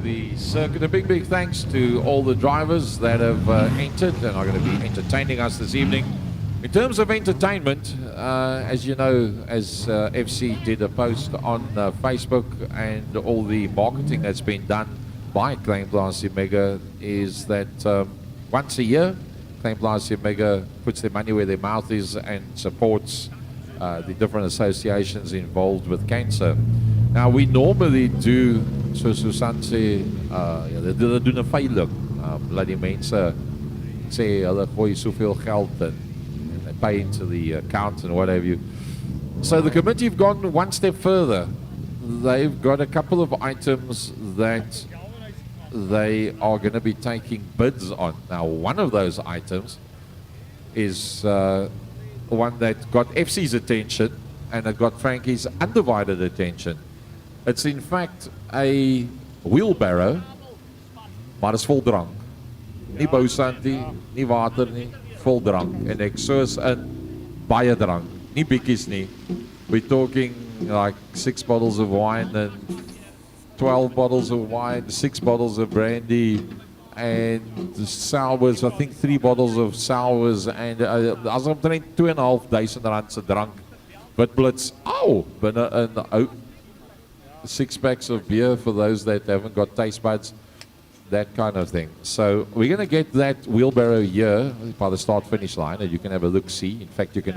the circuit. A big thanks to all the drivers that have entered and are going to be entertaining us this evening. In terms of entertainment, as you know, as FC did a post on Facebook, and all the marketing that's been done by Klein Plassie Mega is that once a year, Klein Plassie Mega puts their money where their mouth is and supports the different associations involved with cancer. Now, we normally do, soos Susan sê, hulle doen 'n veiling. Laat die mense sê hulle gooi soveel geld and they pay into the account and what have you. So the committee have gone one step further. They've got a couple of items that they are going to be taking bids on. Now, one of those items is one that got FC's attention and it got Frankie's undivided attention. It's in fact a wheelbarrow, maar is vol drank. Nie bousand nie, nie water nie, vol drank. En ek soos in baie drank, nie bietjies nie. We're talking like 6 bottles of wine and 12 bottles of wine, 6 bottles of brandy, and the sours, I think 3 bottles of sours, and as omtrent R2,500 se drank. But blitz, binne 'n ou 6 packs of beer for those that haven't got taste buds, that kind of thing. So we're going to get that wheelbarrow here by the start-finish line, and you can have a look-see. In fact, you can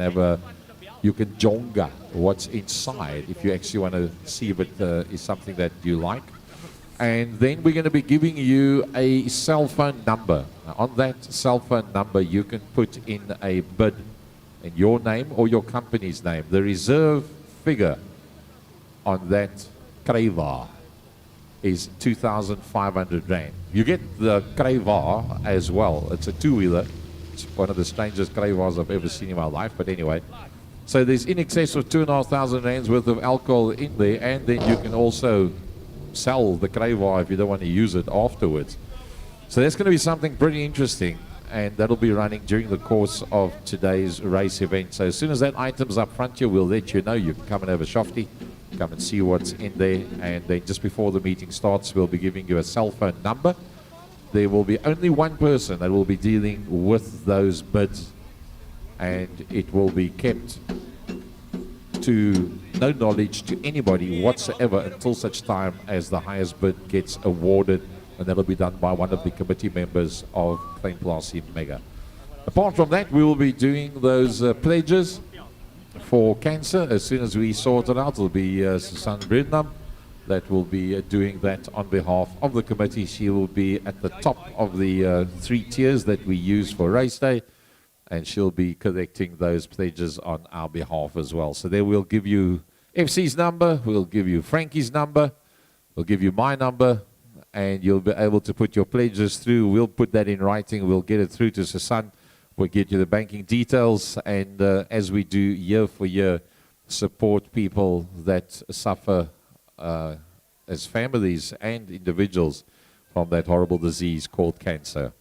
jonga what's inside if you actually want to see if it is something that you like. And then we're going to be giving you a cell phone number. Now, on that cell phone number, you can put in a bid in your name or your company's name. The reserve figure on that Kreiva is 2,500 Rand. You get the Kreiva as well. It's a two-wheeler. It's one of the strangest Kreivas I've ever seen in my life, but anyway. So there's in excess of 2,500 Rands worth of alcohol in there, and then you can also sell the Kreiva if you don't want to use it afterwards. So that's going to be something pretty interesting, and that'll be running during the course of today's race event. So as soon as that item's up front here, we'll let you know. You can come and have a shofty, come and see what's in there, and then just before the meeting starts, we'll be giving you a cell phone number. There will be only one person that will be dealing with those bids, and it will be kept to no knowledge to anybody whatsoever until such time as the highest bid gets awarded, and that'll be done by one of the committee members of Klein Plassie Mega. Apart from that, we will be doing those pledges for cancer. As soon as we sort it out, it'll be Susan Bridnam that will be doing that on behalf of the committee. She will be at the top of the 3 tiers that we use for race day, and she'll be collecting those pledges on our behalf as well. So there we'll give you FC's number, we'll give you Frankie's number, we'll give you my number, and you'll be able to put your pledges through. We'll put that in writing, we'll get it through to Susan, we'll get you the banking details, and as we do year for year, support people that suffer as families and individuals from that horrible disease called cancer.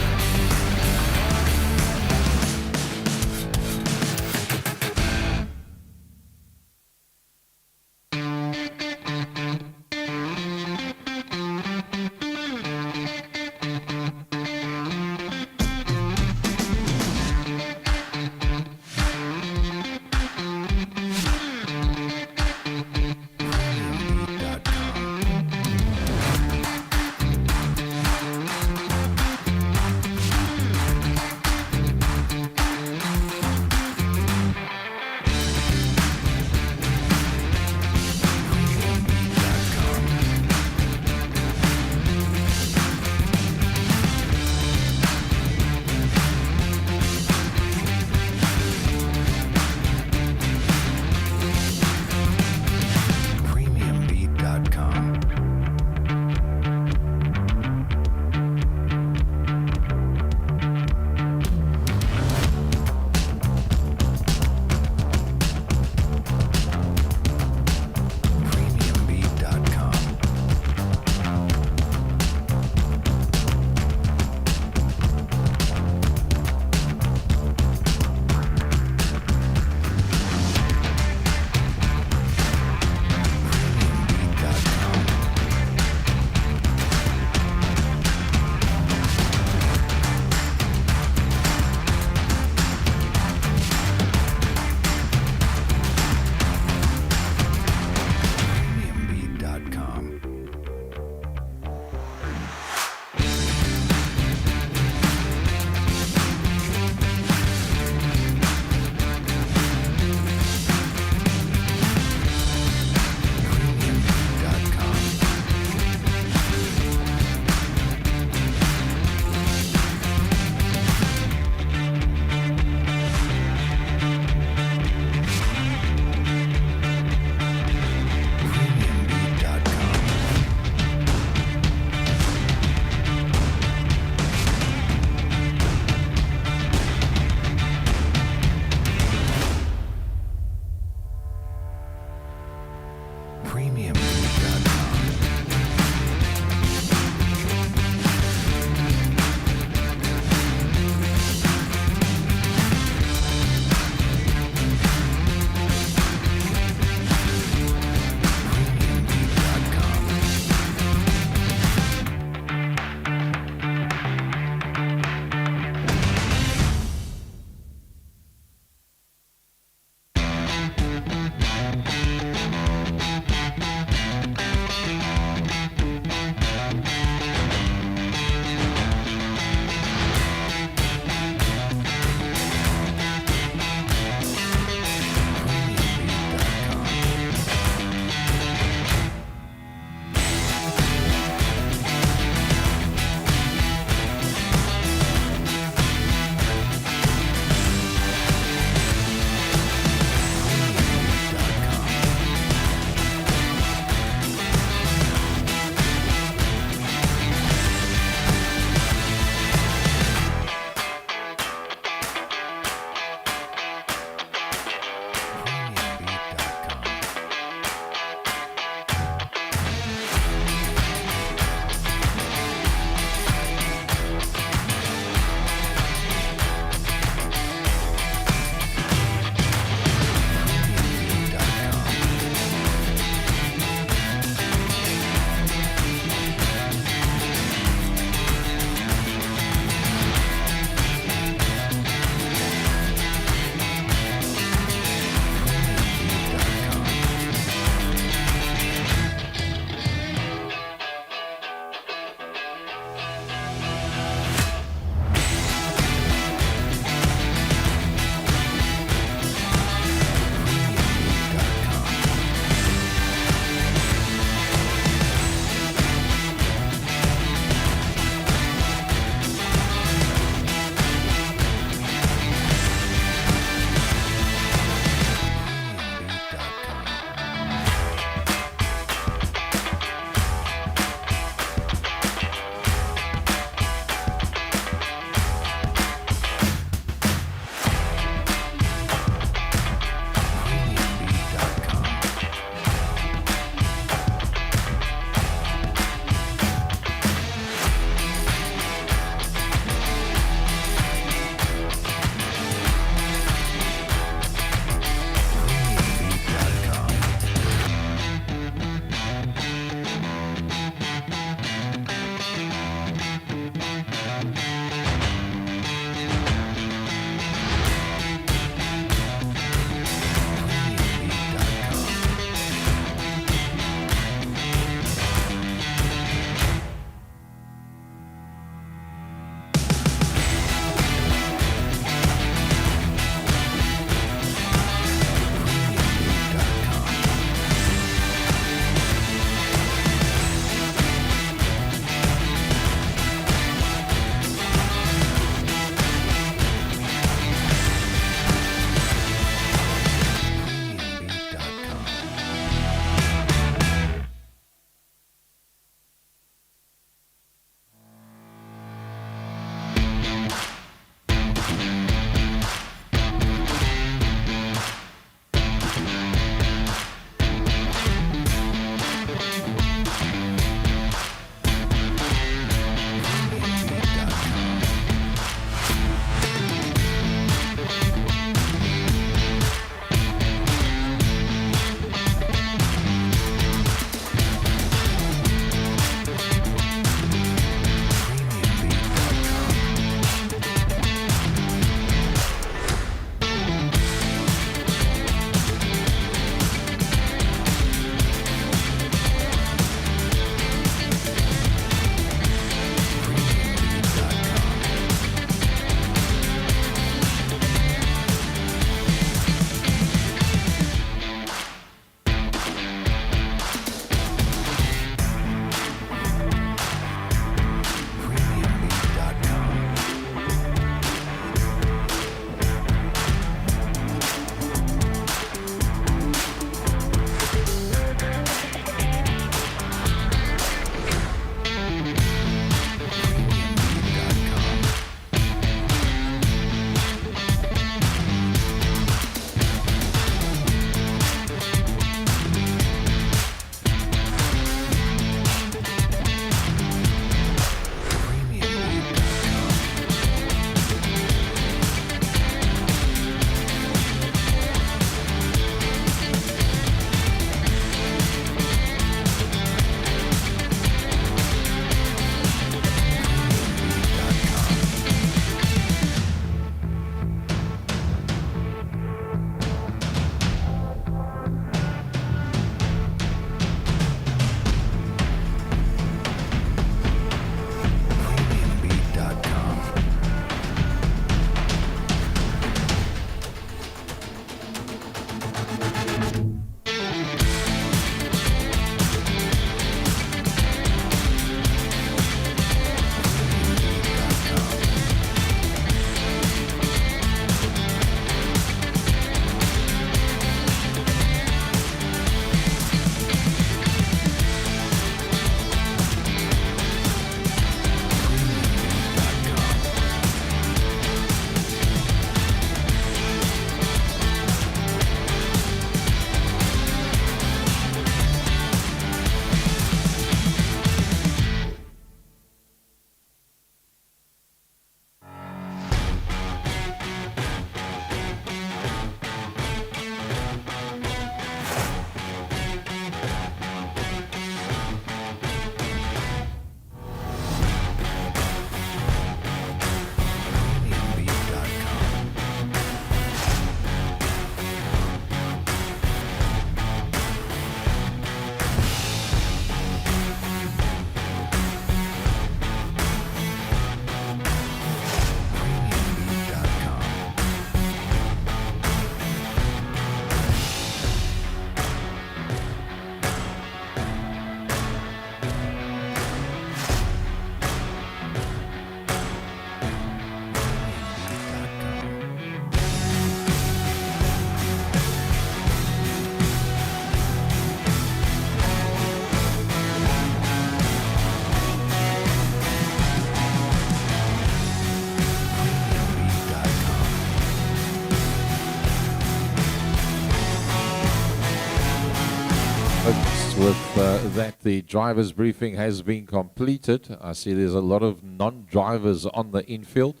With that, the driver's briefing has been completed. I see there's a lot of non-drivers on the infield.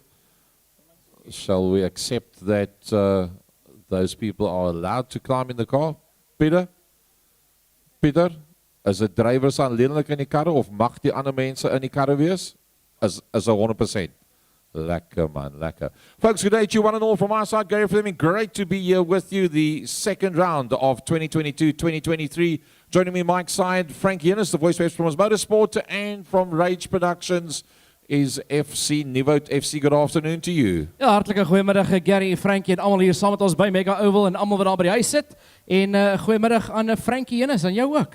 Shall we accept that those people are allowed to climb in the car? Peter? Peter? Is dit drywers alleenlik in die karre of mag die ander mense in die karre wees? Is 100%. Lekker man, lekker. Folks, good day to you one and all from our side. Gary Fleming, great to be here with you. The second round of 2022-2023. Joining me, Mike's side, Frank Yennis, the voice from Motorsport, and from Rage Productions is FC Nieuwoud. FC, good afternoon to you. Ja, hartlike goeiemiddag Gary, Frankie en almal hier saam met ons by Mega Oval en almal wat daar by die huis sit. En goeiemiddag aan Frankie Yennis, aan jou ook.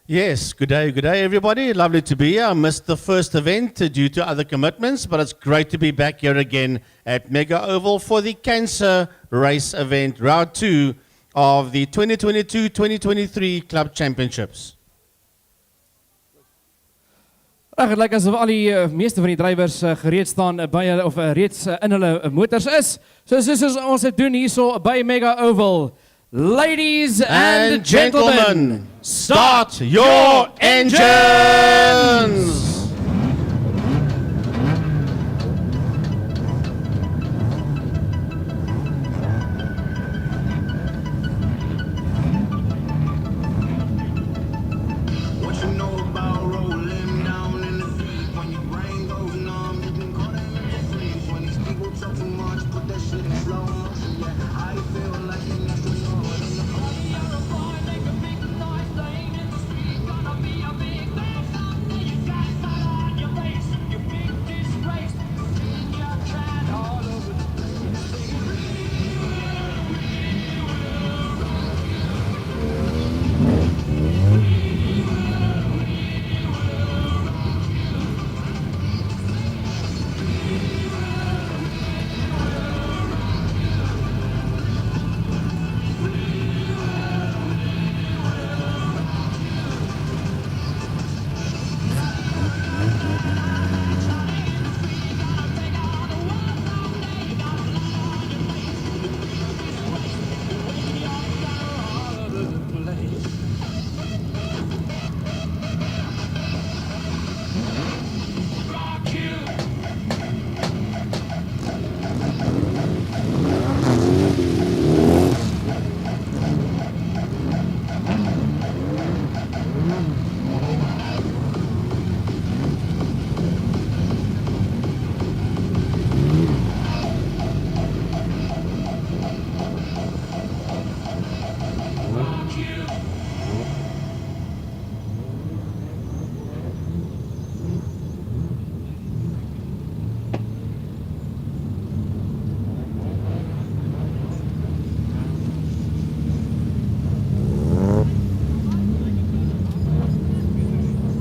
Yes, good day everybody. Lovely to be here. I missed the first event due to other commitments, but it's great to be back here again at Mega Oval for the Cansa race event, round 2 of the 2022-2023 Club Championships. Dit lyk asof al die meeste van die drywers gereed staan by hulle of reeds in hulle motors is. So soos ons dit doen hierso by Mega Oval. Ladies and gentlemen, start your engines!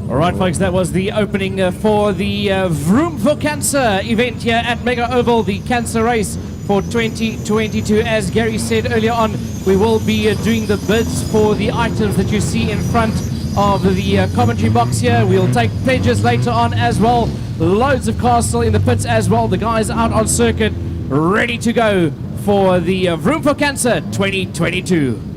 Alright folks, that was the opening for the Vroom for Cancer event here at Mega Oval, the Cancer race for 2022. As Gary said earlier on, we will be doing the bids for the items that you see in front of the commentary box here. We'll take pledges later on as well. Loads of cars still in the pits as well. The guys out on circuit, ready to go for the Vroom for Cancer 2022.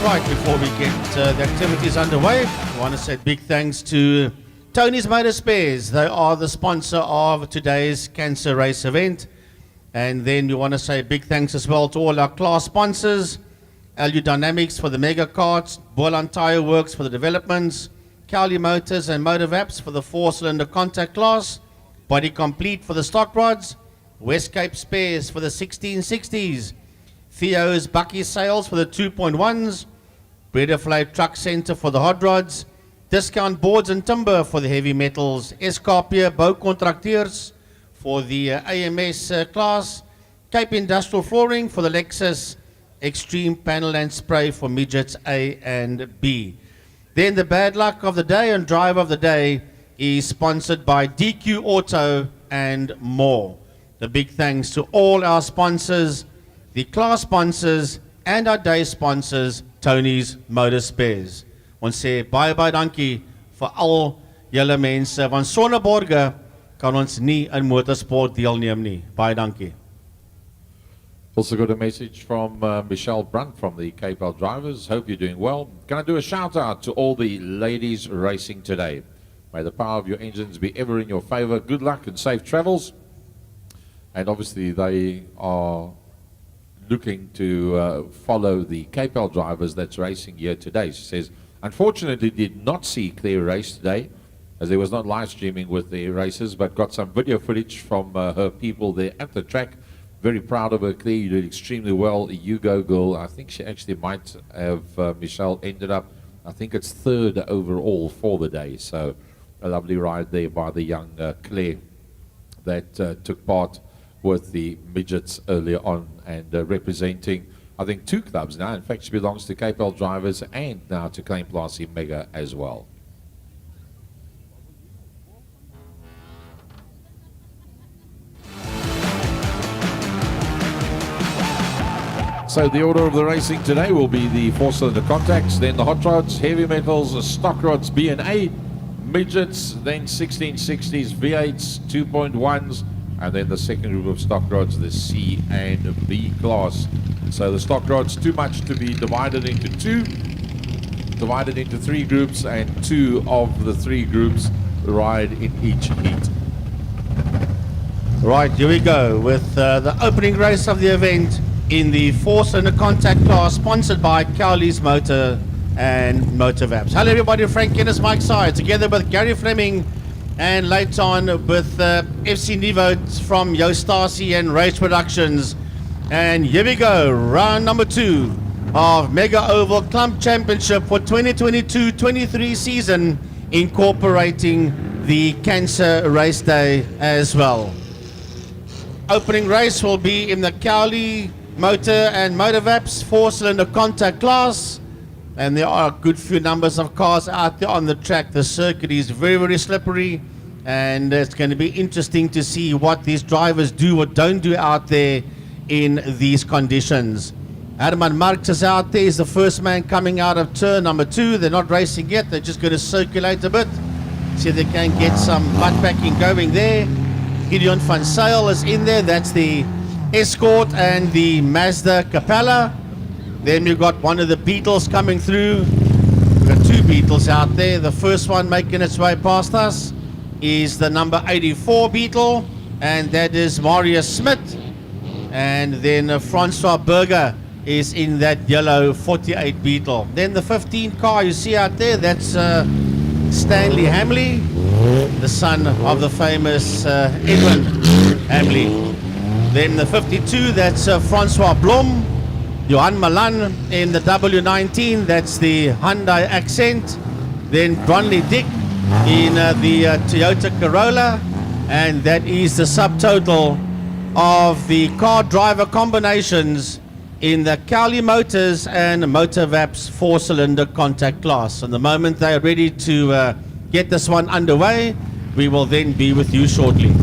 Right, before we get the activities underway, I want to say big thanks to Tony's Motor Spares. They are the sponsor of today's Cancer Race event. And then we want to say big thanks as well to all our class sponsors, LU Dynamics for the mega carts, Boland Tire Works for the developments, Cowley Motors and Motorvaps for the 4-cylinder contact class, Body Complete for the stock rods, West Cape Spares for the 1660s, Theo's Bucky Sales for the 2.1s, Breederfly Truck Center for the hot rods, Discount Boards and Timber for the heavy metals, Escapia Bouwcontracteurs for the AMS class, Cape Industrial Flooring for the Lexus, Extreme Panel and Spray for midgets A and B. Then the bad luck of the day and drive of the day is sponsored by DQ Auto and more. The big thanks to all our sponsors, the class sponsors and our day sponsors, Tony's Motor Spares. Ons sê baie dankie vir al julle mense, want sonder borge kan ons nie in motorsport deelneem nie. Baie dankie. Also got a message from Michelle Brunt from the KPL drivers. Hope you're doing well. Can I do a shout out to all the ladies racing today? May the power of your engines be ever in your favor. Good luck and safe travels. And obviously they are looking to follow the KPL drivers that's racing here today. She says, unfortunately did not see clear race today as there was not live streaming with the races, but got some video footage from her people there at the track. very proud of her, Claire. You did extremely well. You go, girl. I think she actually might have, Michelle, ended up, I think it's third overall for the day. So a lovely ride there by the young Claire that took part with the midgets earlier on and representing, I think, two clubs now. In fact, she belongs to KPL Drivers and now to Klein Plasie Mega as well. So the order of the racing today will be the four-cylinder contacts, then the hot rods, heavy metals, stock rods B and A, midgets, then 1660s, V8s, 2.1s, and then the second group of stock rods, the C and B class. So the stock rods, too much to be divided into three groups, and two of the three groups ride in each heat. Right, here we go with the opening race of the event in the four-cylinder contact class, sponsored by Cowley's Motor and Motor Vaps. Hello everybody, Frank Guinness, Mike Side, together with Gary Fleming, and later on with FC Nevo from Yostasi and Race Productions. And here we go, round number 2 of Mega Oval Clump Championship for 2022-23 season, incorporating the Cansa race day as well. Opening race will be in the Cowley Motor and Motor Vaps four-cylinder contact class, and there are a good few numbers of cars out there on the track. The circuit is very, very slippery, and it's going to be interesting to see what these drivers do or don't do out there in these conditions. Herman Marx is out there. He's the first man coming out of turn number 2. They're not racing yet. They're just going to circulate a bit, see if they can get some butt backing going there. Gideon van Sale is in there. That's the Escort and the Mazda Capella. Then we've got one of the Beetles coming through. We've got two Beetles out there. The first one making its way past us is the number 84 Beetle, and that is Marius Smith. And then Francois Berger is in that yellow 48 Beetle. Then the 15 car you see out there, that's Stanley Hamley, the son of the famous Edwin Hamley. Then the 52, that's Francois Blom. Johan Malan in the W19, that's the Hyundai Accent. Then Bronley Dick in the Toyota Corolla, and that is the subtotal of the car driver combinations in the Cowley Motors and Motor Vaps four-cylinder contact class. And the moment they are ready to get this one underway, we will then be with you shortly.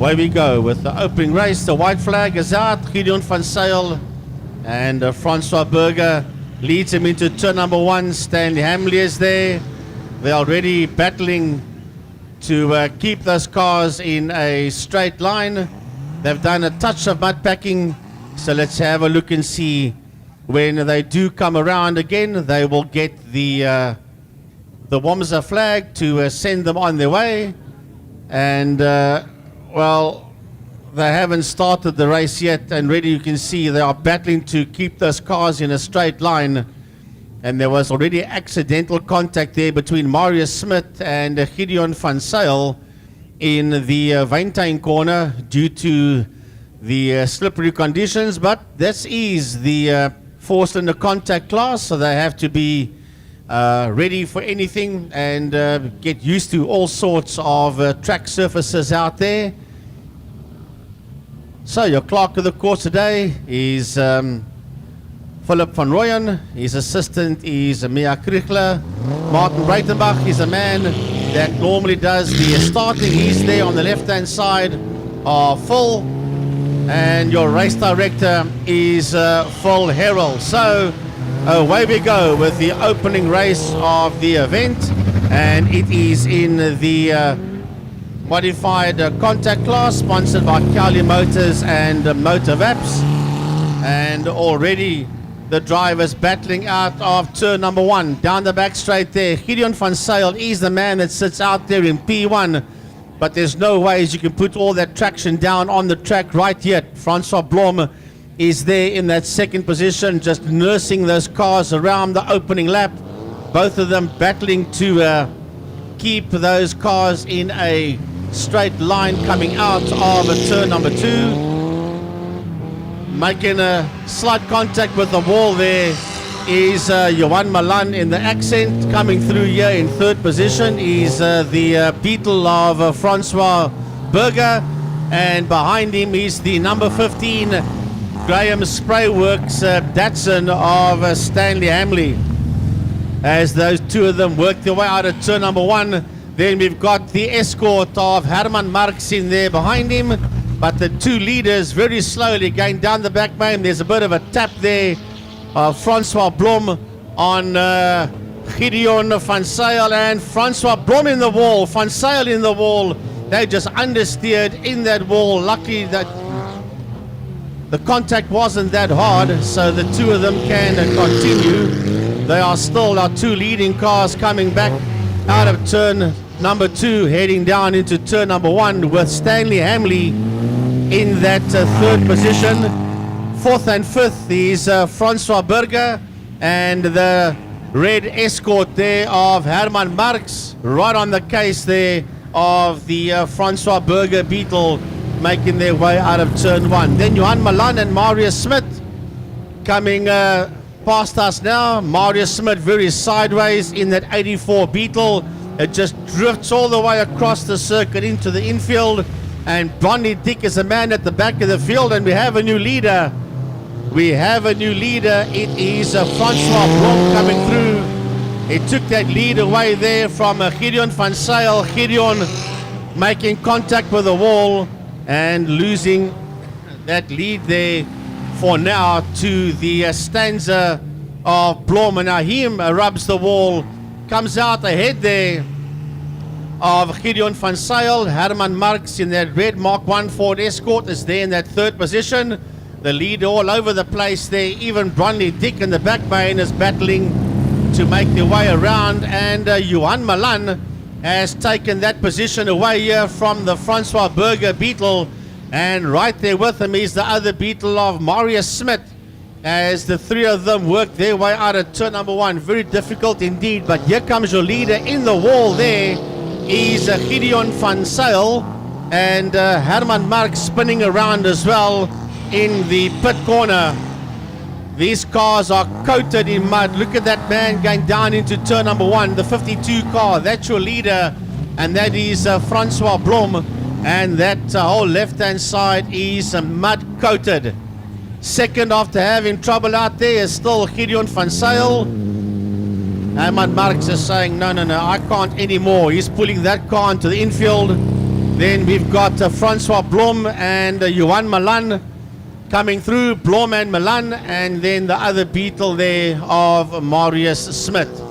away we go with the opening race. The white flag is out. Gideon van Zyl and Francois Burger leads him into turn number 1. Stanley Hamley is there. They're already battling to keep those cars in a straight line. They've done a touch of mud packing, so let's have a look and see when they do come around again. They will get the Wamsa flag to send them on their way. And well, they haven't started the race yet, and really you can see they are battling to keep those cars in a straight line. And there was already accidental contact there between Marius Smith and Gideon van Zyl in the Wyntuin corner due to the slippery conditions, but this is the four-cylinder contact class, so they have to be ready for anything and get used to all sorts of track surfaces out there. So your clerk of the course today is Philip van Rooyen. His assistant is Mia Kriegler. Martin Breitenbach is a man that normally does the starting. He's there on the left-hand side of Phil. And your race director is Phil Herald. So away we go with the opening race of the event. And it is in the modified contact class, sponsored by Cali Motors and Motor Vaps. And already the drivers battling out of turn number 1. Down the back straight there, Gideon van Zyl is the man that sits out there in P1. But there's no ways you can put all that traction down on the track right yet. Francois Blom is there in that second position, just nursing those cars around the opening lap. Both of them battling to keep those cars in a straight line coming out of turn number 2. Making a slight contact with the wall there is Johan Malan in the accent. Coming through here in third position is the Beetle of Francois Burger, and behind him is the number 15 Graham Sprayworks Datsun of Stanley Hamley. As those two of them work their way out of turn number 1, then we've got the escort of Herman Marx in there behind him. But the two leaders very slowly going down the back main. There's a bit of a tap there of Francois Blom on Gideon van Zyl, and Francois Blom in the wall, Van Zyl in the wall. They just understeered in that wall. Lucky that the contact wasn't that hard, so the two of them can continue. They are still our two leading cars coming back out of turn number 2, heading down into turn number 1 with Stanley Hamley in that third position. Fourth and fifth is Francois Burger, and the red escort there of Herman Marx, right on the case there of the Francois Burger Beetle, making their way out of turn 1. Then Johan Malan and Marius Smith coming past us now. Marius Smith very sideways in that 84 Beetle. It just drifts all the way across the circuit into the infield. And Bronny Dick is a man at the back of the field, and we have a new leader. It is Francois Blom coming through. He took that lead away there from Gideon van Zyl. Gideon making contact with the wall and losing that lead there for now to the stanza of Blom. And Ahim rubs the wall, comes out ahead there of Gideon van Zyl. Herman Marx in that red Mark 1 Ford Escort is there in that third position. The lead all over the place there. Even Bronley Dick in the back main is battling to make their way around, and Johan Malan has taken that position away here from the Francois Burger Beetle, and right there with him is the other Beetle of Marius Smith, as the three of them work their way out of turn number 1. Very difficult indeed, but here comes your leader in the wall there is Gideon van Zyl, and Herman Marx spinning around as well in the pit corner. These cars are coated in mud. Look at that man going down into turn number 1, the 52 car. That's your leader, and that is Francois Blom, and that whole left-hand side is mud coated. Second, after having trouble out there, is still Gideon van Zyl. Herman Marx is saying, no, I can't anymore. He's pulling that car into the infield. Then we've got Francois Blom and Johan Malan coming through, Blom and Malan, and then the other beetle there of Marius Smith.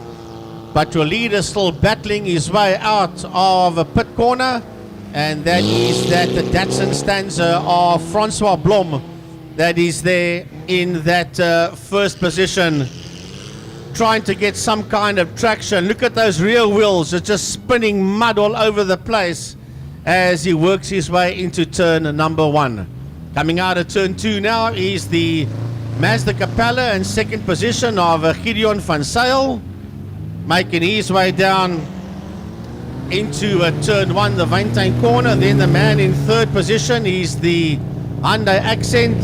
But your leader still battling his way out of a pit corner, and that is that the Datsun stanza of Francois Blom that is there in that first position, trying to get some kind of traction. Look at those rear wheels, it's just spinning mud all over the place as he works his way into turn number 1. Coming out of turn 2 now is the Mazda Capella in second position of Gideon van Zyl, making his way down into turn 1, the Wyntuin corner. Then the man in third position is the Hyundai Accent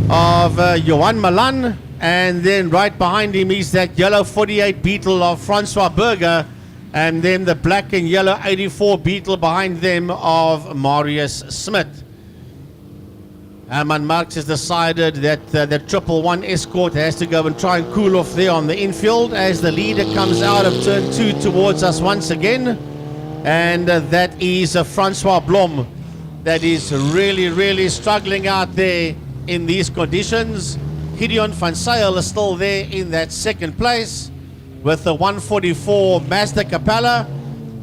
of Johan Malan, and then right behind him is that yellow 48 Beetle of Francois Burger, and then the black and yellow 84 Beetle behind them of Marius Smith. Herman Marx has decided that the 111 Escort has to go and try and cool off there on the infield as the leader comes out of turn 2 towards us once again. And that is Francois Blom that is really struggling out there in these conditions. Gideon van Zyl is still there in that second place with the 144 Mazda Capella.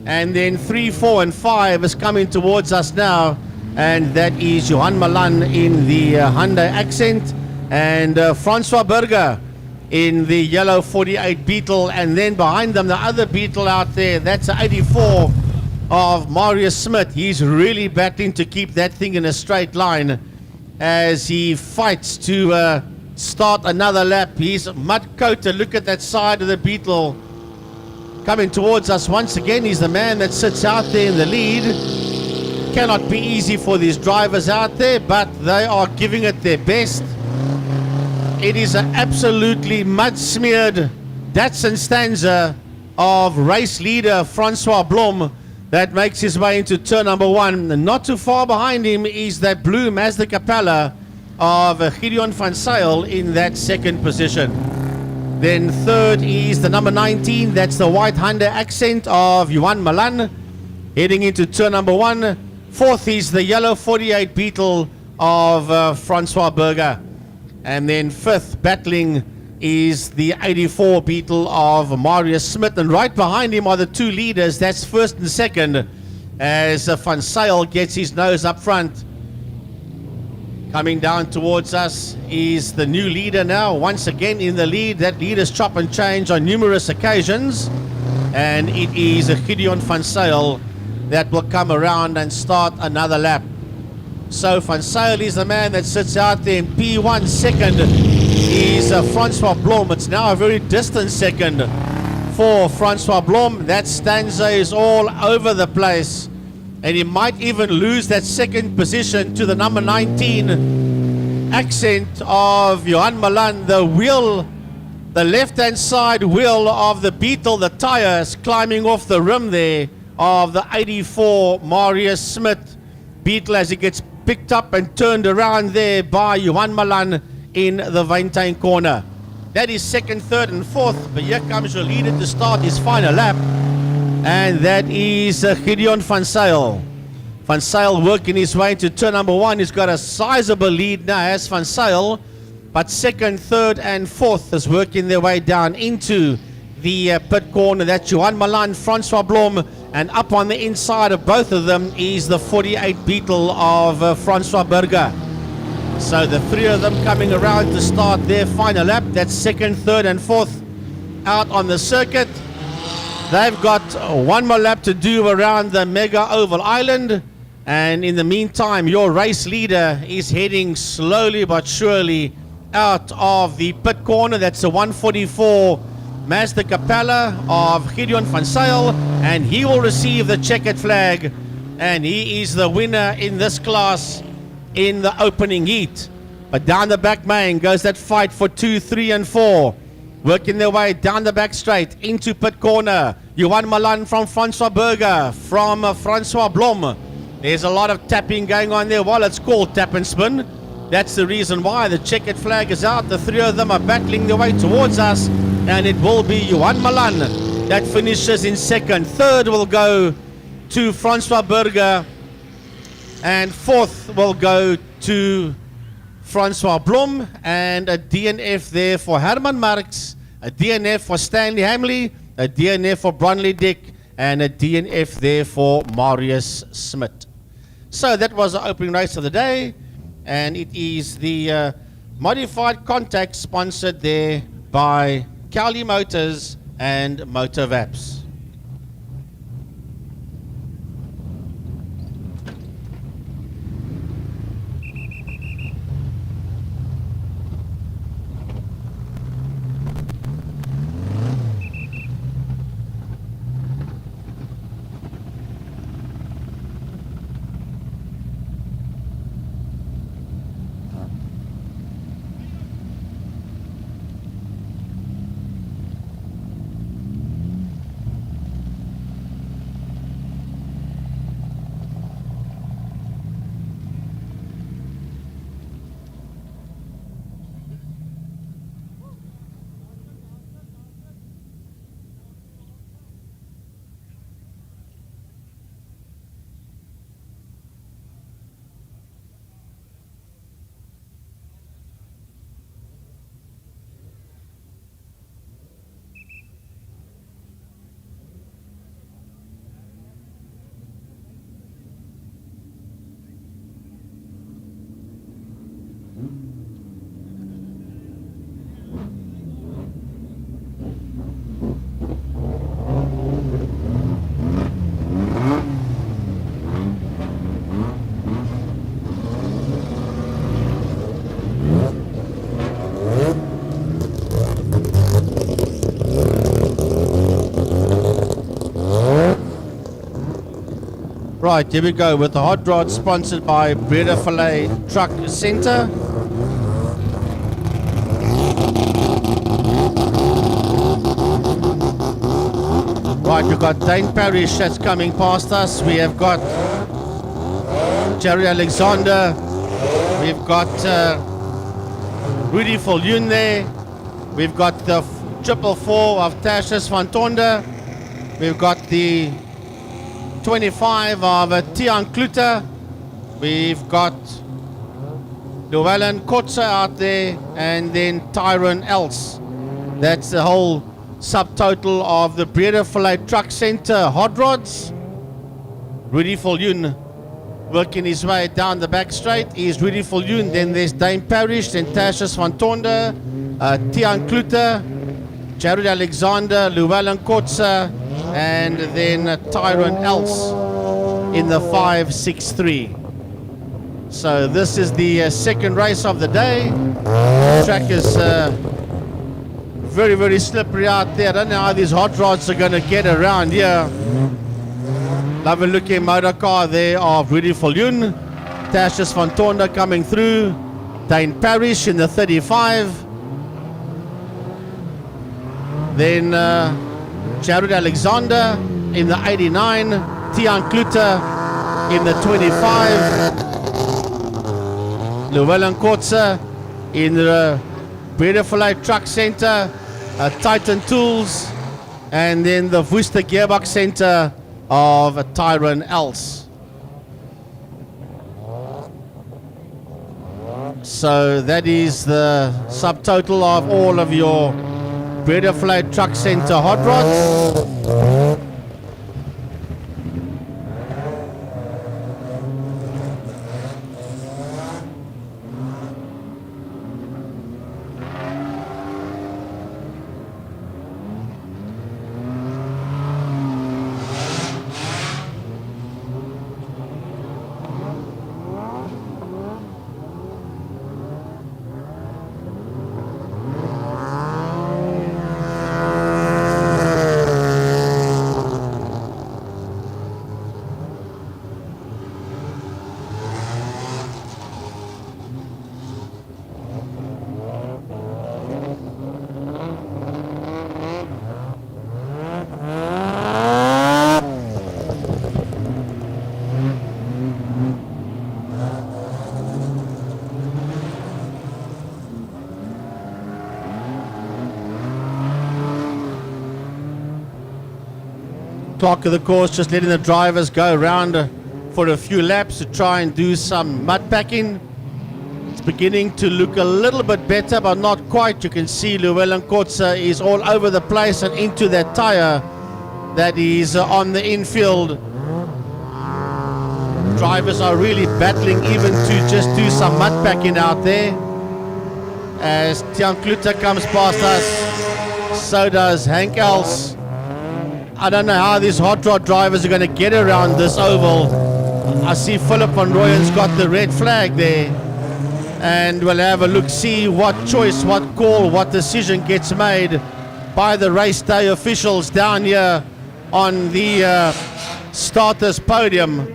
And then 3, 4 and 5 is coming towards us now. And that is Johan Malan in the Hyundai Accent and Francois Burger in the yellow 48 Beetle, and then behind them the other Beetle out there, that's the 84 of Marius Smith. He's really battling to keep that thing in a straight line as he fights to start another lap. He's mud coated. Look at that side of the Beetle coming towards us once again. He's the man that sits out there in the lead. Cannot be easy for these drivers out there, but they are giving it their best. It is an absolutely mud-smeared Datsun stanza of race leader Francois Blom that makes his way into turn number 1. Not too far behind him is that blue Mazda Capella of Gideon van Zyl in that second position. Then third is the number 19, that's the white Hyundai Accent of Johan Malan, heading into turn number 1. Fourth is the yellow 48 Beetle of Francois Burger. And then fifth battling is the 84 Beetle of Marius Smith. And right behind him are the two leaders, that's first and second, as Van Zyl gets his nose up front. Coming down towards us is the new leader now, once again in the lead. That leader's chop and change on numerous occasions. And it is Gideon van Zyl that will come around and start another lap. So Van Zyl is the man that sits out there in P1. Second is Francois Blom. It's now a very distant second for Francois Blom. That stanza is all over the place, and he might even lose that second position to the number 19 Accent of Johan Malan. The wheel, the left-hand side wheel of the Beetle, the tires climbing off the rim there of the 84 Marius Smith Beetle as he gets picked up and turned around there by Johan Malan in the Wyntuin corner. That is second, third and fourth, but here comes your leader to start his final lap, and that is Gideon van Zyl. Van Zyl working his way into turn number 1. He's got a sizable lead now as Van Zyl, but second, third and fourth is working their way down into the pit corner. That's Johan Malan, Francois Blom, and up on the inside of both of them is the 48 Beetle of Francois Burger. So the three of them coming around to start their final lap. That's second, third and fourth out on the circuit. They've got one more lap to do around the Mega Oval Island, and in the meantime your race leader is heading slowly but surely out of the pit corner. That's the 144 Mazda Capella of Gideon van Zyl, and he will receive the checkered flag, and he is the winner in this class in the opening heat. But down the back main goes that fight for 2, 3 and 4, working their way down the back straight into pit corner. Johan Malan from Francois Burger, from Francois Blom. There's a lot of tapping going on there. Well, it's called tap and spin. That's the reason why the checkered flag is out. The three of them are battling their way towards us, and it will be Johan Malan that finishes in second. Third will go to Francois Burger, And fourth will go to Francois Blom, and a DNF there for Herman Marx, a DNF for Stanley Hamley, a DNF for Bronley Dick, and a DNF there for Marius Smith. So that was the opening race of the day, and it is the modified contact sponsored there by Cowley Motors and Motorvaps. Right, here we go with the hot rod sponsored by Breda Filet Truck Centre. Right, we've got Dane Parrish that's coming past us. We have got Jerry Alexander. We've got Rudy Voljoen there. We've got the 444 of Tashes van Tonder. We've got the 25 of Tian Kluter. We've got Llewellyn Kotze out there, and then Tyrone Else. That's the whole subtotal of the Breda Filet Truck Centre hot rods. Rudy Voljoen working his way down the back straight is Rudy Voljoen. Then there's Dane Parrish, then Tashes van Tonder, Tian Kluter, Jared Alexander, Llewellyn Kotze, and then Tyrone Else in the 563. So this is the second race of the day. The track is very, very slippery out there. I don't know how these hot rods are going to get around here. Lovely looking motor car there of Rudy Voljoen. Tashes van Tonder coming through. Dane Parrish in the 35. Then Jared Alexander in the 89, Tian Kluter in the 25, Llewellyn Kotze in the Breda Filet Truck Centre, Titan Tools, and then the Worcester Gearbox Centre of Tyrone Else. So that is the subtotal of all of your Breda Filet Truck Centre hot rods. Clock of the course, just letting the drivers go around for a few laps to try and do some mud packing. It's beginning to look a little bit better, but not quite. You can see Llewellyn Kotze is all over the place and into that tire that is on the infield. Drivers are really battling even to just do some mud packing out there. As Tian Klute comes past us, so does Hank Els. I don't know how these hot rod drivers are going to get around this oval. I see Philip van Rooyen's got the red flag there. And we'll have a look, see what choice, what call, what decision gets made by the race day officials down here on the starters podium.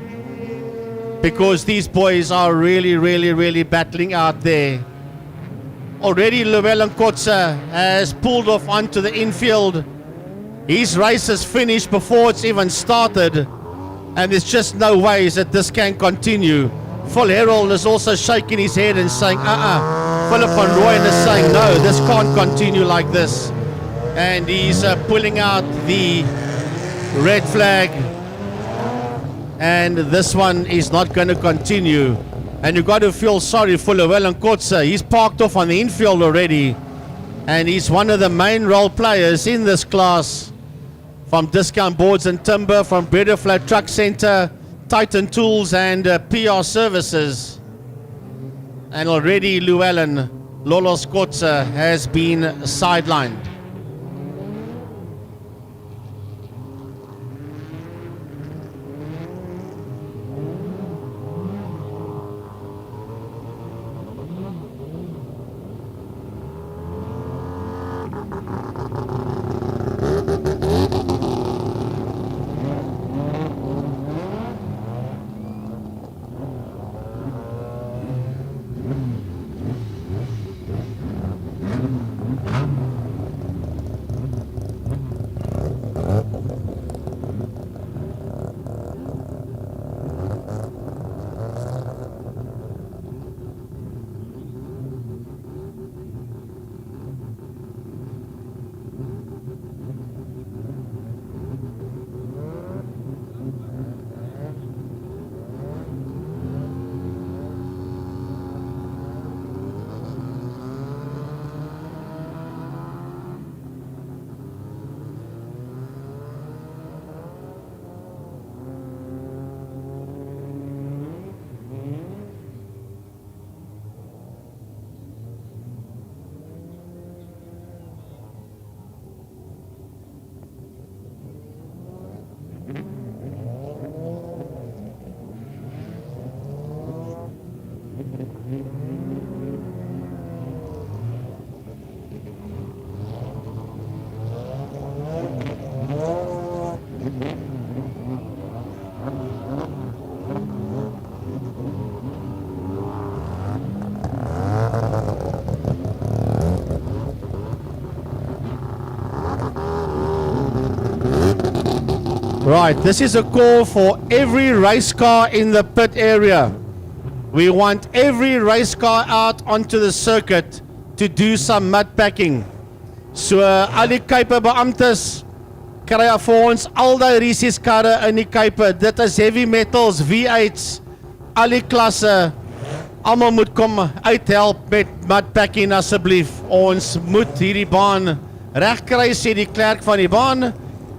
Because these boys are really battling out there. Already Llewellyn Kotze has pulled off onto the infield. His race is finished before it's even started. And there's just no ways that this can continue. Phil Herald is also shaking his head and saying, Philip van Rooyen is saying, no, this can't continue like this. And he's pulling out the red flag. And this one is not going to continue. And you've got to feel sorry for Llewellyn Kotze. He's parked off on the infield already. And he's one of the main role players in this class. From Discount Boards and Timber, from Bredeflat Truck Center, Titan Tools and PR Services. And already Llewellyn Lolos Kotze has been sidelined. Right, this is a call for every race car in the pit area. We want every race car out onto the circuit to do some mud packing. So al die Kuiper beamptes kry vir ons al die resies karre in die Kuiper. Dit is heavy metals, V8s, al die klasse. Almal moet kom uithelp met mud packing asseblief. Ons moet hierdie baan reg kry, sê die klerk van die baan.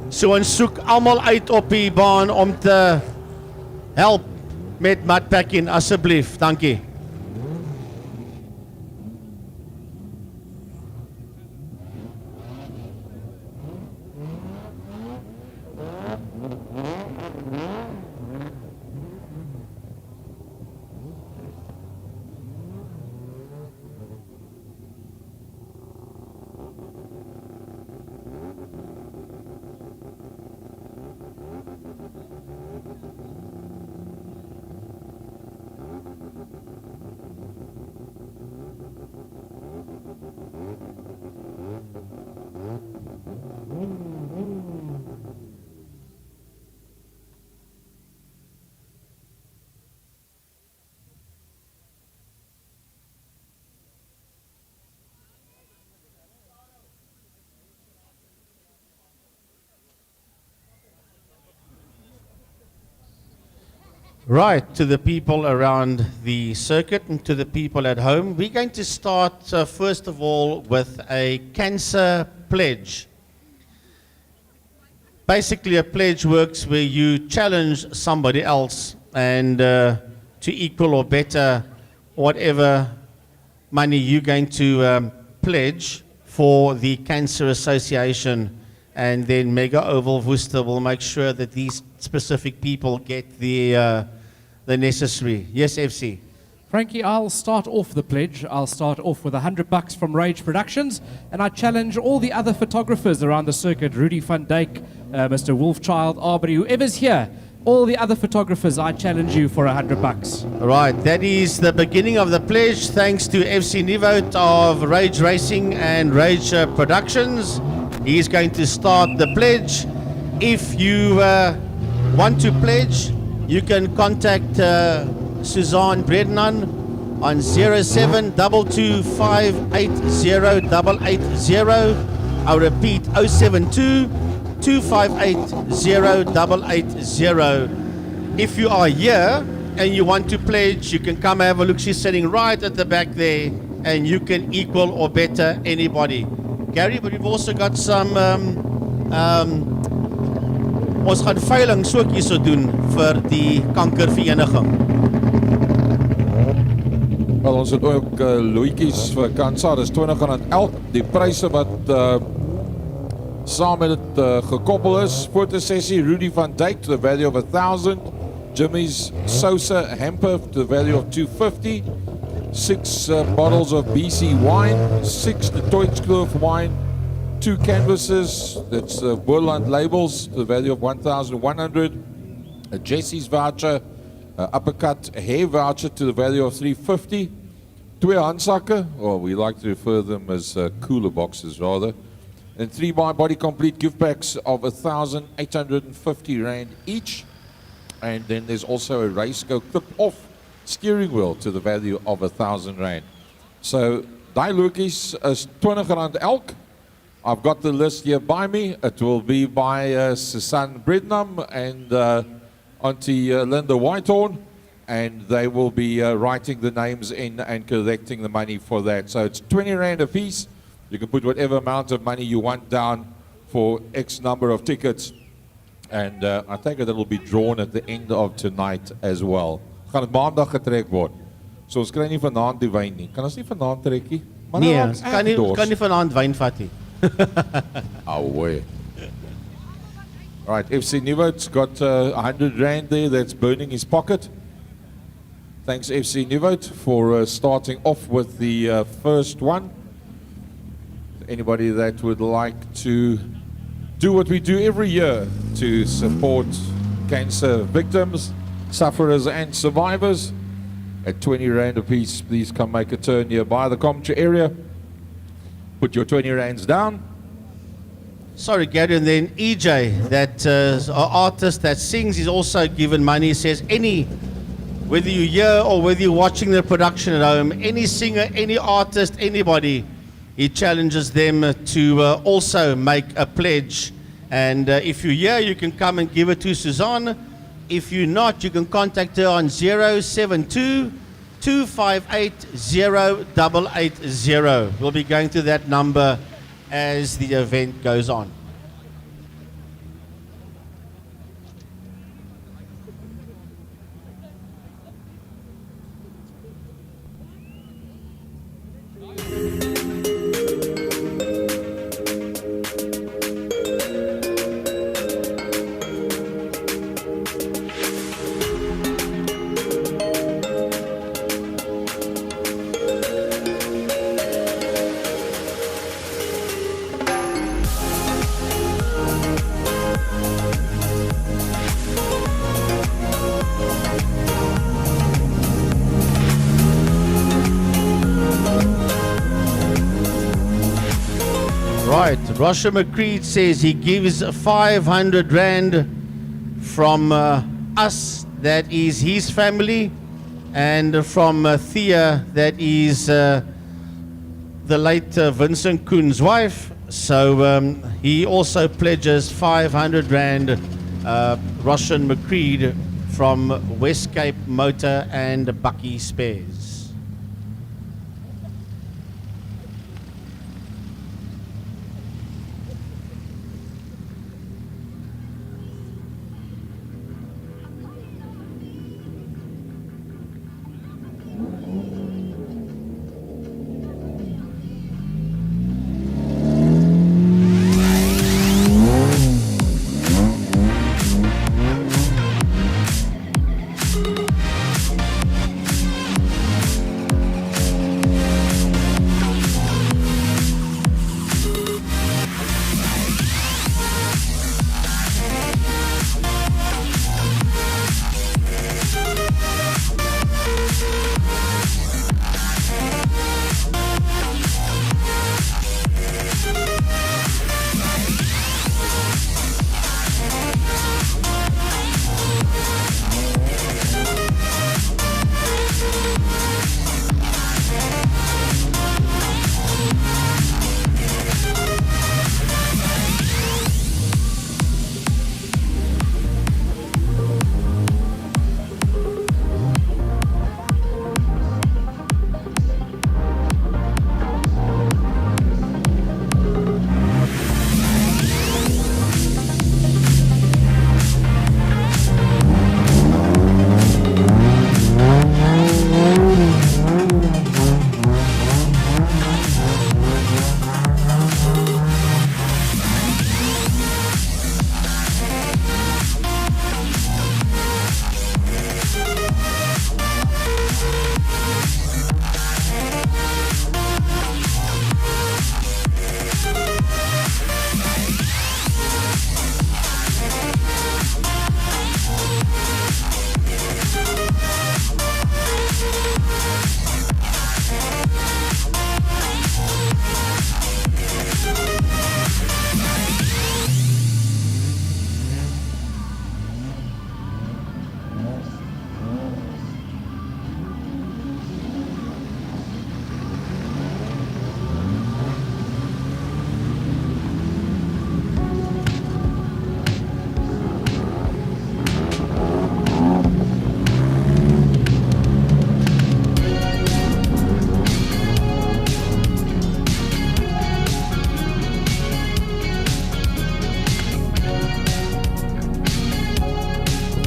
So ons soek almal uit op die baan om te help met mud packing asseblief. Dankie. Right, to the people around the circuit and to the people at home, we're going to start first of all with a Cansa pledge. Basically, a pledge works where you challenge somebody else and to equal or better whatever money you're going to pledge for the Cancer Association, and then Mega Oval Worcester will make sure that these specific people get the necessary. Yes, FC. Frankie, I'll start off the pledge. I'll start off with $100 from Rage Productions, and I challenge all the other photographers around the circuit, Rudy van Dijk, Mr. Wolfchild, Arbery, whoever's here, all the other photographers, I challenge you for $100. Right, that is the beginning of the pledge, thanks to FC Nivout of Rage Racing and Rage Productions. He's going to start the pledge. If you want to pledge, you can contact Suzanne Brednan on 0722580880. I'll repeat, 072-258-0880. If you are here and you want to pledge, you can come have a look. She's sitting right at the back there, and you can equal or better anybody. Gary, but we've also got some ons gaan veiling so hierso doen vir die kankervereniging. Wel, ons het ook loetjies vir Cansa, dis R20 elk. Die pryse wat saam met dit gekoppel is. Fotosessie Rudy van Dijk to the value of 1,000. Jimmy's Sosa hamper to the value of 250. 6 bottles of BC wine. 6 the Deutschkloof wine. 2 canvases, that's Boerland labels to the value of 1,100. A Jesse's voucher, uppercut hair voucher to the value of 350. 2 handsakke, or we like to refer them as cooler boxes rather. And 3 My Body Complete gift packs of 1,850 Rand each. And then there's also a Raceco clip-off steering wheel to the value of 1,000 Rand. So, die lookies is R20 elk. I've got the list here by me. It will be by Susan Brednam and Auntie Linda Whitehorn, and they will be writing the names in and collecting the money for that. So it's 20 Rand a piece. You can put whatever amount of money you want down for X number of tickets, and I think it will be drawn at the end of tonight as well. Gaan het maandag getrek word. So ons kry nie vanaand die wyn nie. Kan ons nie vanaand trekkie? Nee, ons kan nie vanaand wyn vat nie. Away. Right, FC Nivout's got 100 Rand there that's burning his pocket. Thanks FC Nivout for starting off with the first one. Anybody that would like to do what we do every year to support cancer victims, sufferers and survivors, at 20 Rand a piece, please come make a turn here by the commentary area. Put your 20 Rands down. Sorry, Gary, and then EJ, that artist that sings, is also given money. He says whether you're here or whether you're watching the production at home, any singer, any artist, anybody, he challenges them to also make a pledge. And if you're here, you can come and give it to Suzanne. If you're not, you can contact her on 072-258-0880. We'll be going to that number as the event goes on. Right, Rosha McCreed says he gives 500 Rand from us, that is his family, and from Thea, that is the late Vincent Koen's wife. So he also pledges 500 Rand, Roshan McCreed, from Westcape Motor and Bucky Spares.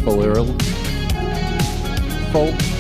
Full Earl. Full.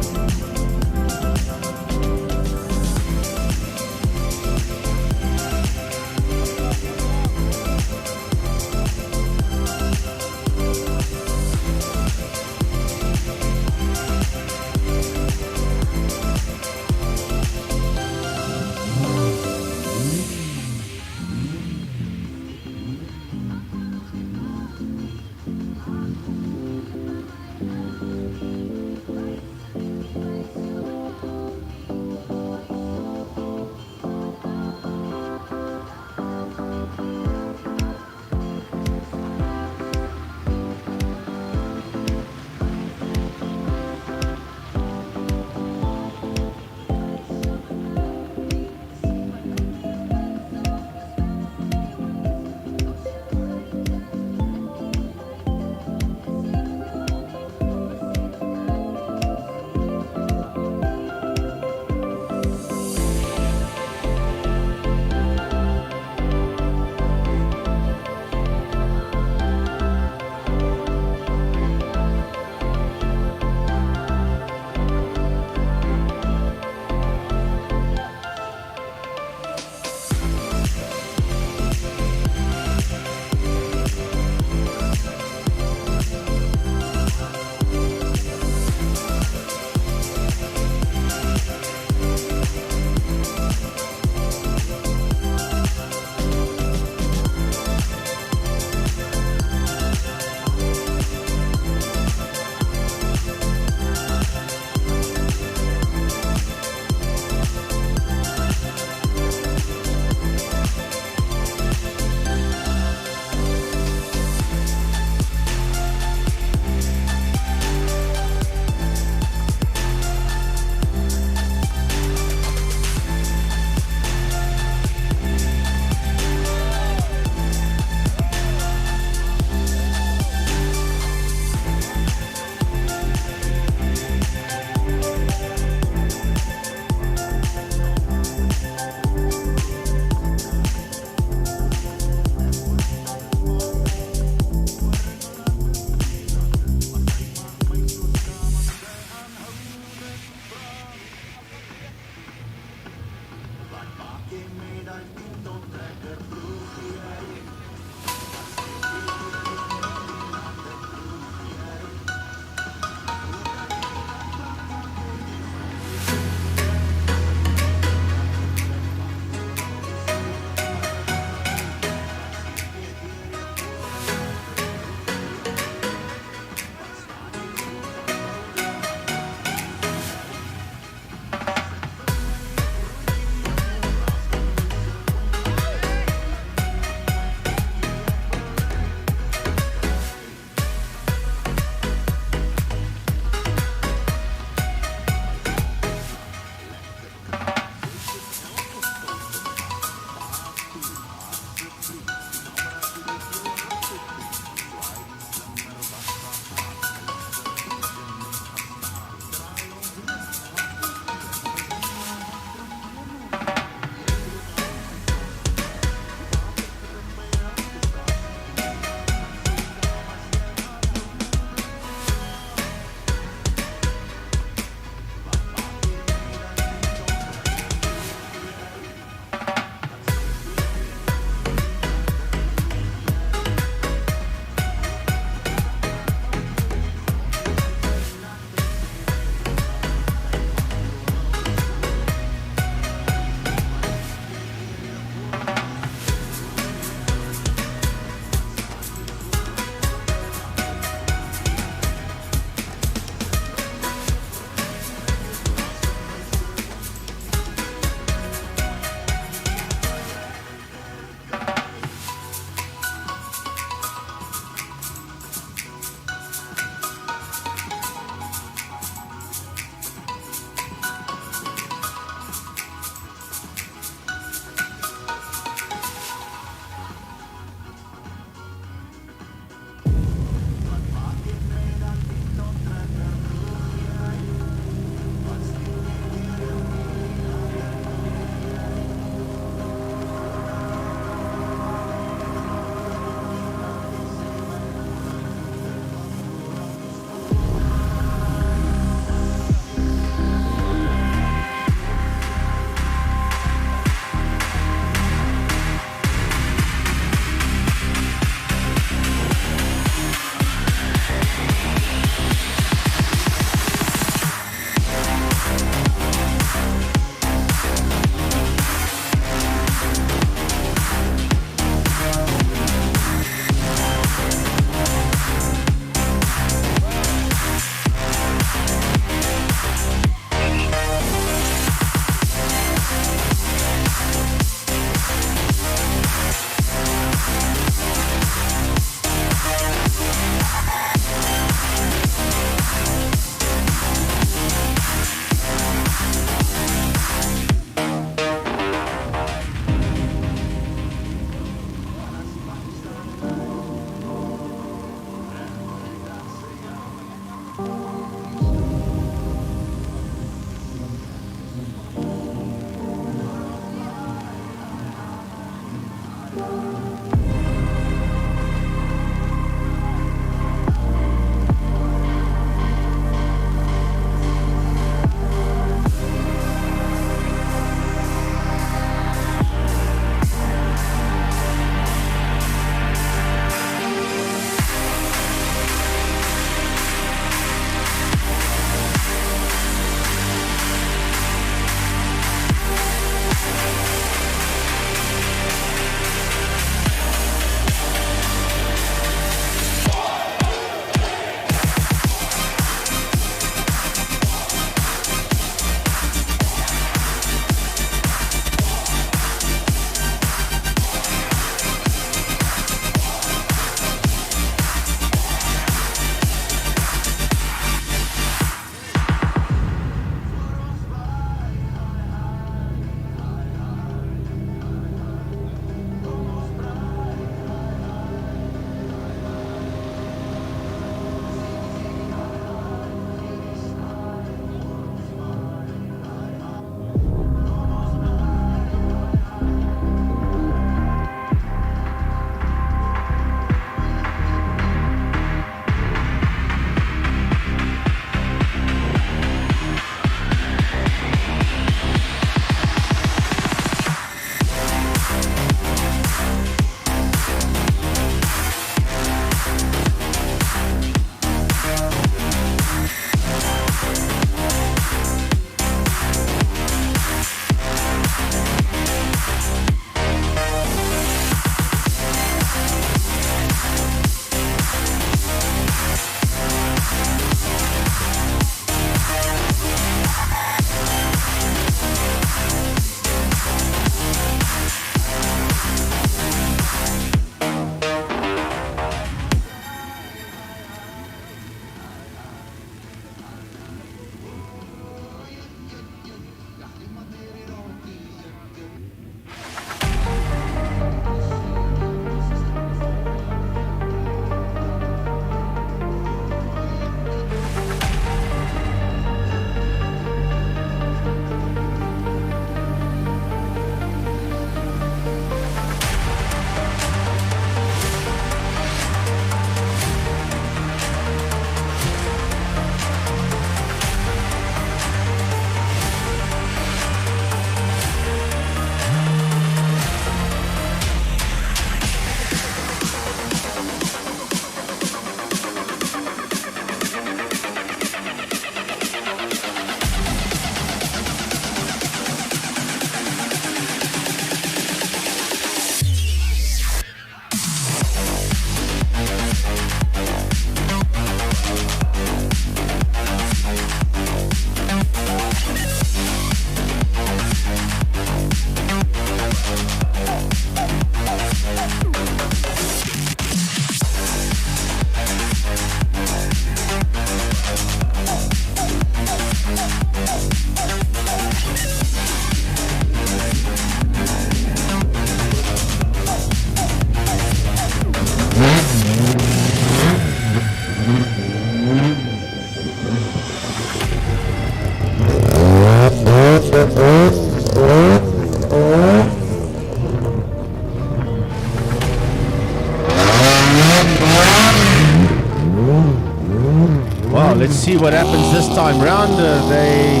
Let's see what happens this time round. They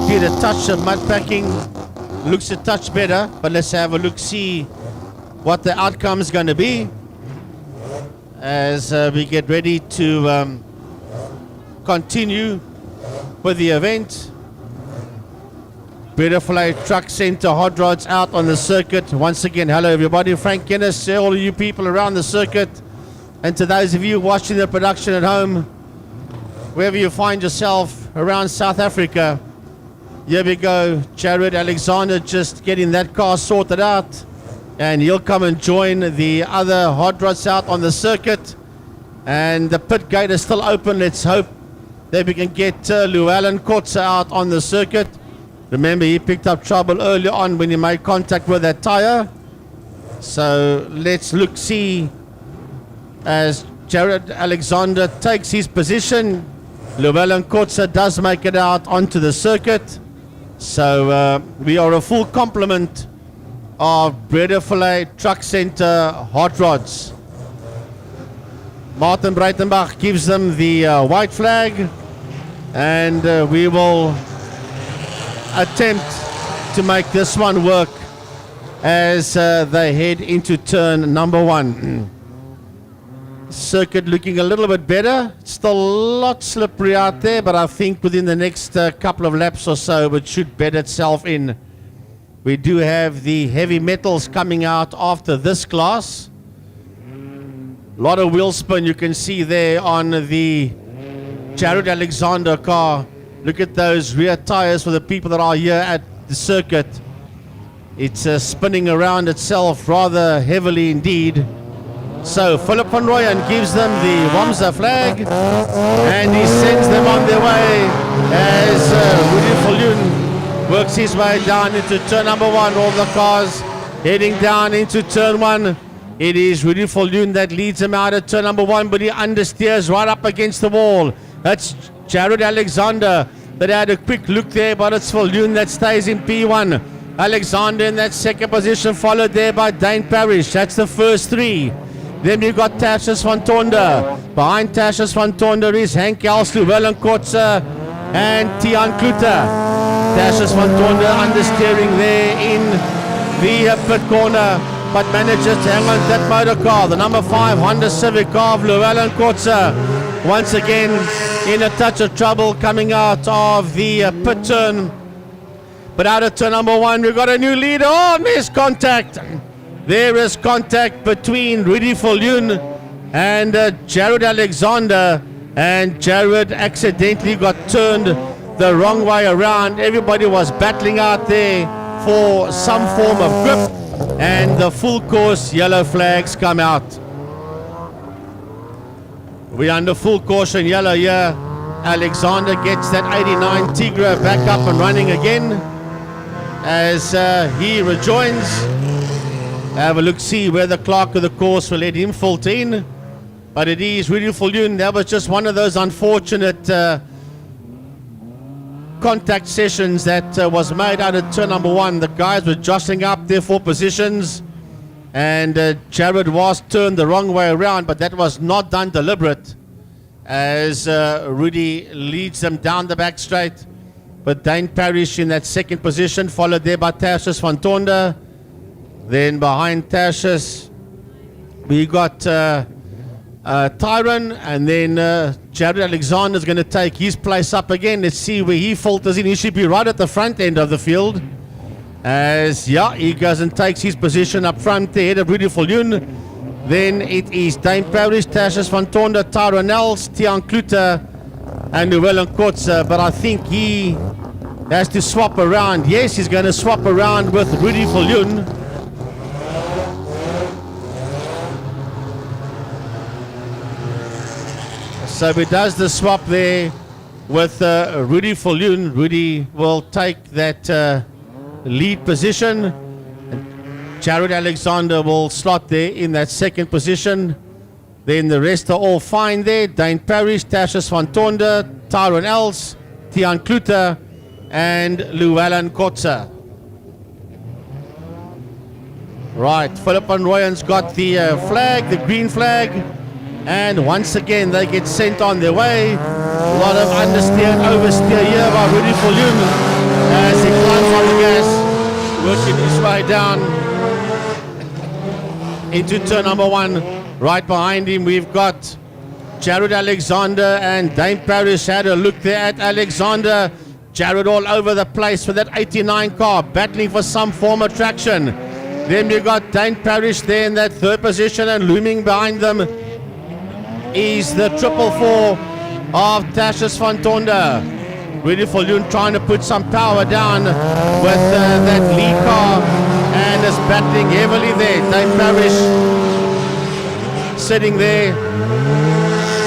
did a touch of mud packing. Looks a touch better, but let's have a look, see what the outcome is going to be as we get ready to continue with the event. Beautiful Truck Center hot rods out on the circuit. Once again, hello everybody. Frank Guinness, all of you people around the circuit, and to those of you watching the production at home, wherever you find yourself around South Africa, here we go. Jared Alexander just getting that car sorted out, and he'll come and join the other hot rods out on the circuit. And the pit gate is still open. Let's hope that we can get Llewellyn Kotze out on the circuit. Remember, he picked up trouble early on when he made contact with that tire. So let's look, see as Jared Alexander takes his position. Llewellyn Kotze does make it out onto the circuit. So we are a full complement of Bredefilet Truck Center hot rods. Martin Breitenbach gives them the white flag, and we will attempt to make this one work as they head into turn number 1. Circuit looking a little bit better. It's still a lot slippery out there, but I think within the next couple of laps or so it should bed itself in. We do have the heavy metals coming out after this class. A lot of wheel spin you can see there on the Jared Alexander car. Look at those rear tires for the people that are here at the circuit. It's spinning around itself rather heavily indeed. So Philip van Rooyen gives them the Wamsa flag, and he sends them on their way as Rudy Viljoen works his way down into turn number 1. All the cars heading down into turn 1. It is Rudy Viljoen that leads him out at turn number 1, but he understeers right up against the wall. That's Jared Alexander that had a quick look there, but it's Viljoen that stays in P1. Alexander in that second position, followed there by Dane Parrish. That's the first 3. Then you've got Tertius van Tonder. Behind Tertius van Tonder is Henk Els, Llewellyn Kotze, and Tiaan Klute. Tertius van Tonder understeering there in the pit corner, but manages to hang on that motor car. The number 5 Honda Civic car of Llewellyn Kotze. Once again in a touch of trouble coming out of the pit turn. But out of turn number 1, we've got a new leader. Oh, there's contact. There is contact between Rudy Viljoen and Jared Alexander. And Jared accidentally got turned the wrong way around. Everybody was battling out there for some form of grip. And the full course yellow flags come out. We're under full caution yellow here. Alexander gets that 89 Tigra back up and running again as he rejoins. Have a look, see where the clerk of the course will let him filter in. But it is Rudy Viljoen. That was just one of those unfortunate contact sessions that was made out of turn number 1. The guys were jostling up there for positions, and Jared was turned the wrong way around, but that was not done deliberate as Rudy leads them down the back straight. But Dane Parrish in that second position, followed there by Tertius van Tonder. Then behind Tertius we got Tyron, and then Jared Alexander is going to take his place up again. Let's see where he falters in. He should be right at the front end of the field, as he goes and takes his position up front ahead of Rudy Viljoen. Then it is Dane Parrish, Tertius van Tonder, Tyron Els, Tiaan Klute, and Llewellyn Kotze. But I think he has to swap around. Yes, he's going to swap around with Rudy Viljoen. So he does the swap there with Rudy Viljoen. Rudy will take that lead position. And Jared Alexander will slot there in that second position. Then the rest are all fine there. Dane Parrish, Tertius van Tonder, Tyron Els, Tiaan Klute, and Llewellyn Kotze. Right, Philip van Rooyen's got the flag, the green flag. And once again, they get sent on their way. A lot of understeer and oversteer here by Rudy Viljoen as he climbs on the gas, working his way down into turn number 1. Right behind him, we've got Jared Alexander, and Dane Parrish had a look there at Alexander. Jared all over the place with that 89 car, battling for some form of traction. Then you got Dane Parrish there in that 3rd position, and looming behind them is the 444 of Tashes van Tonder. Rudy Viljoen trying to put some power down with that lead car, and is battling heavily there. Dane Parrish sitting there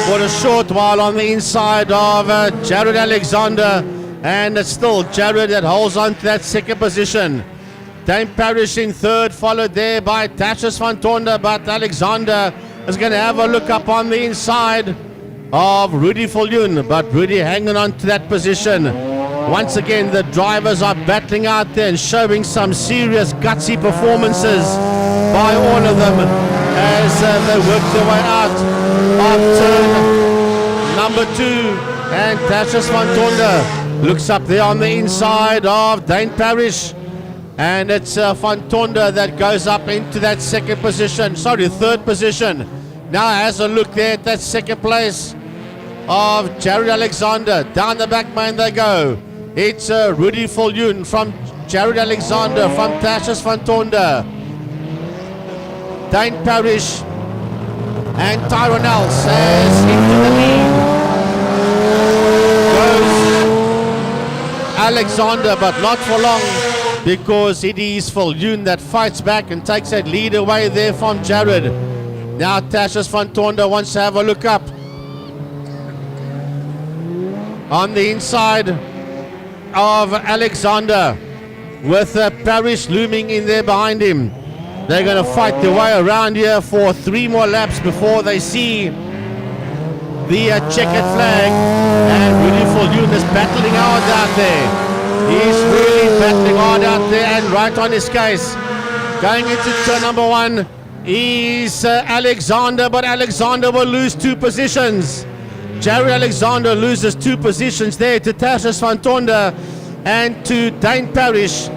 for a short while on the inside of Jared Alexander, and it's still Jared that holds on to that 2nd position. Dane Parrish in 3rd, followed there by Tashes van Tonder, but Alexander is going to have a look up on the inside of Rudy Viljoen, but Rudy hanging on to that position. Once again, the drivers are battling out there and showing some serious gutsy performances by all of them as they work their way out of turn number 2. And Tashes van Tonder looks up there on the inside of Dane Parrish, and it's van Tonder that goes up into that 2nd position, 3rd position. Now has a look there at that 2nd place of Jared Alexander. Down the back main they go. It's Rudy Viljoen from Jared Alexander, from Tashes van Tonder, Dane Parrish, and Tyrone Els as into the lead goes Alexander, but not for long, because it is Viljoen that fights back and takes that lead away there from Jared. Now Tashes van Tonder wants to have a look up on the inside of Alexander, with Parrish looming in there behind him. They're going to fight their way around here for 3 more laps before they see the checkered flag, and Rudy Viljoen is battling hard out there. He's really battling hard out there and right on his case. Going into turn number 1 is Alexander, but Alexander will lose 2 positions. Jared Alexander loses 2 positions there to Tashes van Tonder and to Dane Parrish.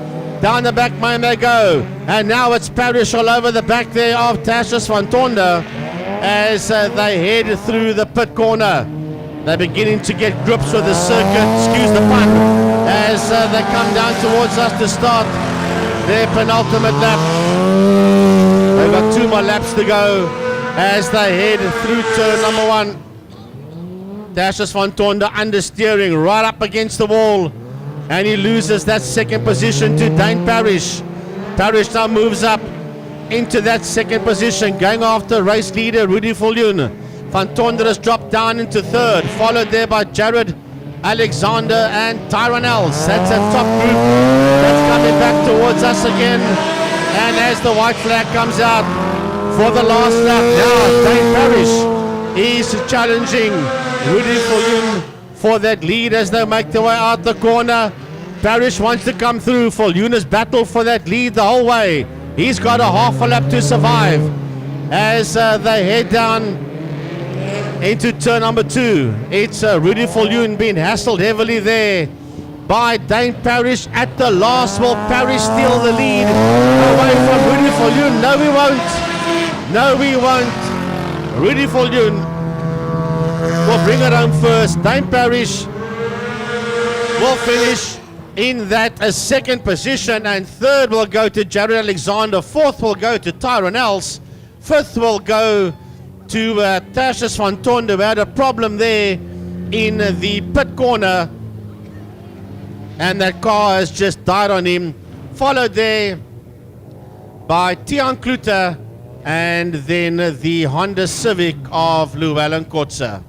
Down the back main they go, and now it's Parrish all over the back there of Tashes van Tonder as they head through the pit corner. They're beginning to get grips with the circuit, excuse the pun, as they come down towards us to start their penultimate lap. They've got 2 more laps to go as they head through turn number 1. Tashes van Tonder understeering right up against the wall, and he loses that 2nd position to Dane Parrish. Parrish now moves up into that 2nd position, going after race leader Rudy Viljoen. Van Tonder has dropped down into 3rd, followed there by Jared Alexander and Tyrone Els. That's a top group that's coming back towards us again, and as the white flag comes out for the last lap, now Dane Parrish is challenging Rudy Viljoen for that lead as they make their way out the corner. Parrish wants to come through. Viljoen has battled for that lead the whole way. He's got a half a lap to survive as they head down into turn number 2. It's Rudy Viljoen being hassled heavily there by Dane Parrish at the last. Will Parrish steal the lead away from Rudy Viljoen? No, we won't. No, we won't. Rudy Viljoen will bring it home first. Dane Parrish will finish in that 2nd position, and 3rd will go to Jared Alexander. 4th will go to Tyrone Els. 5th will go to Tashes van Tonder, who had a problem there in the pit corner, and that car has just died on him. Followed there by Tiaan Klute, and then the Honda Civic of Llewellyn Kotze.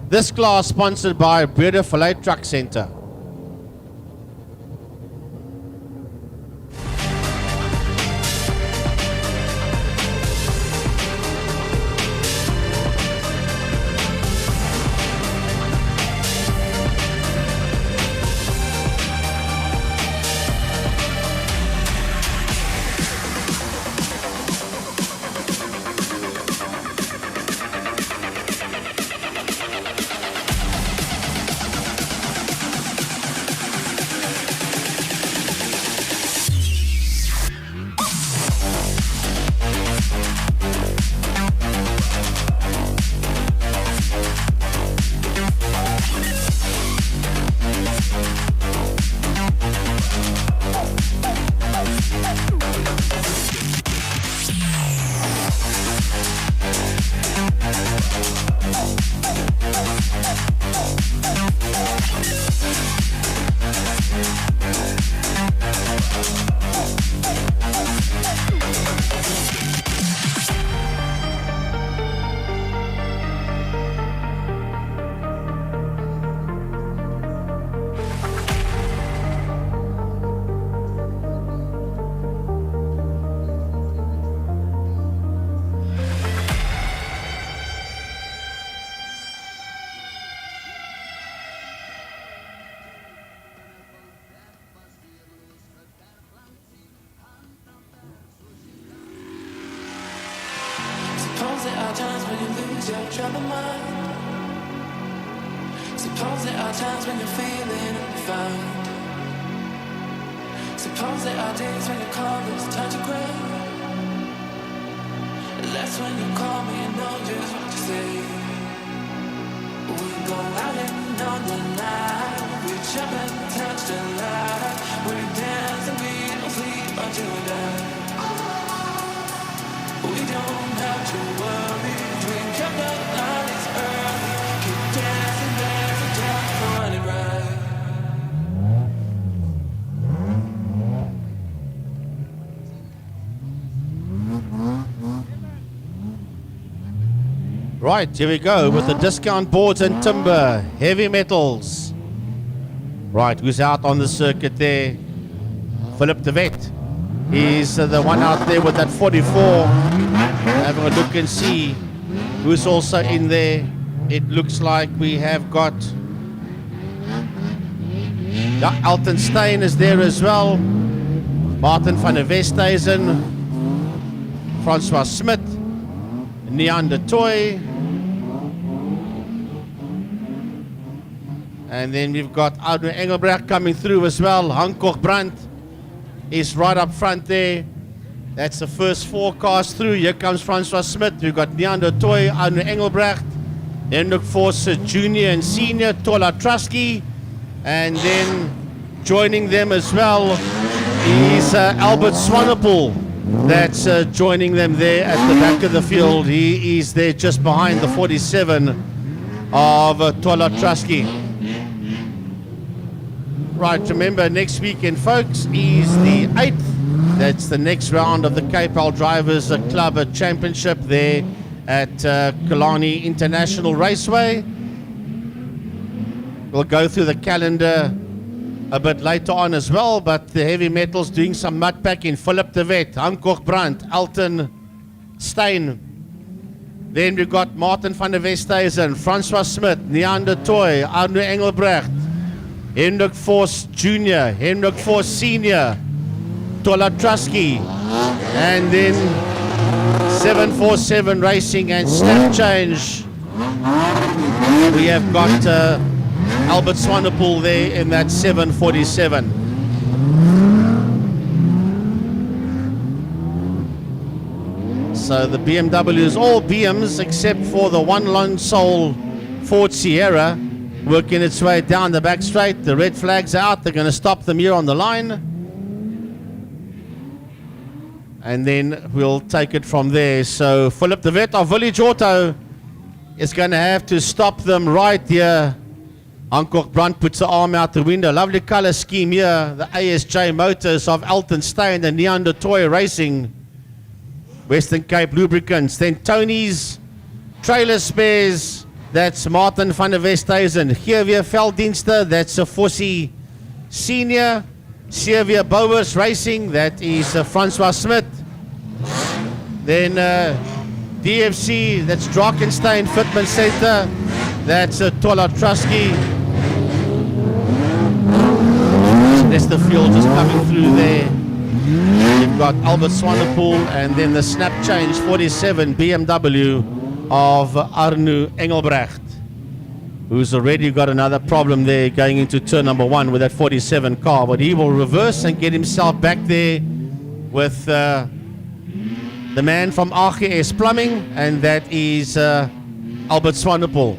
This class sponsored by Breda Filet Truck Center. are times when you lose your troubled mind. Suppose there are times when you're feeling undefined. Suppose there are days when your colors turn to gray. And that's when you call me and know just what to say. We go out and on the night. We jump and touch the light. We dance and we don't sleep until we die. We don't have to worry. Drink up the night is early. Keep dancing, dancing, dancing, running right. Right, here we go with the discount boards and timber, heavy metals. Right, who's out on the circuit there? Philip de Wet. He's the one out there with that 44. Having a look and see who's also in there. It looks like we have got Alton Steyn is there as well. Martin van der Westhuizen, Francois Smit, Neander Toy. And then we've got Arno Engelbrecht coming through as well. Hankoch Brandt is right up front there. That's the first four cars through. Here comes Francois Smit. We've got Neander Toy, Arno Engelbrecht. Then look for junior and senior, Tola Trusky. And then joining them as well is Albert Swanepoel. That's joining them there at the back of the field. He is there just behind the 47 of Tola Trusky. Right, remember next weekend, folks, is the 8th. That's the next round of the Cape Al Drivers Club Championship there at Killarney International Raceway. We'll go through the calendar a bit later on as well, but the heavy metals doing some mud packing. Philip de Wet, Hankoch Brandt, Alton Steyn. Then we've got Martin van der Westhuizen, Francois Smit, Neander Toy, Arno Engelbrecht, Hendrik Vos Jr., Hendrik Vos Senior, Tola Trusky, and then 747 Racing and Snap Change. We have got Albert Swanepoel there in that 747. So the BMW is all BMs except for the one lone soul Ford Sierra working its way down the back straight. The red flag's out. They're going to stop them here on the line. And then we'll take it from there. So Philip de Wet of Village Auto is going to have to stop them right here. Hankoch Brandt puts the arm out the window. Lovely color scheme here. The ASJ Motors of Alton Steyn and Neander Toy Racing. Western Cape Lubricants. Then Tony's Trailer Spares. That's Martin van der Westhuizen. Geerweer Velddienste. That's a Fossie Senior. Geerweer Bouwers Racing. That is Francois Smit. Then DFC. That's Drakenstein Fitment Center. That's Tola Trusky. That's the field just coming through there. You've got Albert Swanepoel and then the Snap Change 47 BMW of Arno Engelbrecht, who's already got another problem there going into turn number 1 with that 47 car. But he will reverse and get himself back there with the man from AGS Plumbing, and that is Albert Swanepoel.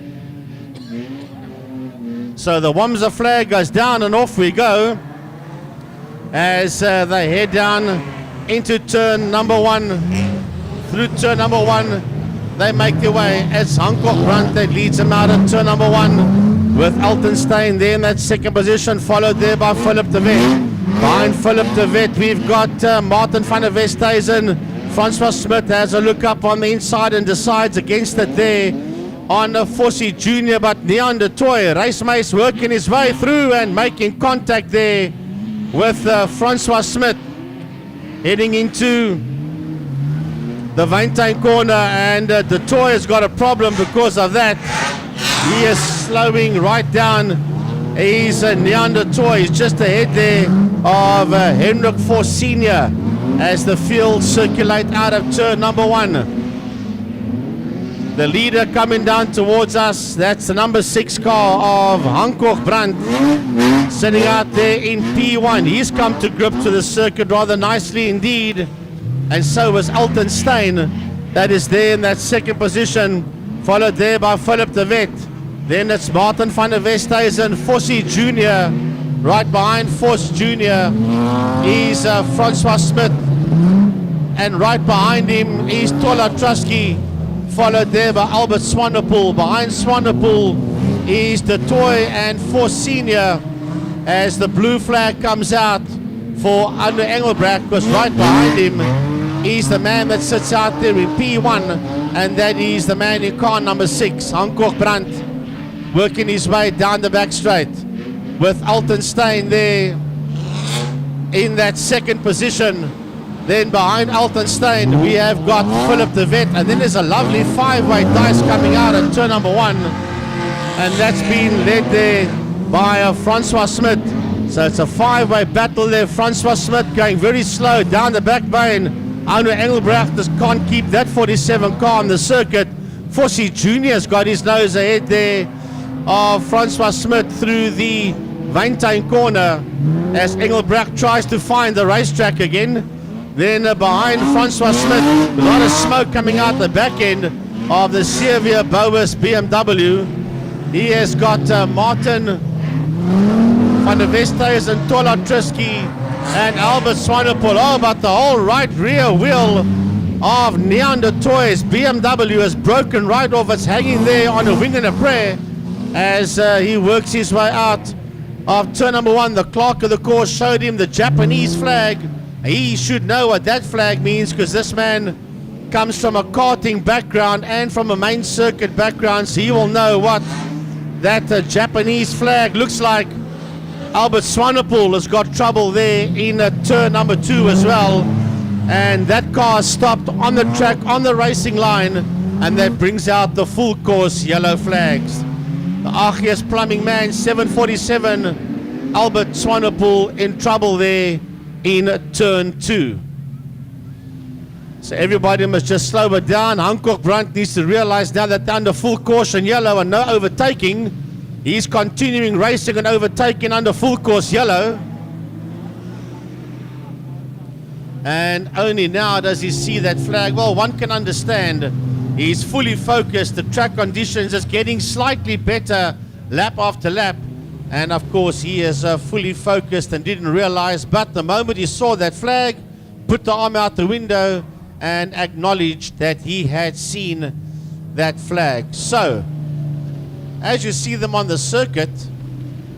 So the Wamsa flag goes down and off we go as they head down into turn number 1. Through turn number 1 they make their way as Hankoch Brandt that leads them out at turn number 1 with Alton Steyn there in that second position, followed there by Philip de Wet. Behind Philip de Wet we've got Martin van der Westhuizen. Francois Smit has a look up on the inside and decides against it there on the Fossie Jr., but Neander Toy, Race Mace working his way through and making contact there with Francois Smit heading into the Wyntuin corner, and De Toy has got a problem because of that. He is slowing right down. He's Neander Toy. He's just ahead there of Hendrik Vos Senior as the field circulate out of turn number 1. The leader coming down towards us, that's the number 6 car of Hankoch Brandt, sitting out there in P1. He's come to grips to the circuit rather nicely indeed. And so is Alton Steyn, that is there in that second position, followed there by Philip de Wet. Then it's Martin van der Westhuizen, Fossie Jr. Right behind Foss Jr. is Francois Smith. And right behind him is Tola Trusky, followed there by Albert Swanepoel. Behind Swanepoel is De Toy and Foss Senior as the blue flag comes out for Andre Engelbrecht, because right behind him is the man that sits out there in P1, and that is the man in car number 6, Hankoch Brandt, working his way down the back straight with Alton Steyn there in that second position. Then behind Alton Steyn we have got Philip de Wet, and then there's a lovely 5-way dice coming out at turn number 1, and that's been led there by Francois Smith. So it's a 5-way battle there. Francois Smith going very slow down the back lane. Andre Engelbrecht just can't keep that 47 car on the circuit. Fossie Jr.'s got his nose ahead there of Francois Smith through the Wyntuin corner as Engelbrecht tries to find the racetrack again. Then behind Francois Smith, a lot of smoke coming out the back end of the Xavier Bowers BMW. He has got Martin van der Westhuizen, Tola Trusky and Albert Swanepoel. Oh, but the whole right rear wheel of Neander Toys BMW has broken right off. It's hanging there on a wing and a prayer as he works his way out of turn number 1. The clerk of the course showed him the Japanese flag. He should know what that flag means, because this man comes from a karting background and from a main circuit background, so he will know what that Japanese flag looks like. Albert Swanepoel has got trouble there in turn number 2 as well, and that car stopped on the track on the racing line, and that brings out the full course yellow flags. The Agius Plumbing Man 747, Albert Swanepoel in trouble there in turn 2. So everybody must just slow it down. Hankoch Brandt needs to realize now that they're under full caution yellow and no overtaking. He's continuing racing and overtaking under full course yellow. And only now does he see that flag. Well, one can understand. He's fully focused. The track conditions is getting slightly better lap after lap. And of course he is fully focused and didn't realize. But the moment he saw that flag, put the arm out the window and acknowledged that he had seen that flag. So, as you see them on the circuit,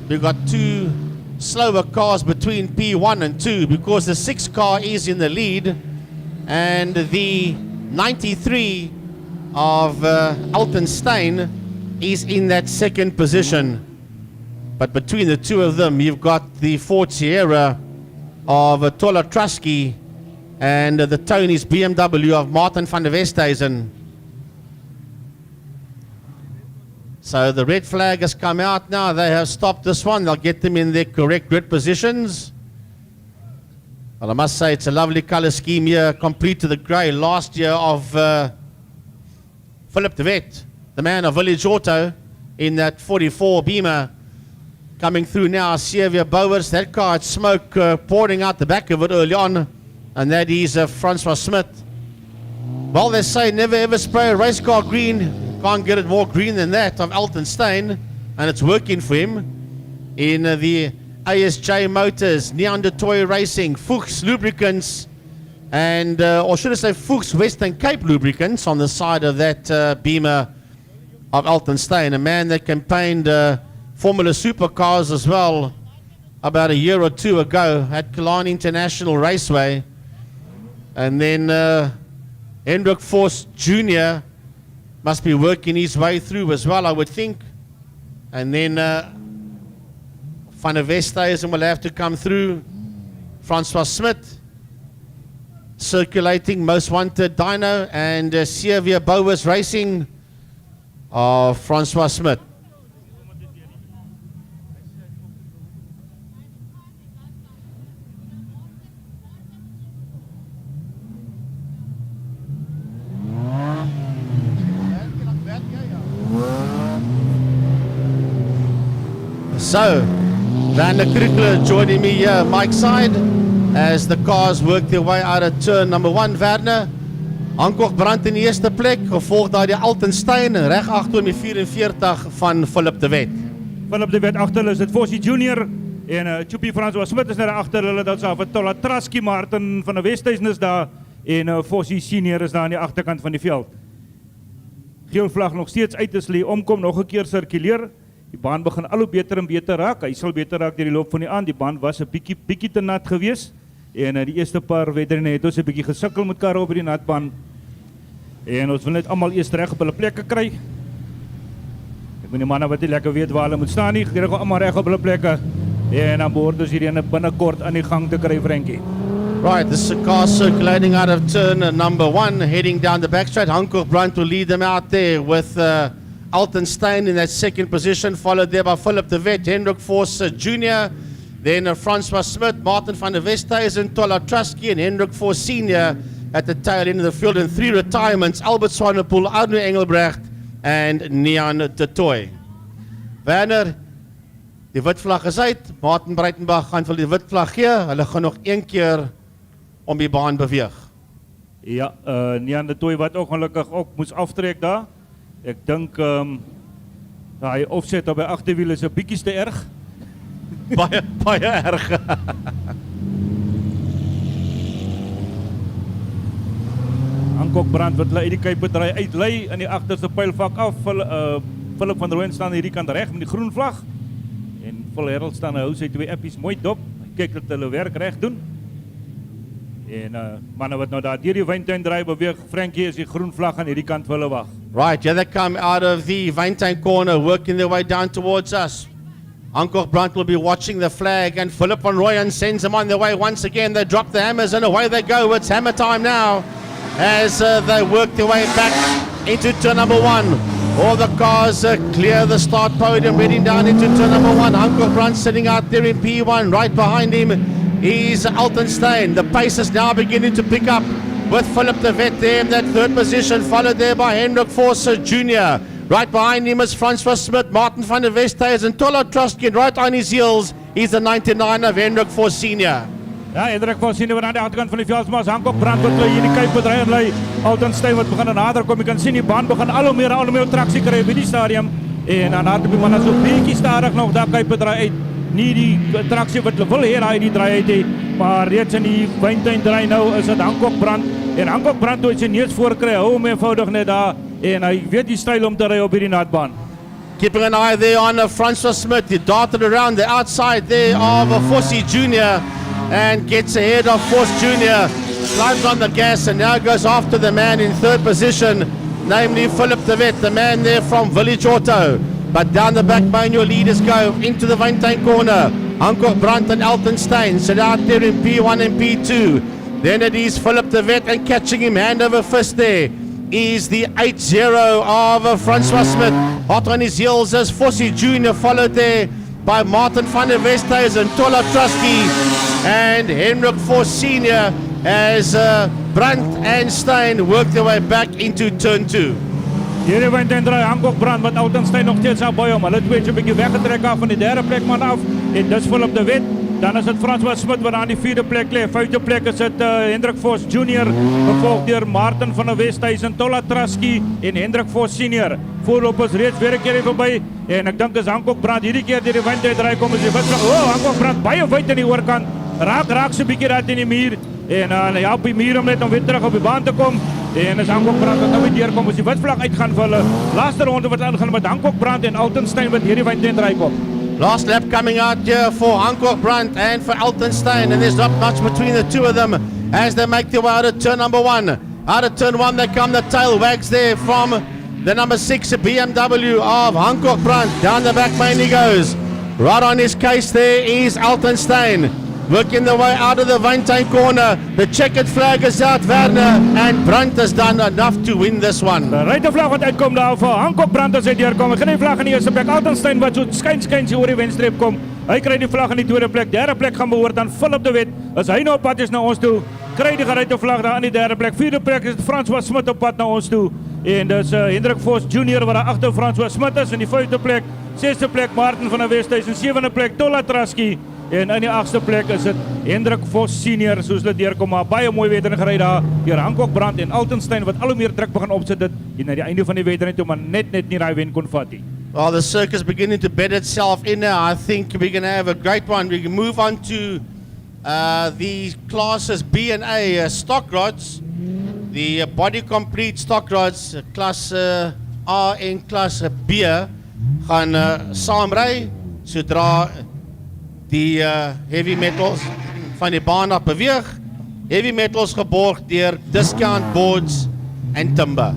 we've got 2 slower cars between P1 and 2, because the 6 car is in the lead and the 93 of Alton Steyn is in that second position. But between the 2 of them, you've got the Ford Sierra of Tola Trusky and the Tony's BMW of Martin van der Westhuizen. So the red flag has come out now. They have stopped this one. They'll get them in their correct grid positions. Well, I must say it's a lovely color scheme here, complete to the grey. Last year of Philip de Wet, the man of Village Auto, in that 44 Beamer. Coming through now, Xavier Bowers. That car had smoke pouring out the back of it early on, and that is Francois Smith. Well, they say never ever spray a race car green. Can't get it more green than that of Alton Steyn, and it's working for him. In the ASJ Motors, Neander Toy Racing, Fuchs Lubricants, and or should I say Fuchs Western Cape Lubricants on the side of that Beamer of Alton Steyn, a man that campaigned Formula Supercars as well about a year or 2 ago at Killarney International Raceway. And then Hendrik Voss Jr. must be working his way through as well, I would think. And then Van der Westhuizen will have to come through. Francois Smith circulating, Most Wanted Dyno, and Xavier Bowers Racing of Francois Smith. So, Werner Krugler joining me here, Mike's side, as the cars work their way out of turn number 1. Werner, Hancock Brandt in die eerste plek, gevolg daar die Altenstein, reg agter die 44 van Philip de Wet. Philip de Wet agter hulle is dit Fossie Junior en Choopie François Smit is net agter hulle, dat is Tola Traski, Martin van der Westhuizen is daar en Fossie Senior is daar aan die agterkant van die veld. Geel vlag nog steeds uit as hulle omkom, nog 'n keer sirkuleer. Die baan begin al hoe beter en beter raak. Hy sal beter raak deur die loop van die aand. Die baan was 'n bietjie te nat geweest en die eerste paar wedrenne het ons 'n bietjie gesukkel met karre op die natbaan. En ons wil net almal eers reg op hulle plekke kry. Ek moet die manne wat nie lekker weet waar hulle moet staan nie, kry gou almal reg op hulle plekke. En dan behoort ons hierdie binnekort aan die gang te kry, Frankie. Right, this is a car circulating out of turn number 1, heading down the back straight. Hancock Brandt will lead them out there with Altenstein in that second position, followed there by Philip de Wet, Hendrik Vos Jr., then François Smit, Martin van der Westhuizen, Tola Traski, and Hendrik Vos Sr. at the tail end of the field. And 3 retirements, Albert Swanepoel, Arno Engelbrecht, and Neon de Toy. Werner, die wit vlag is uit. Martin Breitenbach gaan vir die wit vlag gee. Hulle gaan nog 1 keer om die baan beweeg. Ja, Neon de Toy wat ongelukkig ook moes aftrek daar. Ek dink hy offset op die agterwiel is 'n bietjie te erg. baie erg. Hancock Brandt wat hulle uit die kuipbedryf uitlei in die agterste pylvak af. Philip van der Rooyen staan hierdie kant reg met die groen vlag. En Phil Herald staan hou sy 2 appies mooi dop. Hy kyk dat hulle werk reg doen. En manne wat nou daar deur die wyntuin draai beweeg, Frankie is die groen vlag aan hierdie kant vir hulle wag. Right, yeah, they come out of the Wyntuin corner, working their way down towards us. Hancock Brandt will be watching the flag, and Philip van Rooyen sends them on their way once again. They drop the hammers, and away they go. It's hammer time now, as they work their way back into turn number 1. All the cars clear the start podium, heading down into turn number 1. Hancock Brandt sitting out there in P1, right behind him is Altenstein. The pace is now beginning to pick up with Philip de Wet there in that 3rd position, followed there by Hendrik Vos Jr. Right behind him is François Smit, Martin van der Westhuizen, Tola Traski, and right on his heels is the 99 of Hendrik Vos Sr. Ja, Hendrik Vos Senior wat aan die agterkant van die veld, maar Hancock Brandt wat hier in die kuipbedryf en lei. Altenstein wat begin nader kom. Jy kan sien die baan begin al hoe meer traksie kry by die stadium. En dan hardop die manne so bietjie stadig nog daar kuipbedryf uit. Nie die traksie wat hulle wil hê daai die draai uit, maar reeds in die wyntuin draai nou is dit Hancock Brandt. En Hancock Brandt toe hy sy neus voorkry, hou hom eenvoudig net daar en hy weet die styl om te ry op hierdie natbaan. Keeping an eye there on François Smit. He darted around the outside there of Fossie Jr. and gets ahead of Vos Jr. Slides on the gas and now goes after the man in 3rd position, namely Philip de Wet, the man there from Village Auto. But down the back manual leaders go into the Wyntuin corner. Hancock Brandt and Altenstein sit out there in P1 and P2. Then it is Philip de Wet, and catching him hand over fist there is the 8-0 of François Smit. Hot on his heels as Fossie Jr. followed there by Martin van der Westhuizen, Tola Traski, and Hendrik Vos Sr. as Brandt and Stein work their way back into turn 2. Hierdie wyntuin draai Hancock Brandt wat Altenstein nog steeds aan by hom. Hulle twee het 'n bietjie weggetrek af van die 3de plek man af en dis Philip de Wet. Dan is dit François Smit wat aan die 4de plek lê. 5de plek is dit Hendrik Vos Jr. gevolg deur Martin van der Westhuizen, Tola Traski en Hendrik Vos Sr. Voorloop is reeds weer 'n keer verby en ek dink as Hancock Brandt hierdie keer deur die wyntuin draai kom is die wit vlag. Hancock Brandt baie wyd aan die oorkant. Raak so 'n bietjie daar teen die muur en hy help die muur om net om weer terug op die baan te kom. En as Hancock Brandt wat nou weer deurkom, as die wit vlag uitgaan vir hulle laaste ronde wat aangaan met Hancock Brandt en Altenstein wat hierdie wyntuin draai kom. Last lap coming out here for Hancock Brandt and for Altenstein, and there's not much between the two of them as they make their way out of turn number 1. Out of turn 1 they come, the tail wags there from the number 6 BMW of Hancock Brandt. Down the back main he goes. Right on his case there is Altenstein. Working the way out of the Wyntuin corner. The checkered flag is out, Werner, and Brandt has done enough to win this one. Die ryte vlag wat uitkom daar vir Hancock Brandt as hy deurkom. Ek gaan die vlag in die eerste plek. Altenstein wat so skyn oor die wenstreep kom. Hy kry die vlag in die 2de plek. 3de plek gaan behoort aan Philip de Wet. As hy nou op pad is na ons toe, kry die geryte vlag daar in die 3de plek. 4de plek is François Smit op pad na ons toe. En dis Hendrik Vos Junior wat daar agter François Smit is in die 5de plek, 6de plek Martin van der Westhuizen, 7de plek Tola Traski en in die 8ste plek is dit Hendrik Vos Senior soos hulle deurkom, maar baie mooi wedren gery daar deur Hancock Brand en Altenstein wat al hoe meer druk begin opsit dit en na die einde van die wedren toe maar net nie daai wen kon vat nie. Well, the circus beginning to bed itself in now. I think we're going to have a great one. We can move on to the classes B and A stock rods. The body complete stock rods, class A en class B, gaan saamry sodra die heavy metals van die baan af beweeg. Heavy metals geborg deur discount boards en timber.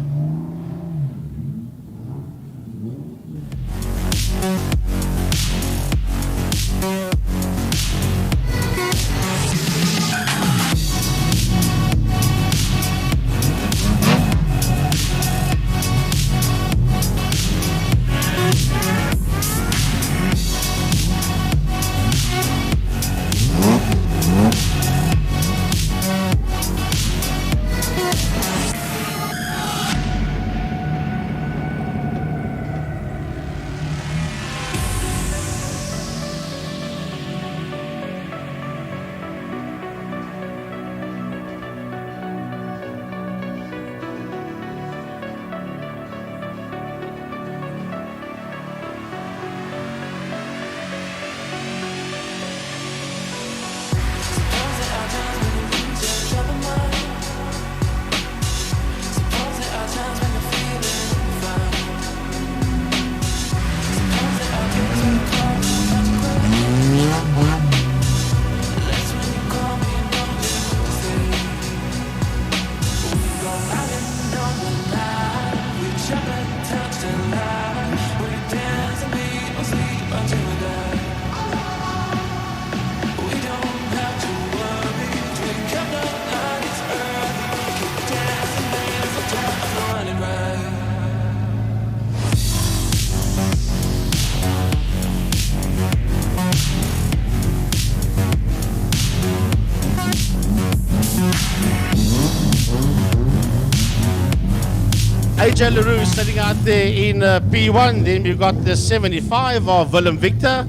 AJ LaRue sitting out there in P1. Then we've got the 75 of Willem Victor.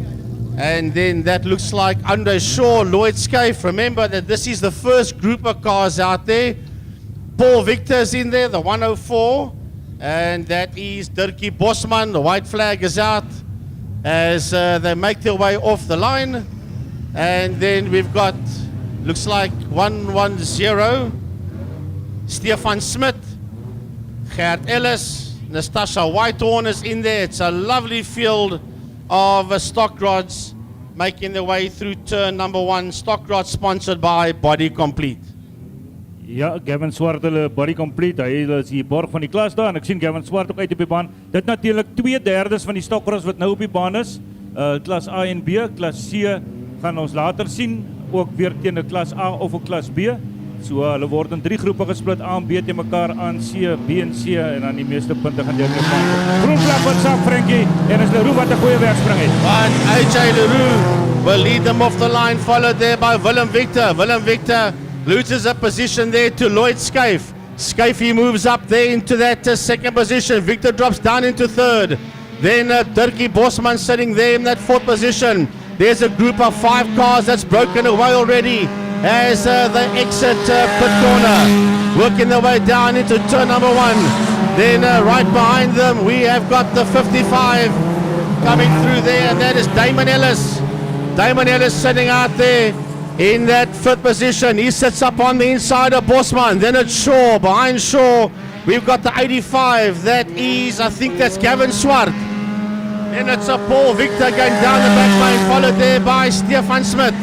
And then that looks like Andre Shaw, Lloyd Scaife. Remember that this is the first group of cars out there. Paul Victor's in there, the 104. And that is Dirkie Bosman. The white flag is out as they make their way off the line. And then we've got, looks like 110. Stefan Smith. Gert Ellis, Natasha Whitehorn is in there. It's a lovely field of stock rods making their way through turn number 1. Stock rods sponsored by Body Complete. Ja, Gavin Swart, hulle Body Complete. Hy is die borg van die klas daar en ek sien Gavin Swart ook uit op die baan. Dit natuurlik 2/3 van die stock rods wat nou op die baan is. Klas A en B, klas C gaan ons later sien, ook weer teen 'n klas A of 'n klas B. So hulle word in 3 groepe gesplit, A en B te mekaar aan C, B en C en dan die meeste punte gaan deur die baan. Groen vlag wat sak Frankie en is LaRue wat 'n goeie wegspring het. And AJ LaRue will lead them off the line, followed there by Willem Victor. Willem Victor loses a position there to Lloyd Scaife. Scaife moves up there into that second position. Victor drops down into third. Then Dirkie Bosman sitting there in that 4th position. There's a group of 5 cars that's broken away already as they exit pit corner, working their way down into turn number 1. Then right behind them we have got the 55 coming through there, and that is Damon Ellis. Damon Ellis sitting out there in that 5th position. He sits up on the inside of Bosman. Then it's Shaw. Behind Shaw we've got the 85. That is, I think that's Gavin Swart. Then it's a Paul Victor going down the back lane, followed there by Stefan Smith.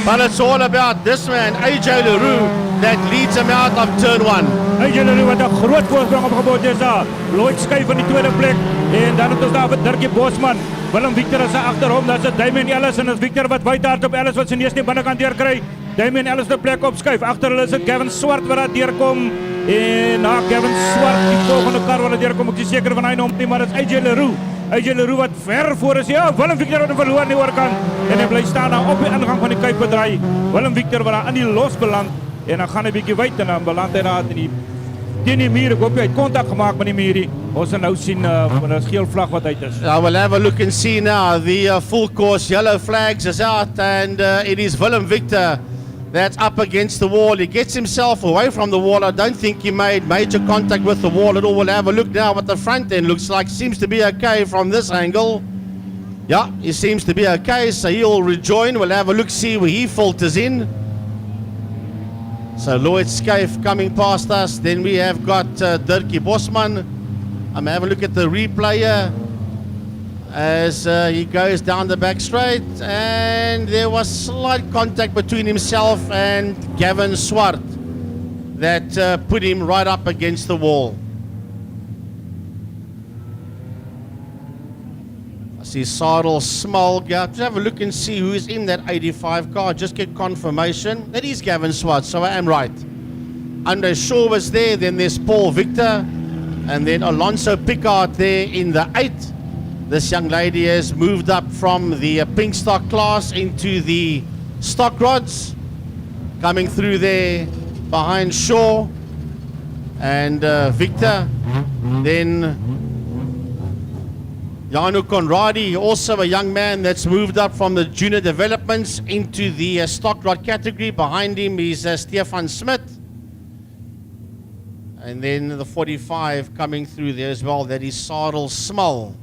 But it's all about this man, AJ LaRue, that leads him out of turn 1. AJ LaRue wat 'n groot voorsprong opgebou het daar. Lloyd Scaife in die 2de plek en dan het ons daar met Dirkie Bosman. Willem Victor is agter hom, dan is Damien Ellis en is Victor wat wyd hard op Ellis wat sy neus nie binnekant deurkry. Damien Ellis die plek op skuif. Agter hulle is dit Gavin Swart wat daar deurkom. En na Gavin Swart die volgende kar wat deurkom, ek is seker van hy naam nie, maar dit is AJ LaRue. AJ LaRue wat ver voor is. Ja, Willem Victor het hom verloor aan die oorkant en hy bly staan daar op die ingang van die kuipbedryf. Willem Victor wat daar in die los beland en dan gaan hy bietjie wyd en dan beland hy daar in die teen die muur. Ek hoop jy het kontak gemaak met die muur. Ons sal nou sien, dat is geel vlag wat uit is. Now we'll have a look and see now. The full course yellow flags is out, and it is Willem Victor that's up against the wall. He gets himself away from the wall. I don't think he made major contact with the wall at all. We'll have a look now what the front end looks like. Seems to be okay from this angle. Yeah, he seems to be okay, so he'll rejoin. We'll have a look, see where he falters in. So Lloyd Scaife coming past us. Then we have got Dirkie Bosman. I'm having a look at the replay here as he goes down the back straight, and there was slight contact between himself and Gavin Swart that put him right up against the wall. I see Sadel Small. Just have a look and see who is in that 85 car. Just get confirmation. That is Gavin Swart, so I am right. Andre Shaw was there, then there's Paul Victor, and then Alonso Picard there in the 8. This young lady has moved up from the pink stock class into the stock rods, coming through there behind Shaw and Victor. Then Janu Conradi, also a young man that's moved up from the junior developments into the stock rod category. Behind him is Stefan Smith. And then the 45 coming through there as well, that is Sadel Small.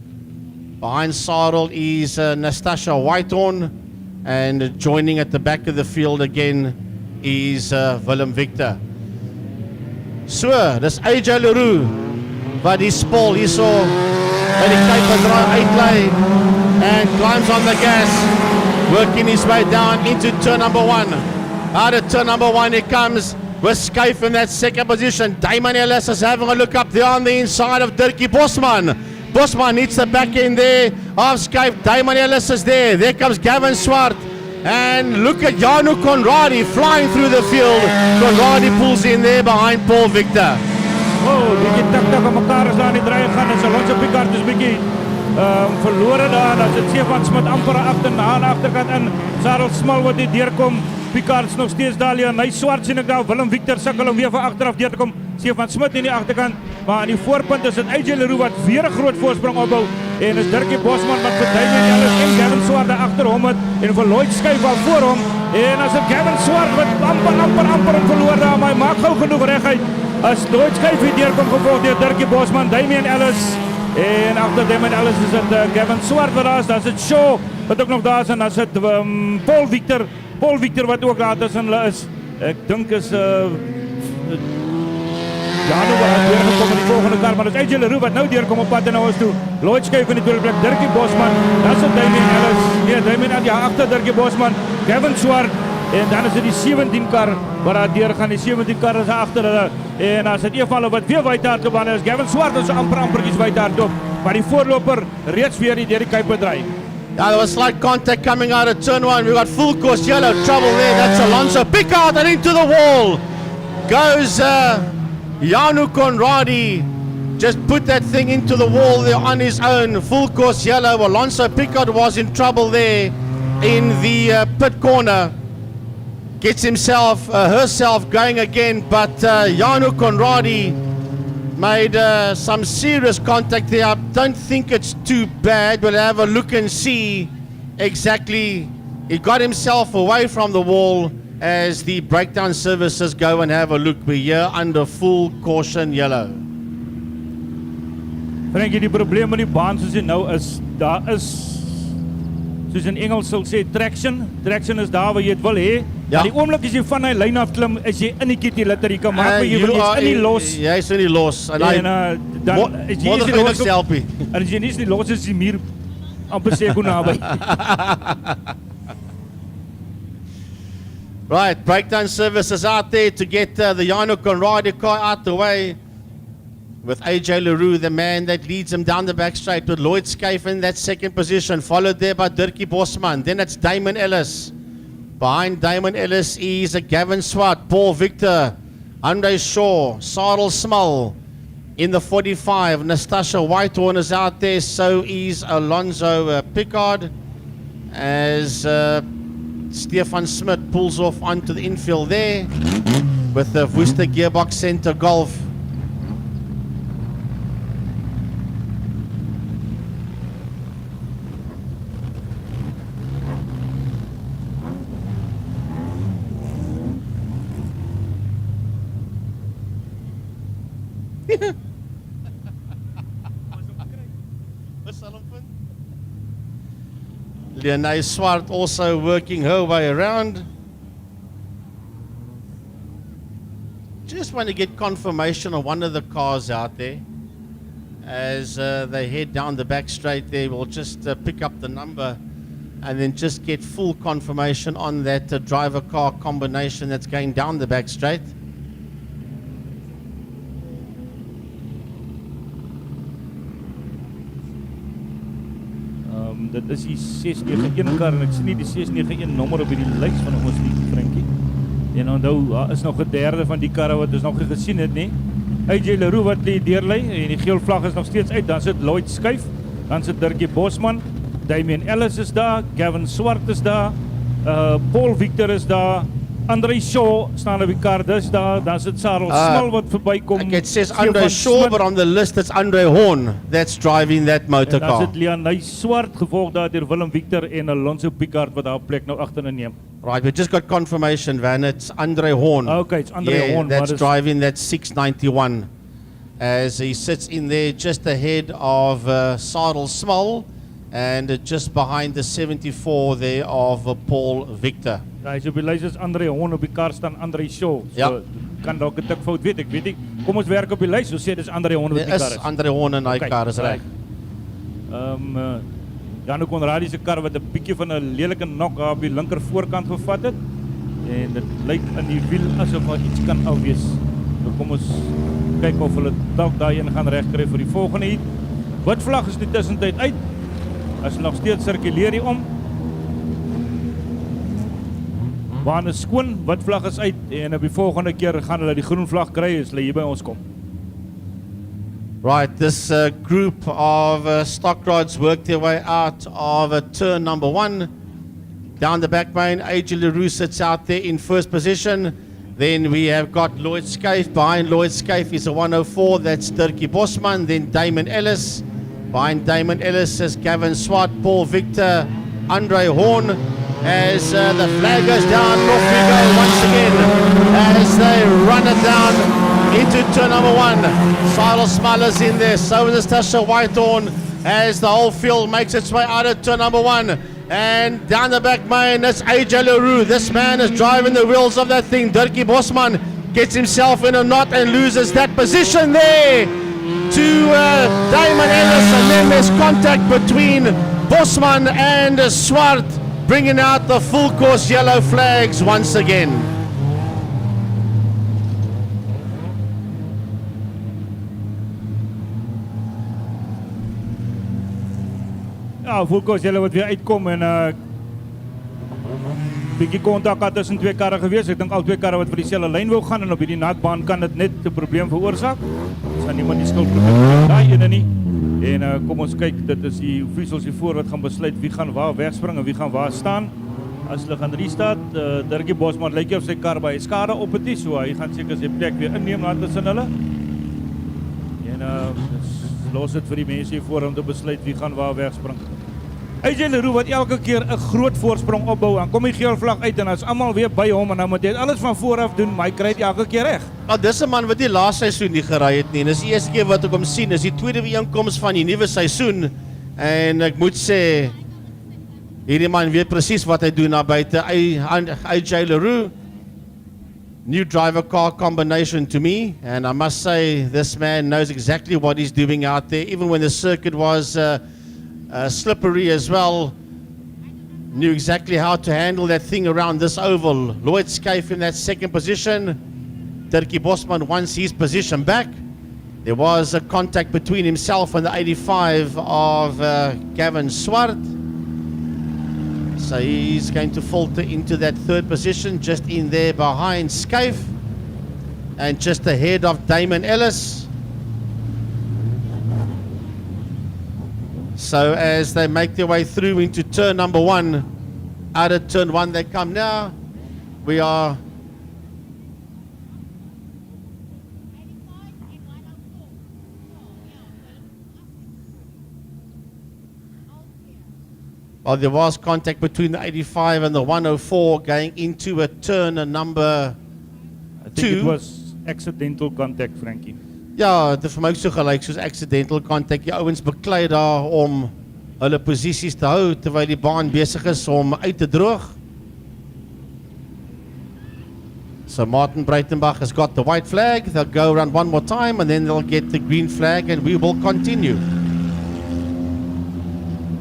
Behind Sadel is Nastasia Whitehorn, and joining at the back of the field again is Willem Victor. So, dis AJ Leroux wat die spol hierso by die Kuiper 8 lay and climbs on the gas, working his way down into turn number 1. Out of turn number 1 he comes with Scaife in that second position. Damon Ellis is having a look up there on the inside of Dirkie Bosman. Bosman needs the back end there of Scaife. Damon Ellis is there. There comes Gavin Swart. And look at Janu Conradi flying through the field. Conradi pulls in there behind Paul Victor. Oh, bietjie tik-tik aan mekaar as daar in die draai gaan. En Alonso Picard is bietjie verlore daar. Dan sit Stefan Smit amper agterna aan die agterkant in. Sadel Smal wat hier deurkom. Picard is nog steeds daar en hy Swart sien ek daar. Willem Victor sukkel om weer van agteraf deur te kom. Stefan Smit in die agterkant. Maar aan die voorpunt is dit AJ Leroux wat weer 'n groot voorsprong opbou. En is Dirkie Bosman wat vir Damien Ellis en Gavin Swart daar agter hom het. En vir Lloyd Scaife al voor hom. En as dit Gavin Swart wat amper verloor daar, maar hy maak gou genoeg reguit. As Lloyd Scaife hier deurkom gevolg deur Dirkie Bosman, Damien Ellis. En agter Damien Ellis is dit Gavin Swart wat daar is. Dan is dit Shaw wat ook nog daar is, en dan is dit Paul Victor wat ook daar tussen hulle is. Ek dink is Janu wat deurgekom in die volgende kar, maar dit is AJ Leroux wat nou deurkom op pad en nou is toe Lloyd Scaife in die tweede plek, Dirkie Bosman, dan is dit Damien Ellis, nee, Damien Ellis, ja, agter Dirkie Bosman, Gavin Swart, en dan is dit die 17 kar wat daar deurgaan, die 17 kar is agter hulle, en as dit eenvalle wat weer buitehardloop aan is, Gavin Swart is ampertjies buitehardloop, maar die voorloper reeds weer deur die Kuiper draai. Yeah, there was slight contact coming out of turn 1. We got full course yellow trouble there. That's Alonso Picard, and into the wall goes Janu Conradi. Just put that thing into the wall there on his own. Full course yellow. Alonso Picard was in trouble there in the pit corner. Gets himself, herself going again, but Janu Conradi made some serious contact there. I don't think it's too bad. We'll have a look and see exactly. He got himself away from the wall as the breakdown services go and have a look. We're here under full caution yellow. Frankie, die probleem met die baan soos dit nou is, daar is, soos in Engels sal sê, traction. Traction is daar waar jy het wil hê. Ja. Die oomblik as jy van die lyn af klim, is jy in die kitty litter. Jy kan maak jy wil jy's in die los. Jy's in die los. En dan is jy nie los selfie. En as jy nie is die los is die muur amper sê go naby. Right, breakdown services out there to get the Janu Conradi car out the way. With AJ Leroux, the man that leads him down the back straight, with Lloyd Scaife in that second position, followed there by Dirkie Bosman. Then it's Damon Ellis. Behind Damon Ellis is Gavin Swart, Paul Victor, Andre Shaw, Sadel Small. In the 45, Nastasia Whitehorn is out there, so is Alonso Picard, as Stefan Smit pulls off onto the infield there with the Worcester Gearbox Center Golf Leonie Swart also working her way around. Just want to get confirmation on one of the cars out there. As they head down the back straight there, we'll just pick up the number and then just get full confirmation on that driver car combination that's going down the back straight. Dit is die 691 kar en ek sien nie die 691 nommer op hierdie lys van ons liedjie Frankie. En onthou, daar is nog 'n derde van die karre wat ons nog nie gesien het nie. AJ Leroux wat die deurlei en die geel vlag is nog steeds uit. Dan sit Lloyd Skuif, dan sit Dirkie Bosman, Damien Ellis is daar, Gavin Swart is daar, Paul Victor is daar, Andre Shaw staan op die kar, dis daar, dan sit Sarel Smal wat verbykom. It says Andre Shaw, but on the list it's Andre Horn that's driving that motor Dan car. sit Leonie Swart, gevolg daar deur Willem Victor en Alonso Picard wat daar plek nou agter neem. Right, we just got confirmation, Van. It's Andre Horn. Okay, it's Andre Horn, that's maar is- driving that 691. As he sits in there just ahead of Sadel Small and just behind the 74 there of Paul Victor. Ja, hy is op die lys is Andre Horn, op die kar staan Andre Shaw. So Ja. kan dalk 'n tik fout weet, ek weet nie. Kom ons werk op die lys, so sê dis Andre Horn wat die There kar is is. Andre Horn in hy Okay, car, is right. right. Janu Conradie se kar wat 'n bietjie van 'n lelike nok daar op die linker voorkant gevat het. En dit lyk in die wiel asof daar iets kan afwees. So kom ons kyk of hulle dalk daai een gaan regkry vir die volgende heat. Wit vlag is die tussentyd uit. As nog steeds sirkuleer hier om. Baan is skoon, wit vlag is uit en op die volgende keer gaan hulle die groen vlag kry as hulle hier by ons kom. Right, this group of stock rods work their way out of turn number 1. Down the back main, AJ Leroux sits out there in first position. Then we have got Lloyd Scaife. Behind Lloyd Scaife is a 104, that's Dirkie Bosman. Then Damon Ellis. Behind Damon Ellis is Gavin Swart, Paul Victor, Andre Horn. As the flag goes down, off we go once again as they run it down into turn number 1. Silas Smullers in there, so is Tasha Whitehorn as the whole field makes its way out of turn number 1. And down the back main, that's AJ Leroux. This man is driving the wheels of that thing. Dirkie Bosman gets himself in a knot and loses that position there to Damon Ellis. And then there's contact between Bosman and Swart, bringing out the full course yellow flags once again. Ja, volgens julle wat weer uitkom en bietjie kontak gehad tussen twee karre gewees. Ek dink al twee karre wat vir dieselfde lyn wou gaan en op hierdie natbaan kan dit net 'n probleem veroorsaak. Ons gaan niemand die skuld probeer daai ene nie. En kom ons kyk, dit is die officials hier voor wat gaan besluit wie gaan waar wegspring en wie gaan waar staan. As hulle gaan restart, Dirkie Bosman lyk of sy kar by skade op het is, so hy gaan seker sy plek weer inneem laat tussen hulle. En los dit vir die mense hier voor om te besluit wie gaan waar wegspring. AJ Leroux wat elke keer 'n groot voorsprong opbou, dan kom die geel vlag uit en dan is almal weer by hom en dan moet hy alles van voor af doen, maar hy kry dit elke keer reg. Nou, dis 'n man wat die laaste seisoen nie gery het nie. Dis die eerste keer wat ek hom sien. Dis die tweede bijeenkoms van die nuwe seisoen. En ek moet sê, hierdie man weet presies wat hy doen na buite. AJ Leroux, new driver car combination to me, and I must say this man knows exactly what he's doing out there. Even when the circuit was slippery as well, knew exactly how to handle that thing around this oval. Lloyd Scaife in that second position. Dirkie Bosman wants his position back. There was a contact between himself and the 85 of Gavin Swart. So he's going to falter into that third position, just in there behind Scaife and just ahead of Damon Ellis. So as they make their way through into turn number 1, out of turn 1 they come now. We are well, there was contact between the 85 and the 104 going into a turn number I think it 2. was accidental contact, Frankie. Ja, dit vir my ook so gelyk soos accidental contact. Die ouens beklei daar om hulle posisies te hou terwyl die baan besig is om uit te droog. So Martin Breitenbach has got the white flag. They'll go around one more time and then they'll get the green flag and we will continue.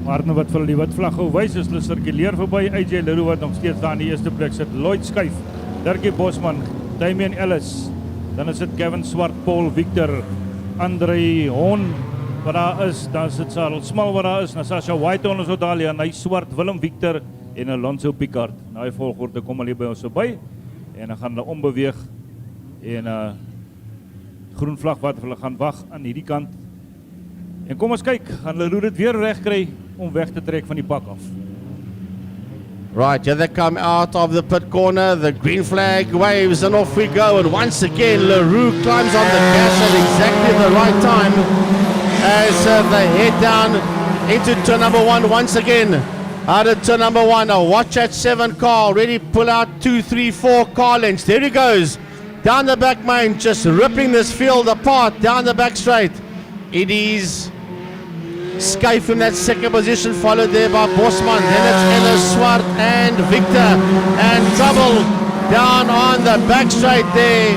Martin wat vir die wit vlag gewys is, hulle sirkuleer verby AJ Leroux wat nog steeds daar in die eerste plek sit. Lloyd skuif, Dirkie Bosman, Damian Ellis, dan is dit Gavin Swart, Paul Victor, André Hon wat daar is, dan is dit Sarel Smal wat daar is, Natasha Whitehorn is ook daar, en hy Swart, Willem Victor en Alonso Picard. Nou hy volgorde kom al hier by ons verby en dan gaan hulle ombeweeg en groen vlag wat hulle gaan wag aan hierdie kant. En kom ons kyk, gaan hulle dit weer reg kry om weg te trek van die pak af. Right, here they come out of the pit corner, the green flag waves and off we go, and once again Leroux climbs on the gas at exactly the right time as they head down into turn number 1 once again. Out of turn number 1, a watch at 7 car, already pull out 2, 3, 4 car lengths. There he goes, down the back main, just ripping this field apart, down the back straight. It is Skype in that second position, followed there by Bosman. Then it's Ellis, Swart and Victor. And trouble down on the back straight there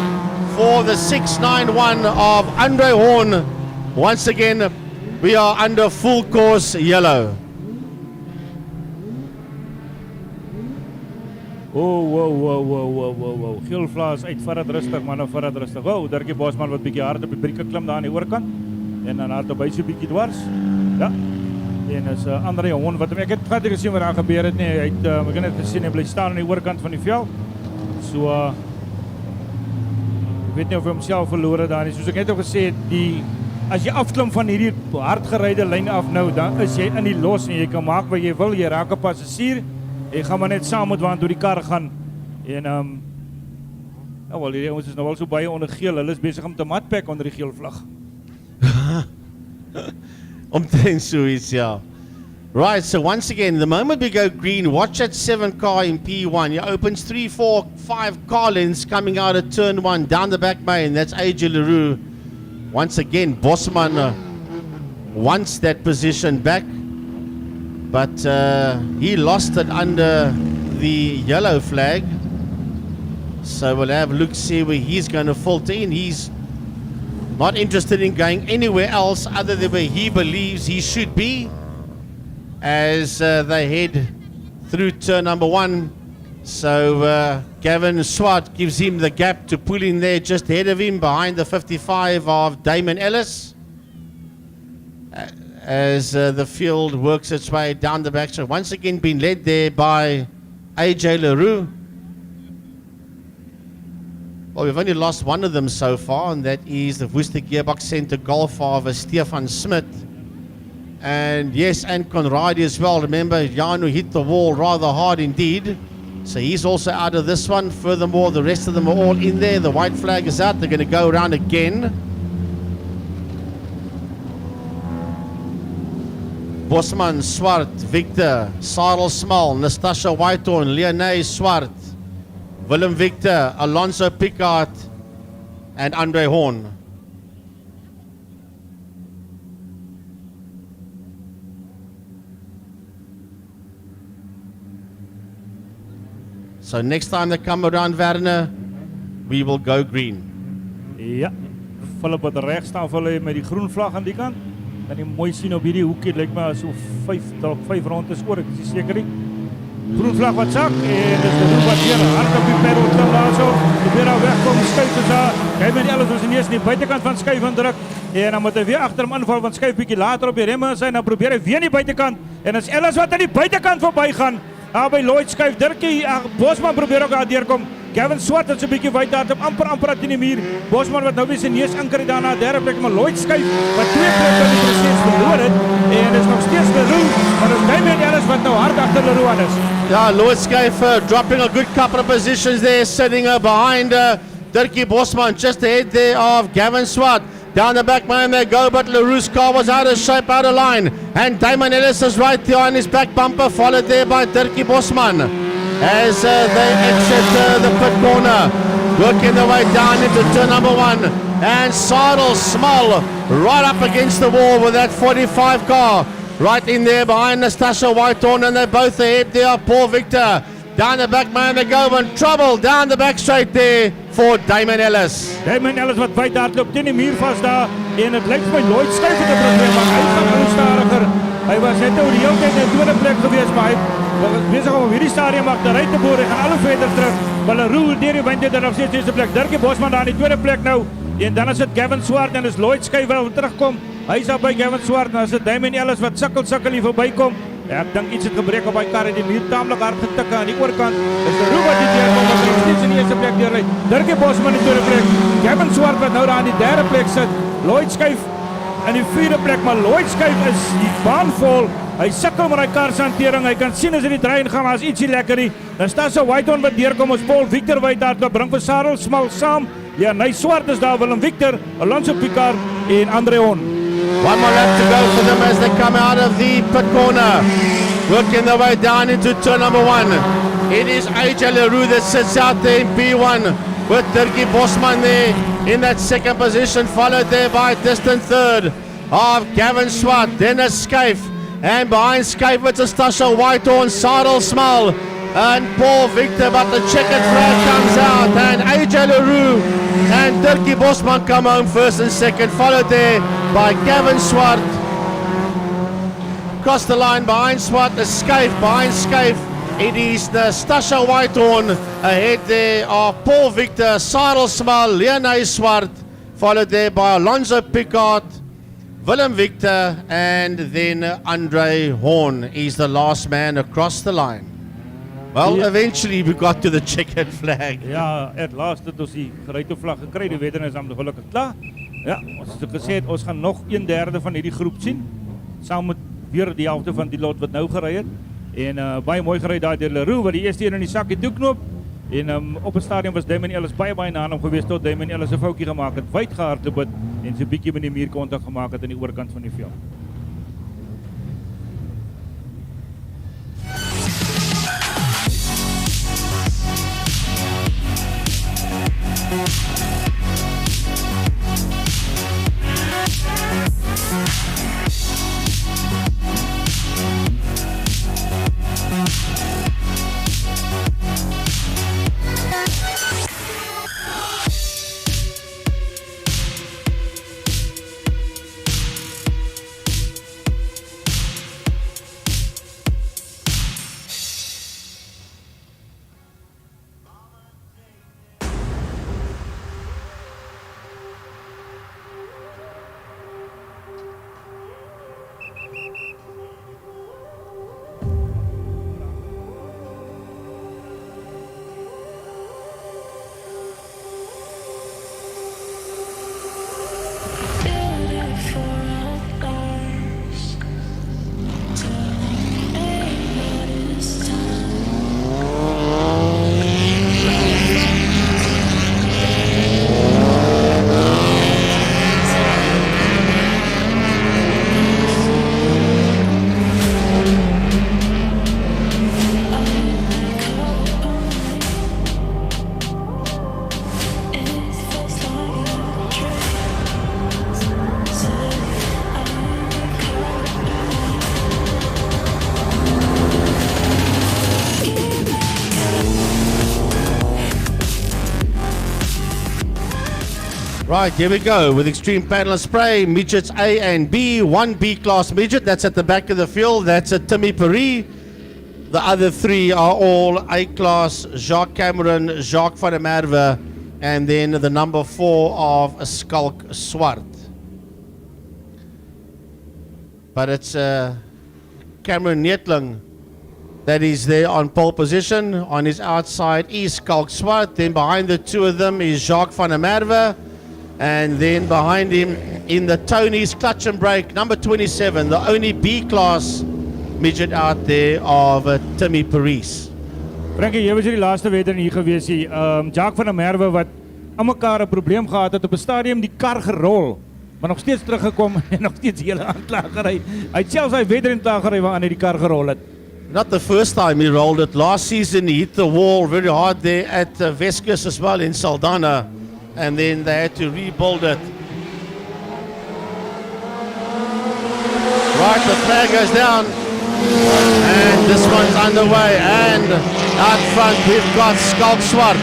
for the 691 of Andre Horn. Once again, we are under full course yellow. Wow. Geel vlaas uit, vat het rustig man, vat het rustig. Wow, Dirkie Bosman wat bietjie hard op die brieke klim daar aan die oorkant. En dan hard op by so bietjie dwars. Ja. En is Andre Hon wat ek het glad nie gesien wat daar gebeur het nie. Hy het ek het net gesien hy bly staan aan die oorkant van die veld. So ek weet nie of hy homself verloor het daar nie. Soos ek net al gesê het, as jy afklim van hierdie hardgeryde lyn af nou, dan is jy in die los en jy kan maak wat jy wil. Jy raak 'n passasier. Jy gaan maar net saam met waar toe die kar gaan. En nou wel, hierdie ouens is nou al so baie onder geel. Hulle is besig om te matpak onder die geel vlag. Omtrent zoiets, yeah. Right, so once again, the moment we go green, watch at 7 car in P1. He opens 3, 4, 5 car lengths coming out of turn 1, down the back main. That's AJ Leroux. Once again, Bosman wants that position back, but he lost it under the yellow flag. So we'll have a look, see where he's going to filter in. He's not interested in going anywhere else other than where he believes he should be as they head through turn number 1. So Gavin Swart gives him the gap to pull in there just ahead of him behind the 55 of Damon Ellis as the field works its way down the back. So once again being led there by AJ Leroux. Well, we've only lost one of them so far, and that is the Worcester Gearbox Centre golfer of Stefan Smith. And yes, and Conradi as well. Remember, Janu hit the wall rather hard indeed. So he's also out of this one. Furthermore, the rest of them are all in there. The white flag is out. They're going to go around again. Bosman, Swart, Victor, Sarel Smal, Nastasha Whitehorn, Leonie Swart, Willem Victor, Alonso Picard, and Andre Horn. So next time they come around Werner, we will go green. Ja, Philip wat reg staan vir hulle met die groen vlag aan die kant. Dan jy mooi sien op hierdie hoekie, lyk my so 5 rondes oor, ek is seker nie. Groen vlag wat sak en dis die groep wat hier hard op die pedal klim daar so. Probeer daar wegkom, skuif is daar. Hy met alles was eers in die buitekant van skuif indruk en dan moet hy weer agter hom inval want skuif bietjie later op die remme is en dan probeer hy weer in die buitekant en as alles wat aan die buitekant verbygaan. Daar by Lloyd skuif Dirkie Bosman probeer ook daar deurkom. Gavin Swart het so 'n bietjie wyd daar op amper teen die muur. Bosman wat nou weer sy neus anker daarna derde plek maar Lloyd skuif wat 2 plekke in die proses verloor het en is nog steeds Leroux, maar dis Damien Ellis wat nou hard agter Leroux aan is. Yeah, Lloyd Skyfer dropping a good couple of positions there, sitting behind Dirkie Bosman, just ahead there of Gavin Swart. Down the back man they go, but Leroux's car was out of shape, out of line. And Damon Ellis is right there on his back bumper, followed there by Dirkie Bosman. As they exit the pit corner, working their way down into turn number 1. and Sadel Small right up against the wall with that 45 car. Right in there behind Nastasia Whitehorn, and they're both ahead there. Paul Victor down the back, man, they go in trouble down the back straight there for Damon Ellis. Damon Ellis wat wyd hardloop teen die muur vas daar en dit lyk vir my Lloyd skuif het 'n probleem, maar hy gaan nou stadiger. Hy was net oor die hele tyd in die tweede plek gewees, maar hy was besig om hierdie stadium agteruit te boor. Hy gaan al hoe verder terug. Balleroe deur die wind en op steeds eerste plek. Dirkie Bosman daar in die tweede plek nou. En dan is dit Gavin Swart en is Lloyd skuif wel terugkom. Hy is daar by Gavin Swart, en as dit Damon Ellis wat sukkel hier verbykom. Ja, ek dink iets het gebreek op hy kar en die muur taamlik hard getik aan die oorkant. Dis die Roe wat die deurkom, wat nog steeds in die eerste plek deurlei. Dirkie Bosman in die tweede plek. Gavin Swart wat nou daar in die derde plek sit. Lloyd skuif in die vierde plek, maar Lloyd skuif is die baan vol. Hy sukkel met hy kar se hantering. Hy kan sien as hy die trein gaan, maar is ietsie lekkerie. Dan staan so Whitehorn wat deurkom, ons Paul Victor wyd hardloop, bring vir Sarel Smal saam. Ja, hy Swart is daar, Willem Victor, Alonso Picard en Andre Hon. One more lap to go for them as they come out of the pit corner. Working their way down into turn number 1. It is AJ Leroux that sits out there in P1 with Dirkie Bosman there in that second position, followed there by distant third of Gavin Swart, Dennis Scaife, and behind Scaife it's Stasha Whitehorn, Sadel Small, and Paul Victor, but the checkered flag comes out, and AJ Leroux and Dirkie Bosman come home first and second, followed there by Gavin Swart. Across the line behind Swart, the Scaife, behind Scaife, it is the Stasha Whitehorn ahead there of Paul Victor, Sadel Small, Leonay Swart, followed there by Alonso Picard, Willem Victor, and then Andre Horn is the last man across the line. Well, Yeah. eventually we got to the checkered flag. Ja, at last het ons die geruite vlag gekry. Die wedren is dan gelukkig klaar. Ja, ons het gesê het, ons gaan nog 1/3 van hierdie groep sien. Saam met weer die helfte van die lot wat nou gery het. En baie mooi gery daar deur Leroux wat die eerste een in die sakkie toeknoop. En op het stadium was Damon Ellis baie na hom gewees tot Damon Ellis 'n foutjie gemaak het, wyd gehardloop het en so 'n bietjie met die muur kontak gemaak het aan die oorkant van die veld. Right, here we go with Extreme Panel Spray, midgets A and B, one B class midget, that's at the back of the field, that's a Timmy Paris. The other three are all A class, Jacques Cameron, Jacques van der Merwe, and then the number 4 of Skalk Swart. But it's Cameron Neetling that is there on pole position. On his outside is Skalk Swart, then behind the two of them is Jacques van der Merwe. And then behind him in the Tony's clutch and brake, number 27, the only B-class midget out there of Timmy Paris. Frankie, jy was hier die laaste wedren hier gewees hier. Jacques van der Merwe wat aan mekaar 'n probleem gehad het op 'n stadium die kar gerol, maar nog steeds teruggekom en nog steeds hele aanklagery. Hy het selfs hy wedren klagery waaraan hy die kar gerol het. Not the first time he rolled it. Last season he hit the wall very hard there at Vescus as well in Saldanha. and then they had to rebuild it. Right, the flag goes down, and this one's underway, and out front we've got Skalkswart.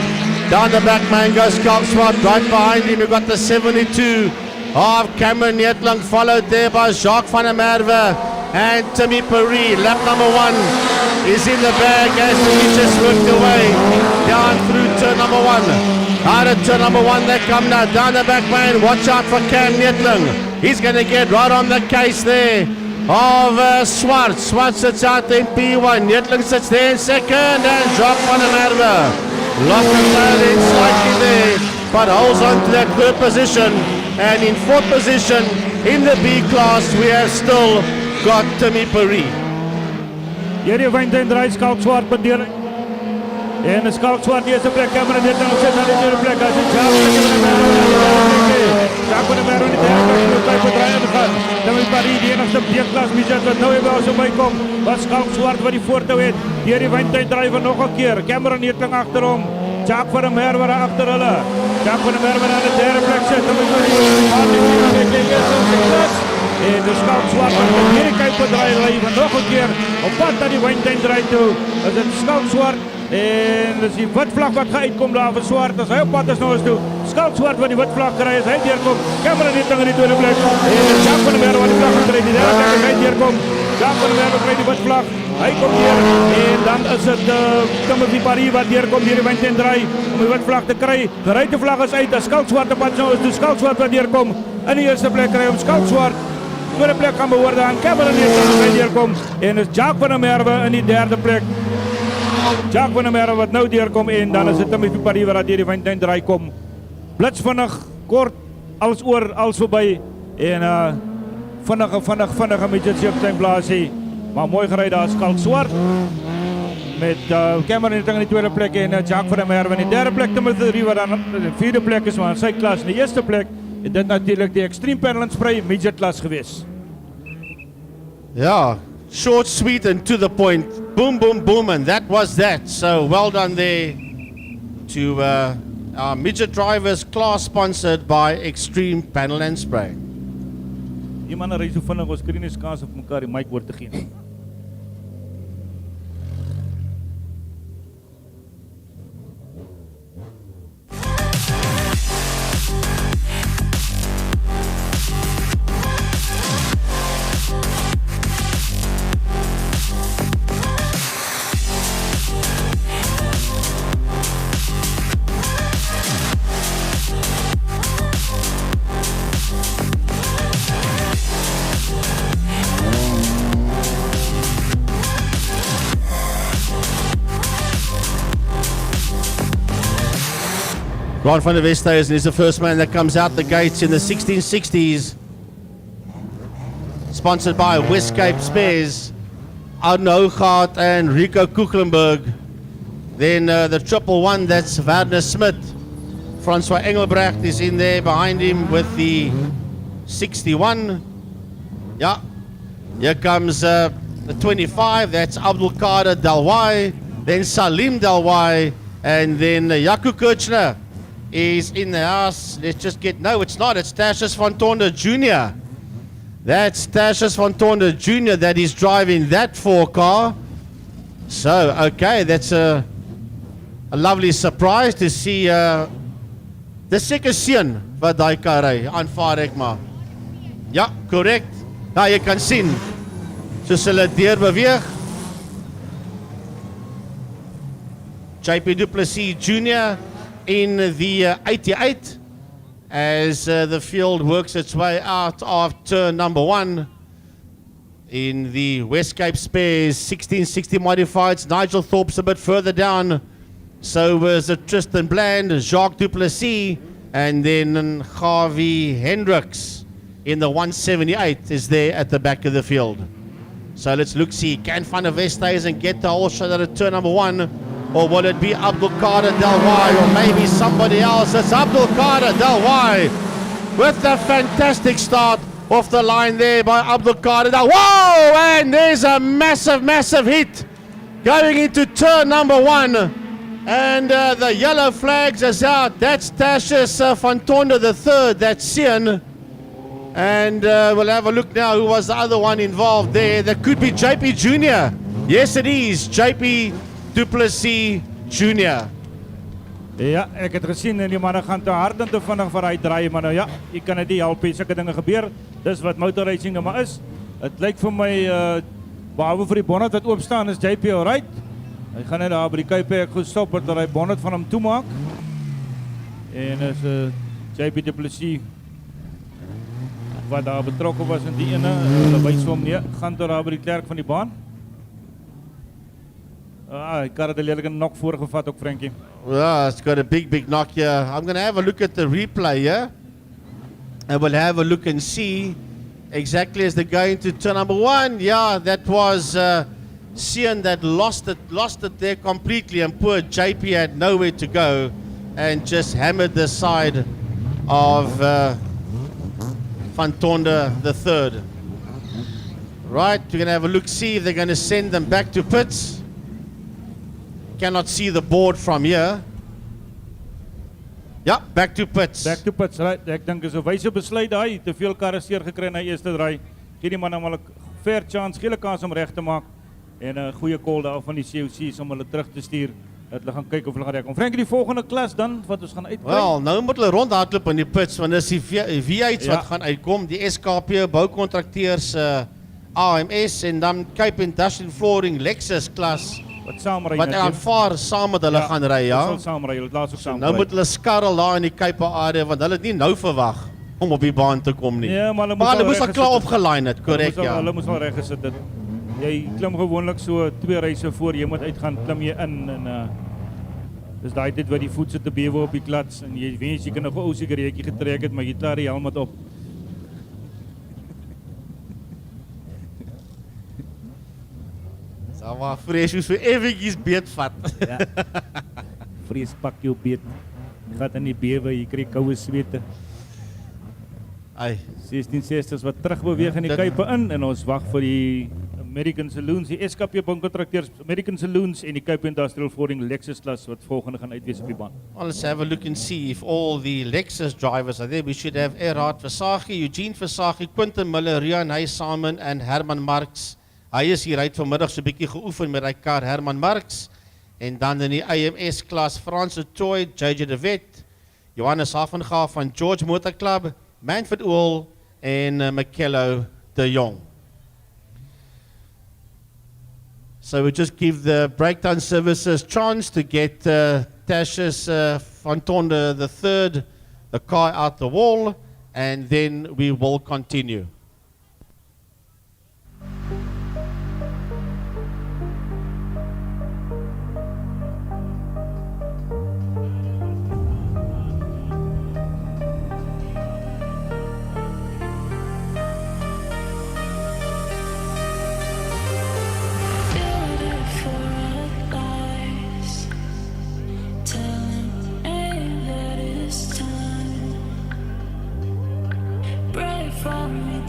Down the back man goes Skalkswart, right behind him we've got the 72 of Cameron Neetling, followed there by Jacques van der Merwe and Timmy Perry. Lap number 1 is in the bag as he just worked away down through turn number 1. Out of turn number 1 they come now, down the back man, watch out for Cam Neetling. He's going to get right on the case there of Swart. Swart sits out in P1, Neetling sits there in second, and Jacques van der Merwe lost the tail in slightly there, but holds on to that third position. And in fourth position in the B class we have still got Timmy Perry. Hierdie Wyntuin draai Skalkswart bedeer. En Skalkswart die eerste plek, Cameron Neetling sit aan die tweede plek. As die Jacques van der Merwe in die derde plek moet by bedraai ingaan. Timmy Perry die enigste B-klas midget wat nou by ons bykom. Was Skalkswart wat die voortou het. Hierdie Wyntuin draai vir nog 'n keer. Cameron Neetling agter hom. Jacques van der Merwe agter hulle. Jacques van der Merwe aan die derde plek sit. Timmy Perry en de Skalkswart van de Amerika bedraai leven nog een keer op pad naar die Wyntuin draai toe. Dat is het Skalkswart en dat is die witvlag wat gaat uitkomen daar van Swart. Als hij op pad is nog eens toe. Skalkswart wat die witvlag krijgt, als hij deurkomt. Cameron Neetling in die tweede plek. En Jacques van der Merwe wat die vlag krijgt, die derde plek als hij deurkomt. Jacques van der Merwe krijgt die witvlag. Hij komt hier en dan is het Timothy Perry wat deurkomt hier in die Wyntuin draai om die witvlag te krijgen. De ruitenvlag is uit, de Skalkswart op pad zo is de Skalkswart wat deurkomt. In die eerste plek krijgt om Skalkswart. Tweede plek gaan behoorden aan Cameron Neetling wat deurkomt. En is Jacques van der Merwe in die derde plek. Jacques van der Merwe wat nou deurkomt en dan is het Timothy Perry wat hier die Wyntuin draai kom. Blitsvinnig, kort, alles oor, alles voorbij. En vinnige midget seeptuin blaasie. Maar mooi gereden daar Skalkswart. Met Cameron Neetling in die tweede plek en Jacques van der Merwe in die derde plek. Timothy Perry wat aan de vierde plek is, maar in sy klas in die eerste plek. En dit natuurlijk de Extreme Parallel Spray midget klas geweest. Yeah, short, sweet and to the point. Boom, boom, boom, and that was that. So well done there to our midget drivers, class sponsored by Extreme Panel and Spray. Die mannen ry so vinnig, ons kry nie eens kans op mekaar die mic oor te gee. Ron van der Westhuizen is the first man that comes out the gates in the 1660s. Sponsored by Westcape Spares, Arno Hoogaard and Rico Kuchlenberg. Then the 111, that's Werner Smith. Francois Engelbrecht is in there behind him with the 61. Yeah, here comes the 25, that's Abdul Kader Dalwai. Then Salim Dalwai, and then Jaco Kirchner is in the house. Let's just get, no it's not, it's Tashius van Tonder Jr. That's Tashius van Tonder Jr. that is driving that 4 car. So, okay, that's a lovely surprise to see the second seun wat daai kar ry, aanvaar ek maar. Ja, correct. Nou, jy kan sien, soos hulle deur beweeg. JP Du Plessis Jr. in the 88 as the field works its way out of turn number 1 in the Westcape Spares 1660 modifieds. Nigel Thorpe's a bit further down, so was Tristan Bland, Jacques Du Plessis, and then Harvey Hendricks in the 178 is there at the back of the field. So let's look, see, can Van der Westhuizen get the whole shot at turn number 1? Or will it be Abdul Kader Dalwai or maybe somebody else? It's Abdul Kader Dalwai with a fantastic start off the line there by Abdul Kader Dalwai. Whoa! And there's a massive, massive hit going into turn number 1. And the yellow flags is out. That's Tashius van Tonder the third. That's Sian. And we'll have a look now who was the other one involved there. That could be JP Jr. Yes, it is. JP Duplessis Jr. Ja, ek het gesien en die manne gaan te hard en te vinnig vir hy draai, maar nou ja, jy kan dit nie help nie, sulke dinge gebeur. Dis wat motorracing nou maar is. Het lyk vir my behalwe vir die bonnet wat oop staan is JP alright. Hy gaan net daar by die kuiphek gestop het dat hy bonnet van hom toemaak. En is JP Duplessis wat daar betrokke was in die ene, hulle wys hom nee, gaan tot daar by die klerk van die baan. Hy kan het 'n lelike knock voorgevat ook, Frankie. Well, it's got a big knock here. I'm going to have a look at the replay here. And we'll have a look and see exactly as they go into turn number 1. Yeah, that was Sian that lost it there completely, and poor JP had nowhere to go and just hammered the side of Van Tonder the third. Right, we're going to have a look, see if they're going to send them back to pits. Cannot see the board from here. Ja, back to pits. Back to pits, right. Ek dink is 'n wyse besluit daai, te veel karre seer gekry in die eerste draai. Gee die man nou maar 'n fair chance, gee 'n kans om reg te maak en 'n goeie call daar van die COC's om hulle terug te stuur. Dat hulle gaan kyk of hulle gaan reg kom. Frankie, die volgende klas dan wat ons gaan uitkry. Wel, nou moet hulle rondhardloop in die pits want dis die V8's Ja. wat gaan uitkom, die SKP boukontrakteurs AMS en dan Cape Industrial Flooring Lexus klas Wat saamry wat aanvaar saam met hulle gaan ry, ja. Ons sal saamry, hulle het laas ook saam. Nou moet hulle skarrel daar in die Cape area want hulle het nie nou verwag om op die baan te kom nie. Ja, maar hulle moes al reg klaar gesit het. opgeline het, korrek ja. Hulle moes al reg gesit het. Jy klim gewoonlik so 2 reise voor jy moet uitgaan, klim jy in en dis daai tyd wat die voet sit te bewe op die klats en jy wens jy kan nog 'n ou sigaretjie getrek het, maar jy klaar die helm op. Sal maar vrees jy so effentjies beet vat. Ja. Vrees pak jou beet. Gaat in die bewe, jy kry koue swete. Ai, 1660s wat terugbeweeg in die kuipe in en ons wag vir die American Saloons, die SKP boukontrakteurs, American Saloons en die Cape Industrial Flooring Lexus klas wat volgende gaan uitwees op die baan. well, let's have a look and see if all the Lexus drivers are there. We should have Erhard Versaghi, Eugene Versaghi, Quinton Miller, Rian Simon and Herman Marx. Hy is hier uit vanmiddag so 'n bietjie geoefen met hy kar Herman Marx. En dan in die AMS klas Frans de Toy, JJ de Wet, Johannes Hafengaaf van George Motor Club, Manfred Oel en Mikello de Jong. So we just give the breakdown services chance to get Tashius van Tonder the third, the car out the wall, and then we will continue. From me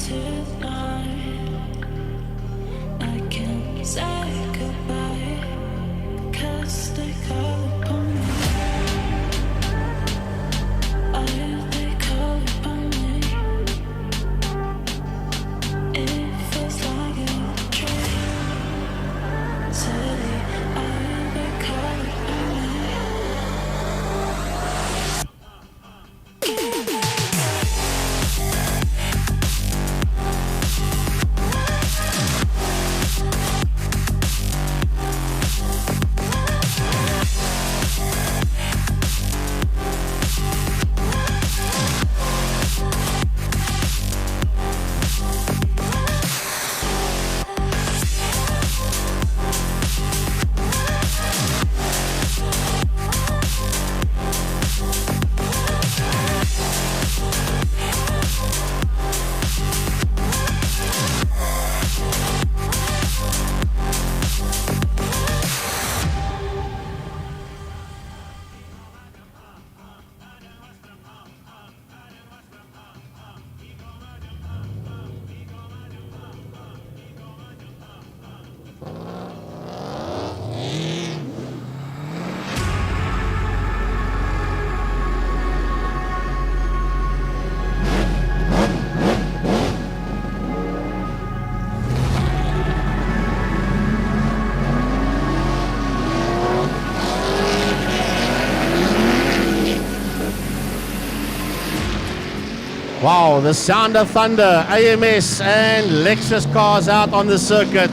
Well, the sound of thunder, AMS and Lexus cars out on the circuit.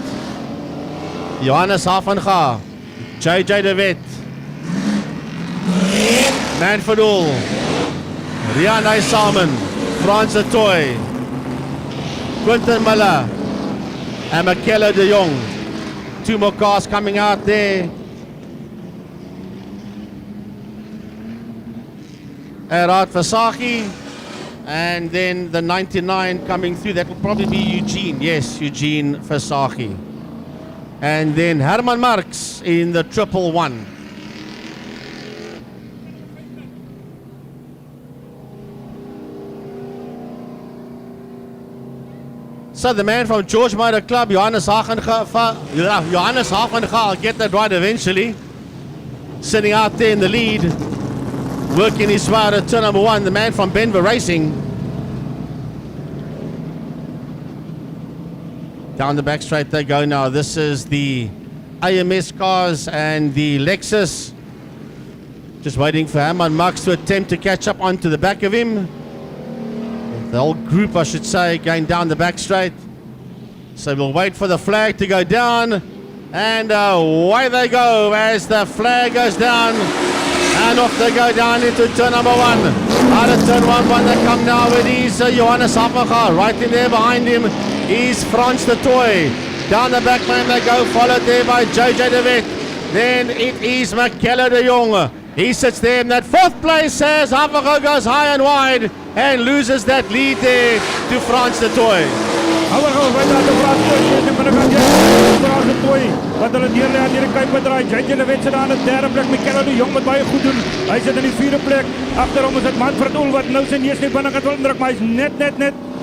Johannes Havenga, JJ de Wet, Manfred Uhl, Rian Salmon, Frans de Toy, Quinten Miller, and Michele de Jong. Two more cars coming out there. Erhard Versace, and then the 99 coming through. That will probably be Eugene. Yes, Eugene Versace. And then Herman Marx in the 111. So the man from George Motor Club, Johannes Havenga, I'll get that right eventually, sitting out there in the lead, working his way out of turn number 1, the man from Benver Racing. Down the back straight they go now. This is the AMS cars and the Lexus. Just waiting for Herman Marx to attempt to catch up onto the back of him. The whole group, I should say, going down the back straight. So we'll wait for the flag to go down. And away they go as the flag goes down. And off they go down into turn number 1. Out of turn 1, they come now with his Johannes Havenga. Right in there behind him is Frans de Toy. Down the back lane they go, followed there by JJ de Wet. Then it is Michele de Jong. He sits there in that 4th place as Havenga goes high and wide and loses that lead there to Frans de Toy. Havenga right out de Frans de Toy. Wat hulle deurlê aan hierdie kuipbedraai. JJ de Wet sit aan die 3de plek. Michele de Jong met baie goed doen. Hy sit in die 4de plek. Agter hom is dit Manfred Uhl wat nou sy neus net binnekant wil indruk, maar hy's net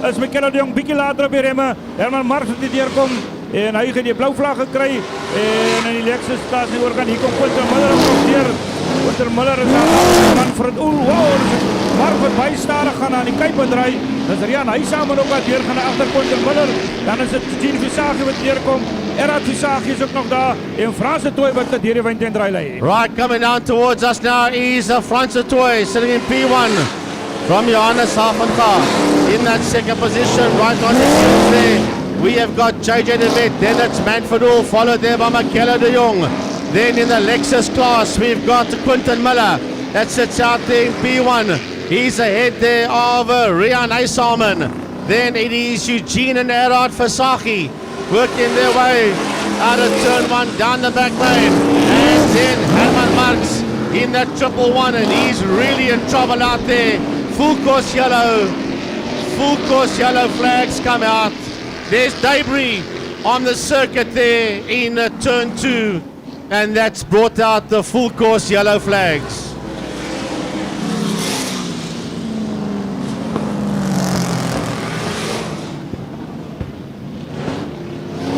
is Michele de Jong bietjie later op die remme. Herman Marx het nie deurkom en hy het die blou vlag gekry en in die Lexus staat nie oor kan hier kom Quinten Miller nog deur. Quinten Miller is aan Manfred Uhl. Wow, Marfred baie stadig gaan aan die kuipbedraai. Dis Rian Salmon ook wat deur gaan agter Quinten Miller. Dan is dit Gene Versace wat deurkom. Erhard Versace is ook nog daar en Frans de Toy wat deur die wind en draai lê. Right, coming down towards us now is Frans de Toy sitting in P1 from Johannes Havenga in that 2nd position. Right on the heels there we have got JJ de Wet, then it's Manfred Uhl, followed there by Michele de Jong. Then in the Lexus class we've got Quinten Miller that sits out there in P1. He's ahead there of Rian Salmon. Then it is Eugene and Erhard Versace working their way out of turn 1 down the back lane. And then Herman Marx in that 111, and he's really in trouble out there. Full course yellow flags come out. There's debris on the circuit there in turn 2, and that's brought out the full course yellow flags.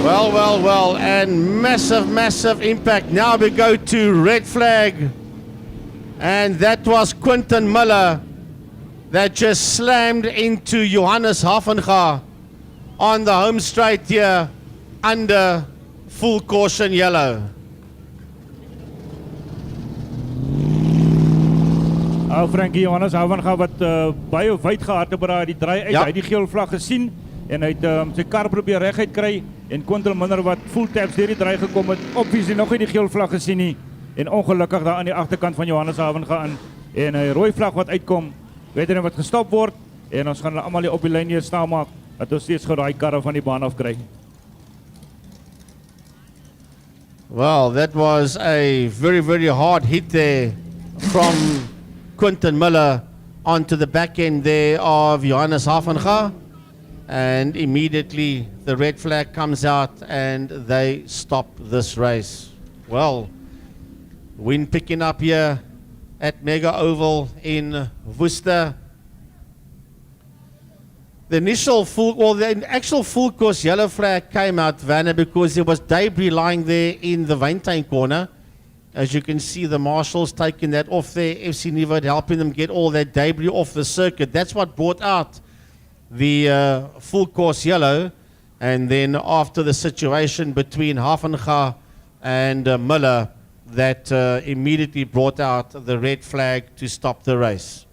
Well, and massive impact. Now we go to red flag, and that was Quinten Miller that just slammed into Johannes Havenga on the home straight here under full caution yellow. Frankie Johannes Havenga wat baie wyd gehardloop die draai uit. Ja. Hy het die geel vlag gesien en hy het sy kar probeer reguit kry en Quinten Miller wat full taps deur die draai gekom het, obviously nog nie die geel vlag gesien nie en ongelukkig daar aan die agterkant van Johannes Havenga in en 'n rooi vlag wat uitkom, weet jy wat gestop word en ons gaan hulle almal hier op die lyn hier staan maak dat ons steeds gou daai karre van die baan af kry. Well, that was a very hard hit there from Quinten Miller onto the back end there of Johannes Havenga. And immediately the red flag comes out and they stop this race. Well, wind picking up here at Mega Oval in Worcester. The actual full course yellow flag came out, Vanna, because there was debris lying there in the Wyntuin corner. As you can see, the marshals taking that off there, FC Nieuwoud helping them get all that debris off the circuit. That's what brought out the full course yellow. And then after the situation between Havenga and Miller, that immediately brought out the red flag to stop the race.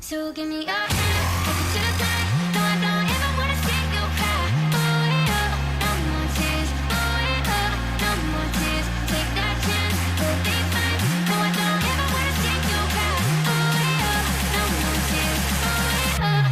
So give me your hand, take it tonight. No, I don't ever wanna see you cry. Oh yeah, no more tears. Oh yeah, no more tears. Take that chance, we'll be fine. No, I don't ever wanna see you cry. Oh yeah, no more tears. Oh yeah.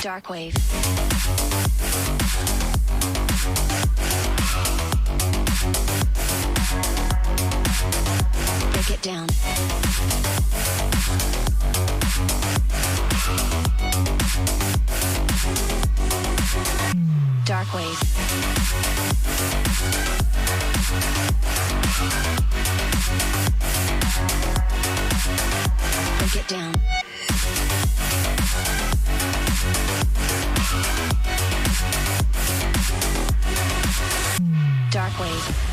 Dark wave. Break it down. Dark wave. Break it down. Dark wave.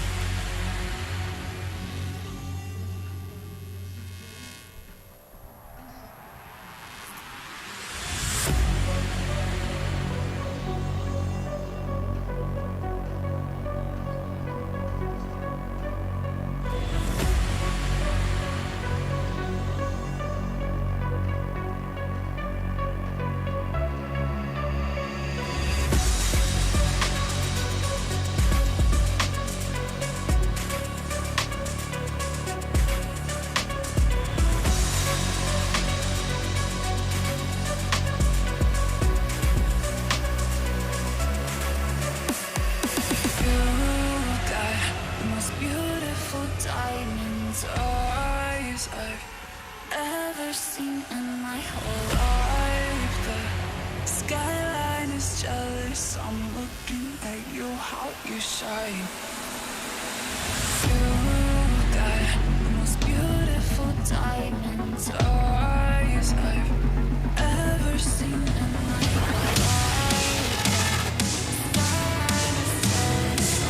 Diamonds eyes I've ever seen in my whole life. The skyline is jealous. I'm looking at you, how you shine. You got the most beautiful diamonds eyes I've ever seen in my whole life. Skyline is jealous.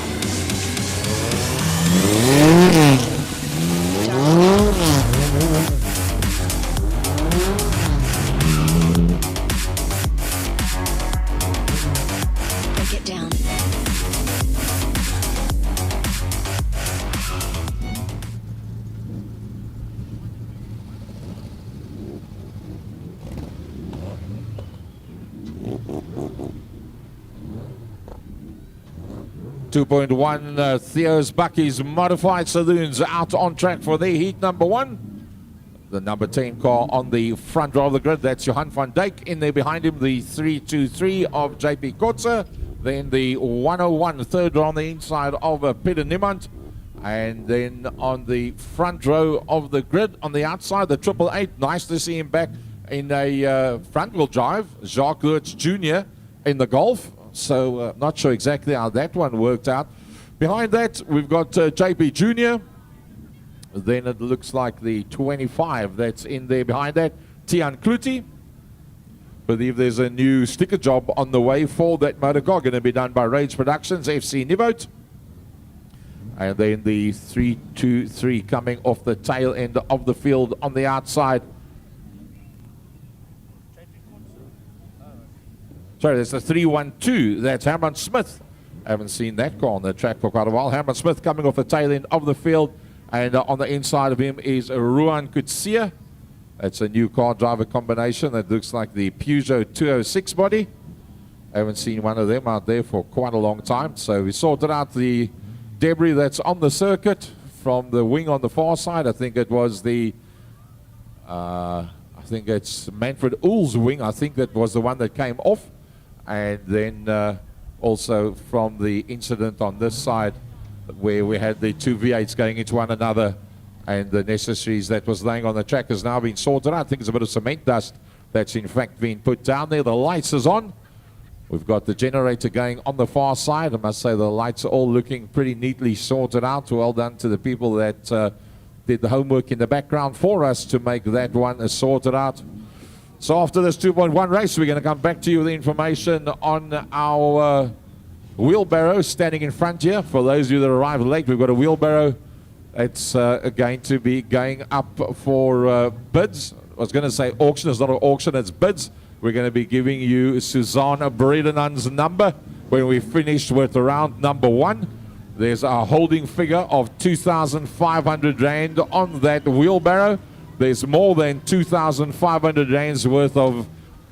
Break it down. 2.1 Theo's Bucky's Modified Saloons out on track for their heat number 1. The number 10 car on the front row of the grid, that's Johan van Dijk. In there behind him, the 323 of JP Kotze. Then the 101 third row on the inside of Peter Niemand. And then on the front row of the grid, on the outside, the 888. Nice to see him back in a front-wheel drive. Jacques Lurch Jr. in the Golf. So not sure exactly how that one worked out. Behind that, we've got JP Jr. Then it looks like the 25 that's in there behind that. Tian Kluti. Believe there's a new sticker job on the way for that motor car. Going to be done by Rage Productions, FC Nivote. And then the 323 coming off the tail end of the field on the outside. Sorry, there's the 312. That's Herman Smith. I haven't seen that car on the track for quite a while. Herman Smith coming off the tail end of the field. And on the inside of him is Ruan Kutsia. That's a new car driver combination that looks like the Peugeot 206 body. I haven't seen one of them out there for quite a long time. So we sorted out the debris that's on the circuit from the wing on the far side. I think it was the, I think it's Manfred Uhl's wing. I think that was the one that came off. And then also from the incident on this side where we had the two V8s going into one another, and the necessaries that was laying on the track has now been sorted out. I think it's a bit of cement dust that's in fact been put down there. The lights is on. We've got the generator going on the far side. I must say the lights are all looking pretty neatly sorted out. Well done to the people that did the homework in the background for us to make that one sorted out. So after this 2.1 race, we're going to come back to you with information on our wheelbarrow standing in front here. For those of you that arrived late, we've got a wheelbarrow. It's going to be going up for bids. I was going to say auction. It's not an auction, it's bids. We're going to be giving you Susanna Bredenan's number when we finished with round number 1. There's a holding figure of 2,500 Rand on that wheelbarrow. There's more than 2,500 Rands worth of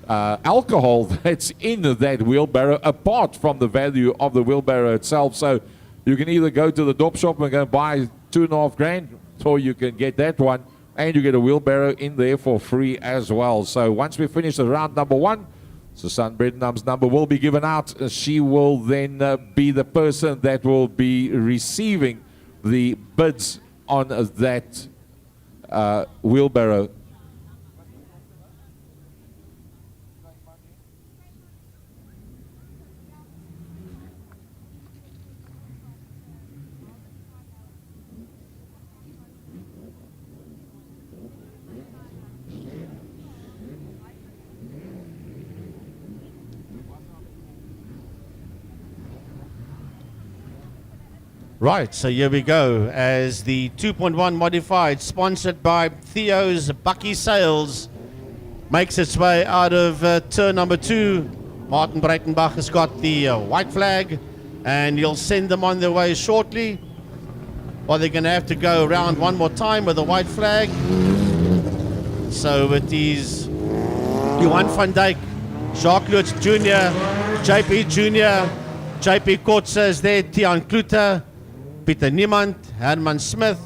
alcohol that's in that wheelbarrow apart from the value of the wheelbarrow itself. So you can either go to the dop shop and go buy 2.5 grand, or you can get that one and you get a wheelbarrow in there for free as well. So once we finish the round number 1, Susan Brednam's number will be given out. She will then be the person that will be receiving the bids on that wheelbarrow. Right, so here we go as the 2.1 modified, sponsored by Theo's Bucky Sales, makes its way out of turn number 2. Martin Breitenbach has got the white flag, and he'll send them on their way shortly. Or they're going to have to go around one more time with the white flag. So it is Johan van Dijk, Jacques Lutz Jr., JP Jr., JP Kotze is there, Tian Kluter, Pieter Niemand, Herman Smith,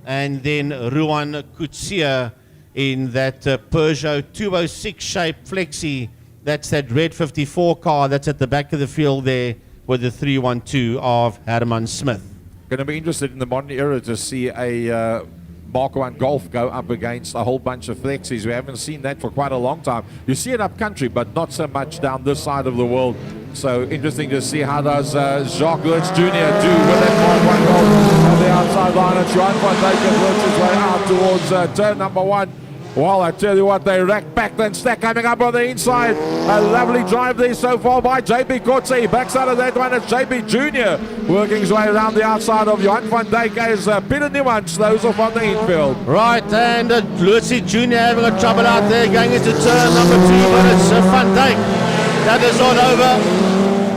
and then Ruan Kutsia in that Peugeot 206 shape Flexi. That's that red 54 car that's at the back of the field there with the 312 of Herman Smith. Going to be interested in the modern era to see a Mark 1 Golf go up against a whole bunch of Flexis. We haven't seen that for quite a long time. You see it up country, but not so much down this side of the world. So interesting to see how does Jacques Lutz Jr. do with that Mark 1 Golf on the outside line. And Johan van Dijk has worked his way out towards turn number 1. Well, I tell you what, they rack back then stack coming up on the inside. A lovely drive there so far by JP Kotze. He backs out of that one. It's JP Jr. working his way around the outside of Johan van Dijk as Pieter Niemand slows off on the infield. Right, and Lutz Jr. having a trouble out there going into turn number 2, but it's Van Dijk. That is all over.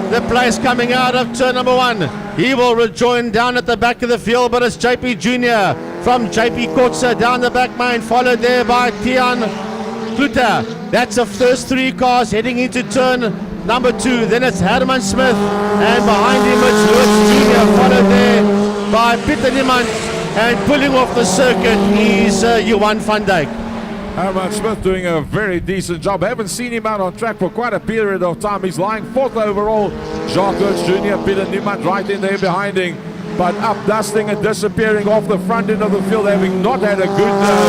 The place coming out of turn number 1. He will rejoin down at the back of the field, but it's JP Jr. from JP Kotze down the back main, followed there by Tian Kluter. That's the first 3 cars heading into turn number 2. Then it's Herman Smith, and behind him it's Lutz Jr. followed there by Pieter Niemand, and pulling off the circuit is Johan van Dijk. Herman Smith doing a very decent job. I haven't seen him out on track for quite a period of time. He's lying 4th overall. Jacques Lutz Jr., Pieter Niemand right in there behind him. But up dusting and disappearing off the front end of the field, having not had a good run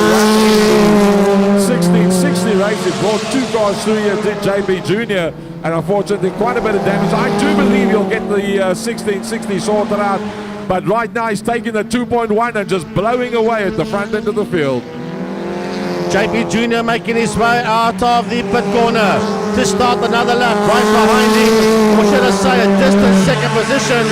in the 1660 race. It brought 2 cars through here, did JP Jr. And unfortunately, quite a bit of damage. I do believe he'll get the 1660 sorted out. But right now, he's taking the 2.1 and just blowing away at the front end of the field. JP Jr. making his way out of the pit corner to start another lap. Right behind him, or should I say a distant second position,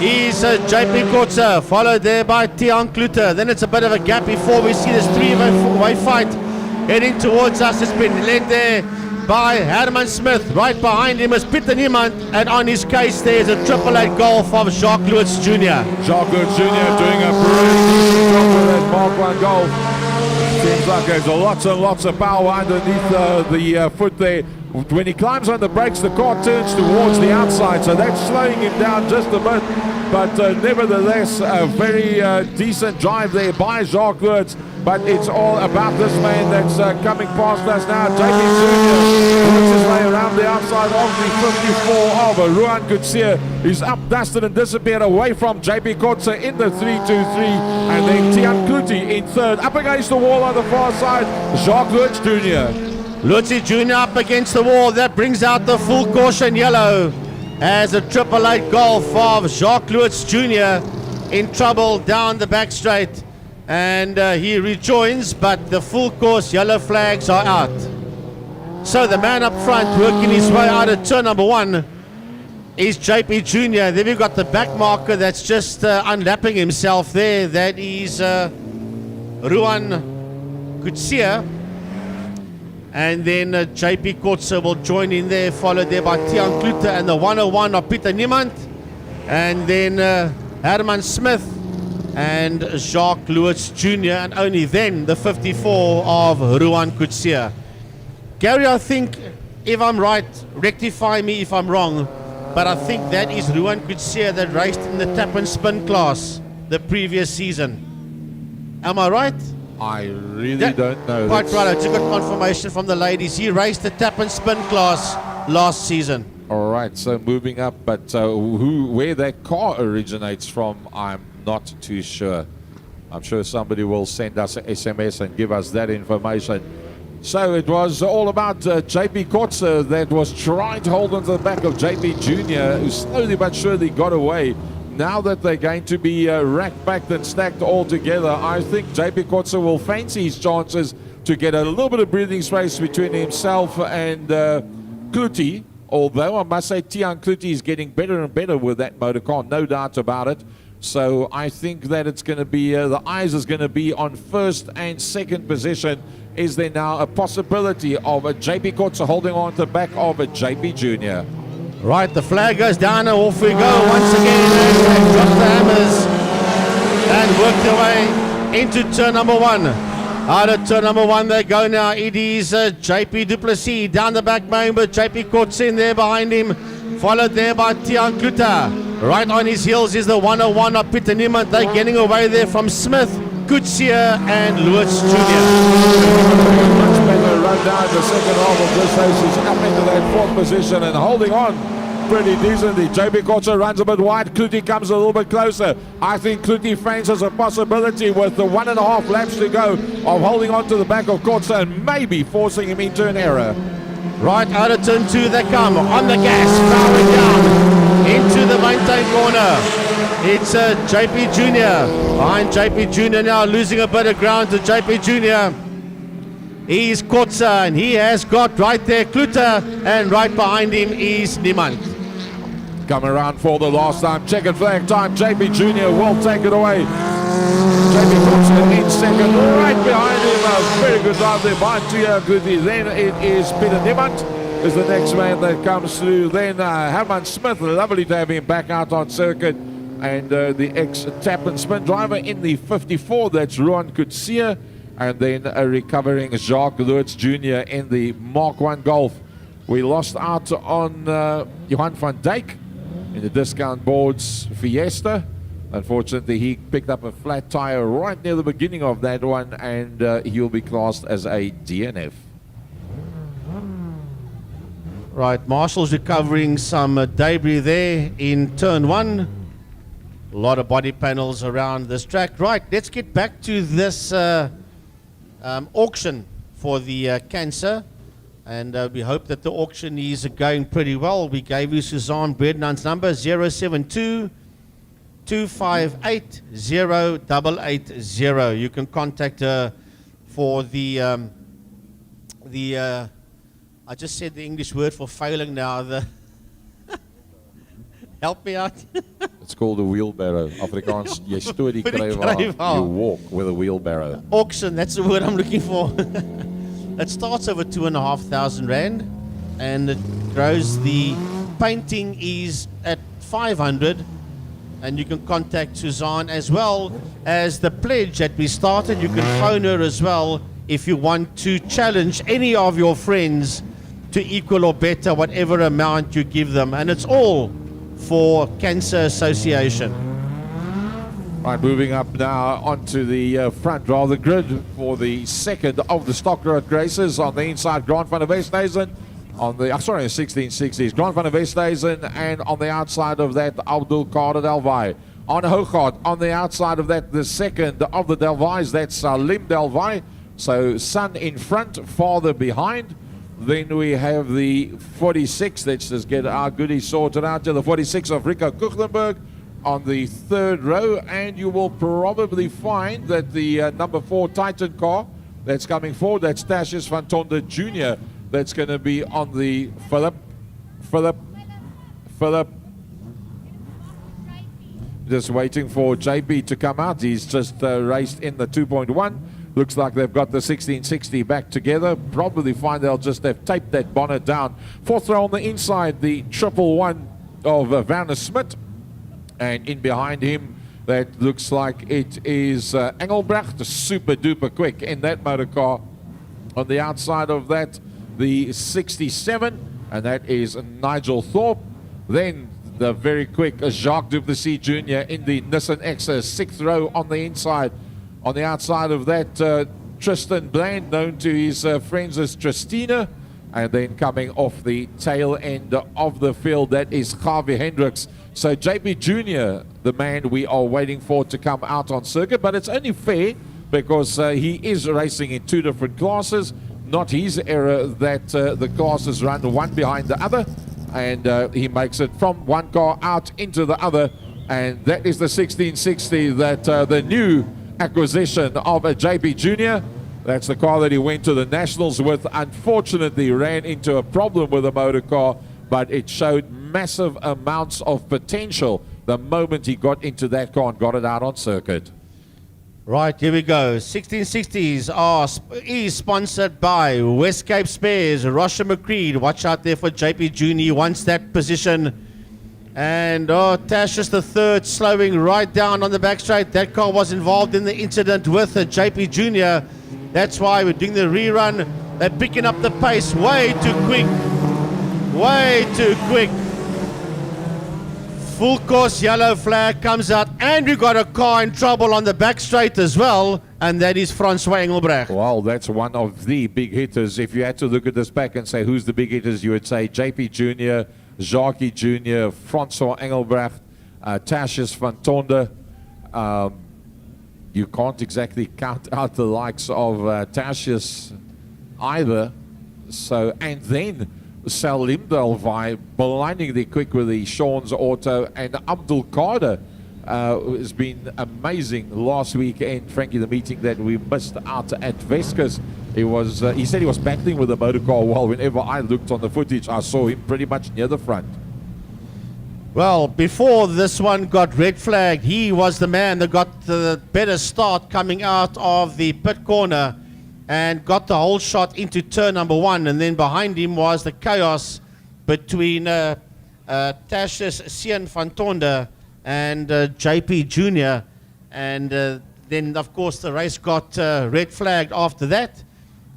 is JP Kotze, followed there by Tian Kluter. Then it's a bit of a gap before we see this 3-way fight heading towards us. It's been led there by Herman Smith. Right behind him is Pieter Niemand, and on his case there is a 888 Golf of Jacques Lutz Jr. Jacques Lutz Jr. doing a pretty decent job with that Mark 1 Golf. Seems like there's lots and lots of power underneath the foot there. When he climbs on the brakes, the car turns towards the outside, so that's slowing him down just a bit. But nevertheless, a very decent drive there by Jacques Lutz. But it's all about this man that's coming past us now. JP Jr. works his way around the outside of the 54 of Ruan Kutsia. He's up, dusted and disappeared away from JP Kotze in the 323. And then Tian Kluti in 3rd. Up against the wall on the far side, Jacques Lutz Jr. Lutz Jr. up against the wall. That brings out the full caution yellow as a 888 Golf of Jacques Lutz Jr. in trouble down the back straight. And he rejoins, but the full course yellow flags are out. So the man up front working his way out of turn number 1 is JP Jr. Then we've got the back marker that's just unlapping himself there. That is Ruan Kutsia. And then JP Kotze will join in there, followed there by Tian Kluter and the 101 of Pieter Niemand. And then Herman Smith and Jacques Lutz Jr. and only then the 54 of Ruan Kutsia. Gary, I think, if I'm right, rectify me if I'm wrong, but I think that is Ruan Kutsia that raced in the tap and spin class the previous season. Am I right? I really Yeah, don't know. Quite That's- right. I just got confirmation from the ladies. He raced the tap and spin class last season. All right, so moving up, but where that car originates from, I'm not too sure. I'm sure somebody will send us an SMS and give us that information. So it was all about JP Kotze that was trying to hold onto the back of JP Jr., who slowly but surely got away. Now that they're going to be racked, backed and stacked all together, I think JP Kotze will fancy his chances to get a little bit of breathing space between himself and Kluti. Although I must say Tian Kluti is getting better and better with that motor car, no doubt about it. So I think that it's going to be, the eyes is going to be on first and second position. Is there now a possibility of a JP Kotze holding on to the back of a JP Jr.? Right, the flag goes down and off we go once again. And drop the hammers and work their way into turn number one. Out of turn number one they go now. It is JP Duplessis down the back member. JP Kotze in there behind him. Followed there by Tian Kluta. Right on his heels is the 101 of Peter Niemand. They're getting away there from Smith, Kutsia and Lewis Jr. Much better run down the second half of this race. He's up into that fourth position and holding on pretty decently. JP Kotze runs a bit wide. Kluti comes a little bit closer. I think Kluti fancies a possibility with the 1.5 laps to go of holding on to the back of Kotze and maybe forcing him into an error. Right out of turn two they come, on the gas, powering down into the maintain corner. It's JP Jr. Behind JP Jr. now, losing a bit of ground to JP Jr. He's Kotze and he has got right there Kluta, and right behind him is Niemand. Come around for the last time. Checkered flag time. JP Jr. will take it away. JP Kotze in second, right behind him. A very good drive there by Tian Kluti. Then it is Peter Niemand is the next man that comes through. Then Herman Smith, lovely to have him back out on circuit. And the ex-tap and spin driver in the 54, that's Ruan Kutsia. And then a recovering Jacques Lewis Jr. in the Mark 1 Golf. We lost out on Johan van Dijk in the discount boards Fiesta. Unfortunately, he picked up a flat tire right near the beginning of that one, and he'll be classed as a DNF. Right, Marshall's recovering some debris there in turn one. A lot of body panels around this track. Right, let's get back to this auction for the Cansa. And we hope that the auction is going pretty well. We gave you Suzanne Brednan's number, 072 258 0880. You can contact her for the I just said the English word for failing now. The help me out. It's called a wheelbarrow. Afrikaans, jy stoot die Vir die krywaar. krywaar. You walk with a wheelbarrow. Auction, that's the word I'm looking for. It starts over 2,500 Rand and it grows. The painting is at 500, and you can contact Suzanne as well as the pledge that we started. You can phone her as well if you want to challenge any of your friends to equal or better whatever amount you give them, and it's all for Cancer Association. Right, moving up now onto the front row of the grid for the second of the stock road races. On the inside, Grant van der Westhuizen. On the 1660s, Grant van der Westhuizen, and on the outside of that, Abdul Kader Delvay. On Hooghart, on the outside of that, the second of the Delvays, that's Salim Delvay. So son in front, father behind. Then we have the 46, let's just get our goodies sorted out to the 46 of Rico Kuchlenberg on the third row, and you will probably find that the number 4 Titan car that's coming forward, that's Tashius van Tonder Jr., that's going to be on the Philip. Just waiting for JP to come out. He's just raced in the 2.1. Looks like they've got the 1660 back together. Probably find they'll just have taped that bonnet down. Fourth row on the inside, the 111 of Werner Smit. And in behind him, that looks like it is Engelbrecht, super duper quick in that motor car. On the outside of that, the 67, and that is Nigel Thorpe. Then the very quick Jacques Duplessis Jr. in the Nissan X, 6th row on the inside On the outside of that, Tristan Bland, known to his friends as Tristina. And then coming off the tail end of the field, that is Javi Hendricks. So JP Jr., the man we are waiting for to come out on circuit, but it's only fair because he is racing in two different classes. Not his error that the classes run one behind the other, and he makes it from one car out into the other, and that is the 1660 that the new acquisition of a JP Jr. That's the car that he went to the Nationals with. Unfortunately, ran into a problem with the motor car, but it showed massive amounts of potential the moment he got into that car and got it out on circuit. Right, here we go. 1660s is sponsored by Westcape Spares, Roger McCreed. Watch out there for JP Jr. He wants that position. And Tashius the third slowing right down on the back straight. That car was involved in the incident with JP Jr. That's why we're doing the rerun. They're picking up the pace way too quick. Way too quick. Full course yellow flag comes out, and we got a car in trouble on the back straight as well, and that is Francois Engelbrecht. Well, that's one of the big hitters. If you had to look at this back and say who's the big hitters, you would say JP Jr., Jacques Jr., Francois Engelbrecht, Tashius van Tonder. You can't exactly count out the likes of Tashius either. So, and then Salim Delvai blindingly quick with the Sean's Auto, and Abdul Kader has been amazing last weekend. Frankie, the meeting that we missed out at Vescas, he said he was battling with the motor car. Well, whenever I looked on the footage, I saw him pretty much near the front. Well, before this one got red flagged, he was the man that got the better start coming out of the pit corner and got the whole shot into turn number one. And then behind him was the chaos between Tashius Sean van Tonder and JP Jr. And then, of course, the race got red flagged after that.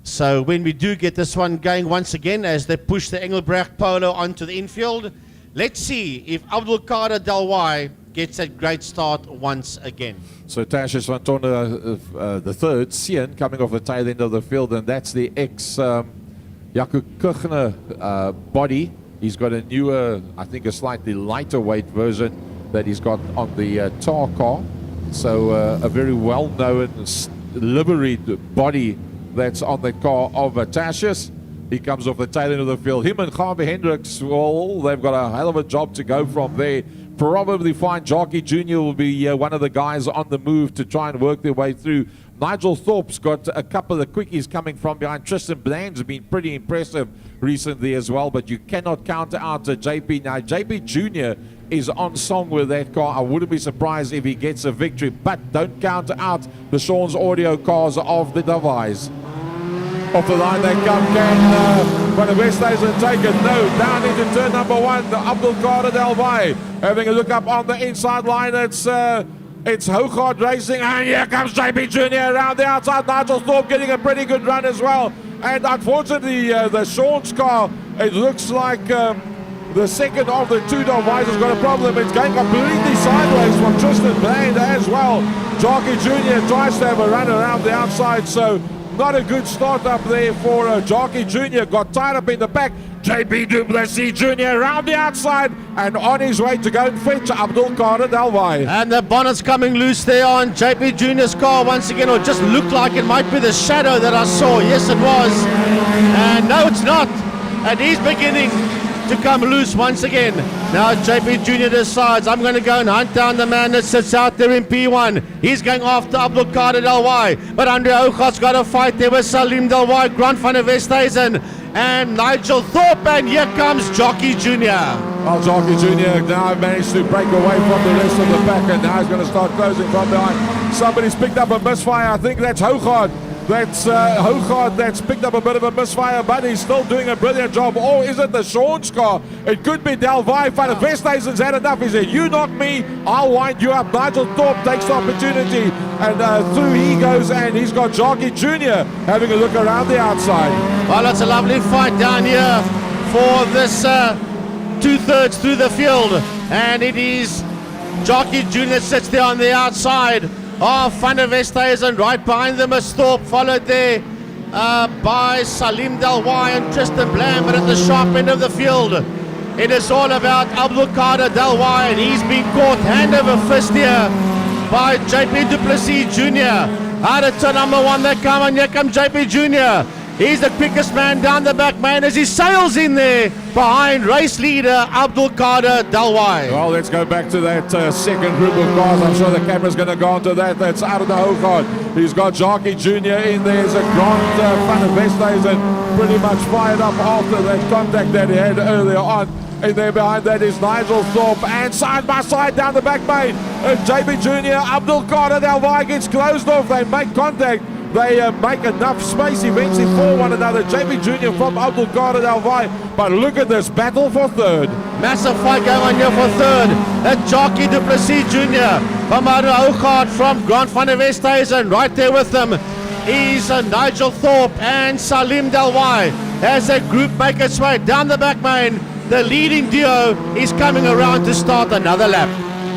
So when we do get this one going once again, as they push the Engelbrecht Polo onto the infield, let's see if Abdul Kader Delwai gets that great start once again. So Tashius van Tonder, the third, Sean, coming off the tail end of the field, and that's the ex-Jaco Kuchner body. He's got a newer, I think a slightly lighter weight version that he's got on the tar car. So a very well-known liveried body that's on the car of Tashius. He comes off the tail end of the field. Him and Javi Hendricks, well, they've got a hell of a job to go from there. Probably find Jockey Jr. will be one of the guys on the move to try and work their way through. Nigel Thorpe's got a couple of quickies coming from behind. Tristan Bland's been pretty impressive recently as well, but you cannot counter out JP. Now, JP Jr. is on song with that car. I wouldn't be surprised if he gets a victory, but don't counter out the Sean's Audio cars of the device. Off the line they come, can Van der Westhuizen take it? No, down into turn number one, the Abdul Kader Delvai. Having a look up on the inside line, it's Hogard racing, and here comes JP Jr. around the outside. Nigel Thorpe getting a pretty good run as well. And unfortunately, the Sean's car, it looks like the second of the two Delvais has got a problem. It's going completely sideways from Tristan Bland as well. Jockey Jr. tries to have a run around the outside, so not a good start up there for Jockey Jr. Got tied up in the back. JP Duplessis Jr. around the outside and on his way to go and fetch Abdul Kader Delvai. And the bonnet's coming loose there on JP Jr.'s car once again, or just looked like it might be the shadow that I saw. Yes, it was. And no, it's not. And he's beginning to come loose once again. Now JP Jr. decides, I'm going to go and hunt down the man that sits out there in P1. He's going after Abdul Kader Delwai, but Andre Ogart's got a fight there with Salim Delwai, Grant van der Westhuizen, and Nigel Thorpe, and here comes Jockey Jr. Well, Jockey Jr. now managed to break away from the rest of the pack, and now he's going to start closing from behind. Somebody's picked up a misfire. I think that's Hogard. That's Hogard that's picked up a bit of a misfire, but he's still doing a brilliant job. Or is it the Sean's car? It could be Delvai. Van der Westhuizen's had enough. He said, you knock me, I'll wind you up. Nigel Thorpe takes the opportunity, and through he goes, and he's got Jockey Jr. having a look around the outside. Well, it's a lovely fight down here for this two-thirds through the field, and it is Jockey Jr. sits there on the outside. of Van der Westhuizen. Right behind them is Thorpe, followed there by Salim Delwai and Tristan Bland, but at the sharp end of the field, it is all about Abdul Qadir Delwai, and he's been caught hand over fist here by JP Duplessis Jr. Out of turn number 1, they come, and here comes JP Jr. He's the quickest man down the back, man, as he sails in there behind race leader Abdul Qadir Delwai. Well, let's go back to that second group of cars. I'm sure the camera's going to go onto that. That's out of the Hogard. He's got Jackie Jr. in there. There's a Grant Van der Westhuizen pretty much fired up after that contact that he had earlier on. And there behind that is Nigel Thorpe, and side by side down the back main, JB Jr. Abdul Qadir Delwai gets closed off. They make contact. They make enough space eventually for one another. JB Jr. from Abdul Qadir Delwai. But look at this battle for third. Massive fight going on here for third. That's Jockey Duplessis Jr. from Hogard from Grant Van der Westhuizen. Right there with them is Nigel Thorpe and Salim Delwai. As that group make its way down the back main, the leading duo is coming around to start another lap.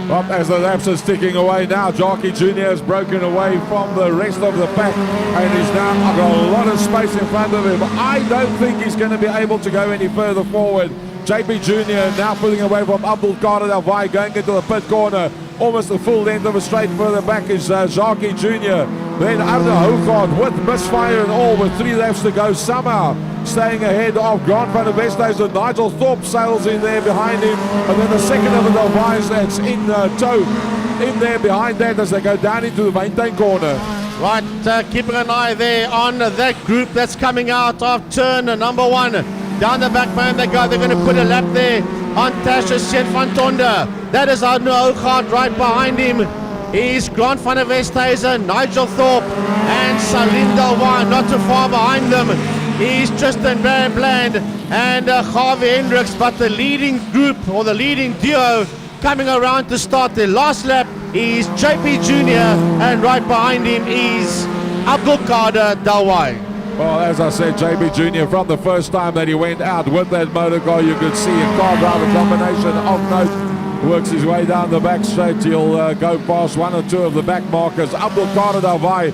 Well, as the laps are ticking away now, Jockey Jr. has broken away from the rest of the pack and he's now got a lot of space in front of him. I don't think he's going to be able to go any further forward. JP Jr. now pulling away from Abdul Qadir Delwai, going into the pit corner. Almost the full length of a straight further back is Jackie Jr. Then under Hogard with misfire and all, with 3 laps to go, somehow staying ahead of Grant Van der Westhuizen. Nigel Thorpe sails in there behind him, and then the second of the Delwai's that's in tow in there behind that as they go down into the maintain corner. Right, keeping an eye there on that group that's coming out of turn number 1. Down the back man they go. They're going to put a lap there on Tasha Sien van Tonda. That is Arno Hogard. Right behind him is Grant Van der Westhuizen, Nigel Thorpe and Salim Delwai. Not too far behind them is Tristan Bland and Harvey Hendricks. But the leading group, or the leading duo, coming around to start their last lap is JP Jr. and right behind him is Abdul Qadir Delwai. Well, as I said, JB Jr. from the first time that he went out with that motor car, you could see a car driver combination of note. Works his way down the back straight. He'll go past 1 or 2 of the back markers. Abdul Qadir Delwai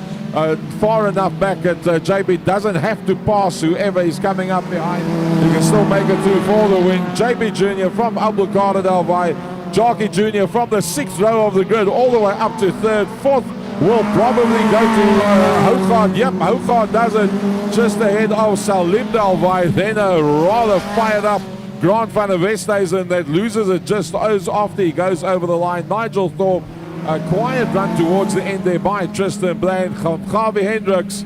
far enough back that JB doesn't have to pass whoever is coming up behind. He can still make it through for the win. JB Jr. from Abdul Qadir Delwai. Jockey Jr. from the 6th row of the grid all the way up to 3rd. 4th will probably go to Hogard. Yep, Hogard does it just ahead of Salim Delwai. Then a rather fired up Grant Van der Westhuizen that loses it just after he goes over the line. Nigel Thorpe, a quiet run towards the end there by Tristan Bland, Harvey Hendricks,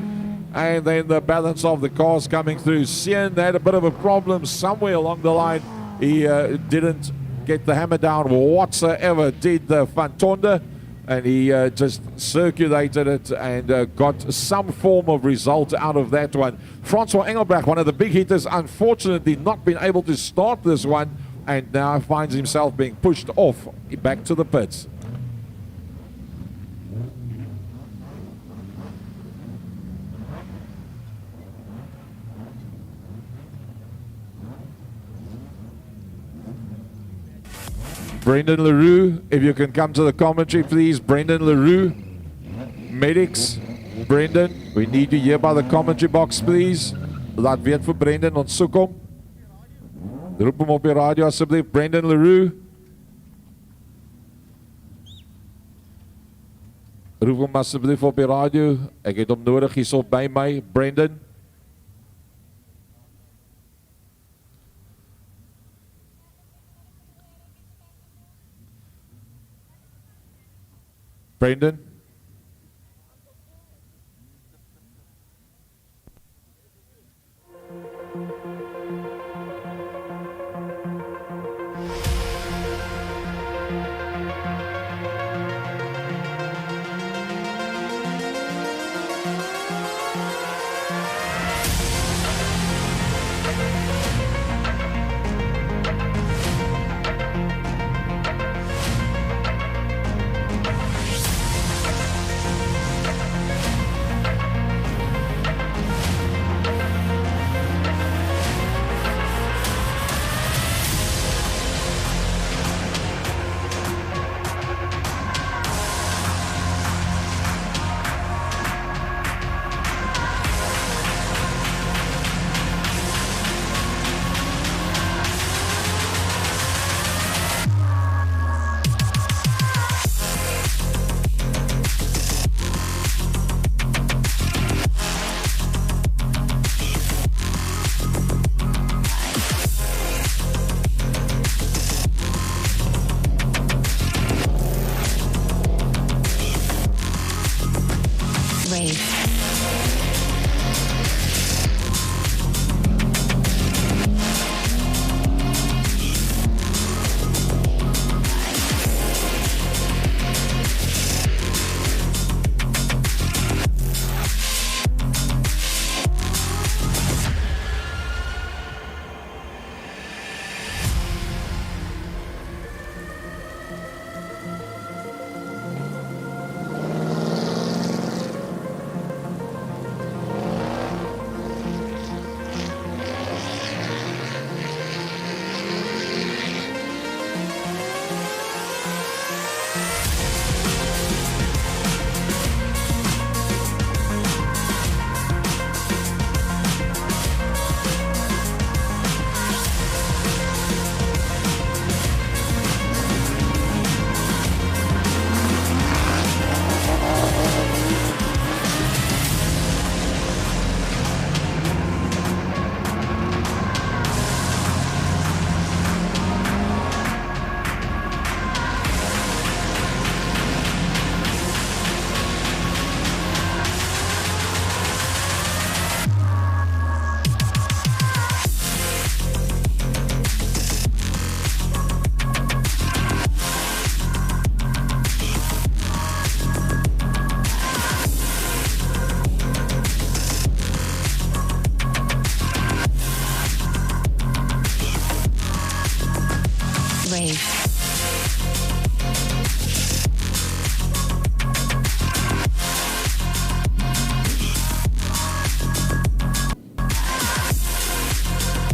and then the balance of the cars coming through. Sien had a bit of a problem somewhere along the line. He didn't get the hammer down whatsoever, did Van Tonda. And he just circulated it and got some form of result out of that one. Francois Engelbrecht, one of the big hitters, unfortunately not been able to start this one and now finds himself being pushed off back to the pits. Brendan LaRue, if you can come to the commentary, please. Brendan LaRue, medics. Brendan, we need you here by the commentary box, please. Laat weet vir Brendan, ons soek hom. Roep hom op die radio asseblief, Brendan LaRue. Roep hom asseblief op die radio. Ek het hom nodig hierso by my, Brendan. Brendan?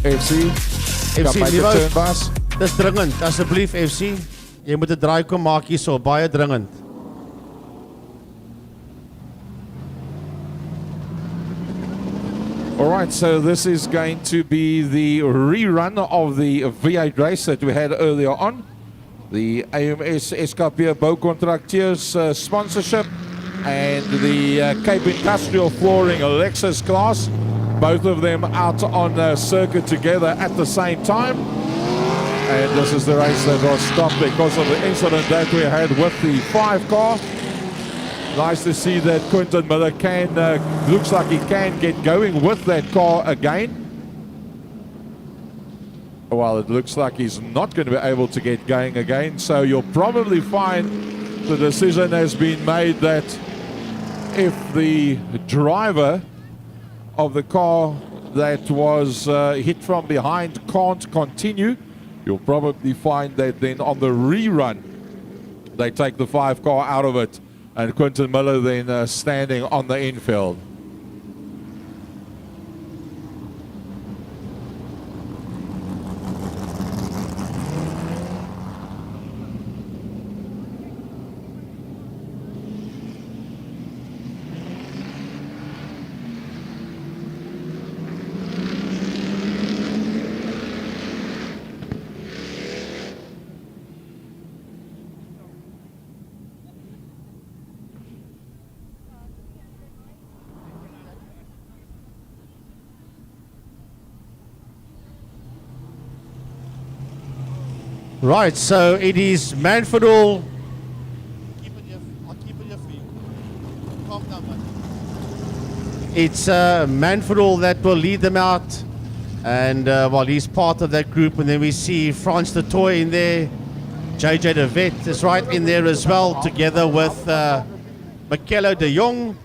FC. FC Kan my Niveau. turn, Bas. Dis dringend, asseblief FC. Jy moet 'n draai kom maak hierso, baie dringend. All right, so this is going to be the rerun of the V8 race that we had earlier on. The AMS SKP Bouwcontracteurs sponsorship and the Cape Industrial Flooring Lexus class. Both of them out on circuit together at the same time. And this is the race that was stopped because of the incident that we had with the 5 car. Nice to see that Quinton Miller looks like he can get going with that car again. Well, it looks like he's not going to be able to get going again. So you'll probably find the decision has been made that if the driver of the car that was hit from behind can't continue, you'll probably find that then on the rerun, they take the 5 car out of it. And Quinton Miller then standing on the infield. Right, so it is Manfred Hall. Calm down, buddy. It's Manfred Hall that will lead them out. And well, he's part of that group. And then we see Frans de Toy in there. JJ de Vet is right in there as well, together with Michele de Jong.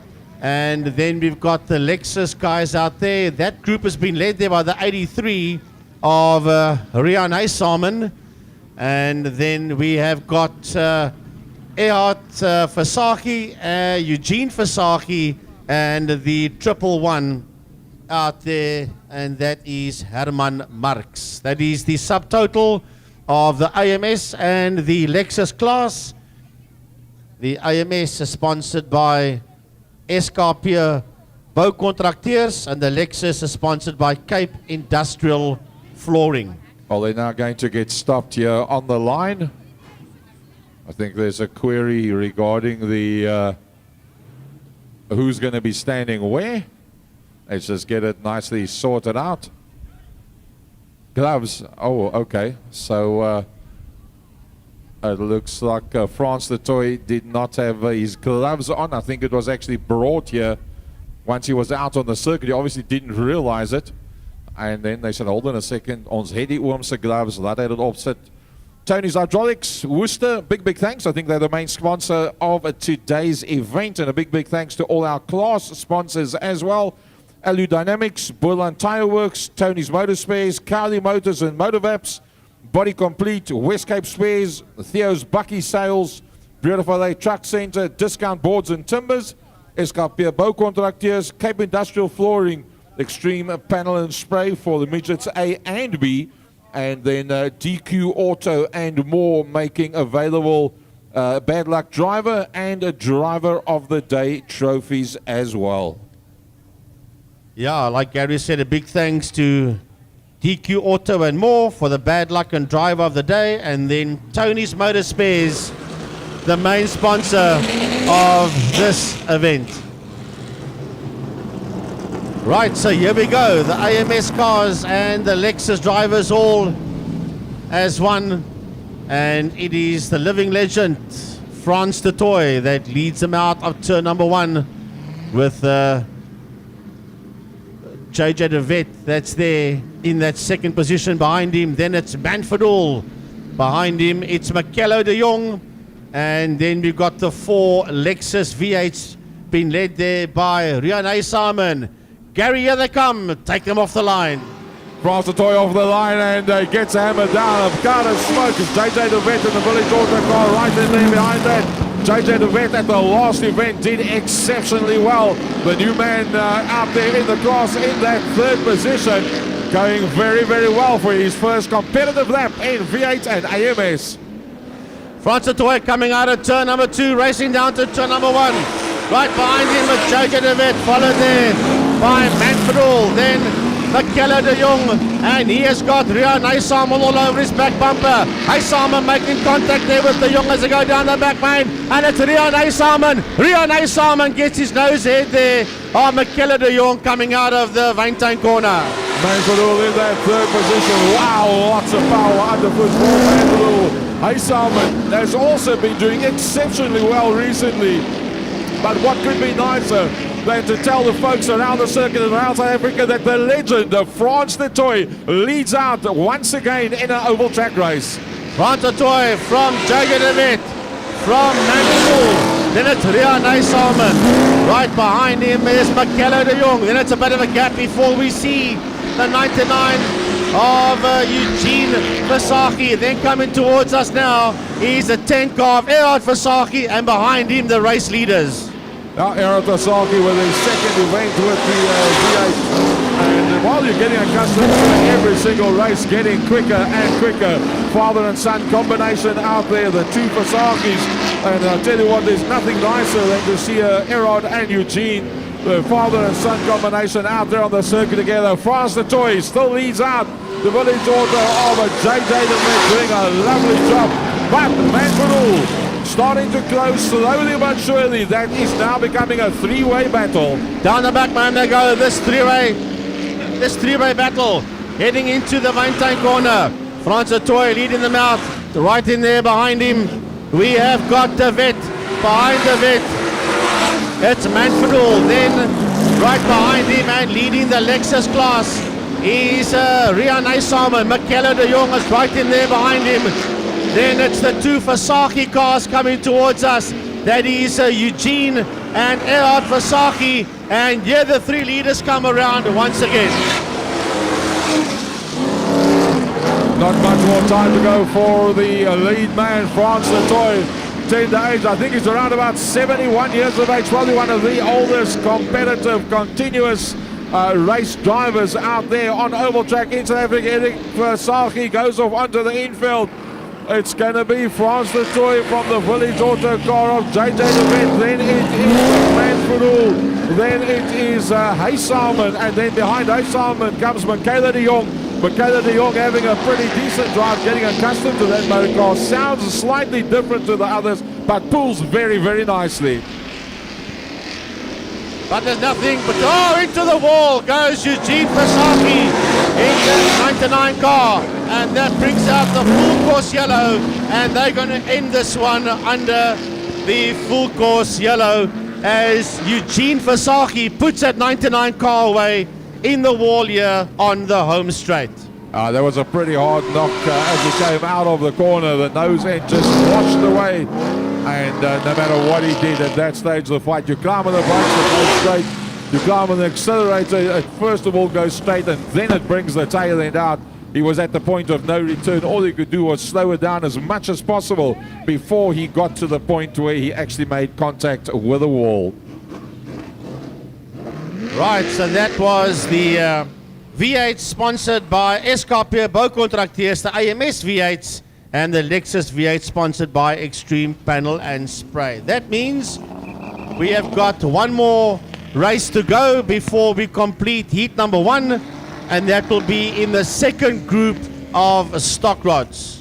And then we've got the Lexus guys out there. That group has been led there by the 83 of Rian Eisamen. And then we have got Ehart Fasaki, Eugene Fasaki, and the 111 out there, and that is Herman Marx. That is the subtotal of the AMS and the Lexus class. The AMS is sponsored by SKP Bouwcontracteurs, and the Lexus is sponsored by Cape Industrial Flooring. Well, they're now going to get stopped here on the line. I think there's a query regarding the who's going to be standing where. Let's just get it nicely sorted out. Gloves. Oh, okay. So it looks like Frans de Toy did not have his gloves on. I think it was actually brought here once he was out on the circuit. He obviously didn't realize it. And then they said, hold on a second, ons het die oomse gloves, laat hy dit opsit. Tony's Hydraulics, Worcester, big thanks. I think they're the main sponsor of today's event. And a big thanks to all our class sponsors as well. Alu Dynamics, Boylan Tire Works, Tony's Motor Spares, Carly Motors and Motorvaps, Body Complete, West Cape Spares, Theo's Bucky Sales, Beautiful Truck Centre, Discount Boards and Timbers, SKP Bouwcontracteurs, Cape Industrial Flooring, Extreme Panel and Spray for the midgets A and B, and then DQ Auto and more, making available Bad Luck Driver and a Driver of the Day trophies as well. Yeah, like Gary said, a big thanks to DQ Auto and more for the Bad Luck and Driver of the Day, and then Tony's Motor Spares, the main sponsor of this event. Right, so here we go. The AMS cars and the Lexus drivers all as one. And it is the living legend, Frans de Toy, that leads them out of turn number 1 with JJ de Vet that's there in that second position behind him. Then it's Manfred Hall behind him. It's Michele de Jong. And then we've got the 4 Lexus V8s being led there by Rian Eisamen. Gary, here they come. Take them off the line. Frans de Toy off the line and gets hammered down. A cloud of smoke as JJ de Vet in the Village Auto car right in there behind that. JJ de Vet at the last event did exceptionally well. The new man out there in the class in that 3rd position. going very, very well for his first competitive lap in V8 and AMS. Francois Toy coming out of turn number 2, racing down to turn number 1. Right behind him with JJ de Wet, followed there by Manfred, then Michele de Jong, and he has got Rio Nysamen all over his back bumper. Nysamen making contact there with de Jong as they go down the back main, and it's Rio Nysamen. Rio Nysamen gets his nose head there. Oh, Michele de Jong coming out of the Wyntuin corner. Manfred in that third position. Wow, lots of power underfoot for Manfred. Nysamen has also been doing exceptionally well recently. But what could be nicer than to tell the folks around the circuit and around South Africa that the legend of Frans de Toy leads out once again in an oval track race. Frans de Toy from JJ de Wet, from Manfred, then it's Rio Nysamen. Right behind him is Michele de Jong. Then it's a bit of a gap before we see the 99 of Eugene Versace. Then coming towards us now is the 10 car of Erhard Versace, and behind him the race leaders. Now Erhard Versace with his second event with the V8. And while you're getting accustomed to every single race getting quicker and quicker, father and son combination out there, the two Versaces. And I'll tell you what, there's nothing nicer than to see Erhard and Eugene, the father and son combination out there on the circuit together. Frans de Toy still leads out the village daughter of JJ de Wet, doing a lovely job. But Manfred starting to close slowly but surely. That is now becoming a three-way battle. Down the back, man, they go. This three-way battle heading into the Wyntuin corner. Frans de Toy leading them out. Right in there behind him, we have got de Wet. Behind de Wet, it's Manfred. Then right behind him and leading the Lexus class is Rio Nysamen. Michele de Jong is right in there behind him. Then it's the two Versace cars coming towards us. That is Eugene and Erhard Versace. And here the three leaders come around once again. Not much more time to go for the lead man, Frans de Toy. Tender age, I think he's around about 71 years of age, probably one of the oldest competitive, continuous race drivers out there on oval track in South Africa. Eric Versace goes off onto the infield. It's going to be Frans de Toy from the village auto car of JJ de Wet. Then it is Manfred. Then it is Nysamen. And then behind Nysamen comes Michele de Jong. Michele de Jong having a pretty decent drive, getting accustomed to that motor car. Sounds slightly different to the others, but pulls very, very nicely. But there's nothing but, into the wall goes Eugene Versace in the 99 car. And that brings out the full course yellow. And they're going to end this one under the full course yellow as Eugene Versace puts that 99 car away in the wall here on the home straight. There was a pretty hard knock as he came out of the corner. The nose end just washed away. And no matter what he did at that stage of the fight, you climb on the brakes, it goes straight. You climb on the accelerator, it first of all goes straight, and then it brings the tail end out. He was at the point of no return. All he could do was slow it down as much as possible before he got to the point where he actually made contact with the wall. Right, so that was the V8 sponsored by SKP Bouwcontracteurs, the AMS V8s, and the Lexus V8 sponsored by Extreme Panel and Spray. That means we have got one more race to go before we complete heat number 1, and that will be in the second group of stock rods.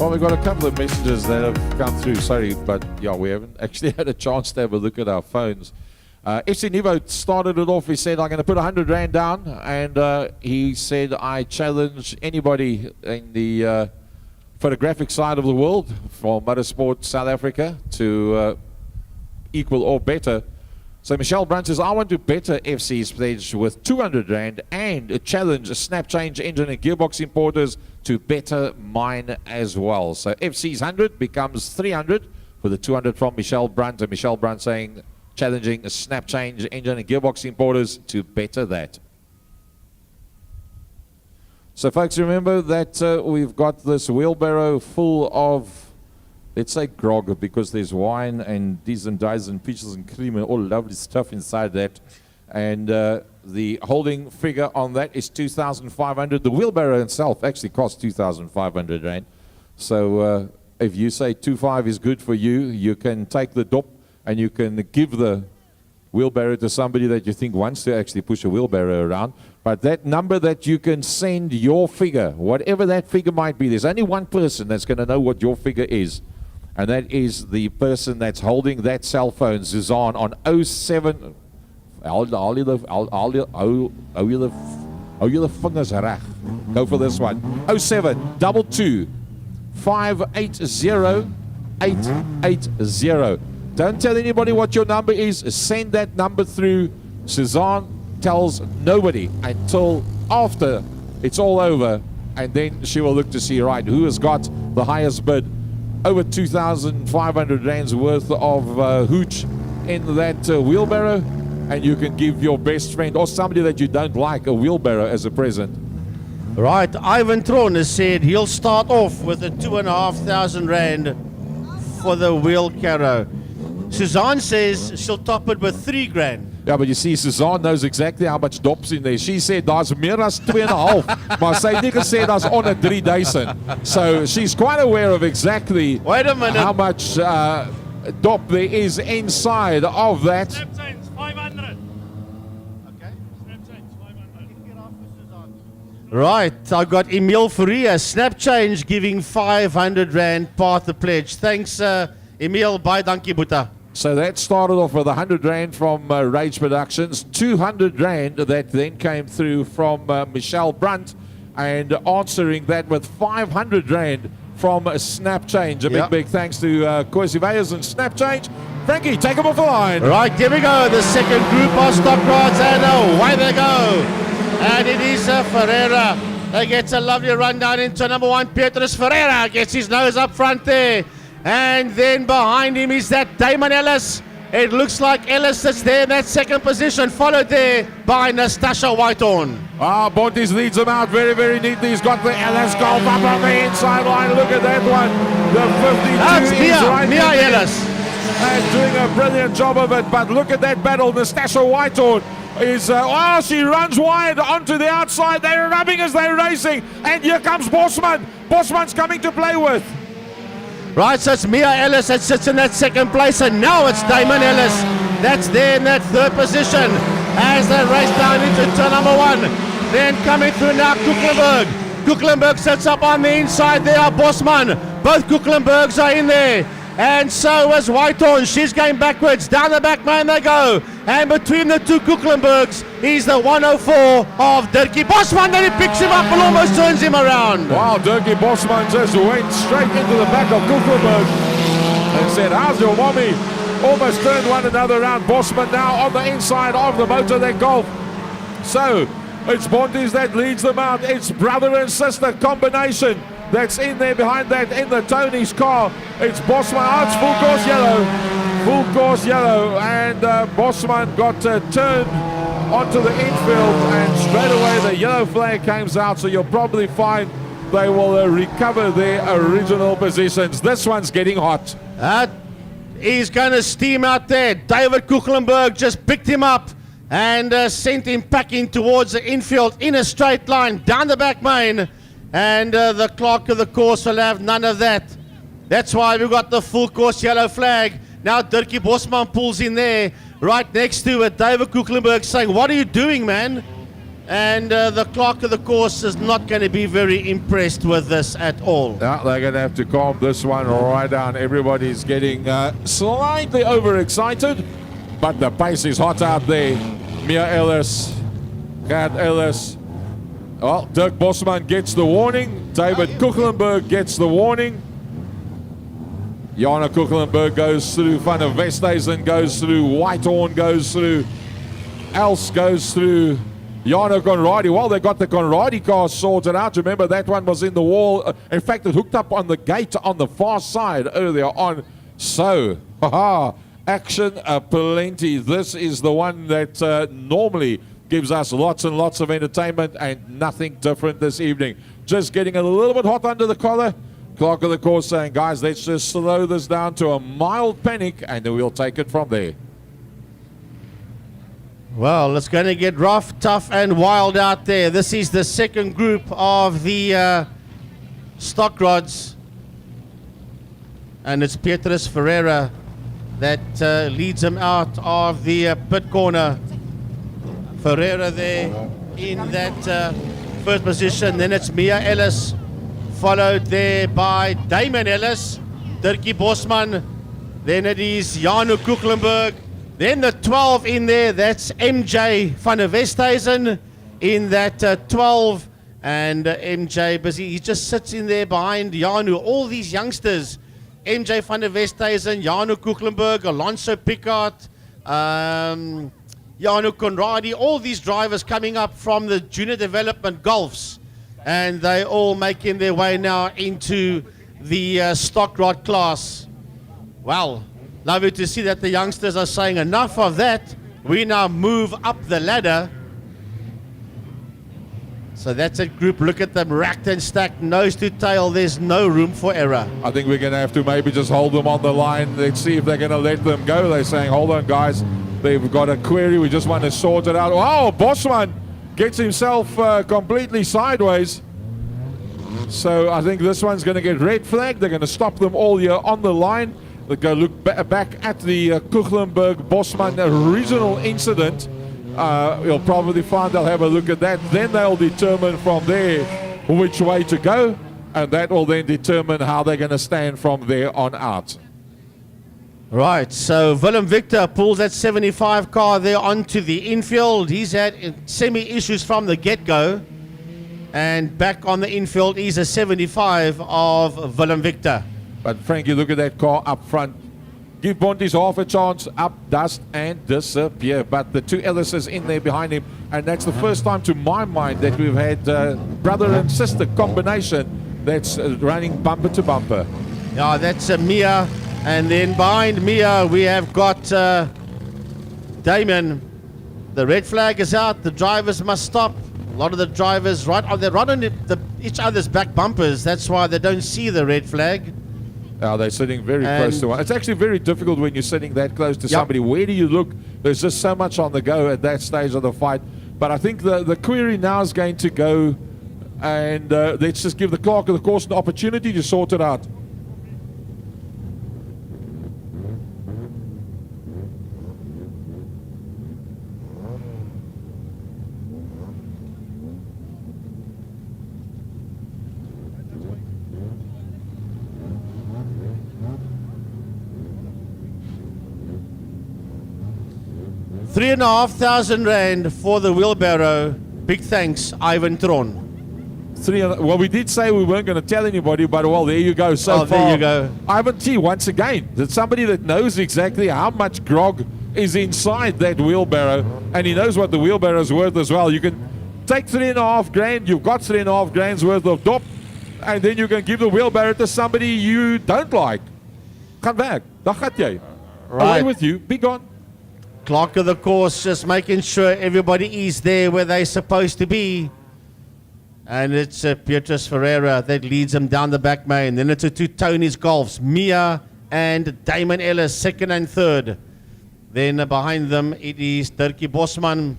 Well, we've got a couple of messages that have come through. Sorry, but yeah, we haven't actually had a chance to have a look at our phones. FC Nivo started it off. He said, I'm going to put 100 Rand down. And he said, I challenge anybody in the photographic side of the world for motorsport South Africa to equal or better. So Michelle Brunt says, I want to better FC's pledge with 200 Rand and a challenge a snap change engine and gearbox importers to better mine as well. So FC's 100 becomes 300 for the 200 from Michelle Brunt. And Michelle Brunt saying, challenging a snap change engine and gearbox importers to better that. So folks, remember that we've got this wheelbarrow full of, let's say, grog, because there's wine and these and dies and peaches and cream and all lovely stuff inside that. And the holding figure on that is 2,500. The wheelbarrow itself actually costs 2,500 Rand. So if you say 2.5 is good for you, you can take the dop and you can give the wheelbarrow to somebody that you think wants to actually push a wheelbarrow around. But that number that you can send your figure, whatever that figure might be, there's only one person that's going to know what your figure is. And that is the person that's holding that cell phone, Suzanne, on 07. Hou julle vingers reg. Go for this one. 0722 580 880. Don't tell anybody what your number is. Send that number through. Suzanne tells nobody until after it's all over. And then she will look to see, right, who has got the highest bid. Over 2,500 Rands worth of hooch in that wheelbarrow, and you can give your best friend or somebody that you don't like a wheelbarrow as a present. Right, Ivan Tron has said he'll start off with a 2,500 Rand for the wheel carrow. Suzanne says she'll top it with 3 grand. Ja, but you see, Suzanne knows exactly how much dop's in there. She said daar's meer as 2.5, maar sy het nie gesê daar's onder 3,000. So she's quite aware of exactly Wait a minute. how much dop there is inside of that. Snap change 500. Okay. Snap change 500. Right, I got Emil Faria, snap change, giving 500 Rand, part the pledge. Thanks, Emil. Bye, dankie, Boeta. So that started off with 100 Rand from Rage Productions, 200 Rand that then came through from Michelle Brunt, and answering that with 500 Rand from Snap Change. A big thanks to Koisi Veyers and Snap Change. Frankie, take him off the line. Right, here we go. The second group of stock rides, and away they go. And it is Ferreira. He gets a lovely run down into number 1. Petrus Ferreira gets his nose up front there. And then behind him is that Damon Ellis. It looks like Ellis sits there in that second position, followed there by Nastasha Whitehorn. Bontes leads him out very, very neatly. He's got the Ellis golf up on the inside line. Look at that one. The 52 is right Mia there. Ellis. And doing a brilliant job of it. But look at that battle. Nastasha Whitehorn is, she runs wide onto the outside. They're rubbing as they're racing. And here comes Bosman. Bosman's coming to play with. Right, so it's Mia Ellis that sits in that second place, and now it's Damon Ellis that's there in that third position as they race down into turn number 1. Then coming through now, Kucklenberg. Kucklenberg sits up on the inside there, Bosman. Both Kucklenbergs are in there. And so is Whitehorn. She's going backwards. Down the back man they go. And between the two Kucklenbergs is the 104 of Dirkie Bosman. Then he picks him up and almost turns him around. Wow, Dirkie Bosman just went straight into the back of Kucklenberg and said, how's your mommy? Almost turned one another around. Bosman now on the inside of the Motorlet Golf. So it's Bontes that leads them out. It's brother and sister combination that's in there behind that in the Tony's car. It's Bosman. Oh, it's full course yellow. Full course yellow. And Bosman got turned onto the infield, and straight away the yellow flag comes out. So you'll probably find they will recover their original positions. This one's getting hot. He's going to steam out there. David Kucklenberg just picked him up and sent him packing towards the infield in a straight line down the back main. And the clerk of the course will have none of that. That's why we've got the full course yellow flag. Now Dirkie Bosman pulls in there right next to it. David Kucklenberg saying, what are you doing, man? And the clerk of the course is not going to be very impressed with this at all. Now they're going to have to calm this one right down. Everybody's getting slightly overexcited, but the pace is hot out there. Mia Ellis, Gert Ellis. Well, Dirk Bosman gets the warning. David Kuchlenberg gets the warning. Jana Kuchlenberg goes through. Van der Westhuizen goes through. Whitehorn goes through. Els goes through. Jana Conradi, well, they got the Conradi car sorted out. Remember, that one was in the wall. In fact, it hooked up on the gate on the far side earlier on. So, action plenty. This is the one that normally gives us lots and lots of entertainment, and nothing different this evening. Just getting a little bit hot under the collar. Clerk of the course saying, guys, let's just slow this down to a mild panic, and then we'll take it from there. Well, it's going to get rough, tough, and wild out there. This is the second group of the stock rods. And it's Petrus Ferreira that leads them out of the pit corner. Ferreira there in that first position. Then it's Mia Ellis, followed there by Damon Ellis, Dirkie Bosman. Then it is Janu Kuchlenberg. Then the 12 in there, that's MJ van der Westhuizen in that 12. And MJ busy, he just sits in there behind Janu. All these youngsters, MJ van der Westhuizen, Janu Kuchlenberg, Alonso Pickard, Janu Conradi, all these drivers coming up from the junior development golfs. And they all making their way now into the stock rod class. Well, lovely to see that the youngsters are saying enough of that. We now move up the ladder. So that's a group. Look at them racked and stacked, nose to tail. There's no room for error. I think we're going to have to maybe just hold them on the line. Let's see if they're going to let them go. They're saying, hold on, guys. They've got a query. We just want to sort it out. Oh, Bosman gets himself completely sideways. So I think this one's going to get red flagged. They're going to stop them all here on the line. They'll go look back at the Kuchlenberg-Bosman regional incident. You'll probably find they'll have a look at that. Then they'll determine from there which way to go. And that will then determine how they're going to stand from there on out. Right, so Willem Victor pulls that 75 car there onto the infield. He's had semi-issues from the get-go. And back on the infield is a 75 of Willem Victor. But Frankie, look at that car up front. Give Bontes half a chance, up, dust, and disappear. But the two Ellises in there behind him. And that's the first time to my mind that we've had brother and sister combination that's running bumper to bumper. Yeah, that's Mia. And then behind Mia, we have got Damon. The red flag is out. The drivers must stop. A lot of the drivers they're right on each other's back bumpers. That's why they don't see the red flag. They're sitting very close to one. It's actually very difficult when you're sitting that close to somebody. Where do you look? There's just so much on the go at that stage of the fight. But I think the query now is going to go, and let's just give the clerk of the course an opportunity to sort it out. R3,500 for the wheelbarrow. Big thanks, Ivan Tron. Well, we did say we weren't going to tell anybody, but well, there you go. So far, there you go. Ivan T, once again, that's somebody that knows exactly how much grog is inside that wheelbarrow, and he knows what the wheelbarrow is worth as well. You can take $3,500. You've got $3,500 worth of dop, and then you can give the wheelbarrow to somebody you don't like. Come back. Dan gaat jy. Away with you. Be gone. Clerk of the course just making sure everybody is there where they're supposed to be. And it's Petrus Ferreira that leads them down the back main. Then it's two Tony's Golfs, Mia and Damon Ellis, second and third. Then behind them it is Dirkie Bosman.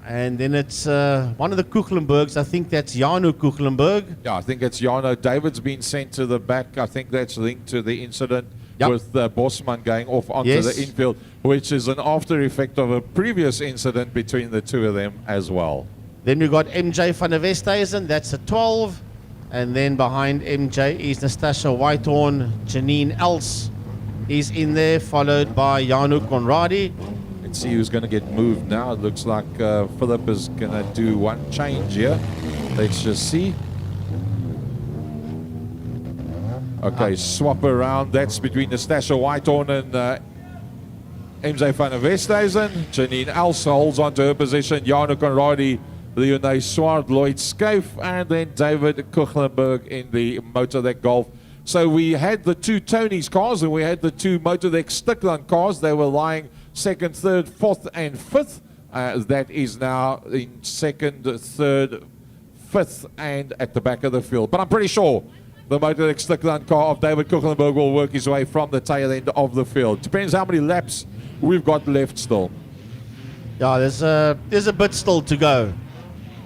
And then it's one of the Kuchlenbergs. I think that's Janu Kuchlenberg. Yeah, I think it's Jano. David's been sent to the back. I think that's linked to the incident with Bosman going off onto the infield, which is an after effect of a previous incident between the two of them as well. Then we got MJ van der Westhuizen, that's a 12. And then behind MJ is Natasha Whitehorn. Janine Els is in there, followed by Janu Conradi. Let's see who's going to get moved now. It looks like Philip is going to do one change here. Let's just see. Okay, swap around. That's between Natasha Whitehorn and MJ van der Westhuizen. Janine Els holds on to her position. Janu Conradi, Leonie Swart, Lloyd Scaife, and then David Kuchlenberg in the Motordeck Golf. So we had the two Tony's cars and we had the two Motordeck Stickland cars. They were lying second, third, fourth, and fifth. That is now in second, third, fifth, and at the back of the field. But I'm pretty sure the Motordeck Stickland car of David Kuchlenberg will work his way from the tail end of the field. Depends how many laps we've got left still. Yeah, there's a bit still to go.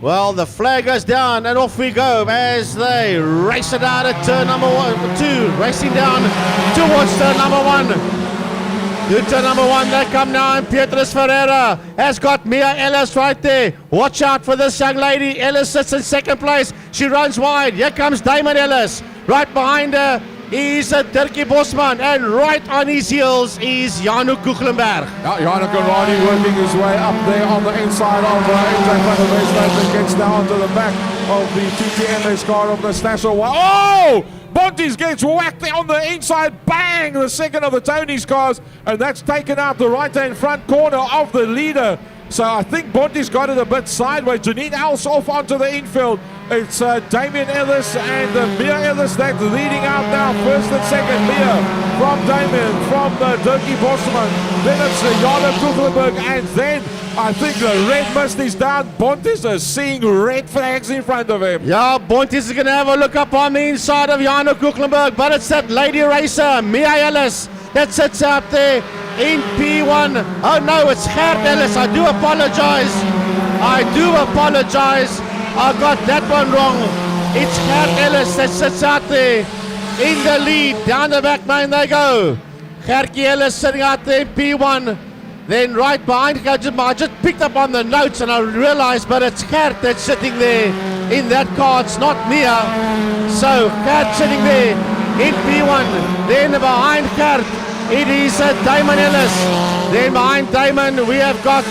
Well, the flag goes down and off we go as they race it out at turn number 2, racing down towards turn number 1. To turn number 1 they come now, and Petrus Ferreira has got Mia Ellis right there. Watch out for this young lady. Ellis sits in second place. She runs wide. Here comes Damon Ellis. Right behind her is Dirkie Bosman, and right on his heels is Janu Kuchlenberg. Janu Conradi working his way up there on the inside of MJ van der Westhuizen, gets down to the back of the TTMS car of the National. Oh! Bontes gets whacked there on the inside, bang! The second of the Tony's cars, and that's taken out the right-hand front corner of the leader. So I think Bontes got it a bit sideways. Janine Els off onto the infield. It's Damien Ellis and Mia Ellis that's leading out now. First and second, Mia from Damien, from Dirkie Bosman. Then it's Janu Kuchlenberg, and then I think the red mist is down. Bontes is seeing red flags in front of him. Yeah, Bontes is going to have a look up on the inside of Janu Kuchlenberg, but it's that lady racer, Mia Ellis, that sits out there in P1. Oh no, it's Gert Ellis. I do apologize. I got that one wrong. It's Gert Ellis that sits out there in the lead. Down the back nine they go. Gertjie Ellis sitting out there in P1. Then right behind her, I just picked up on the notes and I realized, but it's Gert that's sitting there in that car. It's not Mia. So Gert sitting there in P1. Then behind Gert, it is Damon Ellis. Then behind Damon, we have got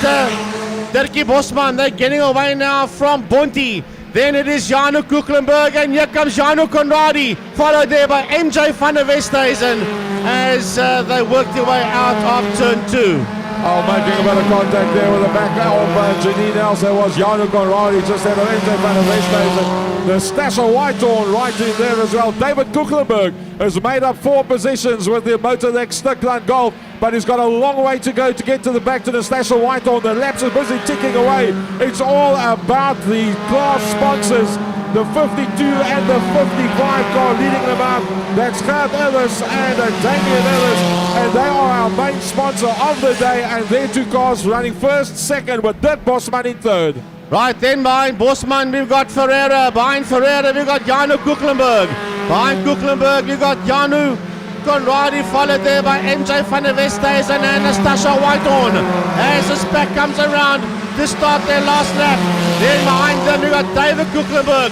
Dirkie Bosman. They're getting away now from Bonte. Then it is Janu Kuchlenberg, and here comes Janu Conradi, followed there by MJ van der Westhuizen as they work their way out of turn 2. Oh, making a bit of contact there with the back of Janine Els. There was Janu Conradi just out of MJ van der Westhuizen. The Stasher Whitehorn right in there as well. David Kuchlenberg has made up 4 positions with the Motordeck Stickland Golf, but he's got a long way to go to get to the back to the Stasher Whitehorn. The laps are busy ticking away. It's all about the class sponsors. The 52 and the 55 car leading them out. That's Gert Ellis and Damien Ellis, and they are our main sponsor of the day, and their 2 cars running first, second, with Dirk Bosman in third. Right then behind Bosman we've got Ferreira. Behind Ferreira we've got Janu Kuchlenberg. Behind Kuchlenberg we've got Janu Conradi, followed there by MJ van der Westhuizen and Natasha Whitehorn. As this pack comes around to start their last lap. Then behind them we've got David Kuchlenberg,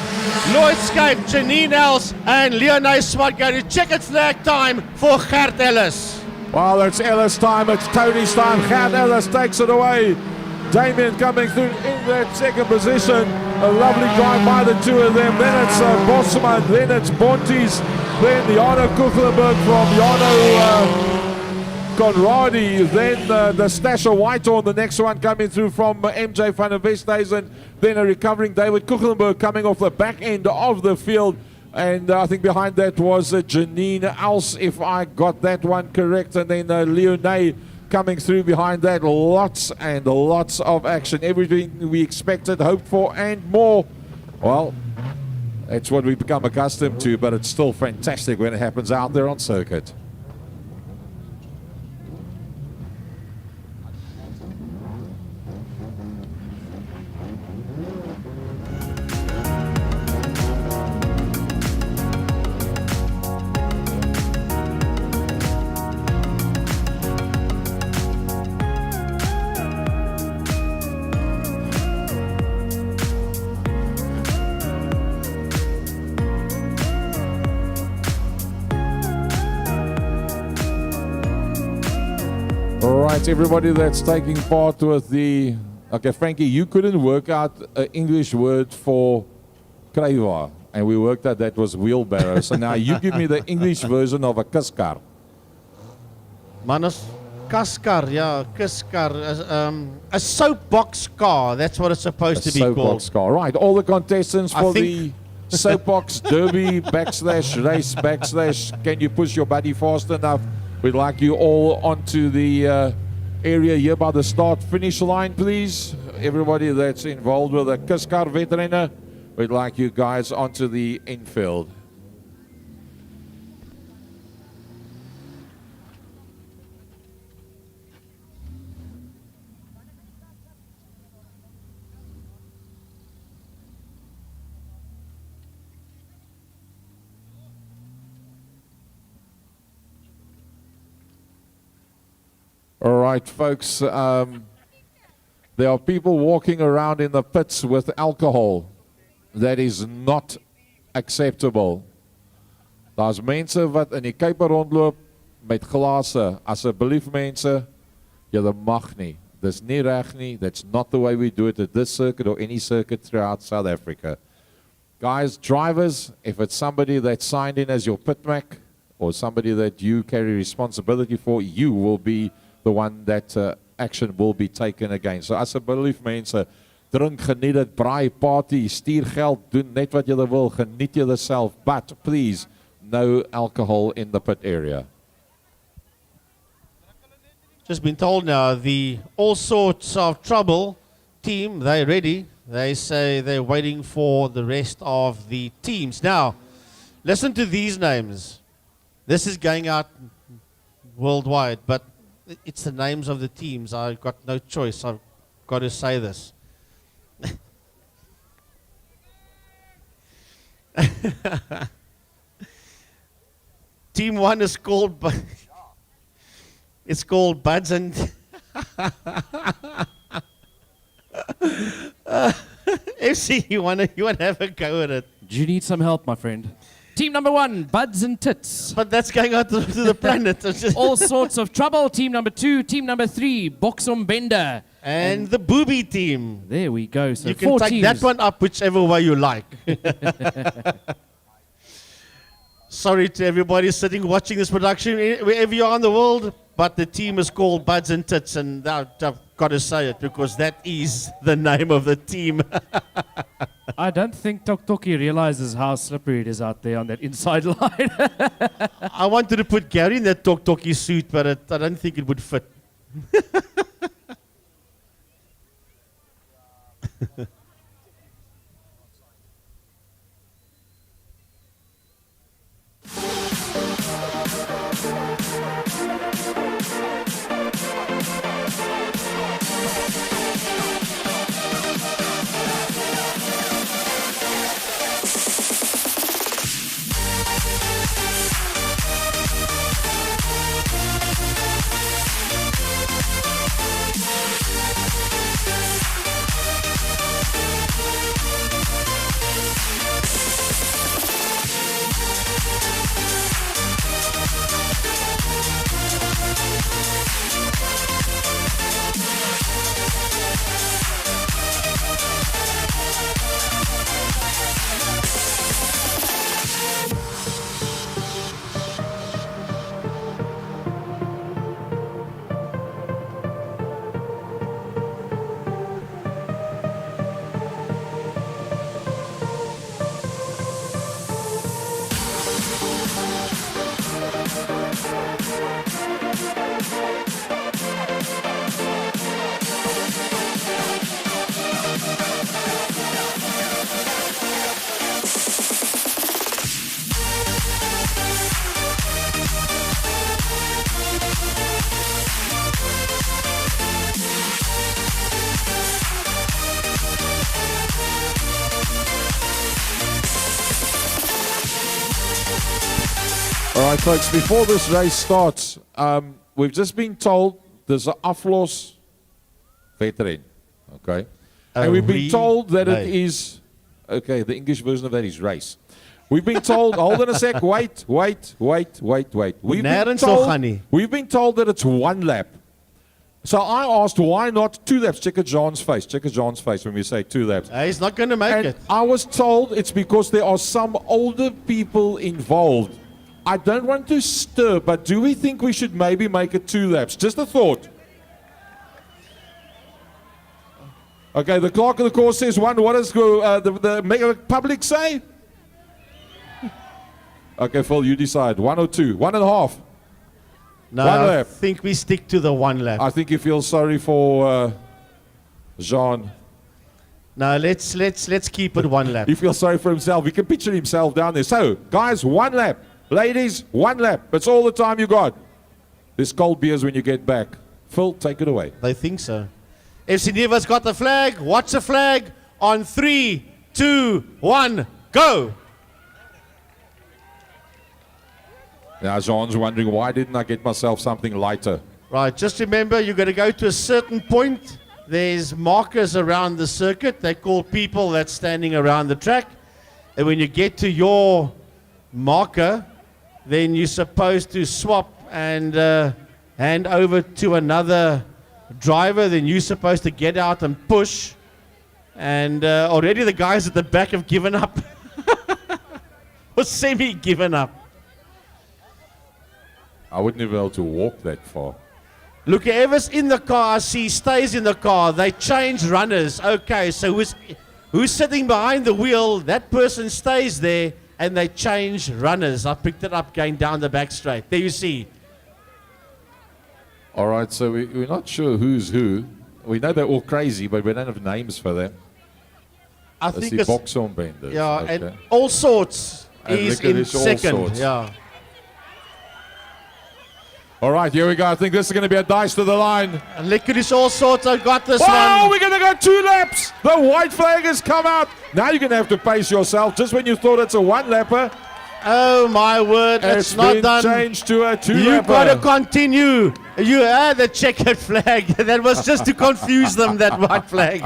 Lloyd Scaife, Janine Els, and Leonie Swart. Going to checkered flag time for Gert Ellis. Well, it's Ellis time, it's Tony's time. Gert Ellis takes it away. Damien coming through in that second position. A lovely drive by the 2 of them. Then it's Bosman, then it's Bontes, then Janu Kuchlenberg from Janu Conradi, then the Stasher Whitehorn, the next one coming through from MJ van der Westhuizen, then a recovering David Kuchlenberg coming off the back end of the field. And I think behind that was Janine Els, if I got that one correct, and then Leonie coming through behind that. Lots and lots of action. Everything we expected, hoped for, and more. Well, it's what we've become accustomed to, but it's still fantastic when it happens out there on circuit. All right, everybody that's taking part with the... Okay, Frankie, you couldn't work out an English word for kruiwa, and we worked out that was wheelbarrow. So now you give me the English version of a kuskar. Manus, kaskar, yeah, kuskar, a soapbox car. That's what it's supposed to be Soapbox called. car. Right, all the contestants I for think- the soapbox derby /race / can you push your buddy fast enough? We'd like you all onto the area here by the start-finish line, please. Everybody that's involved with the kuskar wedrenne, we'd like you guys onto the infield. All right, folks, there are people walking around in the pits with alcohol. That is not acceptable. Daar's mense wat in die kuipe rondloop met glase. Asseblief mense, julle mag nie. Dis nie reg nie. That's not the way we do it at this circuit or any circuit throughout South Africa. Guys, drivers, if it's somebody that's signed in as your pitmac or somebody that you carry responsibility for, you will be the one that action will be taken against. So asseblief mense, drink, geniet dit, braai, party, stuur geld, doen net wat julle wil, geniet julleself, but please, no alcohol in the pit area. Just been told now, the All Sorts of Trouble team, they're ready. They say they're waiting for the rest of the teams. Now, listen to these names. This is going out worldwide, but it's the names of the teams. I've got no choice. I've got to say this. Team 1 is called... It's called Buds and... FC, you wanna have a go at it. Do you need some help, my friend? Team number 1, Buds and Tits. But that's going out to the planet. All Sorts of Trouble. Team number 2. Team number 3, Bender. And the booby team. There we go. So You can 4 take teams. that one up whichever way you like. Sorry to everybody sitting watching this production, wherever you are in the world, but the team is called Buds and Tits, and I've got to say it because that is the name of the team. I don't think Tok Toki realizes how slippery it is out there on that inside line. I wanted to put Gary in that Tok-Toki suit, but I don't think it would fit. All right, folks, before this race starts, we've just been told there's an aflos veteran, okay? And we've been told that it is, okay, the English version of that is race. We've been told, hold on a sec, wait. We've been told that it's 1 lap. So I asked why not 2 laps. Check at John's face. Check at John's face when we say 2 laps. He's not going to make And it. I was told it's because there are some older people involved. I don't want to stir, but do we think we should maybe make it 2 laps? Just a thought. Okay, the clerk of the course says 1. What does the Mega public say? Okay, Phil, you decide. 1 or 2? 1.5. No, 1 I lap. think we stick to the 1 lap. I think you feel sorry for Jean. No, let's keep it 1 lap. He feels sorry for himself. He can picture himself down there. So, guys, 1 lap. Ladies, 1 lap. That's all the time you got. There's cold beers when you get back. Phil, take it away. They think so. FC Neva's got the flag. Watch the flag on 3, 2, 1, go. Now, Jean's wondering, why didn't I get myself something lighter? Right, just remember, you're going to go to a certain point. There's markers around the circuit. They call people that's standing around the track. And when you get to your marker, then you're supposed to swap and hand over to another driver. Then you're supposed to get out and push. And already the guys at the back have given up. Or semi-given up. I wouldn't even be able to walk that far. Look, whoever's in the car, I see, stays in the car. They change runners. Okay, so who's sitting behind the wheel? That person stays there, and they change runners. I picked it up going down the back straight. There you see. All right, so we're not sure who's who. We know they're all crazy, but we don't have names for them. I That's think the it's box-on benders. yeah, Okay. and all sorts And is look at in this, all second. sorts. Yeah. All right, here we go. I think this is going to be a dice to the line. And Licorice all sorts. I got this Oh, one. we're going to go 2 laps. The white flag has come out. Now you're going to have to pace yourself. Just when you thought it's a 1-lapper, Oh my word, it's it's not been done. changed to a 2-lapper. You got to continue. You had the checkered flag. That was just to confuse them, that white flag.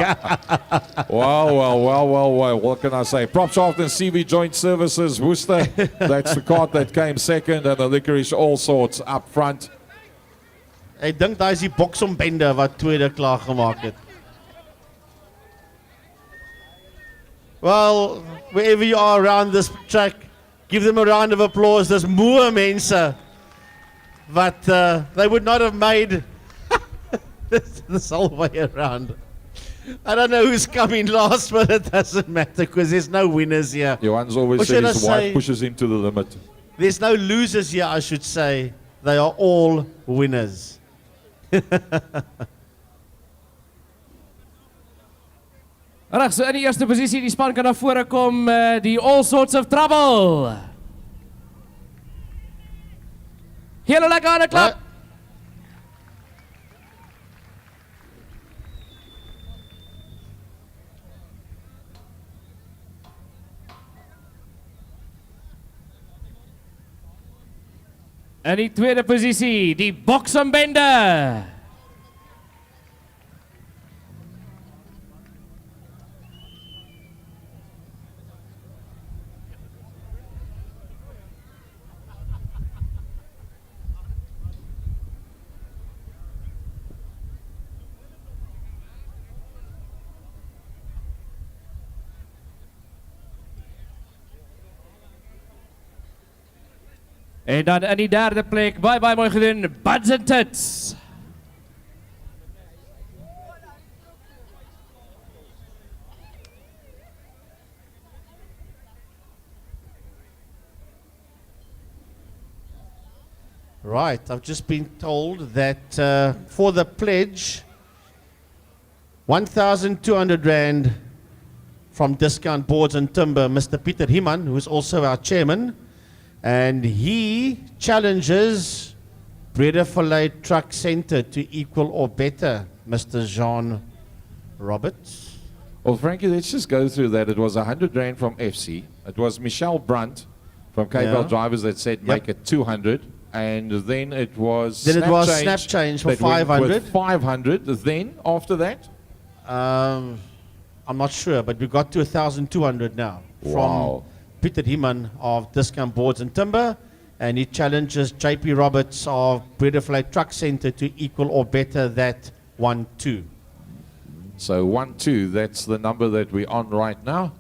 Well. What can I say? Props after CV Joint Services, Worcester. That's the card that came second, and the Licorice all sorts up front. Ek dink daai is die boksombende wat tweede klaar gemaak het. Well, wherever you are around this track, give them a round of applause. There's more mense but they would not have made this whole way around. I don't know who's coming last, but it doesn't matter because there's no winners here. Johan's always Or said should I his wife say- pushes him to the limit. There's no losers here, I should say. They are all winners. Reg, so in die eerste posisie, die span kan na vore kom, die All Sorts of Trouble. Hele lekker aan 'n klap. In die tweede posisie, die Boksombende. En dan in die derde plek, baie mooi gedoen, Buds and Tits. Right, I've just been told that for the pledge, 1,200 Rand from Discount Boards and Timber, Mr. Peter Himan, who is also our chairman, and he challenges Breeder Filet Truck Centre to equal or better Mr. Jean Roberts. Well, Frankie, let's just go through that. It was 100 Rand from FC. It was Michelle Brunt from KBL Yeah. Drivers that said make it 200. And then it was Snap Change for that went 500. with 500. Then after that, I'm not sure, but we got to 1,200 now Wow. from Peter Himan of Discount Boards and Timber. and he challenges JP Roberts of Breediflate Truck Center to equal or better that 1-2. So 1-2, that's the number that we're on right now.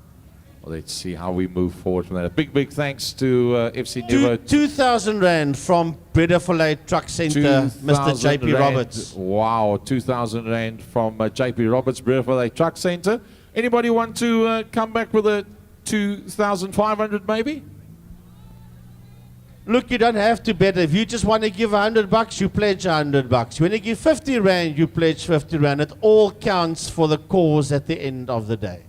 Well, let's see how we move forward from there. Big thanks to FC Nuvo. 2,000 Rand from Breediflate Truck Center, Mr. 2,000 JP rand. Roberts. Wow, 2,000 Rand from JP Roberts, Breediflate Truck Center. Anybody want to come back with a 2,500 maybe? Look, you don't have to bet. If you just want to give $100, you pledge $100. You want to give 50 Rand, you pledge 50 Rand. It all counts for the cause at the end of the day.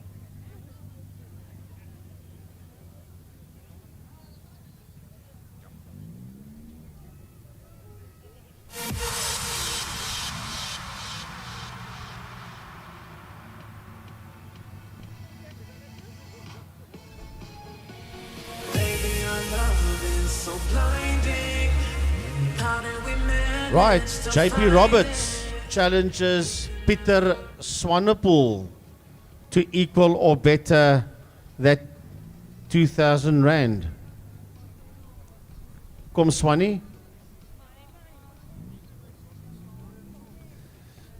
Baby, our love is so blinding. How did we manage Right, to JP find Roberts challenges Pieter Swanepoel to equal or better that 2,000 Rand. Kom Swanee.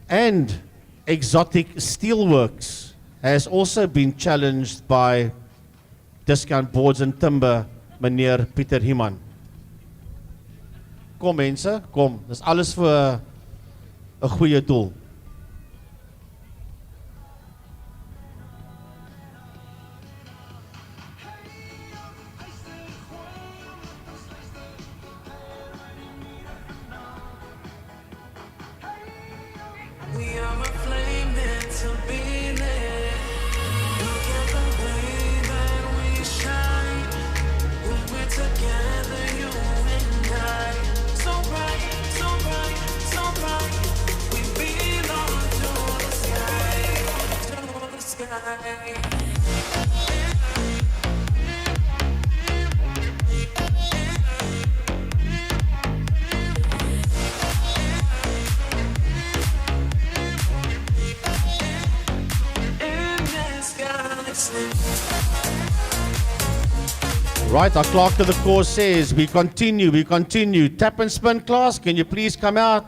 And Exotic Steelworks has also been challenged by Discount Boards and Timber, meneer Pieter Himan. Kom mense, kom. Dis alles vir 'n goeie doel. We are a flame meant to be lit. Look at the way that we shine when we're together, you and I. So bright, so bright, so bright. We belong to the sky, to the sky. In this galaxy. Right, our clerk to the course says we continue. Tap and spin class, can you please come out?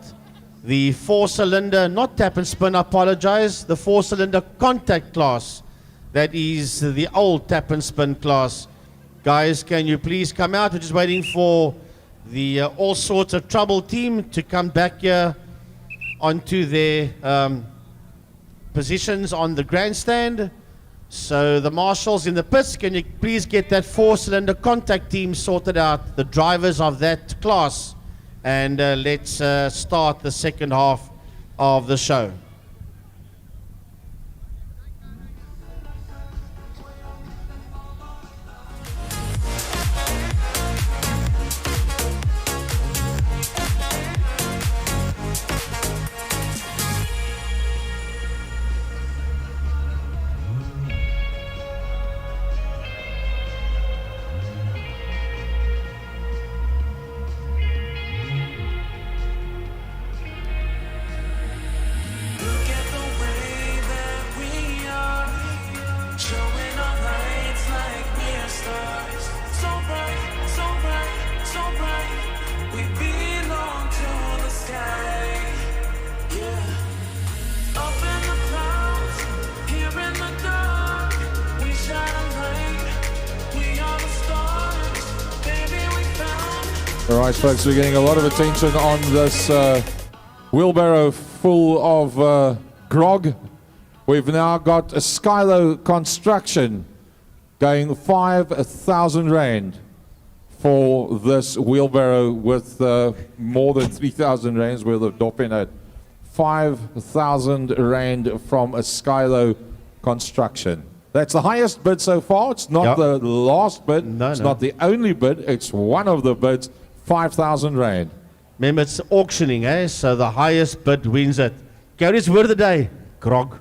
The 4-cylinder, not tap and spin, I apologize. The 4-cylinder contact class. That is the old tap and spin class. Guys, can you please come out? We're just waiting for the all sorts of trouble team to come back here onto their positions on the grandstand. So the marshals in the pits, can you please get that 4-cylinder contact team sorted out, the drivers of that class, and let's start the second half of the show. Look at the way that we are, showing our lights like we're stars. So bright, so bright, so bright. We belong to the sky. Yeah. Up in the clouds, here in the dark, we shine a light. We are the stars. Baby, we found. All right, folks, we're getting a lot of attention on this wheelbarrow full of grog. We've now got a Skylo construction going 5,000 Rand for this wheelbarrow with more than 3,000 Rands worth of dop in it. 5,000 Rand from a Skylo construction. That's the highest bid so far. It's not Yep. the last bid. No, it's no. not the only bid. It's one of the bids. 5,000 Rand. Remember, it's auctioning, eh? So the highest bid wins it. Gary's word of the day, grog.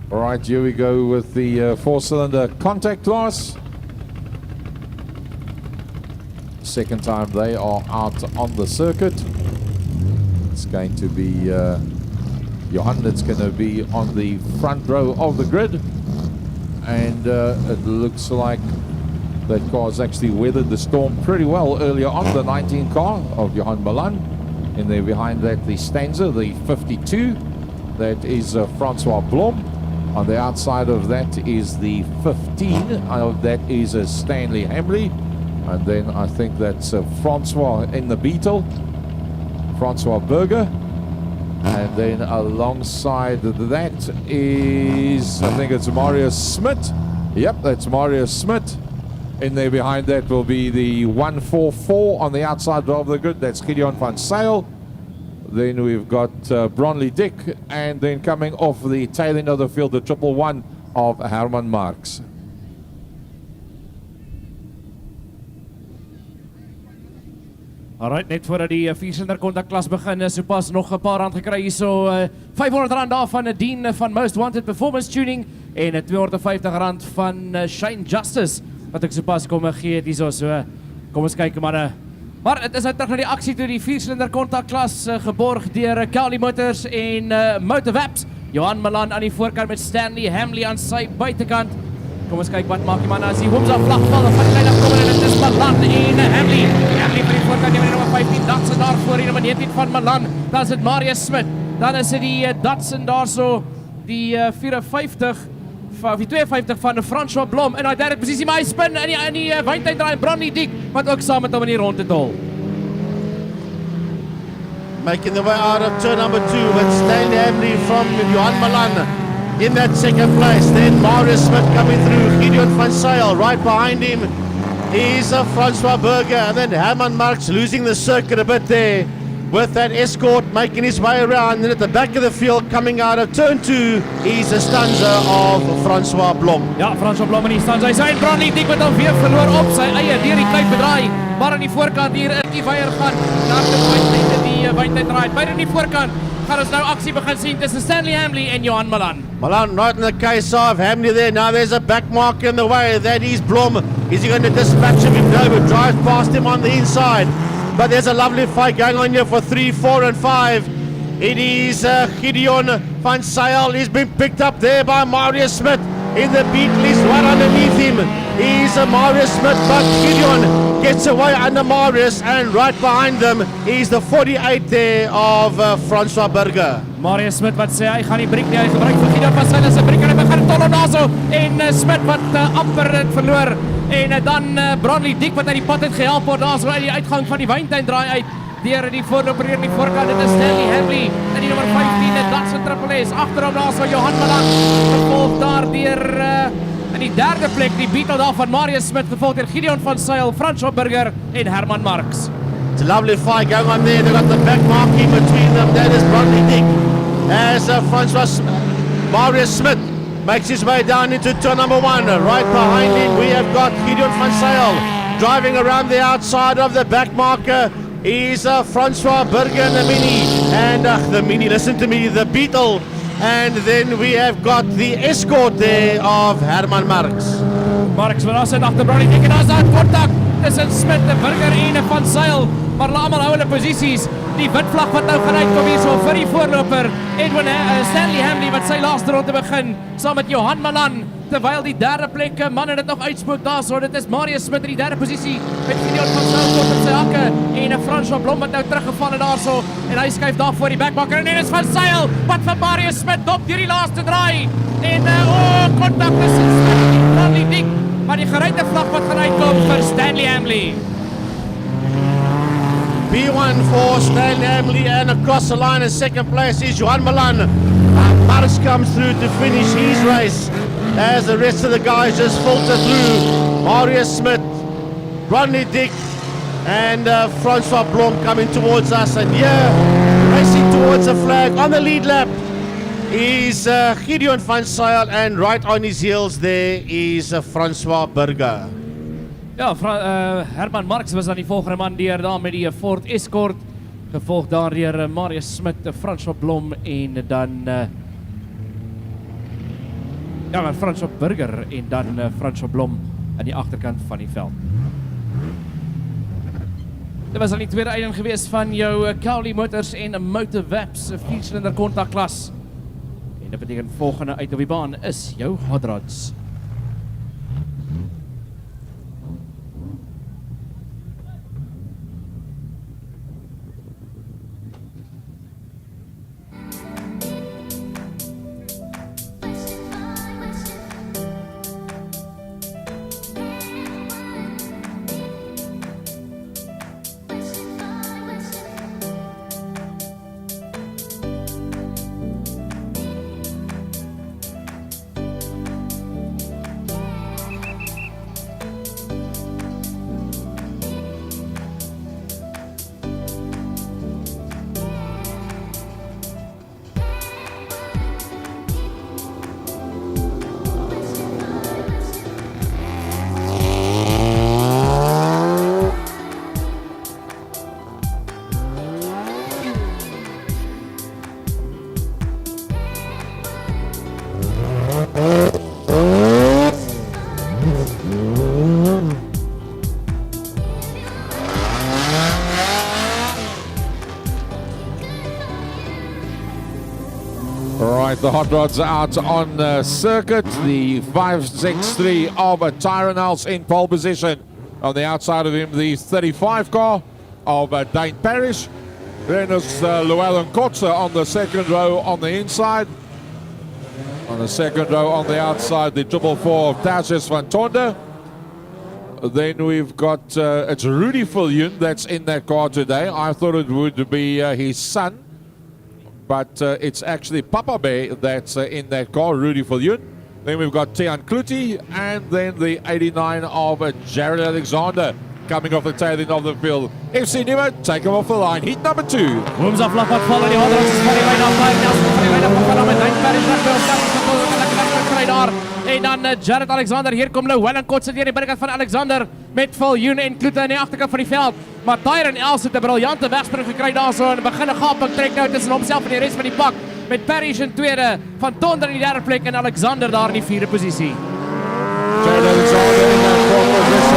All right, here we go with the four-cylinder contact class. Second time they are out on the circuit. It's going to be Johan that's going to be on the front row of the grid. And it looks like that car's actually weathered the storm pretty well earlier on, the 19 car of Johan Milan. And there behind that, the Stanza, the 52. That is Francois Blom. On the outside of that is the 15. That is Stanley Hamley. And then I think that's Francois in the Beetle. Francois Berger. And then alongside that is, I think it's Marius Smit. Yep, that's Marius Smit. In there behind that will be the 144 on the outside of the grid. That's Gideon van Sale. Then we've got Bronley Dick. And then coming off the tail end of the field, the 111 of Herman Marks. Alright, net voordat die 4-cylinder kontakklas begin, so pas nog 'n paar rand gekry hierso. R500 daarvan 'n Dean van Most Wanted Performance Tuning en 'n R250 van Shane Justice wat ek so pas kom gee het hierso. So kom ons kyk manne. Maar dit is nou terug na die aksie toe, die 4-cylinder kontakklas geborg deur Cowley Motors en Motorwaps. Johan Milan aan die voorkant met Stanley Hamley aan sy buitekant. Kom ons kyk wat maak die man as die hoemsa vlag val van die klein afkomer en dit is Milan en Hamley. Hamley vir die voorkant die nummer 15, Datsun daar voor die nummer 19 van Milan. Dan is dit Marius Smit. Dan is dit die Datsun daarso, die 54 of die 52 van Francois Blom in daai derde posisie, maar hy spin in die wyntuin draai en Bronley Dick wat ook saam met hom in die rond te tol. Making the way out of turn number 2 with Stanley Hamley from Johan Milan in that second place. Then Marius Smith coming through, Gideon van Sale right behind him is Francois Berger, and then Herman Marks losing the circuit a bit there with that escort making his way around. And at the back of the field coming out of turn 2 is the stanza of Francois Blom. Ja, Francois Blom in die stanza. Hy sê Bronley Dick wat alweer verloor op sy eie deur die kyk bedraai. Maar aan die voorkant hier in die weier gaan na die wyntuin draai. By in die voorkant gaan ons nou aksie begin sien tussen Stanley Hamley en Johan Milan. Milan right in the case of Hamley there. Now there's a back mark in the way. That is Blom. Is he going to dispatch him? No, but drives past him on the inside. But there's a lovely fight going on here for 3, 4 and 5. It is Gideon van Sale. He's been picked up there by Marius Smith. In the Beetle is right underneath him. He's Marius Smith, but Gideon gets away under Marius, and right behind them is the 48 there of Francois Berger. Marius Smit wat sê hy gaan nie breek nie, hy gebruik vir Gideon van Sale as 'n breek en hy begin tol daarso en Smit wat amper het verloor en dan Bronley Dick wat uit die pad het gehelp word daarso uit die uitgang van die wyntuin draai uit deur die voorloper hier in die voorkant. Dit is Stanley Hamley in die nummer 15 en Datsun Triple S agter hom daarso Johan Milan gevolg daar deur in die derde plek die Beetle daar van Marius Smit gevolg deur Gideon van Sale, Francois Berger en Herman Marks. It's a lovely fight going on there. They've got the back marking between them. That is Bronley Dick as Marius Smith makes his way down into turn number 1. Right behind him we have got Gideon van Sale driving around the outside of the back marker is Francois Berger in the Mini, and the Mini, listen to me, the Beetle, and then we have got the escort there of Herman Marks. Marks wil daar sit agter Bronley Dick en daar's daar kontak tussen Smit en Berger en van Sale, maar hulle almal hou hulle posisies. Die wit vlag wat nou gaan uitkom hierso vir die voorloper Edwin Stanley Hamley wat sy laaste ronde begin saam met Johan Milan terwyl die derde plek manne dit nog uitspook daar, so dit is Marius Smit in die derde posisie met Gideon van Sail op sy hakke en François Blom wat nou teruggeval het daarso en hy skuif daar voor die backbacker en dit is van Sail wat vir Marius Smit dop deur die laaste draai en kontak tussen Smit en Stanley Dick, maar die geruite vlag wat gaan uitkom vir Stanley Hamley. P1 for Stanley Hamley, and across the line in second place is Juan Milan. Marks comes through to finish his race as the rest of the guys just filter through. Marius Smit, Ronnie Dick and Francois Blom coming towards us, and here racing towards the flag on the lead lap is Gideon van Sail, and right on his heels there is Francois Burger. Ja, Herman Marks was dan die volgende man deur daar met die Ford Escort, gevolg daar deur Marius Smit, François Blom en dan ja, maar François Burger en dan François Blom aan die agterkant van die veld. Dit was dan die tweede einding geweest van jou Cowley Motors en Motorwaps 4-silinder kontakklas. En dit beteken volgende uit op die baan is jou Hot Rods. Right, the Hot Rods are out on circuit. The 563 of Tyrannels in pole position. On the outside of him, the 35 car of Dane Parrish. Then is Llewellyn Kotze on the second row on the inside. On the second row on the outside, the 444 of Tasjes van Tonder. Then we've got, it's Rudy Viljoen that's in that car today. I thought it would be his son, but it's actually Papa Bear that's in that car, Rudy Viljoen. Then we've got Tian Kluti, and then the 89 of Jared Alexander coming off the tail end of the field. FC Nieuwe, take him off the line. Heat number 2. Hoems af vlak wat val in die Hot Rods is van die lijn af. Nelson van die lijn af van met Dane Parrish recht bij ons kry daar. En dan Jared Alexander, hier kom Llewellyn Kotze deur die binnenkant van Alexander met Viljoen en Kloete aan die agterkant van die veld. Maar Tyron Els het 'n briljante wegspring gekry daarso en begin 'n gaping trek nou tussen homself en die res van die pak met Parrish in tweede, van Tonder in die derde plek en Alexander daar in die vierde posisie. Jared Alexander in that fourth position.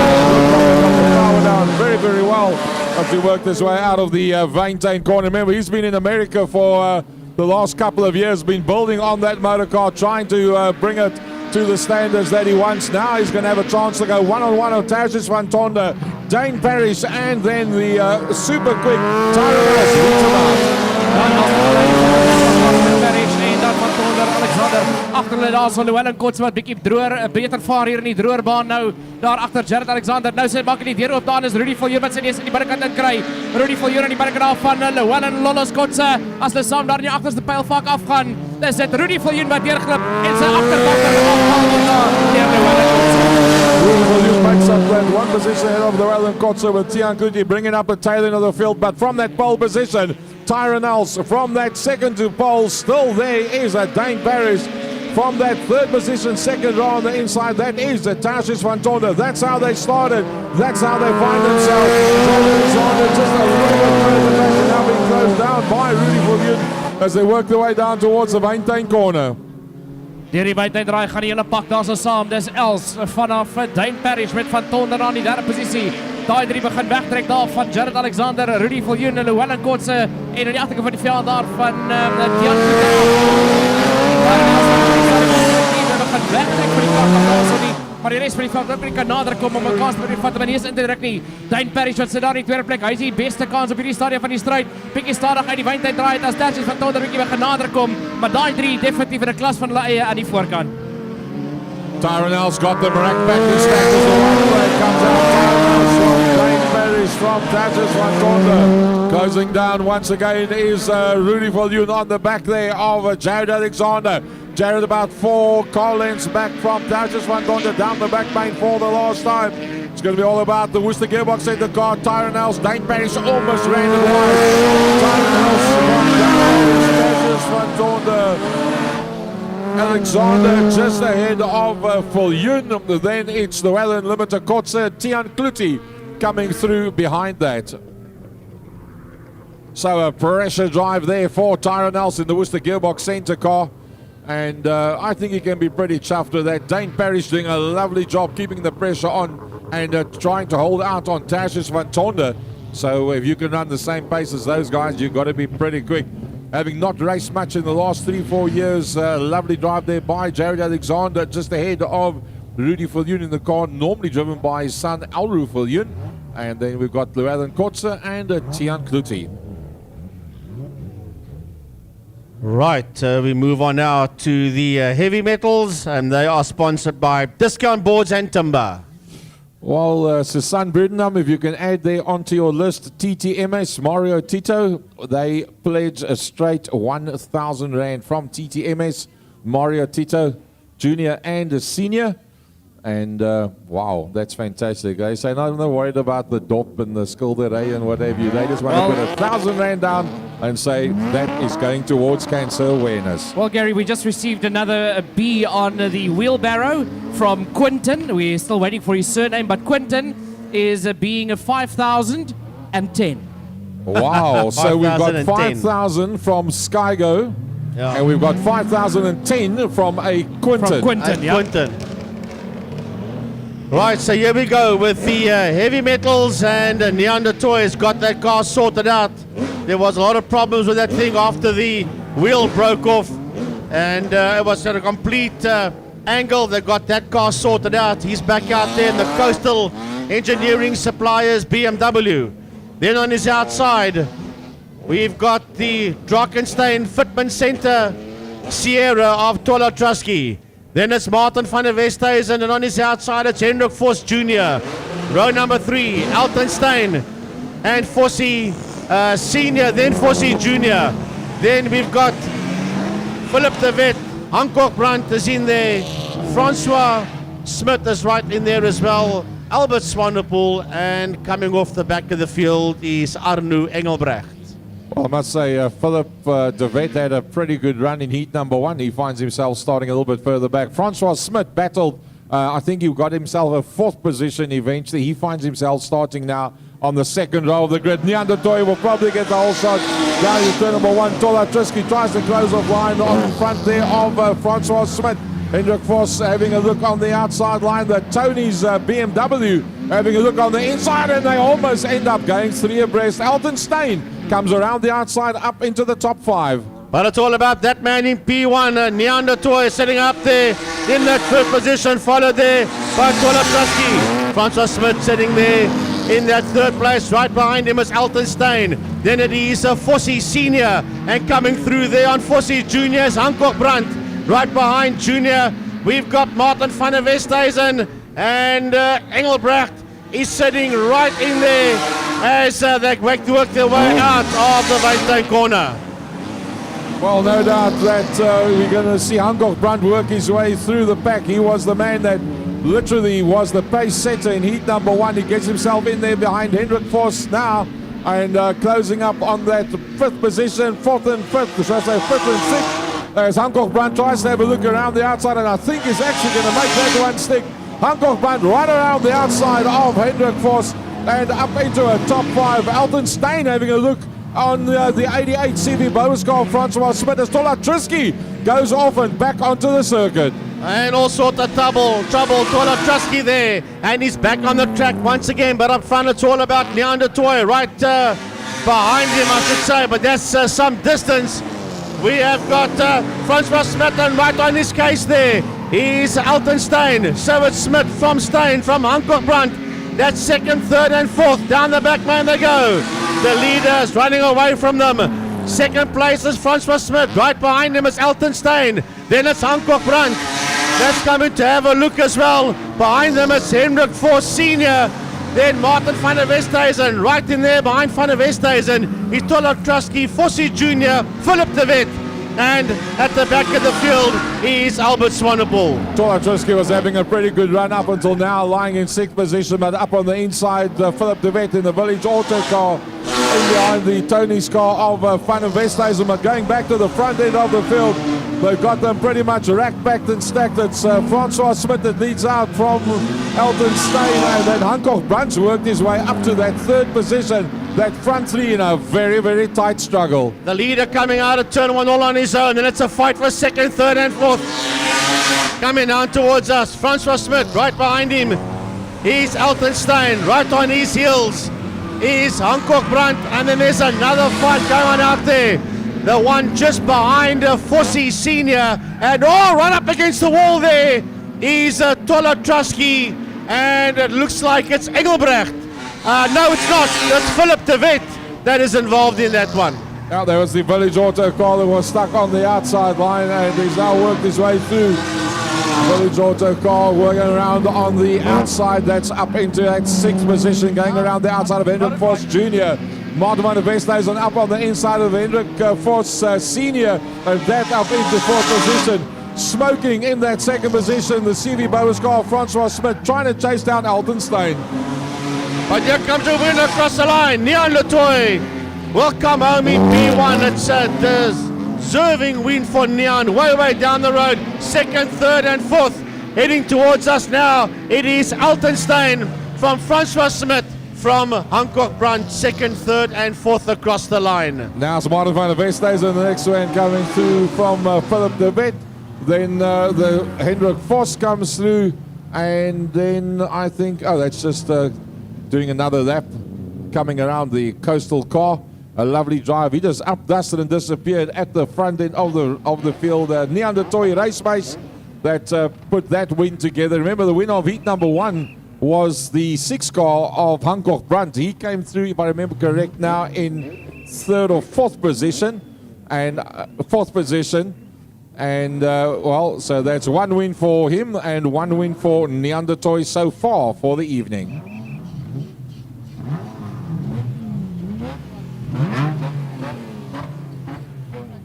Power down very, very well as he worked his way out of the Vaintain corner. Remember, he's been in America for the last couple of years, been building on that motor car, trying to bring it to the standards that he wants. Now he's going to have a chance to go one-on-one on Tasjes van Tonder, Dane Parrish, and then the super quick Tyrannels reach him out. Van Tonder, Alexander, achter hulle daar so Llewellyn Kotze wat bietjie beter vaar hier in die droërbaan nou, daar achter Jared Alexander, nou sy maak die deur oop daar is Rudy Viljoen wat sy neus in die binnekant in kry, Rudy Viljoen aan die binnekant af van Llewellyn Lollos Kotze, as hulle saam daar in die agterste pylvak afgaan, dis dit Rudy Viljoen wat deurglip en sy agterkant afhaal daar deur Llewellyn Kotze. Rudy Viljoen makes up that one position ahead of Llewellyn Kotze with Tian Kluti bringing up the tail end of the field, but from that pole position, Tyrannels from that second to pole, still there is a Dane Parrish from that third position, second row on the inside. That is the Tasjes van Tonder. That's how they started. That's how they find themselves. Alexander just a little bit further back and now being closed down by Rudy Viljoen as they work their way down towards the Vaintain corner. Deur die Vaintain draai gaan die hele pak daar so saam. Dis Els vanaf Dane Parrish met Van Tonder aan die derde posisie. Daai drie begin wegtrek daar van Jared Alexander, Rudy Viljoen en Llewellyn Kotze en aan die agterkant van die veld daar van Tian Kluti. gaan wegtrek vir die kar van Cansa nie. Maar die res van die veld ook nie kan nader kom om 'n kans te vat om in te druk nie. Dane Parrish wat sit daar in die tweede plek. Hy is die beste kans op hierdie stadium van die stryd. Bietjie stadig uit die wyntyd draai het as Tertius van Tonder bietjie begin nader kom, maar daai drie definitief in 'n klas van hulle eie aan die voorkant. Tyrrell's got them right back in stack as the one play comes out. Tyrrell's from Dane Parrish from Tertius van Tonder. Closing down once again is Rudy Viljoen on the back there of Jared Alexander. Jared about 4 car lengths back from Tertius van Tonder down the back main for the last time. It's going to be all about the Worcester gearbox in the car. Tyrrell's Dane Parrish almost ran it wide. Tyrrell's from Tertius van Tonder. Alexander just ahead of Viljoen. Then it's the well limiter Kotze, Tian Kluti coming through behind that. So a pressure drive there for Tyrrell's in the Worcester gearbox centre car. And I think he can be pretty chuffed with that. Dane Parrish doing a lovely job keeping the pressure on and trying to hold out on Tertius van Tonder. So if you can run the same pace as those guys, you've got to be pretty quick. Having not raced much in the last 3-4 years, lovely drive there by Jared Alexander, just ahead of Rudy Viljoen in the car, normally driven by his son Alru Viljoen. And then we've got Llewellyn Kotze and Tian Kluti. Right, we move on now to the heavy metals, and they are sponsored by Discount Boards and Timber. Well, Susan Brudenham, if you can add there onto your list, TTMS, Mario Tito, they pledge a straight 1,000 Rand from TTMS, Mario Tito, junior and a senior. And wow, that's fantastic. They say, no, I'm not worried about the DOP and the Skilderay and what have you. They just want to put 1,000 Rand down and say that is going towards cancer awareness. Well, Gary, we just received another B on the wheelbarrow from Quinton. We're still waiting for his surname, but Quinton is being a 5,010. Wow, so we've got 5,010. 5,000 from Skygo, Yeah. and we've got 5,010 from a Quinton. From Quinton, And yeah. Quinton. Right, so here we go with the heavy metals, and Neanderthal has got that car sorted out. There was a lot of problems with that thing after the wheel broke off, and it was at a complete angle. They got that car sorted out. He's back out there in the Coastal Engineering Suppliers BMW. Then on his outside, we've got the Drakenstein Fitment Center Sierra of Tola Trusky. Then it's Martin van der Westhuizen, and on his outside it's Hendrik Vos Jr. Row number 3, Elton Stein and Fossie Senior, then Fossie Jr. Then we've got Philip de Wet, Hancock Brandt is in there, Francois Smith is right in there as well, Albert Swanepoel, and coming off the back of the field is Arno Engelbrecht. Well, I must say, Philip de Wet had a pretty good run in heat number 1. He finds himself starting a little bit further back. Francois Smith battled, I think he got himself a 4th position eventually. He finds himself starting now on the 2nd row of the grid. Neanderthal will probably get the whole shot. Down to turn number 1, Tola Trusky tries to close off line on front there of Francois Smith. Hendrik Vos having a look on the outside line. The Tony's BMW having a look on the inside, and they almost end up going 3 abreast. Elton Stein comes around the outside up into the top 5. But it's all about that man in P1. Neanderthal is sitting up there in that 3rd position, followed there by Tola Trusky. Francois Smith sitting there in that 3rd place. Right behind him is Elton Stein. Then it is Fossie Senior, and coming through there on Fossie Junior is Hancock Brandt. Right behind Junior, we've got Martin van der Westhuizen, and Engelbrecht is sitting right in there as they work their way out of the Weinstein corner. Well, no doubt that we're going to see Hancock Brandt work his way through the pack. He was the man that literally was the pace setter in heat number 1. He gets himself in there behind Hendrik Vos now, and closing up on that 5th position, 4th and 5th, should I say 5th and 6th. As Hancock Brandt tries to have a look around the outside, and I think he's actually going to make that one stick. Hancock Brandt right around the outside of Hendrik Vos and up into a top 5. Elton Stein having a look on the 88 CV bonus car. Francois Smith as Tola Trusky goes off and back onto the circuit. And all sorts of trouble, Tola Trusky there, and he's back on the track once again, but up front it's all about Neanderthal, right behind him I should say, but that's some distance. We have got Francois Smith and right on his case there. Here's Altenstein. So it's Smith from Stein, from Hancock Brandt. That's second, third, and fourth. Down the back man they go. The leaders running away from them. Second place is Francois Smith. Right behind him is Altenstein. Then it's Hancock Brandt. That's coming to have a look as well. Behind them is Hendrik Vos Senior. Then Martin van der Westhuizen. Right in there behind van der Westhuizen is Tola Trusky, Fossie Jr., Philip de Wet. And at the back of the field is Albert Swanepoel. Tolatruski was having a pretty good run up until now, lying in sixth position, but up on the inside, Philip de Wet in the Village Auto car, in behind the Tony's car of Van der Westhuizen, but going back to the front end of the field, they've got them pretty much racked, backed and stacked. It's Francois Smith that leads out from Altenstein, and then Hancock Brandt worked his way up to that third position. That front three in a very, very tight struggle. The leader coming out of turn one all on his own, and it's a fight for second, third, and fourth. Coming down towards us, Francois Smith right behind him. He's Altenstein right on his heels. He's Hancock Brandt, and then there's another fight going on out there. The one just behind Fossie Senior, and right up against the wall there is Tola Trusky, and it looks like it's Engelbrecht. No, it's not. That's Philip de Wet that is involved in that one. Now there was the Village Auto car that was stuck on the outside line, and he's now worked his way through. Village Auto car working around on the outside. That's up into that sixth position, going around the outside of Hendrik Vos Jr. Martin van der Westhuizen up on the inside of Hendrik Vos Senior, and that up into fourth position. Smoking in that second position, the CV Bowers car, Francois Smith, trying to chase down Altenstein. But here comes a win across the line. Neon Latoy will come home in P1. It's a deserving win for Neon. Way down the road. Second, third, and fourth. Heading towards us now. It is Altenstein from Francois Smith from Hancock Brandt. Second, third, and fourth across the line. Now it's Martin van der Westhuizen, the next one coming through from Philip de Wet. Then the Hendrik Vos comes through. And then I think, that's just doing another lap, coming around the coastal car. A lovely drive. He just up-dusted and disappeared at the front end of the field. Neanderthal race base that put that win together. Remember, the winner of heat number one was the sixth car of Hancock Brandt. He came through, if I remember correct now, in third or fourth position. And so that's one win for him and one win for Neanderthal so far for the evening.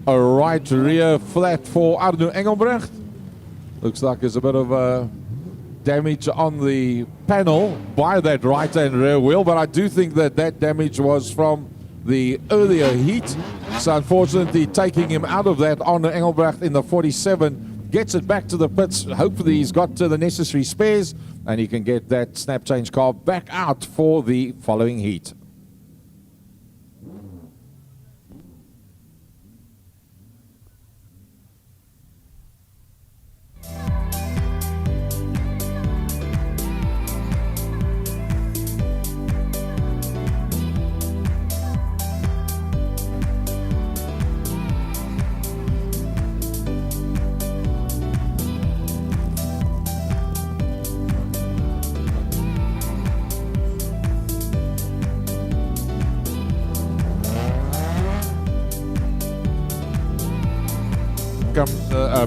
A right rear flat for Arno Engelbrecht. Looks like there's a bit of damage on the panel by that right and rear wheel, but I do think that damage was from the earlier heat. So unfortunately taking him out of that, Arno Engelbrecht in the 47 gets it back to the pits. Hopefully he's got the necessary spares and he can get that snap change car back out for the following heat.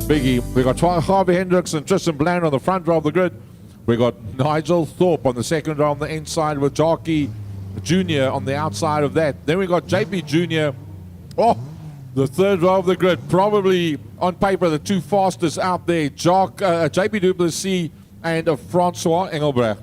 Biggie. We got Harvey Hendricks and Tristan Bland on the front row of the grid. We got Nigel Thorpe on the second row on the inside with Jarky Jr. on the outside of that. Then we got JP Jr. The third row of the grid. Probably on paper the two fastest out there. JP Duplessis and Francois Engelbrecht.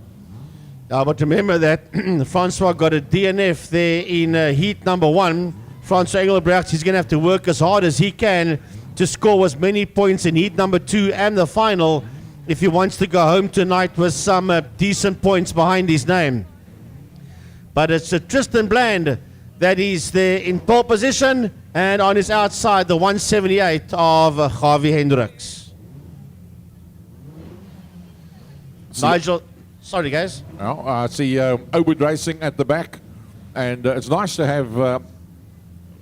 But remember that Francois got a DNF there in heat number one. Francois Engelbrecht, he's going to have to work as hard as he can to score as many points in heat number two and the final if he wants to go home tonight with some decent points behind his name. But it's Tristan Bland that is there in pole position, and on his outside the 178 of Harvey Hendricks. Nigel, sorry guys. Well, I see Obud Racing at the back, and it's nice to have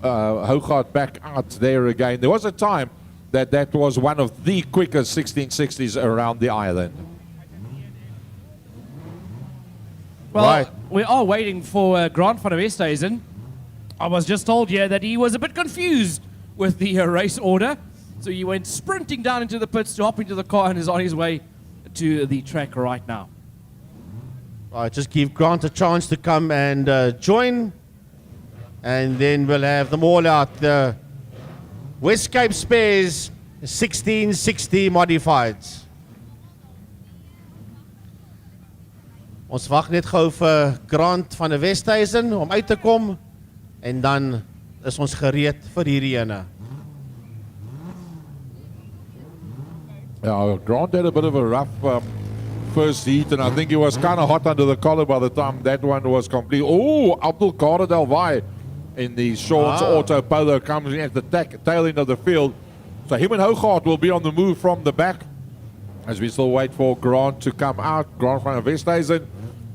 Hoogaard back out there again. There was a time that was one of the quickest 1660s around the island. Well, Right. we are waiting for Grant van der Westhuizen. I was just told here that he was a bit confused with the race order. So he went sprinting down into the pits to hop into the car and is on his way to the track right now. Right, just give Grant a chance to come and join. And then we'll have them all out. The West Cape Spares 1660 Modifieds. Ons wag net gou vir Grant van der Westhuizen om uit te kom en dan is ons gereed vir hierdie ene. Yeah, Grant had a bit of a rough first heat, and I think he was kind of hot under the collar by the time that one was complete. Oh, Abdul Kader Del Valle in the Sean's Auto Polo comes in at the tail end of the field. So him and Hougaard will be on the move from the back as we still wait for Grant to come out. Grant van der Westhuizen.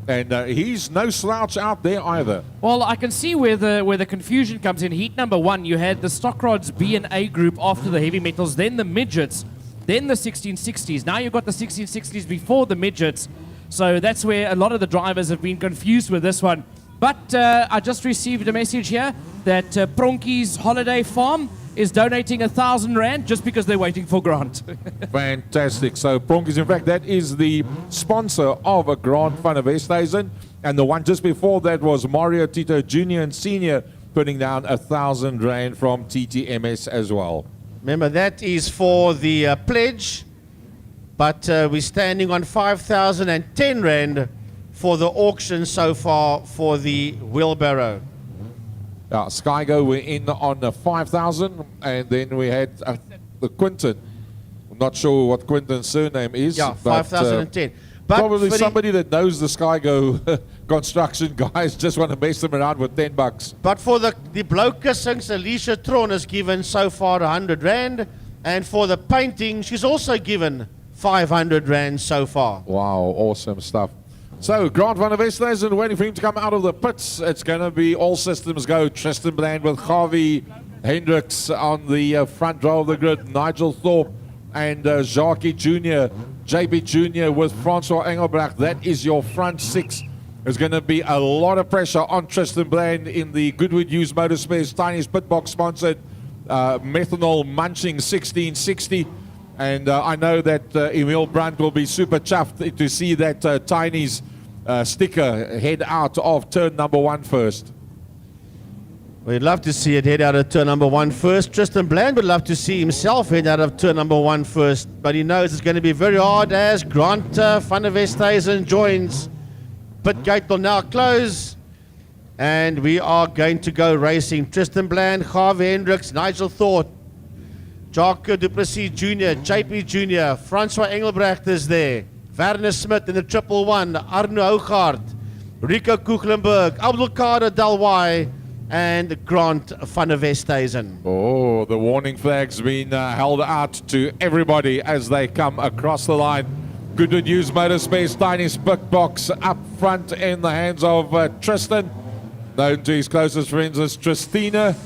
And he's no slouch out there either. Well, I can see where the confusion comes in. Heat number 1, you had the stock rods B and A group after the heavy metals, then the midgets, then the 1660s. Now you've got the 1660s before the midgets. So that's where a lot of the drivers have been confused with this one. But I just received a message here that Pronki's Holiday Farm is donating R1,000 just because they're waiting for Grant. Fantastic. So Pronkies, in fact, that is the sponsor of a Grant van der Westhuizen. And the one just before that was Mario Tito Jr. and Senior putting down R1,000 from TTMS as well. Remember, that is for the pledge, but we're standing on 5,010 Rand for the auction so far for the wheelbarrow. Skygo, we're in on 5,000, and then we had the Quinton. I'm not sure what Quinton's surname is. Yeah, but, 5,010. But probably for somebody that knows the Skygo construction guys just want to mess them around with $10. But for the blow kissings, Alicia Tron has given so far 100 Rand, and for the painting, she's also given 500 Rand so far. Wow, awesome stuff. So, Grant van der Westhuizen waiting for him to come out of the pits. It's going to be all systems go. Tristan Bland with Harvey Hendricks on the front row of the grid. Nigel Thorpe and Jacques Jr. JP Jr. with Francois Engelbrecht. That is your front six. There's going to be a lot of pressure on Tristan Bland in the Goodwood Used Motor Spares Tiny's Pitbox sponsored methanol munching 1660. And I know that Emil Brandt will be super chuffed to see that Tiny's sticker head out of turn number 1 first. We'd love to see it head out of turn number 1 first. Tristan Bland would love to see himself head out of turn number 1 first, but he knows it's going to be very hard as Grant van der Westhuizen joins. Pit gate will now close, and we are going to go racing. Tristan Bland, Harvey Hendricks, Nigel Thorpe, Jacques Duplessis Jr., JP Jr., Francois Engelbrecht is there, Werner Smith in the 111, Arno Hougaard, Rico Kuchlenberg, Abdul Kader Del Valle, and Grant van der Westhuizen. Oh, the warning flag's been held out to everybody as they come across the line. Goodwood Used Motor Space Tiny's Pitbox up front in the hands of Tristan, known to his closest friends as Tristina.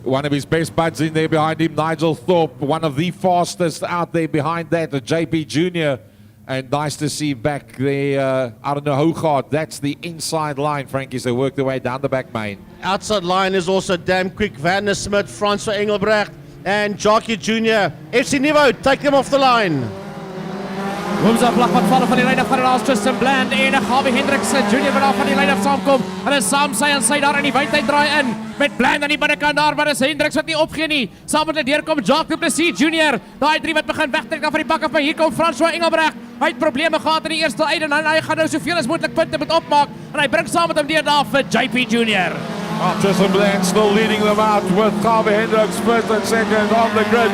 One of his best buds in there behind him, Nigel Thorpe, one of the fastest out there behind that, JP Jr. And nice to see back there, I don't know, Hougaard. That's the inside line, Frankie, so work their way down the back main. Outside line is also damn quick. Werner Smith, Francois Engelbrecht, and Jackie Jr. FC Nivo, take them off the line. Moves up, vlak wat vallen van die lijn af van de Tristan Bland en Harvey Hendricks Jr. wat af van die lijn af saamkom. Hulle is saam sy en sy daar in die wydheid draai in met Bland aan die binnekant daar, maar is Hendricks wat nie opgee nie. Saam met hulle deurkom Jacques Duplessis Jr. Daai drie wat begin wegtrek dan van die bak af, maar hier kom Francois Engelbrecht. Hy het probleme gehad in die eerste einde en hy gaan nou soveel as moontlik punte moet opmaak en hy bring saam met hom deur daar vir JP Jr. Tristan Bland still leading them out with Harvey Hendricks first and second on the grid.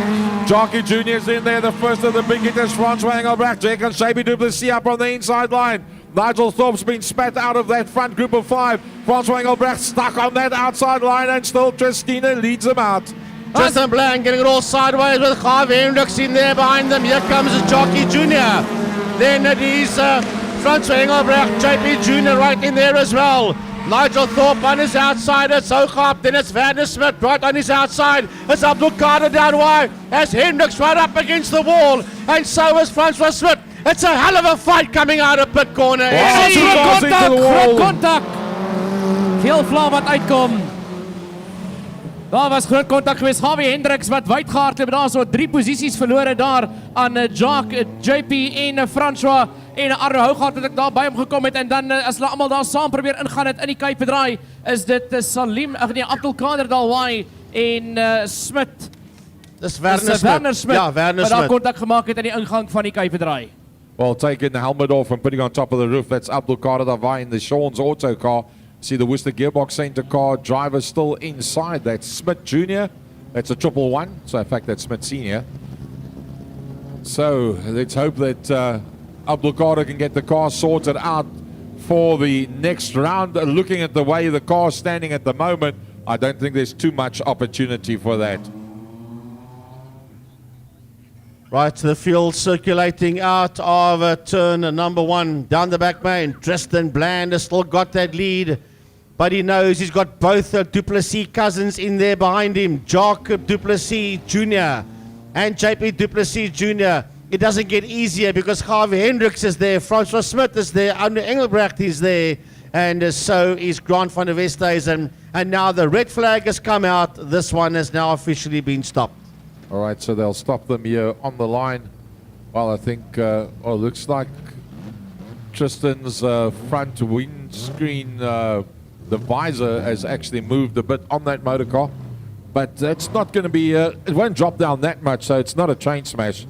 Jockey Jr. is in there, the first of the big hitters, Francois Engelbrecht. Jake and Shabby Duplessis up on the inside line. Nigel Thorpe's been spat out of that front group of 5. Francois Engelbrecht stuck on that outside line and still Tristina leads them out. Tristan Bland getting it all sideways with Harvey Hendricks in there behind them. Here comes Jockey Jr. Then it is Francois Engelbrecht, JP Jr. right in there as well. Nigel Thorpe on his outside, it's Hooghop, then it's Werner Smith right on his outside, it's Abdul Kader down wide, as Hendricks right up against the wall, and so is Francois Smith. It's a hell of a fight coming out of pit corner. Wow, two cars into the wall. Groot kontak. Geel vlam wat uitkom. Daar was groot kontak geweest. Javi Hendricks wat wyd gehardloop, daar so 3 posisies verlore daar aan Jacques, JP en François en Arno Hougaard het ek daar by hom gekom het en dan as hulle almal daar saam probeer ingaan het in die Kuip draai, is dit Salim, Abdul Kader Dalwai en Smit. Dis Werner Smith. Ja, Werner wat daar Smith. kontak gemaak het aan die ingang van die Kuip draai. Well, taking the helmet off and putting on top of the roof, that's Abdul Kader Davai in the Sean's auto car. See the Worcester Gearbox Centre car, driver still inside. That's Smith Jr. That's a 111. So, in fact, that's Smith Sr. So, let's hope that Abdul Kader can get the car sorted out for the next round. Looking at the way the car's standing at the moment, I don't think there's too much opportunity for that. Right, the field circulating out of turn number 1 down the back main. Tristan Bland has still got that lead, but he knows he's got both Duplessis cousins in there behind him. Jacob Duplessis Jr. and JP Duplessis Jr. It doesn't get easier because Harvey Hendricks is there, Francois Smith is there, Arno Engelbrecht is there, and so is Grant van der Westhuizen. And now the red flag has come out. This one has now officially been stopped. All right, so they'll stop them here on the line. Well, I think, looks like Tristan's front windscreen, the visor has actually moved a bit on that motor car. But it's not going to be, it won't drop down that much, so it's not a train smash.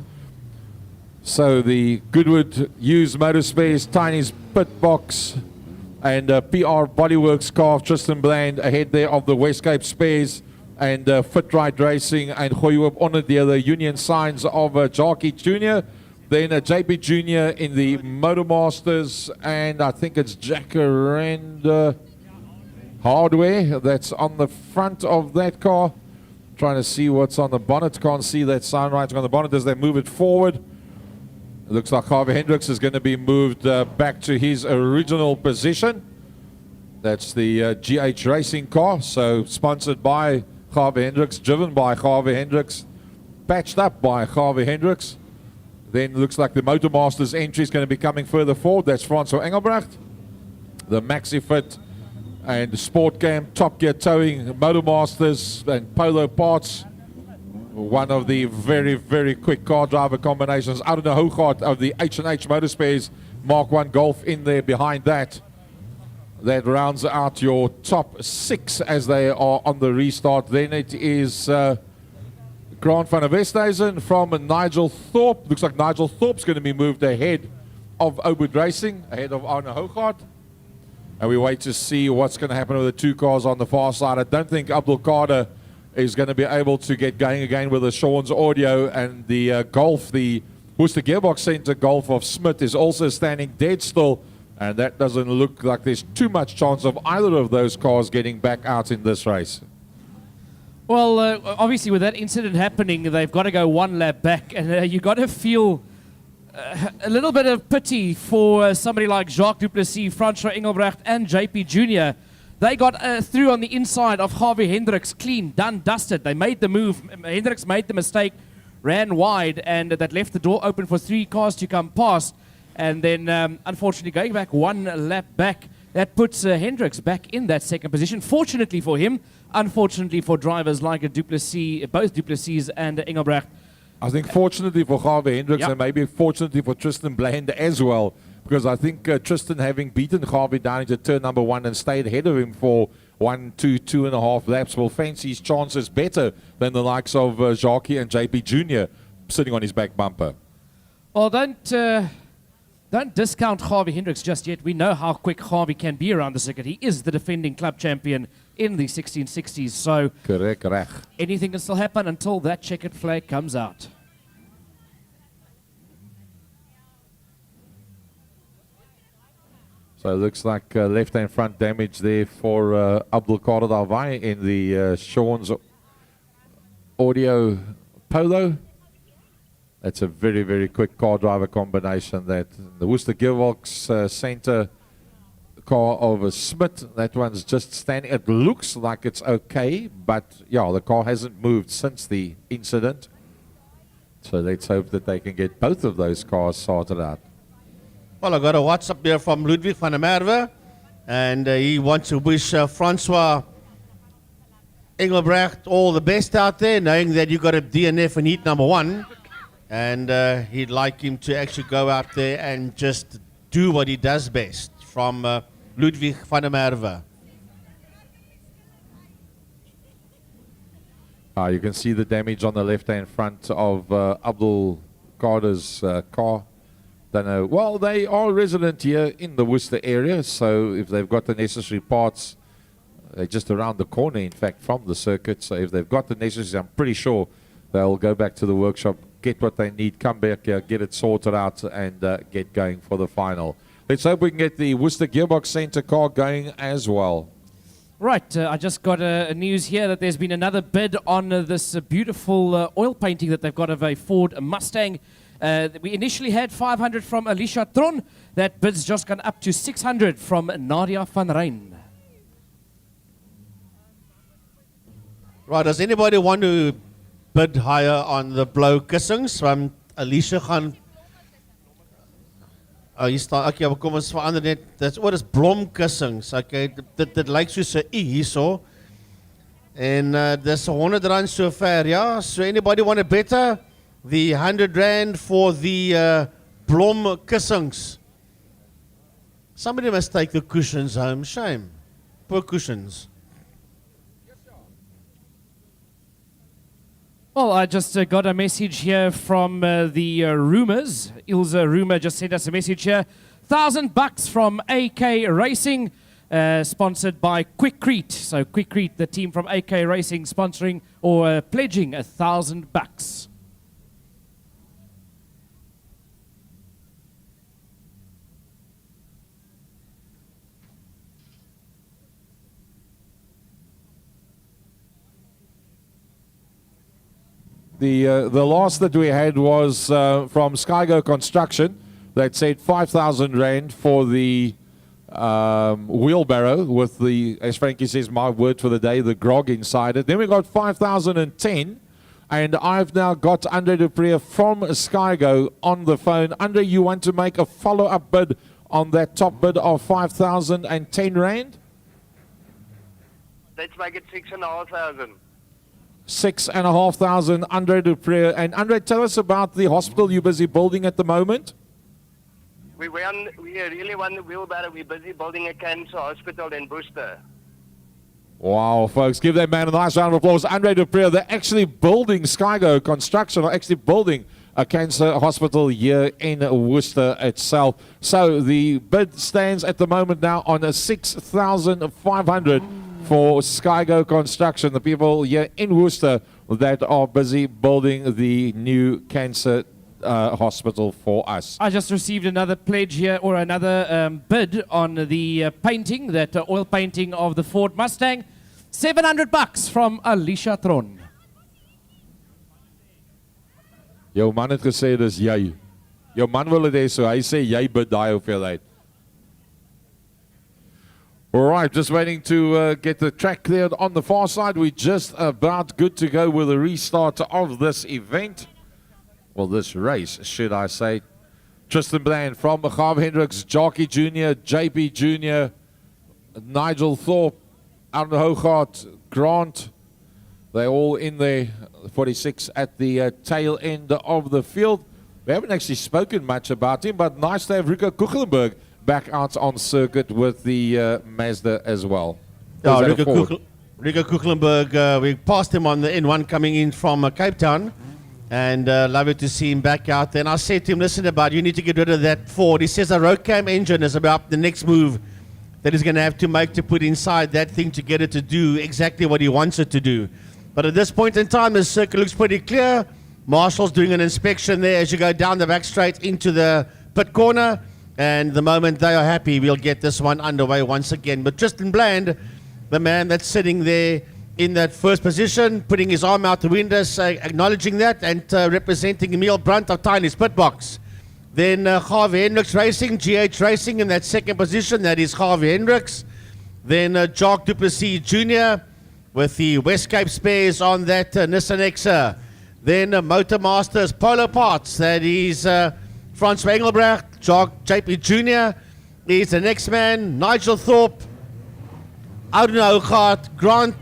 So the Goodwood Used Motor Spares, Tiny's Pit Box, and PR Bodyworks car, Tristan Bland ahead there of the Westcape Spares, and Fit Right Racing and Goeie onder the other Union Signs of Jackie Jr. Then JP Jr. in the Motormasters, and I think it's Jacaranda Hardware that's on the front of that car. Trying to see what's on the bonnet. Can't see that sign writing on the bonnet as they move it forward. It looks like Harvey Hendricks is going to be moved back to his original position. That's the GH Racing car, so sponsored by Harvey Hendricks, driven by Harvey Hendricks, patched up by Harvey Hendricks. Then looks like the Motormasters entry is going to be coming further forward. That's Francois Engelbrecht. The MaxiFit and Sport Cam, Top Gear Towing, Motormasters and Polo Parts. One of the very, very quick car driver combinations. Out of the Hooghart of the H&H Motorspares Mark 1 Golf in there behind that. That rounds out your top 6 as they are on the restart. Then it is Grant van der Westhuizen from Nigel Thorpe. Looks like Nigel Thorpe's going to be moved ahead of Obud Racing, ahead of Arno Hooghart. And we wait to see what's going to happen with the 2 cars on the far side. I don't think Abdul Kader is going to be able to get going again with the Sean's Audio, and the Golf, the Worcester Gearbox Centre Golf of Smith is also standing dead still. And that doesn't look like there's too much chance of either of those cars getting back out in this race. Well, obviously with that incident happening, they've got to go 1 lap back, and you've got to feel a little bit of pity for somebody like Jacques Duplessis, Francois Engelbrecht, and JP Jr. They got through on the inside of Harvey Hendricks, clean, done, dusted. They made the move. Hendricks made the mistake, ran wide, and that left the door open for 3 cars to come past. And then, unfortunately, going back 1 lap back, that puts Hendricks back in that second position. Fortunately for him, unfortunately for drivers like Duplessis, both Duplessis and Engelbrecht. I think fortunately for Harvey Hendricks, Yep. and maybe fortunately for Tristan Bland as well, because I think Tristan, having beaten Harvey down into turn number 1 and stayed ahead of him for 1, 2, 2.5 laps, will fancy his chances better than the likes of Jacques and JP Jr. sitting on his back bumper. Well, don't discount Harvey Hendricks just yet. We know how quick Harvey can be around the circuit. He is the defending club champion in the 1660s. So Correct, correct. anything can still happen until that checkered flag comes out. So it looks like left-hand front damage there for Abdul Kader Dalwai in the Sean's Audio Polo. That's a very, very quick car driver combination. That the Worcester Gearbox Centre car of a Smith. That one's just standing. It looks like it's okay, but yeah, the car hasn't moved since the incident. So let's hope that they can get both of those cars sorted out. Well, I got a WhatsApp here from Ludwig van der Merwe, and he wants to wish Francois Engelbrecht all the best out there, knowing that you got a DNF in heat number 1, and he'd like him to actually go out there and just do what he does best. From Ludwig van der Merwe. You can see the damage on the left-hand front of Abdul Carter's car. Don't know. Well, they are resident here in the Worcester area, so if they've got the necessary parts, they're just around the corner, in fact, from the circuit. So if they've got the necessary, I'm pretty sure they'll go back to the workshop, get what they need, come back here, get it sorted out, and get going for the final. Let's hope we can get the Worcester Gearbox Centre car going as well. Right, I just got news here that there's been another bid on this beautiful oil painting that they've got of a Ford Mustang. We initially had 500 from Alicia Tron. That bid's just gone up to 600 from Nadia van Rijn. Right, does anybody want to bid higher on the blow kussings from Alicia gaan? Hier staan, okay, kom ons verander net, wat is blomkussings, okay, dit lyk soos 'n I hierso, en dis R100 so ver, ja, so anybody want to better the R100 for the blomkussings? Somebody must take the cushions home, shame, poor cushions. Well, I just got a message here from the Rumors. Ilse Rumor just sent us a message here. $1,000 from AK Racing, sponsored by Quickcrete. So Quickcrete, the team from AK Racing, sponsoring or pledging $1,000. The last that we had was from Skygo Construction that said 5,000 Rand for the wheelbarrow with the, as Frankie says, my word for the day, the grog inside it. Then we got 5,010, and I've now got Andre Dupree from Skygo on the phone. Andre, you want to make a follow-up bid on that top bid of 5,010 Rand? Let's make it 6,500. 6,500, Andre Dupree. And Andre, tell us about the hospital you're busy building at the moment. We really want the wheelbarrow. We're busy building a cancer hospital in Worcester. Wow, folks, give that man a nice round of applause. Andre Dupree, they're actually building, Skygo Construction are actually building a cancer hospital here in Worcester itself. So the bid stands at the moment now on a 6,500 for Skygo Construction, the people here in Worcester that are busy building the new cancer hospital for us. I just received another pledge here, or another bid on the painting, that oil painting of the Ford Mustang. $700 from Alicia Tron. Jou man het gesê dis jy. Jou man wil dit hê, so hy sê jy bid daai hoeveelheid. All right, just waiting to get the track cleared on the far side. We're just about good to go with the restart of this event. Well, this race, should I say. Tristan Bland from Gav Hendricks, Jockey Jr., JP Jr., Nigel Thorpe, Aaron Hoogaard, Grant. They're all in there, 46 at the tail end of the field. We haven't actually spoken much about him, but nice to have Rico Kuchelenberg back out on circuit with the Mazda as well. Yeah, Rico Kuchelenberg, we passed him on the N1 coming in from Cape Town, and lovely to see him back out there. And I said to him, listen, you need to get rid of that Ford. He says a road cam engine is about the next move that he's going to have to make to put inside that thing to get it to do exactly what he wants it to do. But at this point in time, the circuit looks pretty clear. Marshall's doing an inspection there as you go down the back straight into the pit corner. And the moment they are happy, we'll get this one underway once again. But Tristan Bland, the man that's sitting there in that first position, putting his arm out the window, acknowledging that, and representing Emil Brunt of Tiny's pit box. Then Harvey Hendricks Racing, GH Racing in that second position. That is Harvey Hendricks. Then Jock Duplessis Jr. with the West Cape spares on that Nissan Exa. Then Motor Masters Polo Parts. That is Francois Engelbrecht. Jock JP Jr. is the next man. Nigel Thorpe, Arno Hougaard, Grant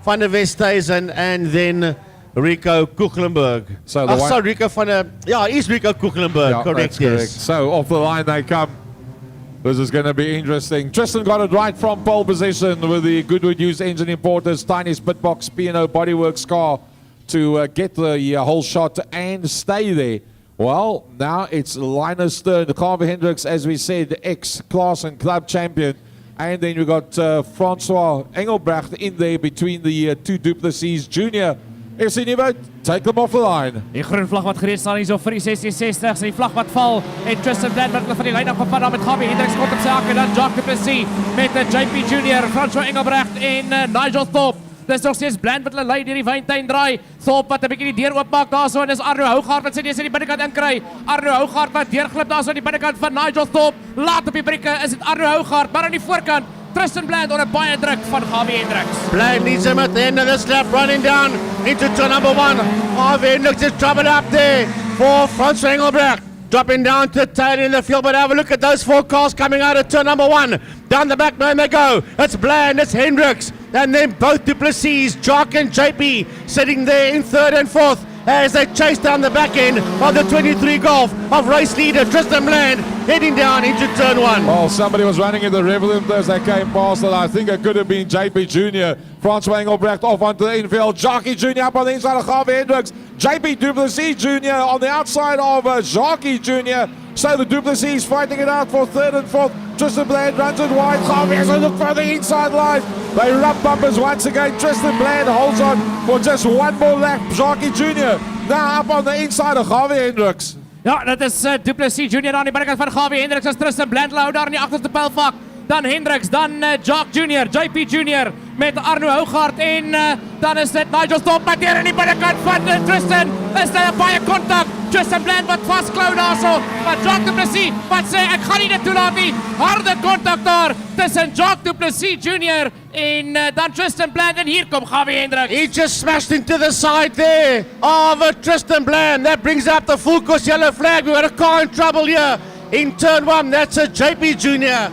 van der Westhuizen, and then Rico Kuchelenberg. So the one- sorry, Rico van der... Yeah, he's Rico Kuchelenberg, Yeah, correct, that's yes. correct. So off the line they come. This is going to be interesting. Tristan got it right from pole position with the Goodwood Used Engine Importers Tiny Spitbox P&O Bodyworks car to get the whole shot and stay there. Well, now it's Linus Stern, Harvey Hendricks, as we said, ex-class and club champion. And then you got Francois Engelbrecht in there between the two Duplessis Jr. FC Nieuwe, take them off the line. Die groen vlag wat gereed staan hier so vir die 1660s, die vlag wat val en Tristan Bland wat van die lyn af gevat daar met Harvey Hendricks kort op saak en dan Jock Duplessis met JP Junior, Francois Engelbrecht en Nigel Thorpe. Dis nog steeds Bland wat hulle lei deur die wyntuin draai. Thorpe wat 'n bietjie die deur oopmaak daarso en dis Arno Hougaard wat sy die binnekant inkry. Arno Hougaard wat deurglip daarso aan die binnekant van Nigel Thorpe. Laat op die brieke is dit Arno Hougaard, maar aan die voorkant Tristan Bland onder baie druk van Harvey Hendricks. Bland needs him at the end of this lap, running down into turn number 1. Harvey Hendricks is dropping up there for Francois Engelbrecht. Dropping down to the tail in the field, but have a look at those 4 cars coming out of turn number 1. Down the back nine they go. It's Bland, it's Hendricks, and then both Duplessis, Jock and JP sitting there in 3rd and 4th as they chase down the back end of the 23 Golf of race leader Tristan Bland heading down into turn 1. Well, somebody was running in the Revolut as they came past it. I think it could have been JP Jr. Francois Engelbrecht off onto the infield. Jockey Jr. up on the inside of Harvey Hendricks. JP Duplessis Jr. on the outside of Jockey Jr. So the Duplessis fighting it out for 3rd and 4th. Tristan Bland runs it wide. Harvey has a look for the inside line. They rub bumpers once again. Tristan Bland holds on for just one more lap. Jockey Jr. now up on the inside of Harvey Hendricks. Ja, dit is Duplessis Junior aan die binnekant van Harvey Hendricks as Tristan Bland hou daar in die agterste pylvak. Dan Hendricks, dan Jock Junior, JP Junior met Arno Hougaard en dan is dit Nigel Thorpe maar deur in die binnekant van Tristan. Is daar baie kontak. Tristan Bland wat vasklou daarso. Maar Jock Duplessis wat sê ek gaan nie dit toelaat nie. Harde kontak daar tussen Jock Duplessis Junior en dan Tristan Bland en hier kom Harvey Hendricks. He just smashed into the side there of Tristan Bland. That brings up the full course yellow flag. We've got a car in trouble here in turn 1. That's a JP Jr.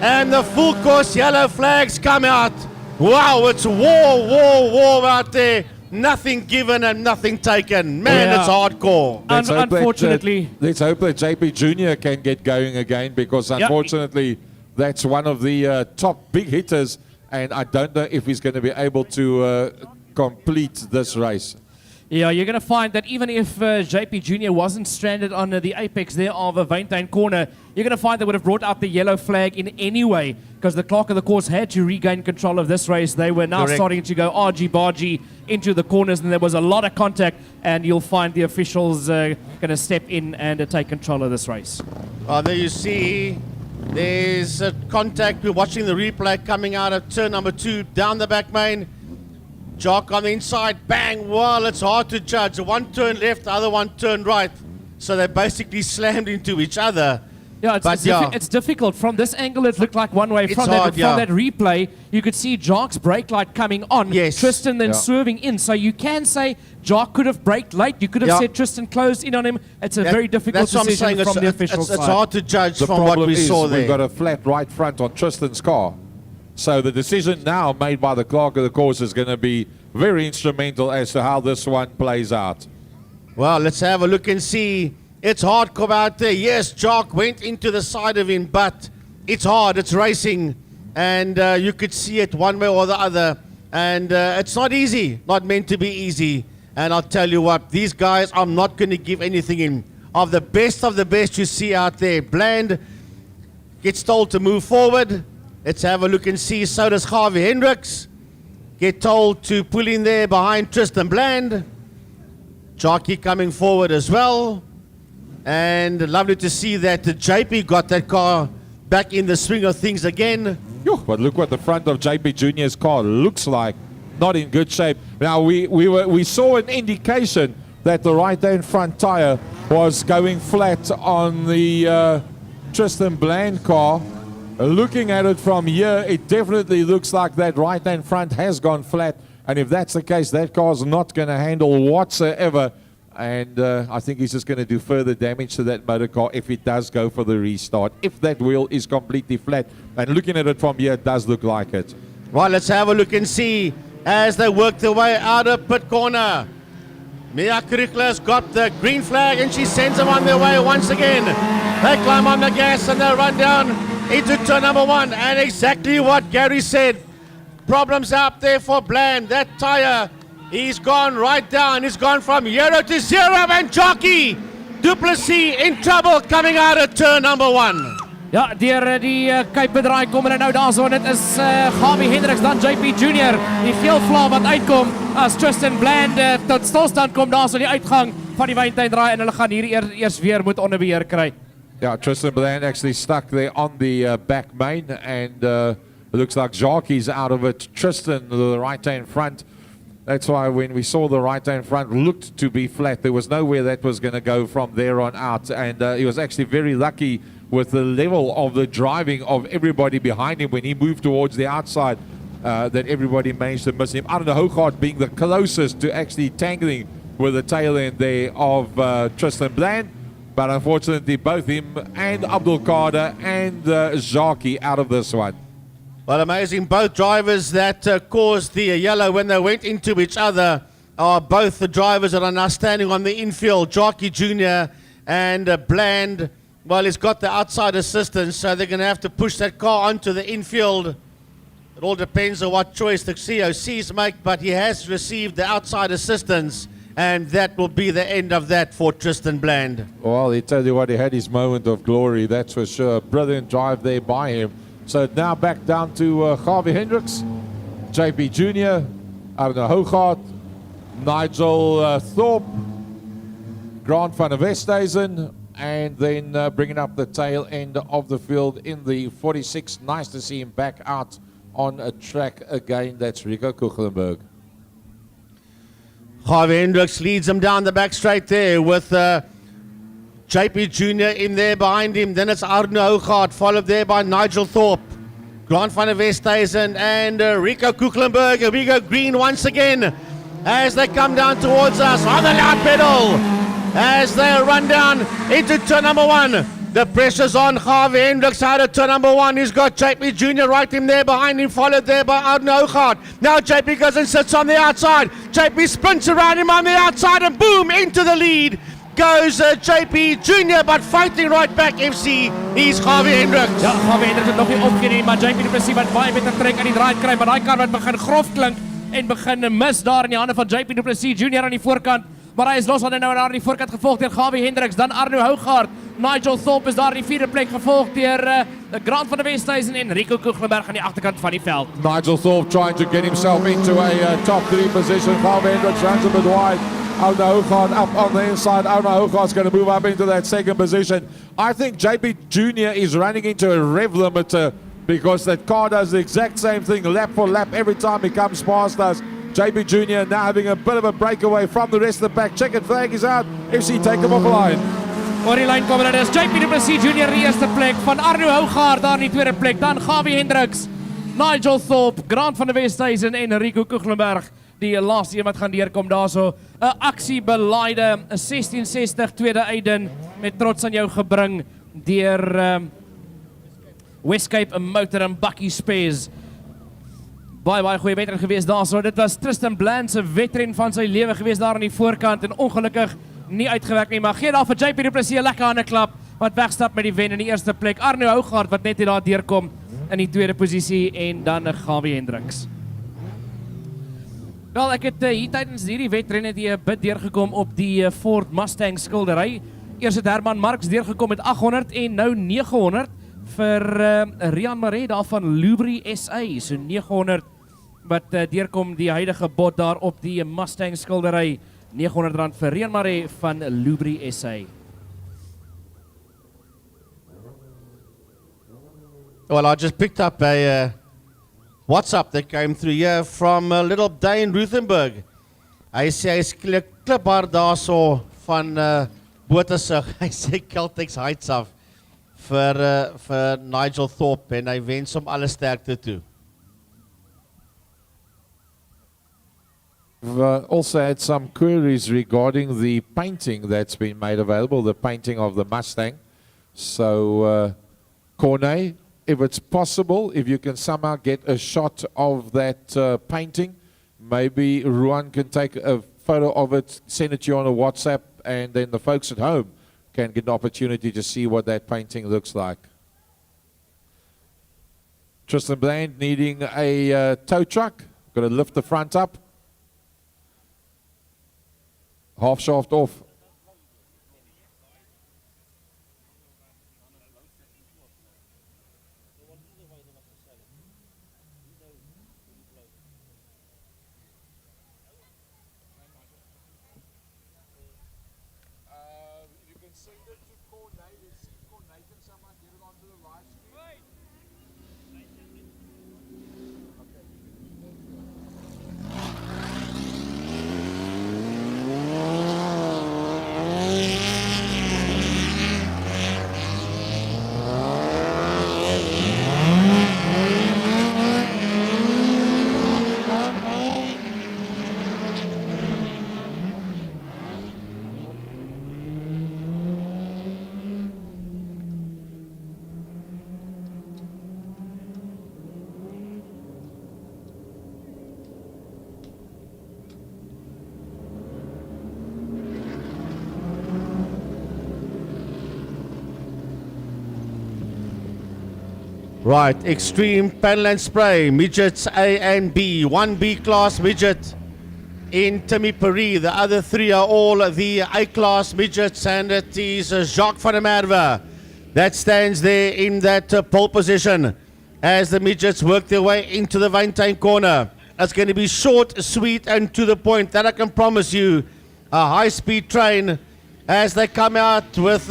And the full course yellow flags come out. Wow, it's war out there. Nothing given and nothing taken. Man, Yeah. it's hardcore. Let's hope that, Unfortunately. let's hope that JP Jr. can get going again because unfortunately that's one of the top big hitters and I don't know if he's going to be able to complete this race. Yeah, you're going to find that even if JP Jr. wasn't stranded on the apex there of a Wyntuin corner, you're going to find they would have brought out the yellow flag in any way because the clerk of the course had to regain control of this race. They were now Correct. starting to go argy-bargy into the corners and there was a lot of contact and you'll find the officials going to step in and take control of this race. There you see, there's a contact. We're watching the replay coming out of turn number 2 down the back main. Jock on the inside, bang, well, it's hard to judge. One turn left, the other one turned right. So they basically slammed into each other. Yeah, But it's difficult. From this angle, it looked like one way. It's From hard, that replay, you could see Jock's brake light coming on. Yes. Tristan then Yeah. swerving in. So you can say Jock could have braked late. You could have Yeah. said Tristan closed in on him. It's a very difficult That's what I'm decision saying. from the official It's side. hard to judge The from what problem we is saw we've there. got a flat right front on Tristan's car. So the decision now made by the clerk of the course is going to be very instrumental as to how this one plays out. Well, let's have a look and see. It's hardcore out there. Yes, Jock went into the side of him, but it's hard. It's racing, and you could see it one way or the other. And it's not easy, not meant to be easy. And I'll tell you what, these guys are not going to give anything in. Of the best you see out there. Bland gets told to move forward. Let's have a look and see. So does Harvey Hendricks. Get told to pull in there behind Tristan Bland. Jockey coming forward as well. And lovely to see that JP got that car back in the swing of things again. Phew, but look what the front of JP Jr.'s car looks like. Not in good shape. Now we saw an indication that the right-hand front tyre was going flat on the Tristan Bland car. Looking at it from here, it definitely looks like that right-hand front has gone flat. And if that's the case, that car's not going to handle whatsoever. And I think he's just going to do further damage to that motor car if it does go for the restart. If that wheel is completely flat. And looking at it from here, it does look like it. Right, let's have a look and see as they work their way out of pit corner. Mia Krikler's got the green flag and she sends them on their way once again. They climb on the gas and they run down into turn number 1. And exactly what Gary said. Problems out there for Bland. That tyre, he's gone right down. He's gone from 0 to 0 and Jockey Duplessis in trouble coming out of turn number 1. Ja, deur die kuipbedraai kom hulle nou daar so. Dit is Gabi Hendricks, dan JP Junior. Die geel vla wat uitkom as Tristan Bland tot stilstand kom daar so die uitgang van die wyntuindraai en hulle gaan hier eers weer moet onder beheer kry. Yeah, Tristan Bland actually stuck there on the back main, and it looks like Jacques out of it. Tristan, the right-hand front. That's why when we saw the right-hand front looked to be flat, there was nowhere that was going to go from there on out. And he was actually very lucky with the level of the driving of everybody behind him when he moved towards the outside, that everybody managed to miss him. Arno Hoogaard being the closest to actually tangling with the tail end there of Tristan Bland. But unfortunately, both him and Abdul Kader and Jacques out of this one. Well, amazing. Both drivers that caused the yellow when they went into each other are both the drivers that are now standing on the infield. Jockey Jr. and Bland. Well, he's got the outside assistance, so they're going to have to push that car onto the infield. It all depends on what choice the COCs make, but he has received the outside assistance, and that will be the end of that for Tristan Bland. Well, he tell you what, he had his moment of glory, that's for sure. Brilliant drive there by him. So now back down to Gavi Hendricks, JP Jr., Arno Hoogaard, Nigel Thorpe, Grant van der Westhuizen, and then bringing up the tail end of the field in the 46. Nice to see him back out on a track again. That's Rico Kuchelenberg. Gavi Hendricks leads him down the back straight there with JP Jr. in there behind him. Then it's Arno Hoogaard, followed there by Nigel Thorpe, Grant van der Westhuizen and Rico Kuchelenberg. Here we go green once again as they come down towards us on the loud pedal. As they run down into turn number 1. The pressure's on Gavi Hendricks out of turn number 1. He's got JP Jr. right in there behind him, followed there by Arno Hoogaard. Now JP goes and sits on the outside. JP sprints around him on the outside and boom, into the lead goes JP Jr. But fighting right back FC, he's Gavi Hendricks. Ja, Gavi Hendricks het nog nie opgee nie, maar JP Duplessis wat baie met 'n trek aan die draai kry, maar daai kar wat begin grof klink en begin mis daar in die hande van JP Duplessis Jr. aan die voorkant. Maar hy is los aan nou daar aan die voorkant gevolg deur Gavi Hendricks, dan Arno Hoogaard. Nigel Thorpe is daar in die 4de plek gevolg deur Grant van der Westhuizen en Rico Kuchelenberg aan die agterkant van die veld. Nigel Thorpe trying to get himself into a top 3 position. Gavi Hendricks runs a bit wide. Arno Hoogaard up on the inside. Arno Hoogaard's going to move up into that 2nd position. I think JP Jr. is running into a rev limiter because that car does the exact same thing lap for lap every time he comes past us. JP Jr. now having a bit of a breakaway from the rest of the pack. Checkered flag is out. FC take him off the line. Oor die lyn kom hulle, dis JP Duplessis Jr. die eerste plek, van Arno Hoogaard daar in die tweede plek, dan Gavi Hendricks, Nigel Thorpe, Grant van der Westhuizen en Rico Kuchelenberg, die laaste een wat gaan deurkom daarso. 'n aksiebeleide 'n 1660 tweede Eiden met trots aan jou gebring deur Westcape Motor en Bucky Spares. Baie goeie wedren geweest daar so. Dit was Tristan Bland se wedren van sy lewe geweest daar aan die voorkant en ongelukkig nie uitgewerk nie, maar gee daar vir JP Duplessis 'n lekker hande klap wat wegstap met die wen in die eerste plek. Arno Hoogaard wat net hier daar deurkom in die tweede posisie en dan Gavi Hendricks. Wel, ek het hier tydens hierdie wedren het hier 'n bid deurgekom op die Ford Mustang skildery. Eers het Herman Marx deurgekom met 800 en nou 900 vir Rian Maree daar van Lubri SA, so 900 wat deurkom die huidige bod daar op die Mustang skildery. R900 vir Rian Maree van Lubri SA. Well, I just picked up a WhatsApp that came through here from little Dane Ruthenberg. Hy sê hy's kliphard daarso van Bottersig. Hy sê Celtics heights af vir Nigel Thorpe en hy wens hom alle sterkte toe. We've also had some queries regarding the painting that's been made available, the painting of the Mustang. So, Corne, if it's possible, if you can somehow get a shot of that painting, maybe Ruan can take a photo of it, send it to you on a WhatsApp, and then the folks at home can get an opportunity to see what that painting looks like. Tristan Bland needing a tow truck. Got to lift the front up. Half shaft off. You can send it to Corne. Let's see if Corne can somehow get it onto the live stream. Right, extreme panel and spray, midgets A and B, 1B class midget in Timmy Paris. The other three are all the A class midgets, and it is Jacques van der Merwe that stands there in that pole position as the midgets work their way into the Valentine corner. It's going to be short, sweet, and to the point. That I can promise you. A high-speed train as they come out with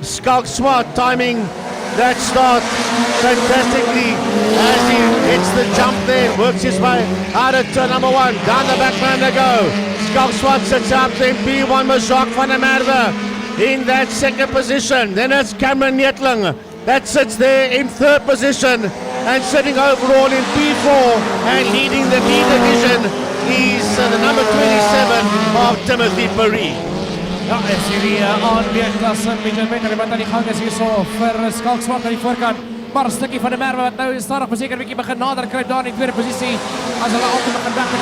Skulk Swart timing that start fantastically as he hits the jump there, works his way out of turn number one. Down the back line they go. Skulk Swart sits up, then B1 with Jacques van der Merwe in that second position. Then it's Cameron Nettling that sits there in third position and sitting overall in P4 and leading the B division. He's the number 27 of Timothy Paris. Ja, is hierdie aanbeerklasse met een meter wat aan die gang is hier so vir Skalk Swart aan die voorkant. Maar 'n stukkie van der Merwe wat nou stadig maar seker 'n bietjie begin nader kry daar in die tweede posisie. As hulle altyd begin weg met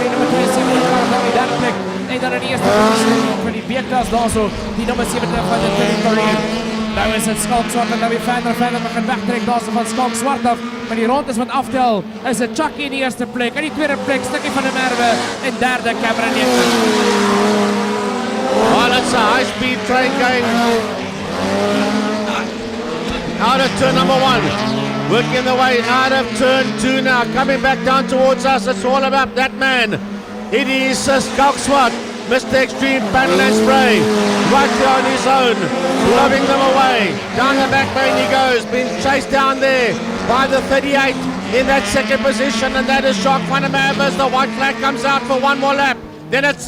die nummer 27 daar in die derde plek. En dan in die eerste posisie vir die B-klas daarso, die nummer 70 van die Timothy Paris. Nou is het Skalk Swart en nou weer verder begin wegtrek daarso van Skalk Swart af. Maar die rondes wat aftel is het Chucky in die eerste plek. In die tweede plek stukkie van der Merwe en derde Cameron Nettling. Well, it's a high-speed train going out of turn number one. Working the way out of turn two now. Coming back down towards us. It's all about that man. It is Skulk Swart, Mr. Extreme Panel and Spray. Right there on his own. Blowing them away. Down the back lane he goes. Being chased down there by the 38 in that second position. And that is Jacques van der Merwe as the white flag comes out for one more lap. Then it's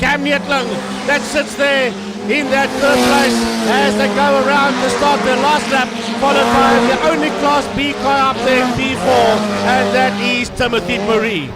Cam Nettling that sits there in that third place as they go around to start their last lap, followed by the only Class B car up there, P4, and that is Timothy Paris.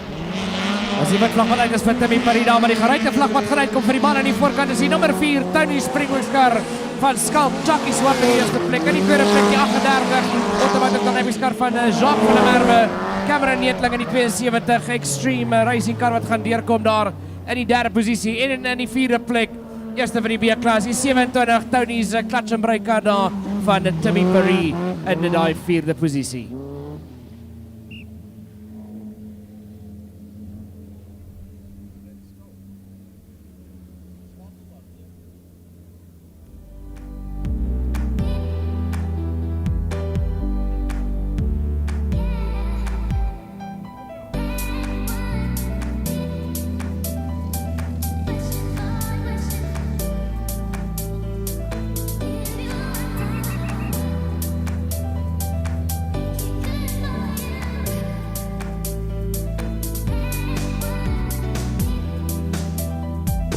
As die wit vlag wat uit is vir Timmy Paris daar, maar die geruite vlag wat geruit kom vir die man aan die voorkant is die nummer 4, Tony Springwingskar van Skalk, Chucky Swart in die eerste plek. In die tweede plek die 38, automatic dynamiskar van Jacques van der Merwe, Cameron Nettling in die 72, Extreme Racing Car wat gaan deurkom daar in die derde posisie en in die vierde plek eerste van die B-klas, die 27 Tony's clutch and brake car daar van Timmy Paris in die vierde posisie.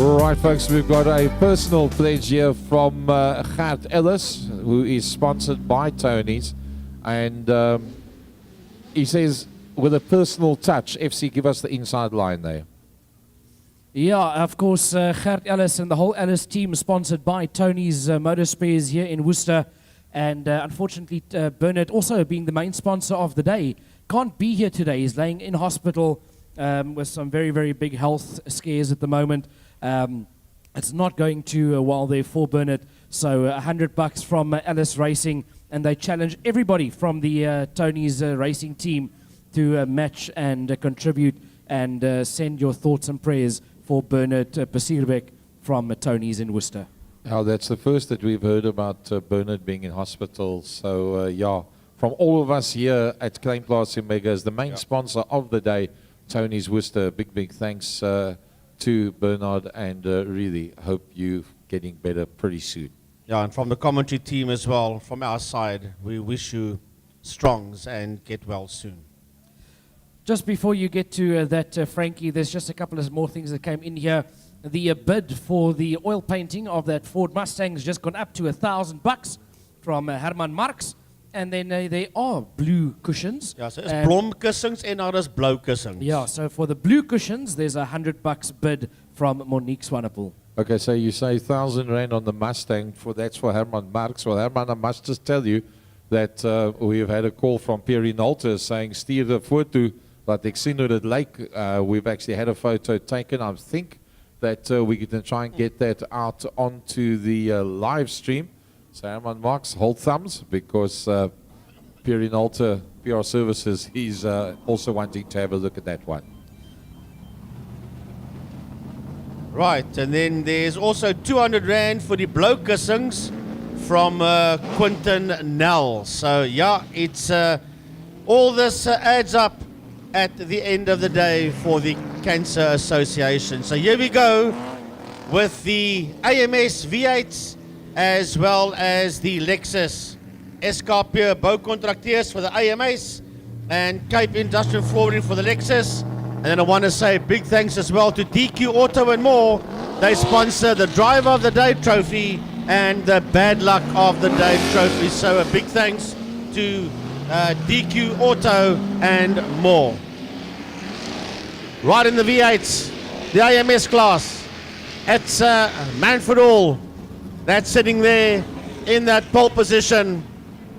Right, folks, we've got a personal pledge here from Gert Ellis, who is sponsored by Tony's. And he says, with a personal touch, FC, give us the inside line there. Yeah, of course, Gert Ellis and the whole Ellis team sponsored by Tony's Motor Spares here in Worcester. And unfortunately, Bernard, also being the main sponsor of the day, can't be here today. He's laying in hospital with some very, very big health scares at the moment. It's not going too well there for Bernard. So $100 from Ellis Racing, and they challenge everybody from the Tony's racing team to match and contribute and send your thoughts and prayers for Bernard Basierbek from Tony's in Worcester. Now, that's the first that we've heard about Bernard being in hospital. So, yeah, from all of us here at Claim Class Omega, as the main sponsor of the day, Tony's Worcester, big thanks to Bernard, and really hope you getting better pretty soon. Yeah, and from the commentary team as well, from our side, we wish you strongs and get well soon. Just before you get to that, Frankie, there's just a couple of more things that came in here. The bid for the oil painting of that Ford Mustang has just gone up to $1,000 from Herman Marx. And then there are blue cushions. Ja, so is blomkussings en daar is blou kussings. Yeah, so for the blue cushions, there's $100 bid from Monique Swanepoel. Okay, so you say R1,000 on the Mustang, that's for Herman Marx. Well, Herman, I must just tell you that we've had a call from Pierre Nolter saying, stuur 'n foto wat ek sien hoe dit lyk. We've actually had a photo taken. I think that we can try and get that out onto the live stream. So Herman Marx, hold thumbs, because Pierre Nolter, PR Services, he's also wanting to have a look at that one. Right, and then there's also R200 for the blou kussings from Quinton Nell. So yeah, it's all this adds up at the end of the day for the Cancer Association. So here we go with the AMS V8s as well as the Lexus SKP bouwcontracteurs for the AMS and Cape Industrial Flooring for the Lexus. And then I want to say big thanks as well to DQ Auto and More. They sponsor the Driver of the Day trophy and the Bad Luck of the Day trophy. So a big thanks to DQ Auto and More. Right in the V8s, the AMS class. It's Manfred Hall. That's sitting there in that pole position.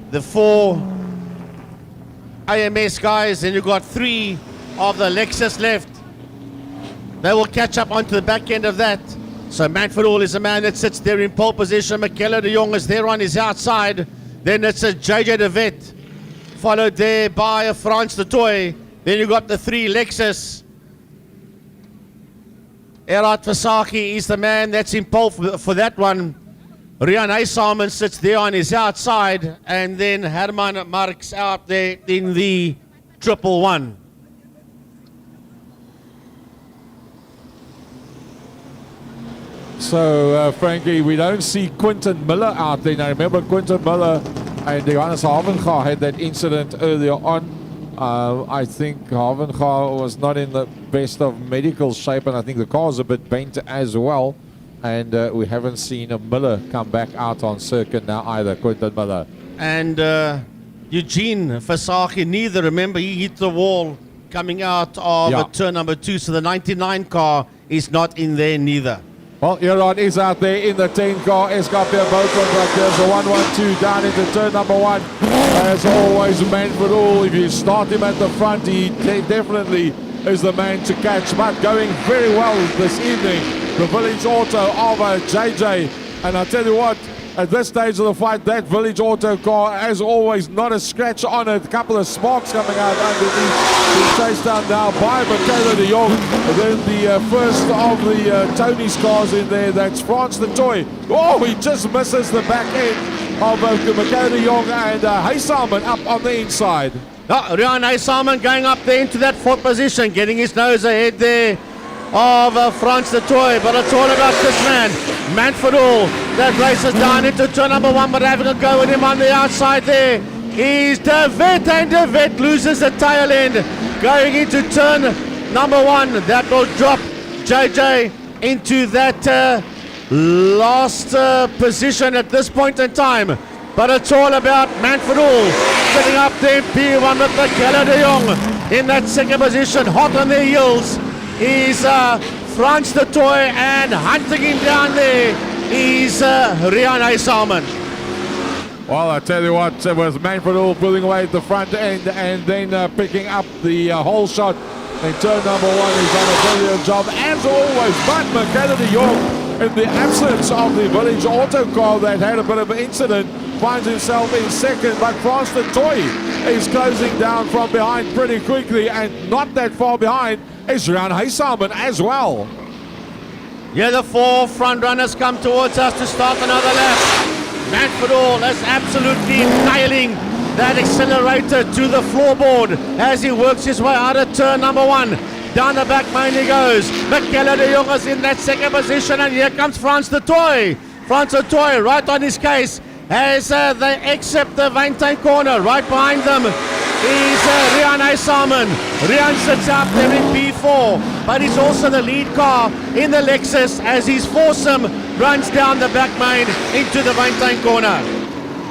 The 4 AMS guys, and you've got 3 of the Lexus left. They will catch up onto the back end of that. So Manfred Hall is the man that sits there in pole position. Michele de Jong is there on his outside. Then it's a JJ de Vet, followed there by a Frans de Toy. Then you've got the 3 Lexus. Erhard Versaki is the man that's in pole for that one. Rian Eysalman sits there on his outside, and then Herman Marx out there in the 111. So, Frankie, we don't see Quinton Miller out there. Now, remember, Quinton Miller and Johannes Havenga had that incident earlier on. I think Havenga was not in the best of medical shape, and I think the car's a bit bent as well. And we haven't seen a Miller come back out on circuit now either, Quinton Miller. And Eugene Versaki neither. Remember, he hit the wall coming out of turn number 2, so the 99 car is not in there neither. Well, Gerard is out there in the 10 car. SKP bouwcontracteurs, the 112 down into turn number 1. As always, Manfred Hall, if you start him at the front, he definitely is the man to catch. But going very well this evening, the Village Auto of JJ. And I tell you what, at this stage of the fight, that Village Auto car, as always, not a scratch on it. A couple of sparks coming out underneath. He's chased down now by Michele de Jong. And then the first of the Tony's cars in there, that's Frans de Toy. Oh, he just misses the back end of Michele de Jong, and Eysalman up on the inside. Rian Eysalman going up there into that 4th position, getting his nose ahead there of Frans de Toy, but it's all about this man, Manfred Hall, that races down into turn number 1, but having a go with him on the outside there is de Vet, and de Vet loses the tail end going into turn number 1. That will drop JJ into that last position at this point in time. But it's all about Manfred Hall sitting up there, P1 with Michaela de Jong in that second position. Hot on their heels is Frans de Toy, and hunting him down there is Rian Salmon. Well, I tell you what, it was Manfred Hall pulling away at the front end and then picking up the whole shot. In turn number one, he's done a brilliant job, as always. But Michaela de Jong, in the absence of the village auto car that had a bit of an incident, finds himself in second. But Frans de Toy is closing down from behind pretty quickly, and not that far behind is Rian Salmon as well. Yeah, the four front runners come towards us to start another lap. Manfred Hall is absolutely nailing that accelerator to the floorboard as he works his way out of turn number one. Down the back main he goes. Michaela de Jong is in that second position, and here comes Frans de Toy. Frans de Toy right on his case as they exit the Wyntuin corner. Right behind them is Rian Salmon. Rian sits up there in P4, but he's also the lead car in the Lexus as his foursome runs down the back main into the Wyntuin corner.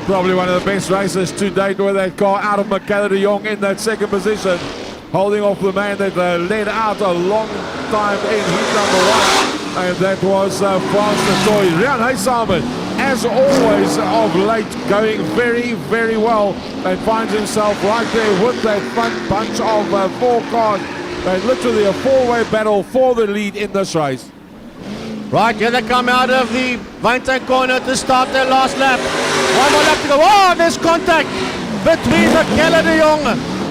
Probably one of the best races to date with that car out of Michaela de Jong in that second position, holding off the man that led out a long time in heat number one, and that was Frans de Toy. Rian Salmon, as always of late, going very, very well, and finds himself right there with that front bunch of four cars, and literally a four-way battle for the lead in this race. Right, here they come out of the Wyntuin corner to start their last lap. One more lap to go. Oh, there's contact between Michaela de Jong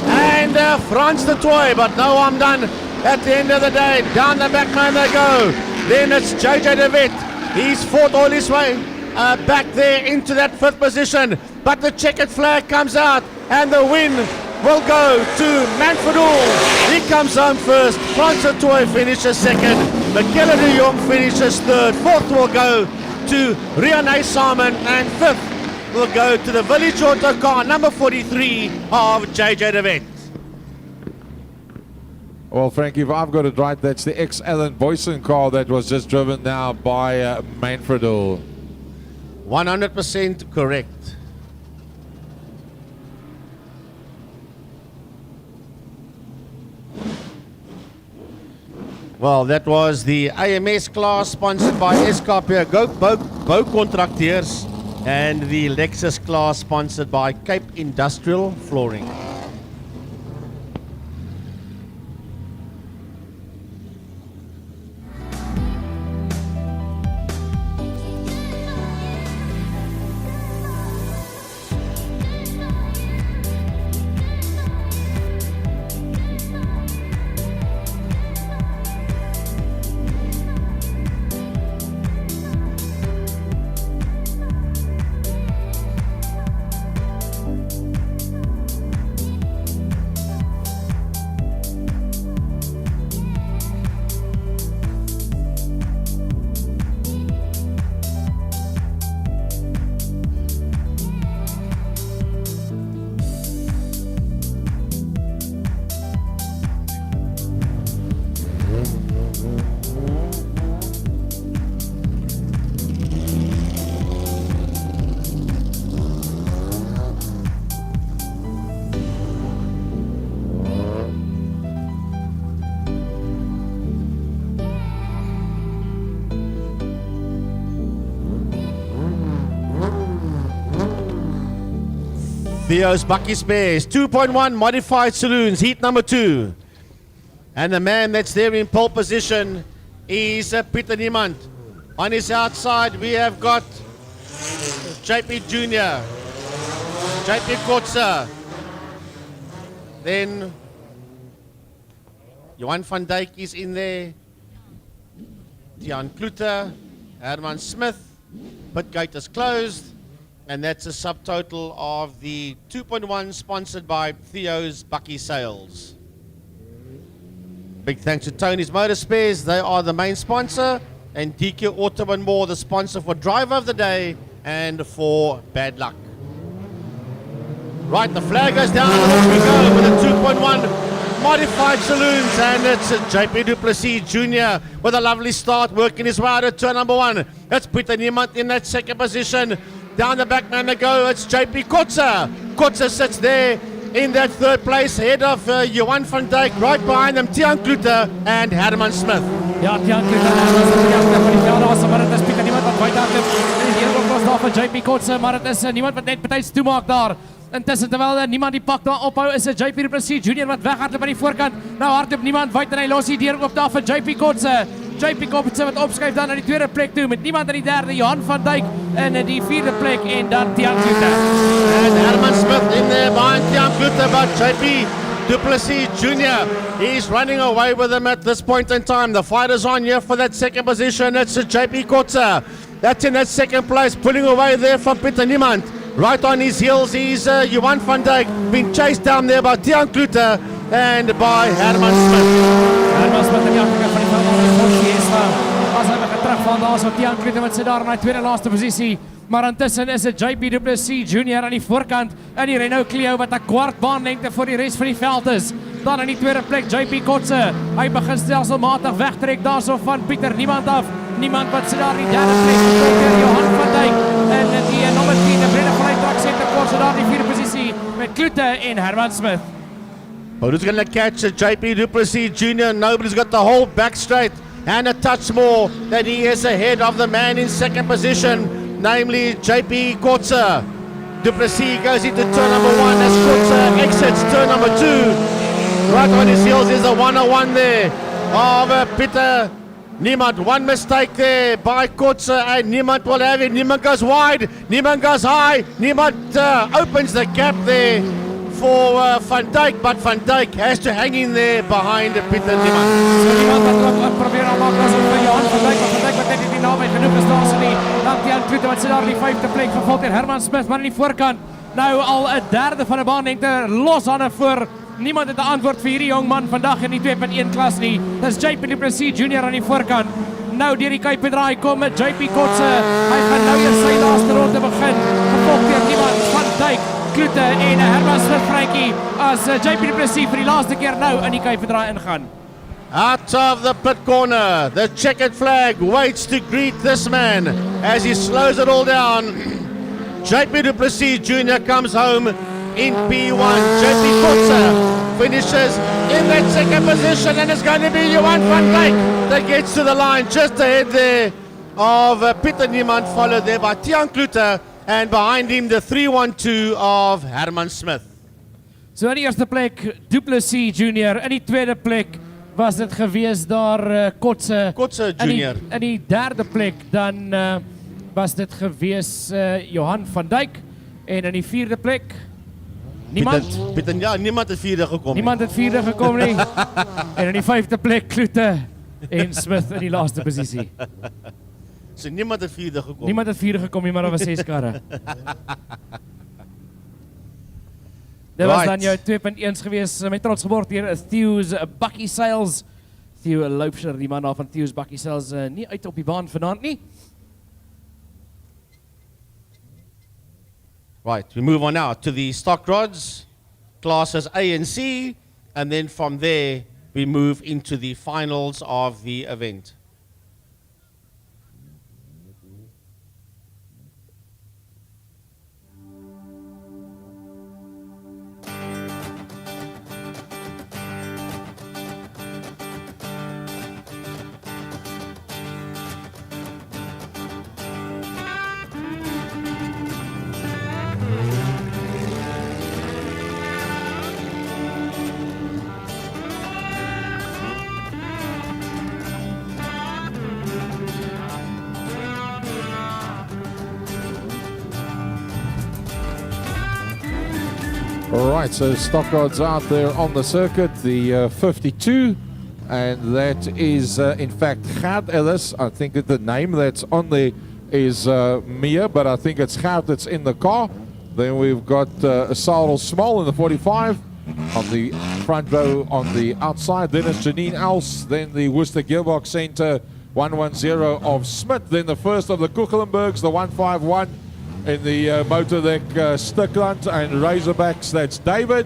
and Frans de Toy, but no harm done at the end of the day. Down the back main they go. Then it's JJ de Wet. He's fought all his way back there into that fifth position, but the checkered flag comes out and the win will go to Manfred Hall. He comes home first. Frans de Toy finishes second. Michaela de Jong finishes third. Fourth will go to Rian Salmon, and fifth will go to the village auto car number 43 of JJ de Wet. Well, Frankie, if I've got it right, that's the ex-Alan Boyson car that was just driven now by Manfred Hall. 100% correct. Well, that was the AMS class sponsored by SKP Boucontracteurs, and the Lexus class sponsored by Cape Industrial Flooring. Theo's Bucky Spares, 2.1 modified saloons, heat number 2. And the man that's there in pole position is Peter Niemand. On his outside, we have got JP Jr., JP Kotze, then Johan van Dijk is in there, Jan Kluter, Herman Smith. Pitgate is closed. And that's a subtotal of the 2.1 sponsored by Theo's Bucky Sales. Big thanks to Tony's Motor Spares. They are the main sponsor. And DQ Auto and More, the sponsor for Driver of the Day and for Bad Luck. Right, the flag goes down. And off we go with a 2.1 modified saloons, and it's JP du Plessis Jr. with a lovely start, working his way out of turn number 1. It's Pieter Niemand in that second position. Down the back man to go, it's JP Kotze. Kotze sits there in that third place, ahead of Johan van Dijk, right behind them, Tiaan Klute and Herman Smith. Ja, Tiaan Klute en Herman Smith die agter van die veld daar, maar dit is Pieter Niemand wat buite hardloop. En die hele oplos daar van JP Kotze, maar dit is niemand wat net betyds toemaak daar. Intussen terwyl niemand die pak daar ophou, is dit JP du Plessis Jr. wat weghardloop aan die voorkant. Nou hardloop niemand buite en hy los die deur oop daar vir JP Kotze. JP Kotze wat opskuif dan na die tweede plek toe met niemand aan die derde, Johan van Dijk in die vierde plek en dan Tiaan Klute. And Herman Smith in there behind Tiaan Klute, but JP du Plessis Jr. He's running away with them at this point in time. The fight is on here for that second position. It's JP Kotze. That's in that second place, pulling away there from Pieter Niemand. Right on his heels, he's Johan van Dijk, being chased down there by Tiaan Klute and by Herman Smith. Herman Smith in die agterkant van die veld daar is Fiesta. As hy begin terugval daar so Tiaan Klute wat sit daar in die tweede laaste posisie. Maar intussen is dit JP du Plessis Jr. aan die voorkant in die Renault Clio wat 'n kwart baanlengte voor die res van die veld is. Dan in die tweede plek JP Kotze. Hy begin stelselmatig wegtrek daarso van Pieter Niemand af. Niemand wat sit daar in die derde plek. Deur Johan van Dijk en die nommer 10 die Brede Vallei Truck Center Kotze daar in die vierde posisie met Klute en Herman Smith. But who's going to catch JP du Plessis Jr.? Nobody's got the whole back straight and a touch more that he is ahead of the man in second position, namely JP Kotze. Du Plessis goes into turn number 1 as Kotze exits turn number 2. Right on his heels is a 101 there of Pieter Niemand. One mistake there by Kotze and Niemand will have it. Niemand goes wide, Niemand goes high, Niemand opens the gap there for Van Dijk, but Van Dijk has to hang in there behind Pieter Niemand. So niemand wat ook probeer al maak as vir Johan van Dijk, maar Van Dijk wat net nie naby genoeg is daar so nie. Dan Tiaan Klute wat sit daar in die vyfde plek, gevolg deur Herman Smith maar in die voorkant. Nou al 'n derde van 'n baanlengte los aan voor. Niemand het 'n antwoord vir hierdie jong man vandag in die 2.1 klas nie. Dis JP du Plessis Jr. aan die voorkant. Nou deur die kuipe draai kom met JP Kotze. Hy gaan nou eers sy laaste ronde begin. Gevolg deur Niemand, Van Dijk, Klute en Herman Smith Frankie as JP du Plessis vir die laaste keer nou in die kuipe draai ingaan. Out of the pit corner, the checkered flag waits to greet this man as he slows it all down. JP du Plessis Jr. comes home in P1. JP Kotze finishes in that second position, and it's going to be Johan van Dijk that gets to the line just ahead there of Pieter Niemand, followed there by Tiaan Klute, and behind him the 312 of Herman Smith. So in die eerste plek Du Plessis Jr. In die tweede plek was dit gewees daar Kotze. Kotze Jr. In die derde plek dan was dit gewees Johan van Dijk en in die vierde plek niemand. Pieter, ja, niemand het vierde gekom. Niemand het vierde gekom nie. En in die vyfde plek Klute en Smith in die laaste posisie. So niemand het vierde gekom. Niemand het vierde gekom nie, maar daar was 6 karre. Dit was dan jou 2.1's gewees met trots geword deur Theo's Bakkie Sales. Theo Loupsher, die man van Theo's Bakkie Sales, nie uit op die baan vanaand nie. Right, we move on now to the stock rods, classes A and C, and then from there we move into the finals of the event. Right, so stock rods out there on the circuit, the 52, and that is in fact Gert Ellis. I think that the name that's on there is Mia, but I think it's Gert that's in the car. Then we've got Sarel Small in the 45 on the front row on the outside. Then it's Janine Els, then the Worcester Gearbox Centre 110 of Smith, then the first of the Kuchelenbergs, the 151 in the motor deck Stickland and Razorbacks, that's David.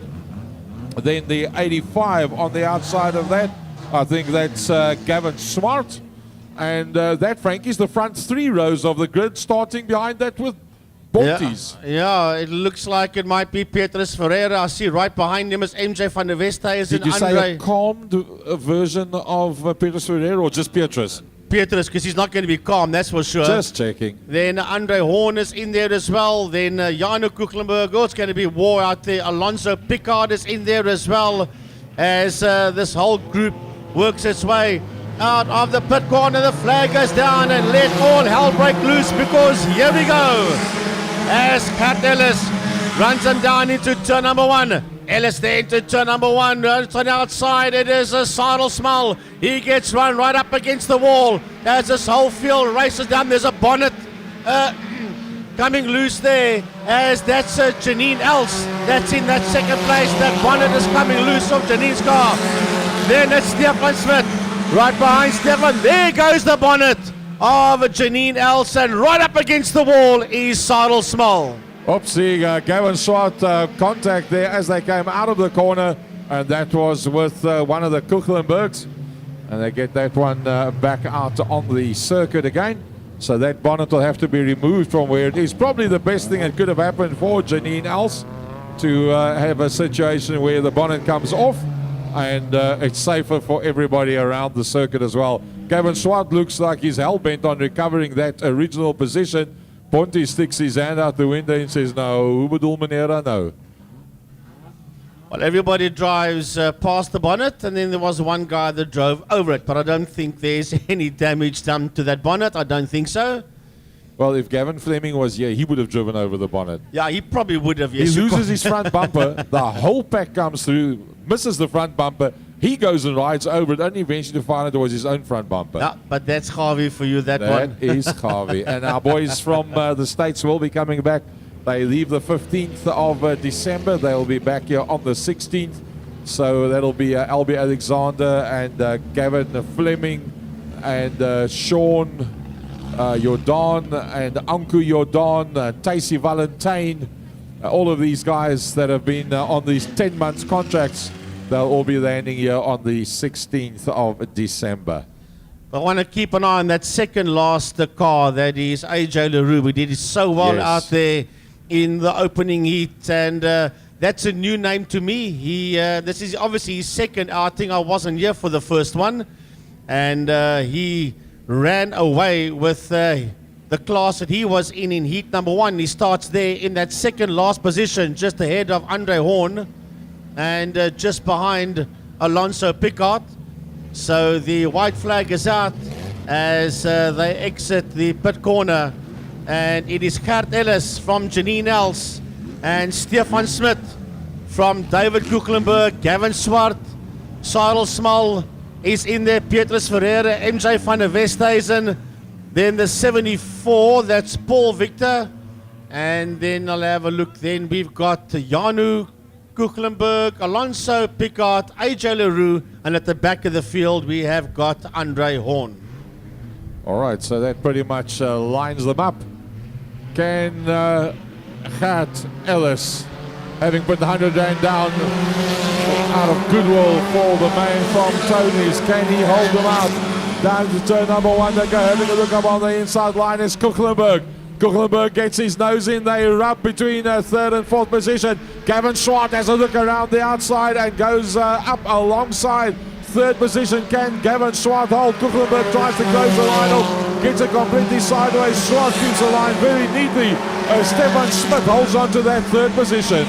Then the 85 on the outside of that. I think that's Gavin Smart. And that, Frank, is the front 3 rows of the grid, starting behind that with Bonties. Yeah, it looks like it might be Petrus Ferreira. I see right behind him is MJ van der Westhuizen Did and you say Andre. a calmed version of Petrus Ferreira or just Petrus? Petrus, because he's not going to be calm, that's for sure. Just checking. Then Andre Horn is in there as well. Then Jano Kuchlenberg, oh, it's going to be war out there. Alonso Picard is in there as well, as this whole group works its way out of the pit corner. The flag goes down and let all hell break loose, because here we go. As Kat Ellis runs him down into turn number 1. Ellis there into turn number 1. To the outside, it is a Sidle Small. He gets run right up against the wall as this whole field races down. There's a bonnet coming loose there, as that's Janine Els. That's in that second place. That bonnet is coming loose of Janine's car. Then it's Stefan Smith right behind Stefan. There goes the bonnet of Janine Els, and right up against the wall is Sidle Small. Oopsie, Gavin Swart contact there as they came out of the corner, and that was with one of the Kuchlenbergs, and they get that one back out on the circuit again. So that bonnet will have to be removed from where it is. Probably the best thing that could have happened for Janine Els, to have a situation where the bonnet comes off, and it's safer for everybody around the circuit as well. Gavin Swart looks like he's hell-bent on recovering that original position. Ponty sticks his hand out the window and says, no, hoe bedoel meneer, no. Well, everybody drives past the bonnet, and then there was one guy that drove over it, but I don't think there's any damage done to that bonnet. I don't think so. Well, if Gavin Fleming was here, he would have driven over the bonnet. Yeah, he probably would have. Yes, He loses his front bumper, the whole pack comes through, misses the front bumper, he goes and rides over it, only eventually to find it was his own front bumper. Yeah, but that's Harvey for you, that one. That is Harvey. And our boys from the States will be coming back. They leave the 15th of December. They'll be back here on the 16th. So that'll be Albie Alexander and Gavin Fleming and Sean Jordan and Anku Jordan, Tacey Valentine. All of these guys that have been on these 10 months contracts, they'll all be landing here on the 16th of December. I want to keep an eye on that second last car, that is AJ LaRue. He did so well Yes. out there in the opening heat, and that's a new name to me. This is obviously his second outing. I wasn't here for the first one, and he ran away with the class that he was in heat number 1. He starts there in that second last position, just ahead of Andre Horn, and just behind Alonso Picard. So the white flag is out as they exit the pit corner, and it is Gert Ellis from Janine Els and Stefan Smith from David Kuchlenberg. Gavin Swart, Sidle Small is in there, Petrus Ferreira, MJ van der Westhuizen, then the 74, that's Paul Victor, and then I'll have a look, then we've got Janu Kuchlenberg, Alonso Picard, AJ LaRue, and at the back of the field we have got Andre Horn. All right, so that pretty much lines them up. Can Gert Ellis, having put the 100 rand down out of goodwill for the man from Tony's, can he hold them out? Down to turn number 1, they go having a look up on the inside line is Kuchlenberg. Kuchlenberg gets his nose in, they rub between third and fourth position. Gavin Swart has a look around the outside and goes up alongside third position. Can Gavin Swart hold? Kuchlenberg tries to close the line off, gets it completely sideways. Swart keeps the line very neatly. Stefan Smith holds on to that third position.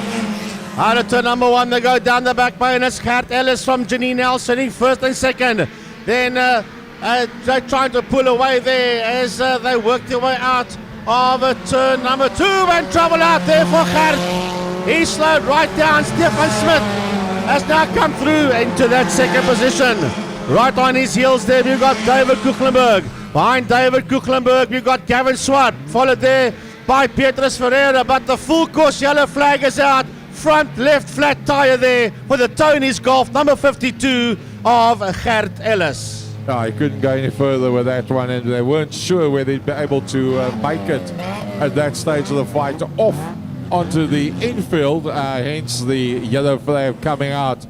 Out of turn number 1, they go down the back by Ernest Gert Ellis from Janine Els, sitting first and second. Then they're trying to pull away there as they work their way out of turn number 2, and trouble out there for Gert. He slowed right down. Stefan Smith has now come through into that second position. Right on his heels there, we've got David Kuchlenberg. Behind David Kuchlenberg, we've got Gavin Swart, followed there by Petrus Ferreira, but the full course yellow flag is out. Front left flat tire there for the Tony's Golf, number 52 of Gert Ellis. No, he couldn't go any further with that one, and they weren't sure whether he'd be able to make it at that stage of the fight off onto the infield, hence the yellow flag coming out.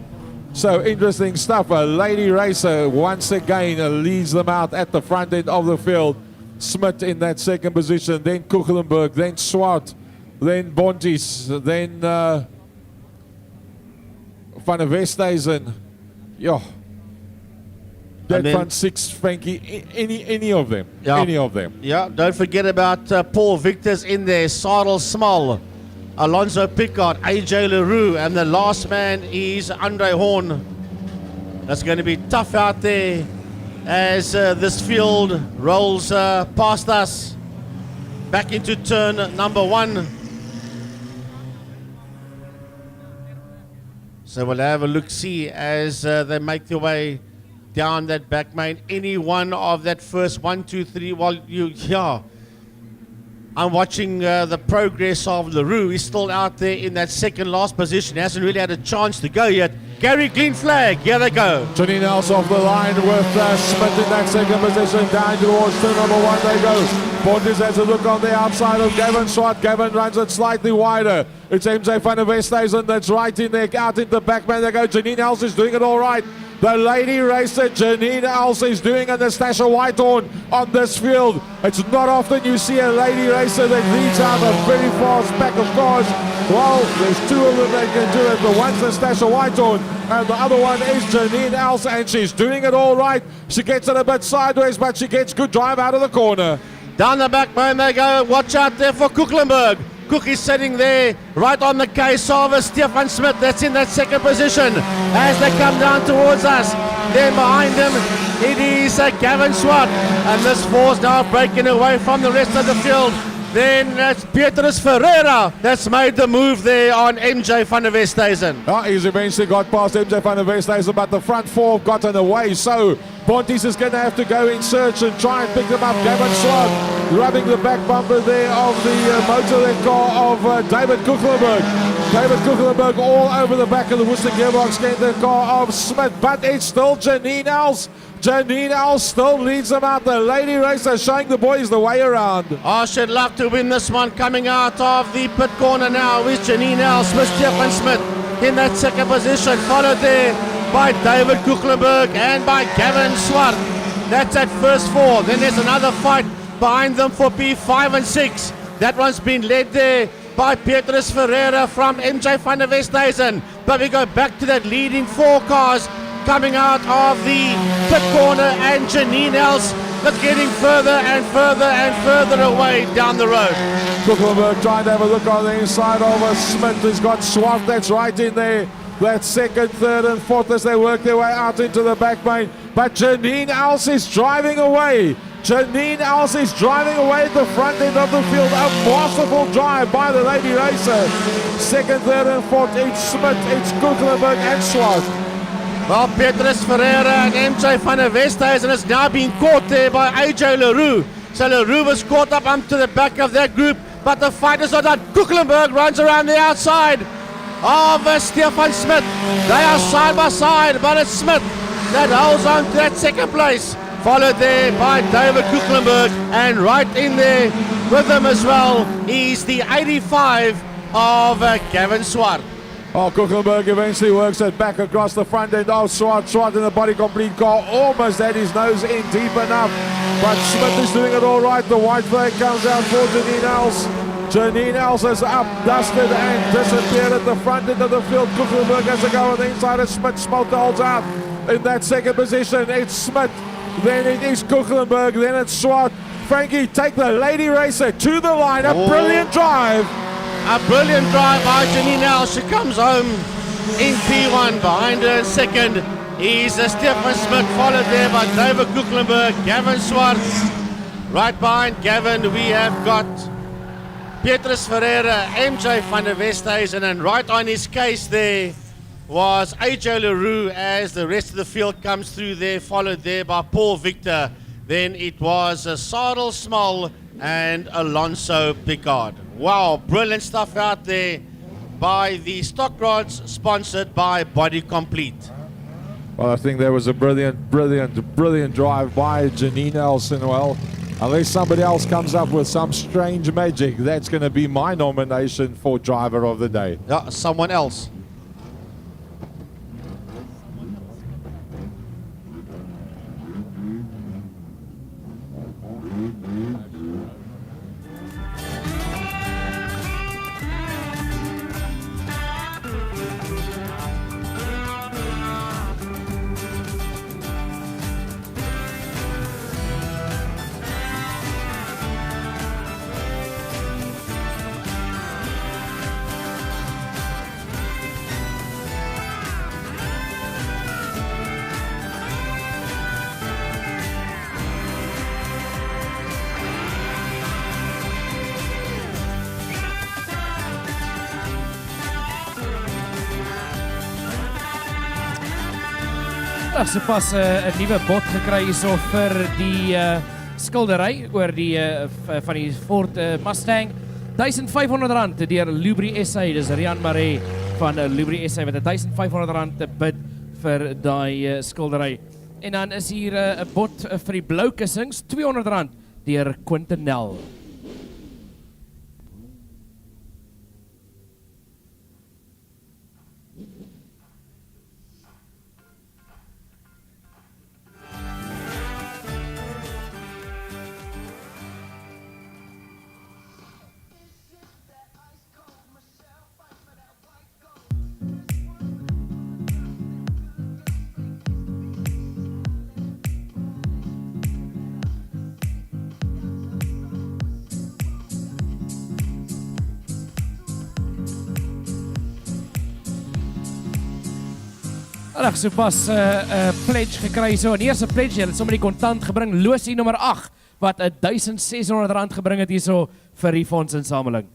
So interesting stuff. A lady racer once again leads them out at the front end of the field. Smith in that second position, then Kuchelenberg, then Swart, then Bontis, then Van der Westhuizen. Yeah. That front six, Frankie, any of them. Yeah. Any of them. Yeah, don't forget about Paul Victor's in there, Sarl Small, Alonso Picard, AJ LaRue, and the last man is Andre Horn. That's going to be tough out there as this field rolls past us. Back into turn number 1. So we'll have a look-see as they make their way down that back main. Any one of that first 1, 2, 3. Well, I'm watching the progress of LaRue. He's still out there in that second last position. He hasn't really had a chance to go yet. Gary, green flag. Here they go. Janine Els off the line with Smith in that second position. Down towards turn number 1 they go. Bontis has a look on the outside of Gavin Swart. Gavin runs it slightly wider. It's MJ van der Westhuizen that's right in there. Out in the back man they go. Janine Els is doing it all right. The lady racer Janine Els is doing Anastasia Whitehorn on this field. It's not often you see a lady racer that leads out a very fast pack of cars. Well, there's 2 of them that can do it. The one's Anastasia Whitehorn and the other one is Janine Els, and she's doing it all right. She gets it a bit sideways, but she gets good drive out of the corner. Down the back man they go. Watch out there for Kuchelenberg. Cook is sitting there right on the case of Stefan Smith. That's in that second position as they come down towards us. Then behind him it is Gavin Swart, and this four's now breaking away from the rest of the field. Then that's Petrus Ferreira that's made the move there on MJ van der Westhuizen. Oh, he's eventually got past MJ van der Westhuizen, but the front 4 have gotten away. So Bontis is going to have to go in search and try and pick them up. Gavin Swart rubbing the back bumper there of the motorless car of David Kuchelenberg. David Kuchelenberg all over the back of the Worcester gearbox, getting the car of Smith, but it's still Janine Els. Janine Els still leads them out. The lady racer showing the boys the way around. Oh, she'd love to win this one. Coming out of the pit corner now is Janine Els with Stefan Smith in that second position, followed there by David Kuchelenberg and by Gavin Swart. That's at first 4. Then there's another fight behind them for P5 and 6. That one's been led there by Petrus Ferreira from MJ van der Westhuizen. But we go back to that leading 4 cars coming out of the pit corner, and Janine Els that's getting further and further and further away down the road. Kuchelenberg trying to have a look on the inside of Smith. He's got Swart that's right in there. That's second, third and fourth as they work their way out into the back main. But Janine Els is driving away. Janine Els is driving away at the front end of the field. A masterful drive by the lady racer. Second, third and fourth, it's Smith, it's Kuchelenberg and Swart. Well, Petrus Ferreira and MJ van der Westhuizen has now been caught there by AJ LaRue. So LaRue was caught up onto the back of that group, but the fighters are done. Kuchelenberg runs around the outside of Stefan Smith. They are side by side, but it's Smith that holds on to that second place. Followed there by David Kuchelenberg, and right in there with him as well is the 85 of Gavin Swart. Oh, Kuchelenberg eventually works it back across the front end of Swart. Swart in the body complete car, almost had his nose in deep enough. But Smith is doing it all right. The white flag comes out for Janine Els. Janine Els is up, dusted and disappeared at the front end of the field. Kuchelenberg has to go on the inside of Smith. Smith holds out in that second position. It's Smith, then it is Kuchelenberg, then it's Swart. Frankie, take the lady racer to the line. A brilliant drive. A brilliant drive by Janine Els. She comes home in P1. Behind her in second is Stefan Smith, followed there by David Kuchelenberg, Gavin Swart. Right behind Gavin we have got Petrus Ferreira, MJ van der Westhuizen, and right on his case there was AJ LaRue as the rest of the field comes through there, followed there by Paul Victor. Then it was Sarl Small and Alonso Picard. Wow, brilliant stuff out there by the Stock Rods, sponsored by Body Complete. Well, I think there was a brilliant drive by Janine Els. Well, Unless somebody else comes up with some strange magic, that's going to be my nomination for driver of the day. Ja, someone else. Ons het pas 'n nuwe bod gekry hierso vir die skildery oor die van die Ford Mustang. R1500 deur Lubri SA. Dis Rian Maree van Lubri SA met R1500 bid vir daai skildery. En dan is hier 'n bod vir die blou kussings, R200 deur Quintenel. Reg, so pas 'n pledge gekry so. En eers 'n pledge, hulle het sommer die kontant gebring. Losie nommer 8 wat R1600 gebring het hierso vir die fondsinsameling.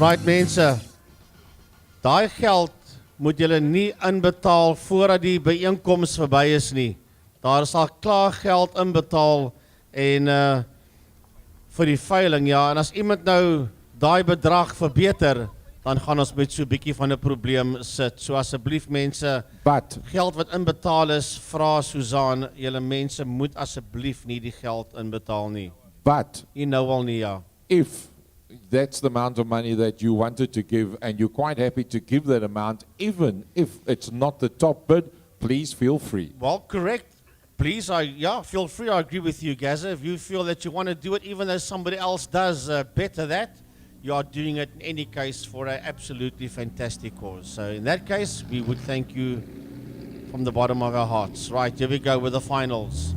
Right mense, daai geld moet julle nie inbetaal voordat die byeenkoms verby is nie. Daar is al klaar geld inbetaal en vir die veiling, ja, en as iemand nou daai bedrag verbeter, dan gaan ons met so 'n bietjie van 'n probleem sit. So asseblief mense, But geld wat inbetaal is, vra Susan, julle mense moet asseblief nie die geld inbetaal nie. you Nou al nie, ja. if that's the amount of money that you wanted to give and you're quite happy to give that amount, even if it's not the top bid, please feel free. Well, correct. Please, feel free. I agree with you, Gaza. If you feel that you want to do it, even though somebody else does better that, you are doing it in any case for an absolutely fantastic cause. So in that case, we would thank you from the bottom of our hearts. Right, here we go with the finals.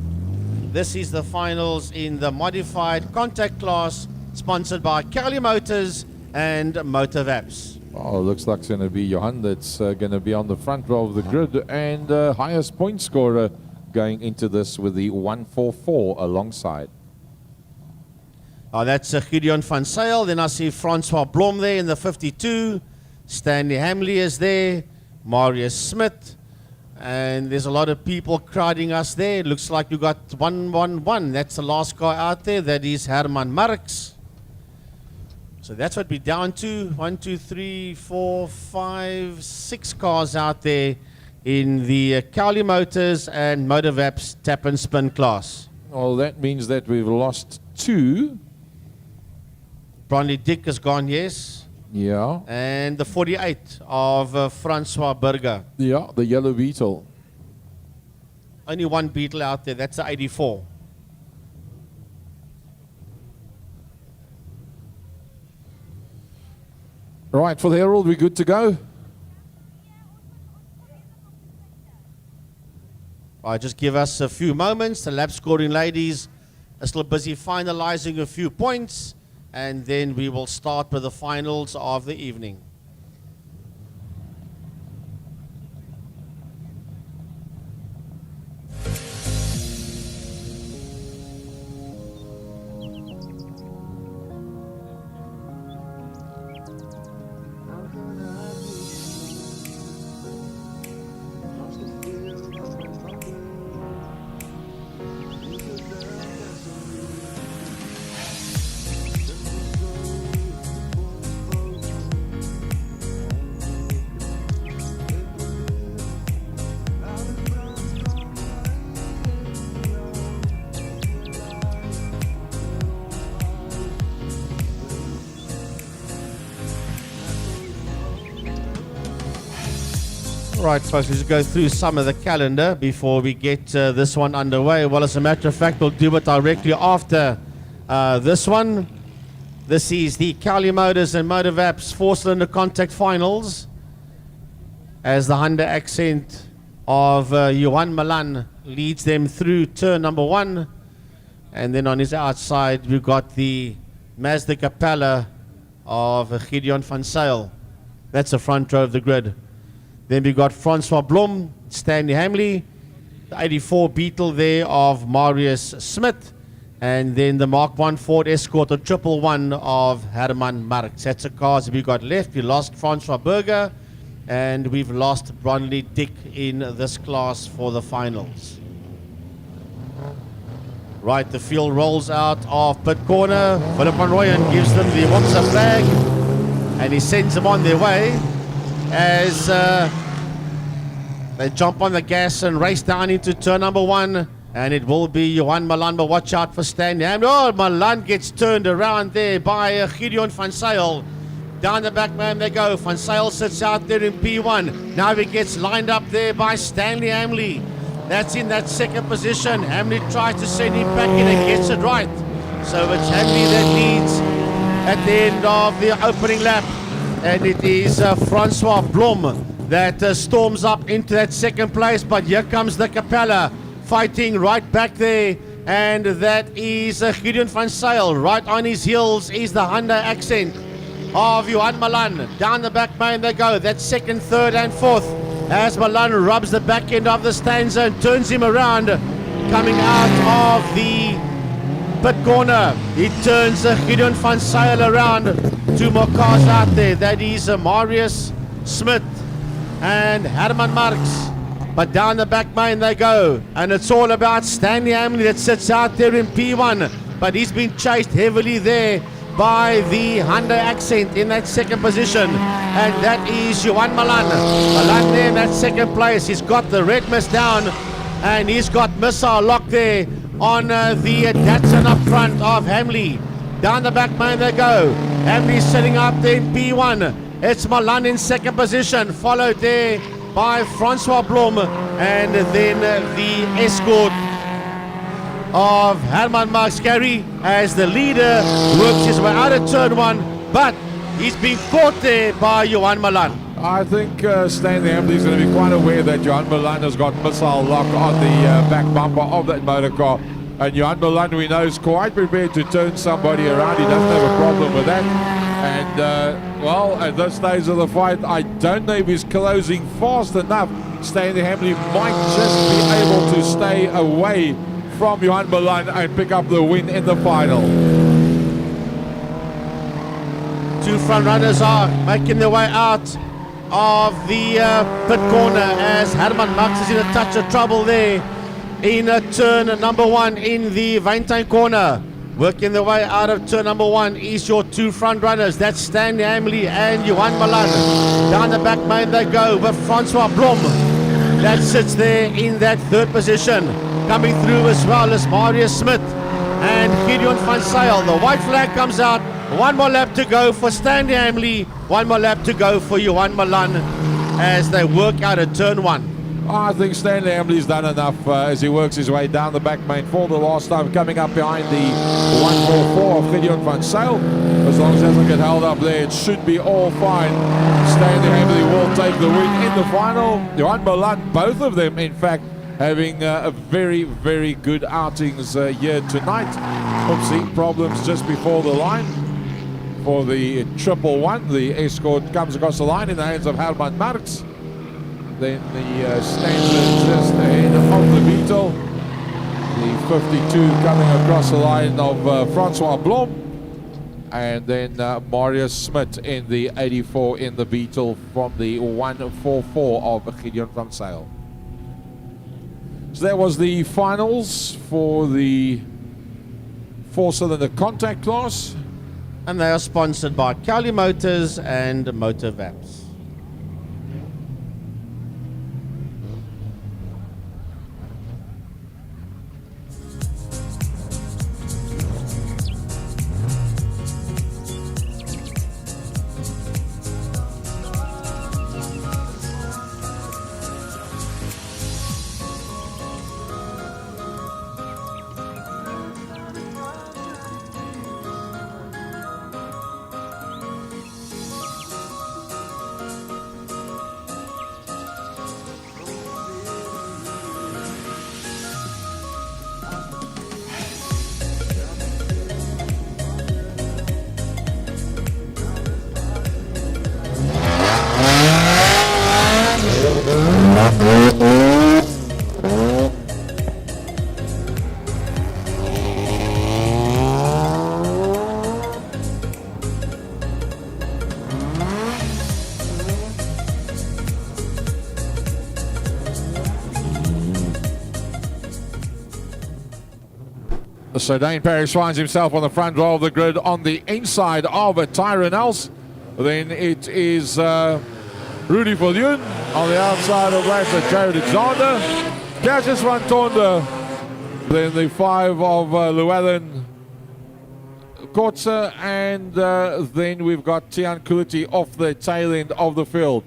This is the finals in the modified contact class, sponsored by Cali Motors and Motorvaps. Oh, looks like it's going to be Johan that's going to be on the front row of the grid and highest point scorer going into this with the 144 alongside. That's Gideon van Sail. Then I see Francois Blom there in the 52. Stanley Hamley is there. Marius Smith. And there's a lot of people crowding us there. It looks like you got 111. That's the last guy out there. That is Herman Marx. So that's what we're down to. 1, 2, 3, 4, 5, 6 cars out there in the Cowley Motors and Motorvaps tap and spin class. Well, that means that we've lost 2. Bronley Dick is gone, yes. Yeah. And the 48 of Francois Burger. Yeah, the yellow Beetle. Only one Beetle out there. That's the 84. Right, for the Herald, we're good to go. Just give us a few moments. The lap scoring ladies are still busy finalizing a few points, and then we will start with the finals of the evening. Right, folks, let's go through some of the calendar before we get this one underway. Well, as a matter of fact, we'll do it directly after this one. This is the Cali Motors and Motorvaps 4-cylinder contact finals, as the Honda Accent of Johan Milan leads them through turn number 1. And then on his outside, we've got the Mazda Capella of Gideon van Zyl. That's the front row of the grid. Then we've got Francois Blom, Stanley Hamley, the 84 Beetle there of Marius Smith, and then the Mark 1 Ford Escort, the 111 of Herman Marx. That's the cars we've got left. We lost Francois Berger, and we've lost Bronley Dick in this class for the finals. Right, the field rolls out of pit corner. Philip van Rooyen gives them the Monza flag, and he sends them on their way as they jump on the gas and race down into turn number 1. And it will be Johan Milan, but watch out for Stanley. Oh, Milan gets turned around there by Gideon van Zyl. Down the back, man, they go. Van Zyl sits out there in P1. Now he gets lined up there by Stanley Hamley. That's in that second position. Hamley tries to send him back in and gets it right. So it's Hamley that leads at the end of the opening lap. And it is Francois Blom that storms up into that second place. But here comes the Capella fighting right back there. And that is Gideon van Zyl. Right on his heels is the Honda Accent of Johan Milan. Down the back, man, they go. That's second, third, and fourth, as Milan rubs the back end of the stanza and turns him around. Coming out of the pit corner, he turns Gideon van Zyl around. 2 more cars out there. That is Marius Smith and Herman Marx. But down the back, man, they go. And it's all about Stanley Hamley that sits out there in P1. But he's been chased heavily there by the Honda Accent in that second position. And that is Johan Milan. Milan there in that second place. He's got the red mist down. And he's got missile lock there on the Datsun up front of Hamley. Down the back, man, they go. Hamley's sitting up there in P1. It's Milan in second position, followed there by Francois Blom, and then the escort of Herman Marx Gary as the leader works his way out of turn 1, but he's been caught there by Johan Milan. I think Stanley Hamley is going to be quite aware that Johan Milan has got missile lock on the back bumper of that motor car. And Johan Milan, we know, is quite prepared to turn somebody around. He doesn't have a problem with that. And, well, at this stage of the fight, I don't know if he's closing fast enough. Stanley Hamley might just be able to stay away from Johan Milan and pick up the win in the final. 2 front runners are making their way out of the pit corner as Herman Marx is in a touch of trouble there in turn number 1 in the Wyntuin corner. Working their way out of turn number 1 is your 2 front runners. That's Stanley Hamley and Johan Milan. Down the back, man, they go with Francois Blom. That sits there in that third position. Coming through as well as Marius Smith and Gideon van Zyl. The white flag comes out. 1 more lap to go for Stanley Hamley. 1 more lap to go for Johan Milan as they work out of turn 1. I think Stanley Hamley's done enough as he works his way down the back main for the last time, coming up behind the 144 of Gideon van Zyl. As long as he doesn't get held up there, it should be all fine. Stanley Hamley will take the win in the final. Johan Milan, both of them, in fact, having a very, very good outings here tonight. Oopsie, problems just before the line for the 111. The escort comes across the line in the hands of Herman Marx. Then the stanza just ahead of the Beetle. The 52 coming across the line of Francois Blom. And then Marius Smith in the 84 in the Beetle from the 144 of Gideon van Zyl. So that was the finals for the 4-cylinder contact class. And they are sponsored by Cali Motors and Motorvaps. So Dane Parrish finds himself on the front row of the grid on the inside of Tyrone Else. Then it is Rudy Viljoen on the outside of that, Jared Alexander. Cassius van Tonder. Then the 5 of Llewellyn Kortse, and then we've got Tian Kuti off the tail end of the field.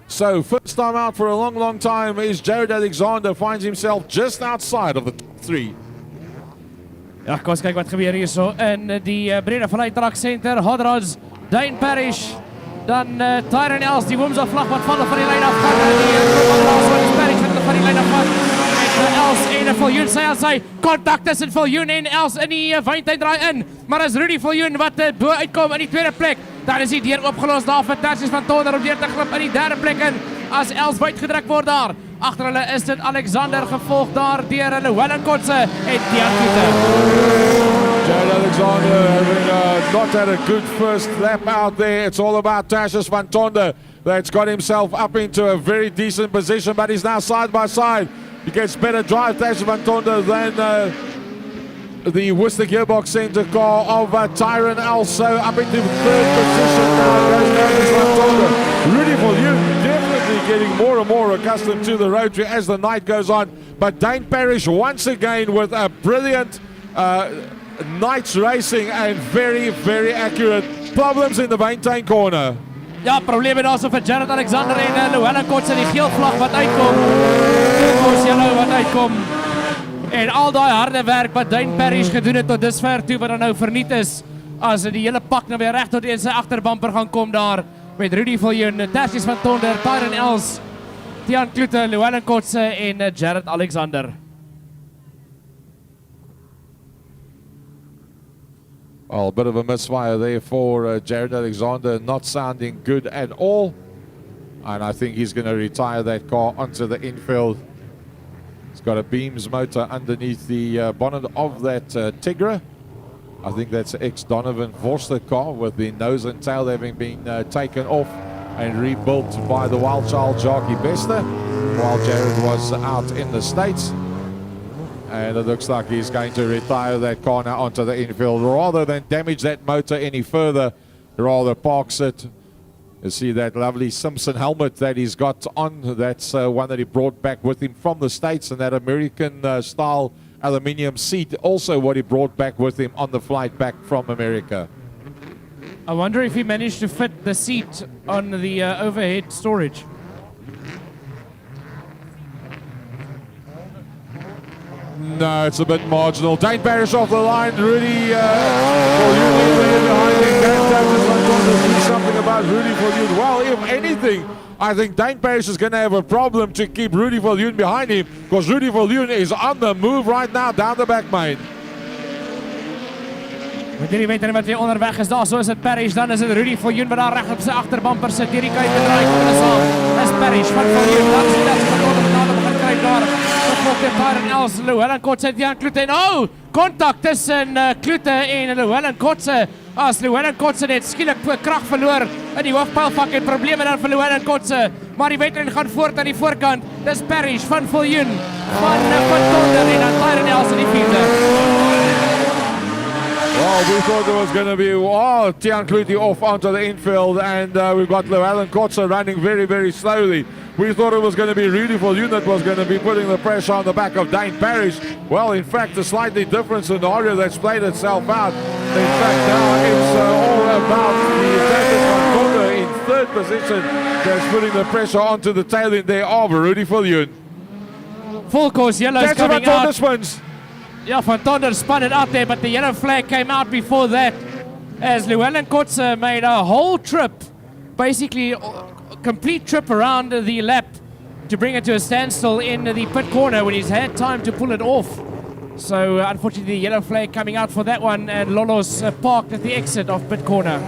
So first time out for a long, long time is Jared Alexander, finds himself just outside of the top 3. Ja, kom ons kyk wat gebeur hier so in die Breda Vallei Track Center. Hot Rods, Dane Parrish, dan Tyrone Els, die Woemsa vlag wat van die lyn af gaan. Die Parrish wat van die lyn af gaan. Els en Viljoen sy aan sy kontak tussen Viljoen en Els in die wyntuin draai in. Maar is Rudy Viljoen wat bo uitkom in die tweede plek. Dan is die deur oopgelos daar vir Tersius van Tonder om deur te glip in die derde plek in. As Els uitgedruk word daar. Agter hulle is dit Alexander, gevolg daar deur Llewellyn Kortse en Tian Kuti. Jared Alexander having not had a good first lap out there. It's all about Tersius van Tonder. That's got himself up into a very decent position, but he's now side by side. He gets better drive, Tersius van Tonder, than the Worcester Gearbox Centre car of Tyrone also up into third position now. Tersius van Tonder. Rudy Viljoen definitely getting more and more accustomed to the rotary as the night goes on. But Dane Parrish once again with a brilliant night's racing and very, very accurate. Problems in the maintain corner. Ja, probleme daar so vir Jared Alexander en Llewellyn Kortse, die geel vlag wat uitkom. Ons yellow wat uitkom. En al daai harde werk wat Dane Parrish gedoen het tot dusver toe wat dan nou verniet is, as die hele pak nou weer reg tot in sy agterbumper gaan kom daar met Rudy Viljoen, Tersius van Tonder, Tyrone Els, Tian Kuti, Llewellyn Kortse en Jared Alexander. Well, a bit of a misfire there for Jared Alexander, not sounding good at all. And I think he's going to retire that car onto the infield. He's got a Beams motor underneath the bonnet of that Tigra. I think that's ex-Donovan Vorster car with the nose and tail having been taken off and rebuilt by the wild child jockey Bester while Jared was out in the States. And it looks like he's going to retire that car now onto the infield. Rather than damage that motor any further, rather parks it. You see that lovely Simpson helmet that he's got on. That's one that he brought back with him from the States. And that American-style aluminium seat, also what he brought back with him on the flight back from America. I wonder if he managed to fit the seat on the overhead storage. No, it's a bit marginal. Dane Parrish off the line. Rudy Viljoen behind him. Do something about Rudy Viljoen. Well, if anything, I think Dane Parrish is going to have a problem to keep Rudy Viljoen behind him, because Rudy Viljoen is on the move right now down the back main. Met hierdie wenner wat weer onderweg is, daar so is dit Parrish, dan is dit Rudy Viljoen wat daar reg op sy agterbumper sit, hierdie kuit bedraai, kom hulle saam. Dis Parrish van Viljoen, dan is dit van Tonder begin kry daar. Gevolg deur Tyrone Els, Llewellyn Kortse en Tian Kuti. En kontak tussen Kuti en Llewellyn Kortse. As Llewellyn Kortse net skielik krag verloor in die hoofpylvak en probleme dan vir Llewellyn Kortse. Maar die wedren gaan voort aan die voorkant. Dis Parrish van Viljoen, van Tonder en dan Tyrone Els in die vierde. Well, we thought there was going to be Tian Kuti off onto the infield, and we've got Llewellyn Kortse running very, very slowly. We thought it was going to be Rudy Viljoen that was going to be putting the pressure on the back of Dane Parrish. Well, in fact, a slightly different scenario that's played itself out. In fact, now it's all about the Tersius van Tonder in third position that's putting the pressure onto the tail end there of Rudy Viljoen. Full course yellow is coming out. Wins. Yeah, Van Tonder spun it out there, but the yellow flag came out before that, as Llewellyn Kortse made a whole trip, basically a complete trip around the lap to bring it to a standstill in the pit corner when he's had time to pull it off. So unfortunately the yellow flag coming out for that one, and Lolo's parked at the exit of pit corner.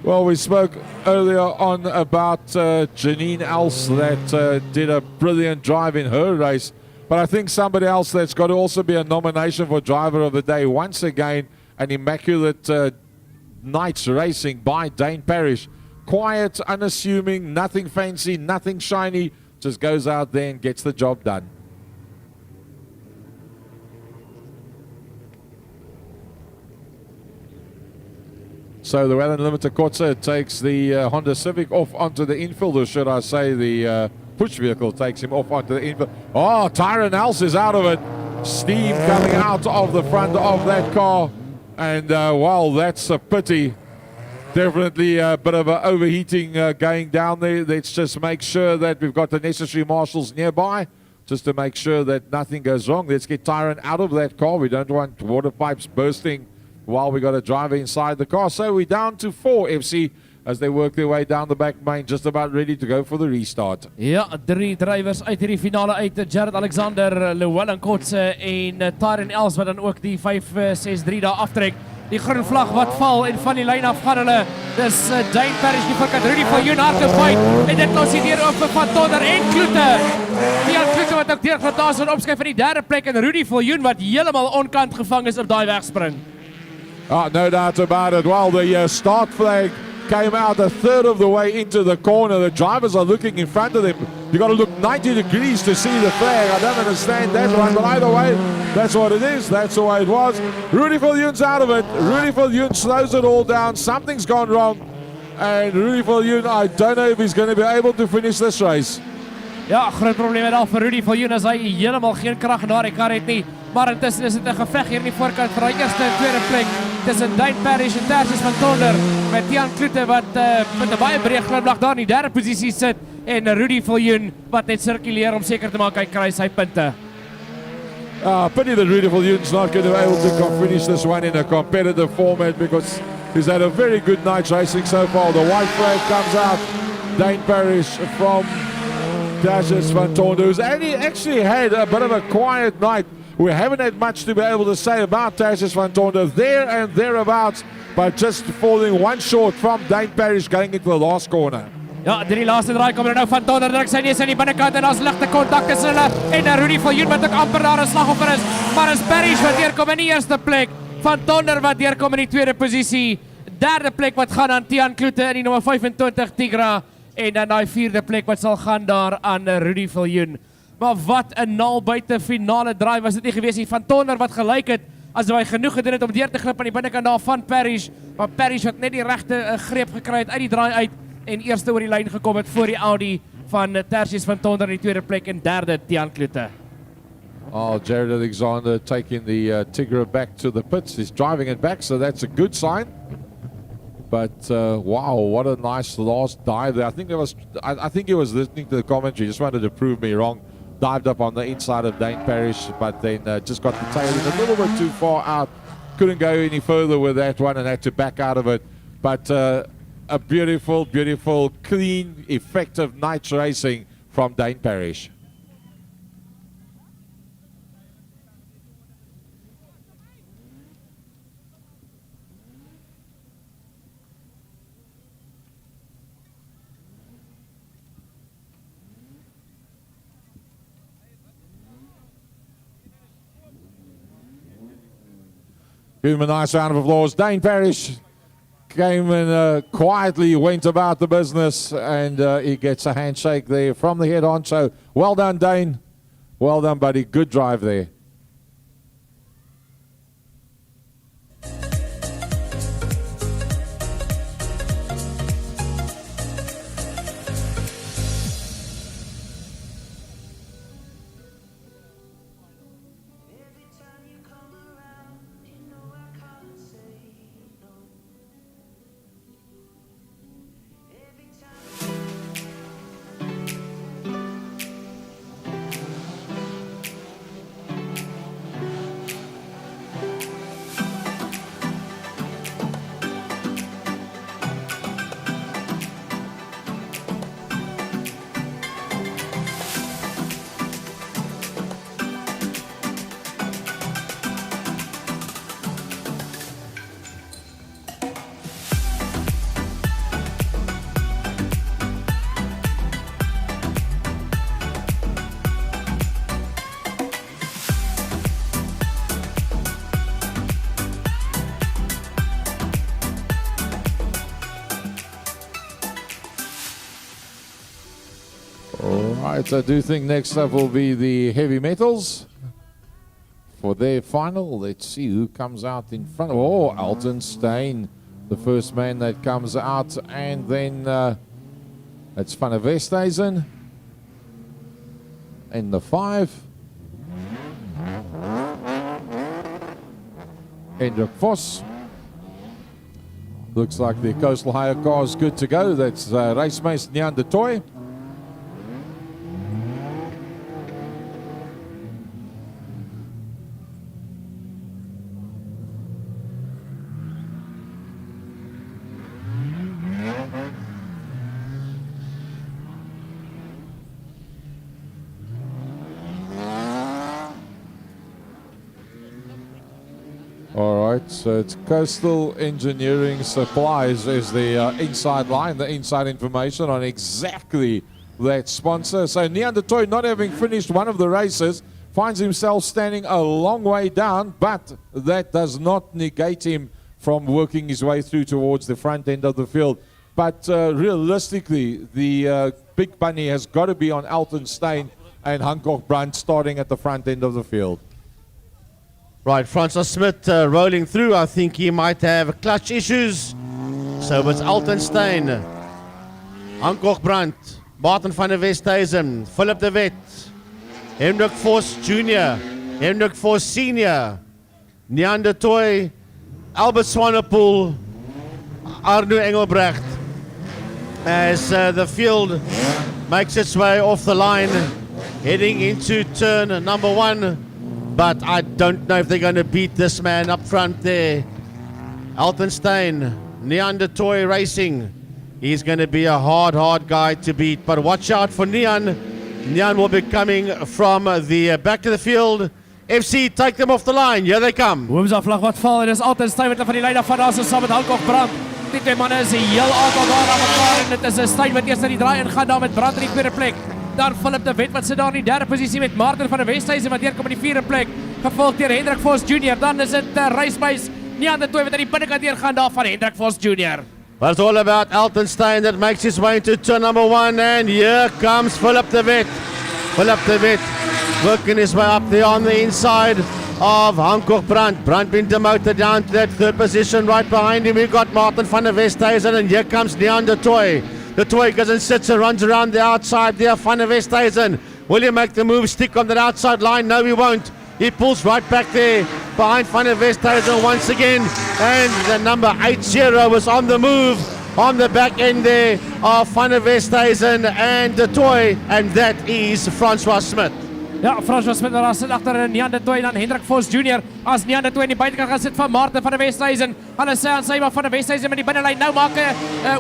Well, we spoke earlier on about Janine Else that did a brilliant drive in her race. But I think somebody else that's got to also be a nomination for Driver of the Day. Once again, an immaculate night's racing by Dane Parrish. Quiet, unassuming, nothing fancy, nothing shiny. Just goes out there and gets the job done. So the Well Unlimited Kotze takes the Honda Civic off onto the infield, or should I say the push vehicle takes him off onto the infield. Oh, Tyrone Else is out of it. Steam coming out of the front of that car. And, well, that's a pity. Definitely a bit of overheating going down there. Let's just make sure that we've got the necessary marshals nearby, just to make sure that nothing goes wrong. Let's get Tyrone out of that car. We don't want water pipes bursting while we got a driver inside the car. So we're down to 4 FC as they work their way down the back main, just about ready to go for the restart. Ja, 3 drivers uit hierdie finale uit. Jared Alexander, Llewellyn Kotze en Tyrone Els wat dan ook die 5-6-3 daar aftrek. Die groen vlag wat val en van die lyn af gaan hulle. Dis Dane Parrish die voorkant, Rudy Viljoen hardgefight en dit los die deur oop vir Van Tonder en Kloete. Die Kloete wat ook deur Glataas en opskuif vir die derde plek en Rudy Viljoen wat heeltemal onkant gevang is op daai wegspring. No doubt about it. Well, the start flag came out a third of the way into the corner. The drivers are looking in front of them. You got to look 90 degrees to see the flag. I don't understand that one, but either way, that's what it is. That's the way it was. Rudy Viljoen's out of it. Rudy Viljoen slows it all down. Something's gone wrong. And Rudy Viljoen, I don't know if he's going to be able to finish this race. Ja, groot probleem met al vir Rudy Viljoen as hy heeltemal geen krag na die kar het nie. Maar intussen is dit 'n geveg hier in die voorkant vir die eerste en tweede plek tussen Dane Parrish en Tertius van Tonder met Tiaan Kloete wat met 'n baie breë glimlag daar in die derde posisie sit en Rudy Viljoen wat net sirkuleer om seker te maak hy kry sy punte. Pity that Rudy Viljoen's not going to be able to finish this one in a competitive format because he's had a very good night's racing so far. The white flag comes out. Dane Parrish from Tertius van Tonder, who's actually had a bit of a quiet night. We haven't had much to be able to say about Tertius van Tonder, there and thereabouts, but just falling one short from Dane Parrish going into the last corner. Ja, die laaste draai kom er nou van Tonder, druk sy neus aan die binnekant en daar's ligte kontak tussen hulle en Rudy Viljoen wat ook amper daar 'n slagoffer is, maar is Parrish wat deurkom in die eerste plek, van Tonder wat deurkom in die tweede posisie, derde plek wat gaan aan Tiaan Kloete in die nommer 25 Tigra en dan daai vierde plek wat sal gaan daar aan Rudy Viljoen. Maar wat 'n naalbuite finale draai was dit nie gewees nie. Van Tonder wat gelyk het asof hy genoeg gedoen het om deur te glip aan die binnekant daar van Parrish, maar Parrish wat net die regte greep gekry het uit die draai uit en eerste oor die lyn gekom het voor die Audi van Tertius van Tonder in die tweede plek en derde Tiaan Kloete. Oh, Jared Alexander taking the Tigra back to the pits. He's driving it back, so that's a good sign. But wow, what a nice last dive there. I think he was listening to the commentary, just wanted to prove me wrong. Dived up on the inside of Dane Parrish, but then just got the tail in a little bit too far out. Couldn't go any further with that one and had to back out of it. But a beautiful, beautiful, clean, effective night's racing from Dane Parrish. Give him a nice round of applause. Dane Parrish came and quietly went about the business, and he gets a handshake there from the head honcho. Well done, Dane. Well done, buddy. Good drive there. Right, I do think next up will be the heavy metals for their final. Let's see who comes out in front. Oh, Alton Steyn, the first man that comes out, and then it's Van der Westhuizen in the 5. Hendrik Vos. Looks like the Coastal Hire car is good to go. That's racemate Nyan de Toy. All right, so it's Coastal Engineering Supplies is the inside line, the inside information on exactly that sponsor. So Nyan de Toy, not having finished one of the races, finds himself standing a long way down, but that does not negate him from working his way through towards the front end of the field. But realistically, the big bunny has got to be on Alton Steyn and Hancock Brandt starting at the front end of the field. Right, Francois Smith rolling through. I think he might have clutch issues. So it's Alton Steyn, Hancock Brandt, Martin van der Westhuizen, Philip de Wet, Hendrik Vos Jr., Hendrik Vos Sr., Nyan de Toy, Albert Swanepoel, Arno Engelbrecht. As the field makes its way off the line, heading into turn number 1. But I don't know if they're going to beat this man up front there. Alton Steyn, Nyan de Toy Racing. He's going to be a hard guy to beat. But watch out for Nyan. Nyan will be coming from the back of the field. FC, take them off the line. Here they come. Woensdagvlag wat val en dis Alton Steyn wat van die lyn af van daar so saam met Hancock Brandt. Die twee manne is 'n heel aantal daar aan mekaar en dit is 'n Steyn wat eers in die draai ingaan daar met Brandt in die tweede plek. Dan Philip de Wet wat sit daar in die derde posisie met Martin van der Westhuizen wat deurkom in die vierde plek. Gevolg deur Hendrik Vos Jr. Dan is dit racebuis Nyan de Toy wat aan die binnekant deurgaan daar van Hendrik Vos Jr. But it's all about Alton Steyn that makes his way into turn number 1, and here comes Philip de Wet. Philip de Wet working his way up there on the inside of Hancock Brandt. Brandt been demoted down to that third position. Right behind him we've got Martin van der Westhuizen, and here comes Nyan de Toy. The Toy goes and sits and runs around the outside there. Van der Westhuizen. Will he make the move? Stick on that outside line? No, he won't. He pulls right back there behind Van der Westhuizen once again. And the number 80 was on the move on the back end there of Van der Westhuizen and the Toy. And that is Francois Smith. Ja, Francois Smith daar sit agter Nyan de Toy en dan Hendrik Vos Jr. As Nyan de Toy in die buitekant gaan sit van Martin van der Westhuizen. Hulle sê aan sy maar van der Westhuizen met die binnelyn nou maak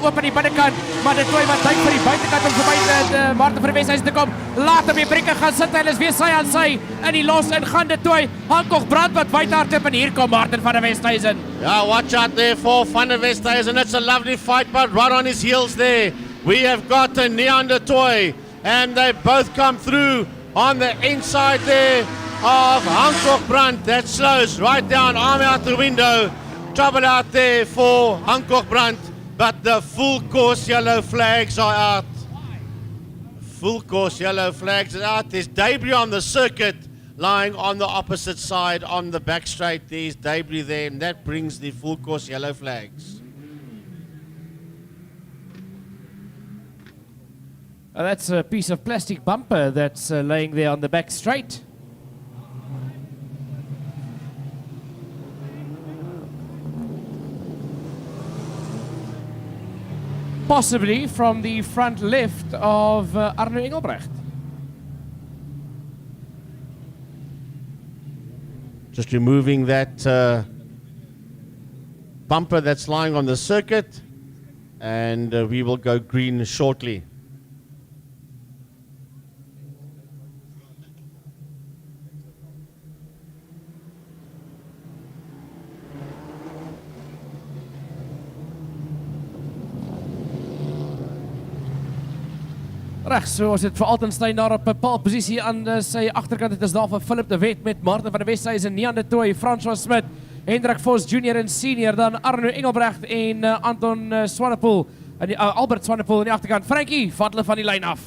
oop aan die binnekant, maar de Toy wat duik vir die buitekant om verby Martin van der Westhuizen te kom. Laat hom die brekke gaan sit, hy is weer sy aan sy in die los en gaan de Toy. Hancock Brandt wat wyd hardloop en hier kom Martin van der Westhuizen. Yeah, watch out there for Van der Westhuizen. It's a lovely fight, but right on his heels there we have got a Nyan de Toy, and they both come through on the inside there of Hancock Brandt. That slows right down, arm out the window. Trouble out there for Hancock Brandt, but the full course yellow flags are out. Full course yellow flags are out. There's debris on the circuit lying on the opposite side on the back straight. There's debris there, and that brings the full course yellow flags. That's a piece of plastic bumper that's laying there on the back straight. Possibly from the front left of Arno Engelbrecht. Just removing that bumper that's lying on the circuit, and we will go green shortly. Reg, so ons het vir Alton Steyn daar op 'n pole posisie aan sy agterkant. Dit is daar vir Philip de Wet met Martin van der Westhuizen, Nyan de Toy, Francois Smith, Hendrik Vos Jr. en Senior, dan Arno Engelbrecht en Anton Swanepoel en Albert Swanepoel aan die agterkant. Frankie, vat hulle van die lyn af.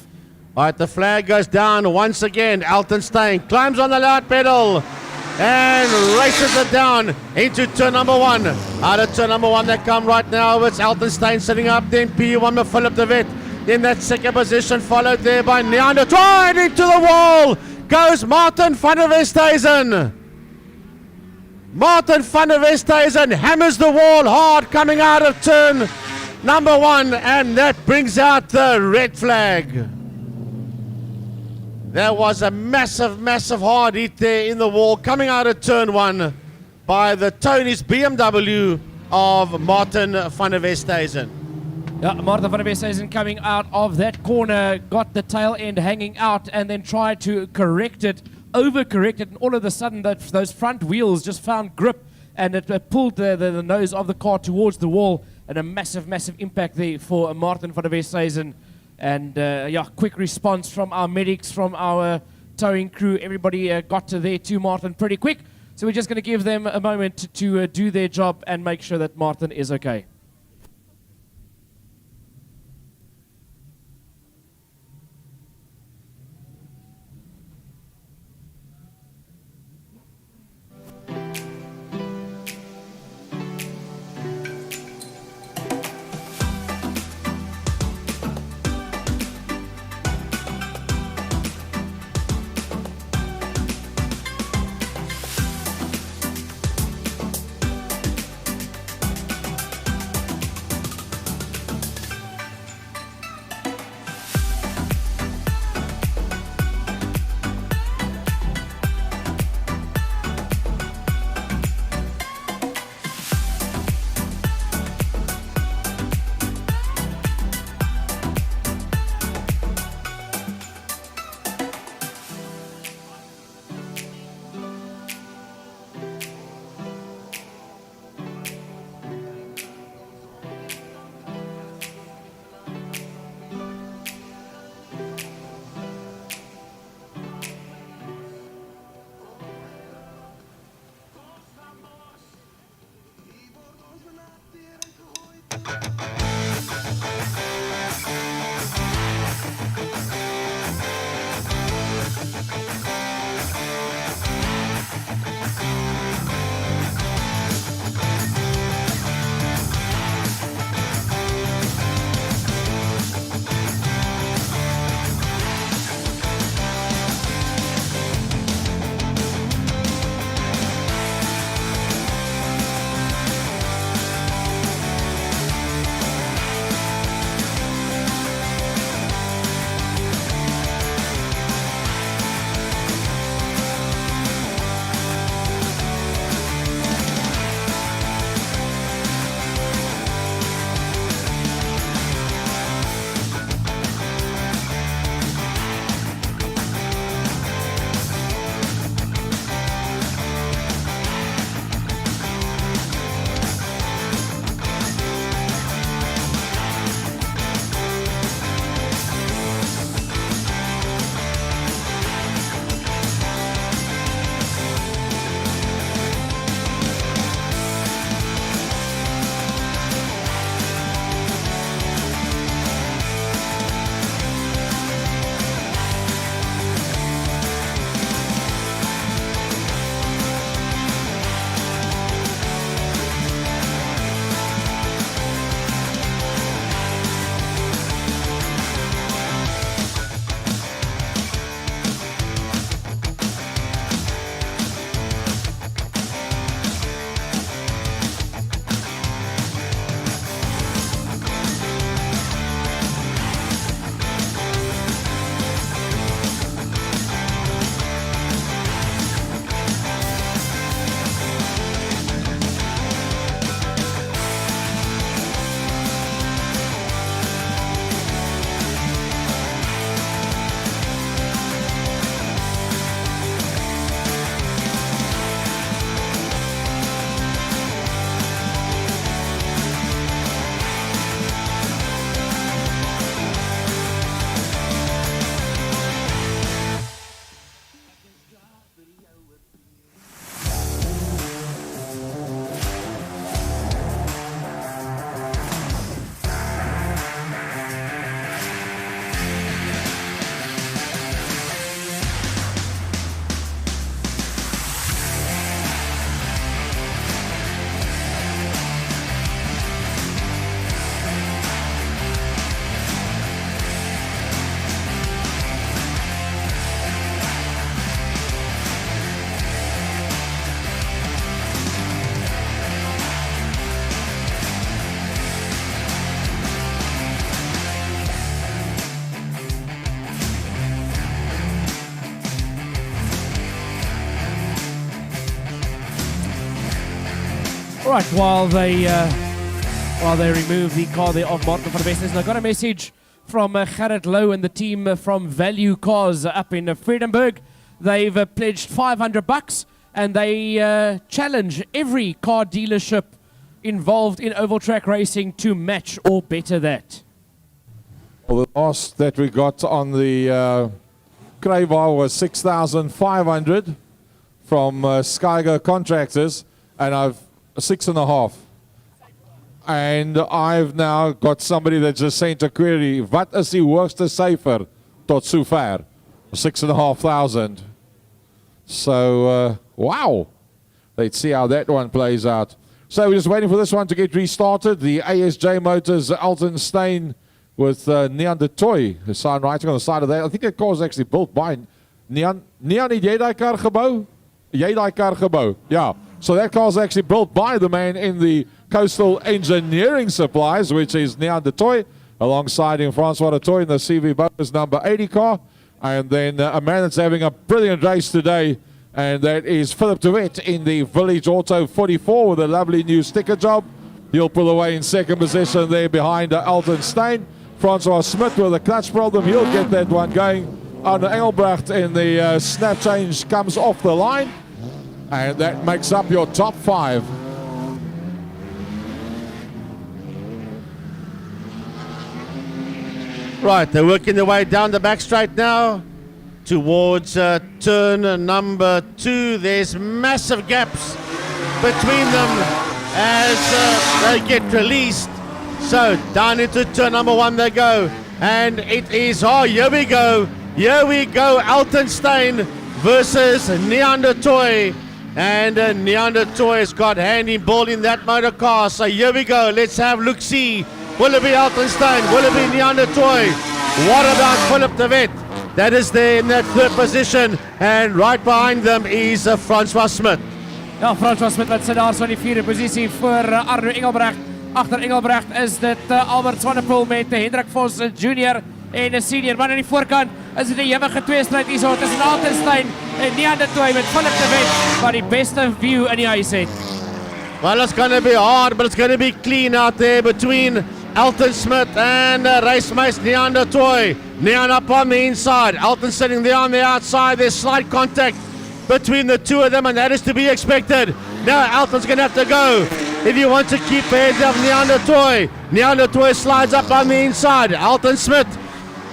All right, the flag goes down once again. Alton Steyn climbs on the loud pedal. and races it down into turn number 1. Out of turn number 1 they come right now. It's Altenstein sitting up, then P1 with Philip de Wet. In that second position, followed there by Neander. Right into the wall goes Martin van der Westhuizen. Martin van der Westhuizen hammers the wall hard coming out of turn number 1, and that brings out the red flag. There was a massive, massive hard hit there in the wall coming out of turn 1 by the Tony's BMW of Martin van der Westhuizen. Yeah, Martin van der Westhuizen coming out of that corner, got the tail end hanging out and then tried to correct it, overcorrect it, and all of a sudden those front wheels just found grip and it pulled the nose of the car towards the wall, and a massive, massive impact there for Martin van der Westhuizen. And yeah, quick response from our medics, from our towing crew. Everybody got to there to Martin pretty quick. So we're just going to give them a moment to do their job and make sure that Martin is okay. Right, while they remove the car there of Martin van der Westhuizen, I got a message from Gerrit Lowe and the team from Value Cars up in Vredenburg. They've pledged $500 and they challenge every car dealership involved in oval track racing to match or better that. Well, the last that we got on the Kravar was 6,500 from Skygo Contractors, and I've 6.5. And I've now got somebody that just sent a query. Wat is die hoogste syfer tot sover? 6,500. So, wow. Let's see how that one plays out. So we're just waiting for this one to get restarted. The ASJ Motors Alton Steyn with Neandertoy, the sign writing on the side of that. I think that car was actually built by Nean, het jy daai kar gebou? Jy daai kar gebou. Yeah. So that car is actually built by the man in the Coastal Engineering Supplies, which is Neandertoy, alongside him Francois de Toy in the CV Bonus number 80 car. And then a man that's having a brilliant race today, and that is Philip de Wet in the Village Auto 44 with a lovely new sticker job. He'll pull away in second position there behind Alton Steyn. Francois Smith with a clutch problem. He'll get that one going. Arne Engelbrecht in the snap change comes off the line. And that makes up your top 5. Right, they're working their way down the back straight now towards turn number 2. There's massive gaps between them as they get released. So down into turn number 1 they go. And it is, oh, here we go. Here we go, Alton Steyn versus Neandertoy. And Neandertoy has got handy ball in that motor car. So here we go. Let's have look-see. Will it be Alton Steyn? Will it be Neandertoy? What about Philip de Wet? That is there in that third position. And right behind them is Francois Smith. Ja, Francois Smith wat sit daar so in die 4de posisie voor Arno Engelbrecht. Agter Engelbrecht is dit Albert Swanepoel met Hendrik Vos Junior en 'n senior. Maar aan die voorkant is dit 'n ewige tweestryd hierso tussen Alton Steyn en Neandertoy met Philip de Wet wat die beste view in die huis het. Well, it's going to be hard, but it's going to be clean out there between Alton Smith and racemate Neandertoy. Nean up on the inside. Alton sitting there on the outside. There's slight contact between the two of them, and that is to be expected. Now Alton's going to have to go if you want to keep ahead of Neandertoy. Neandertoy slides up on the inside. Alton Smith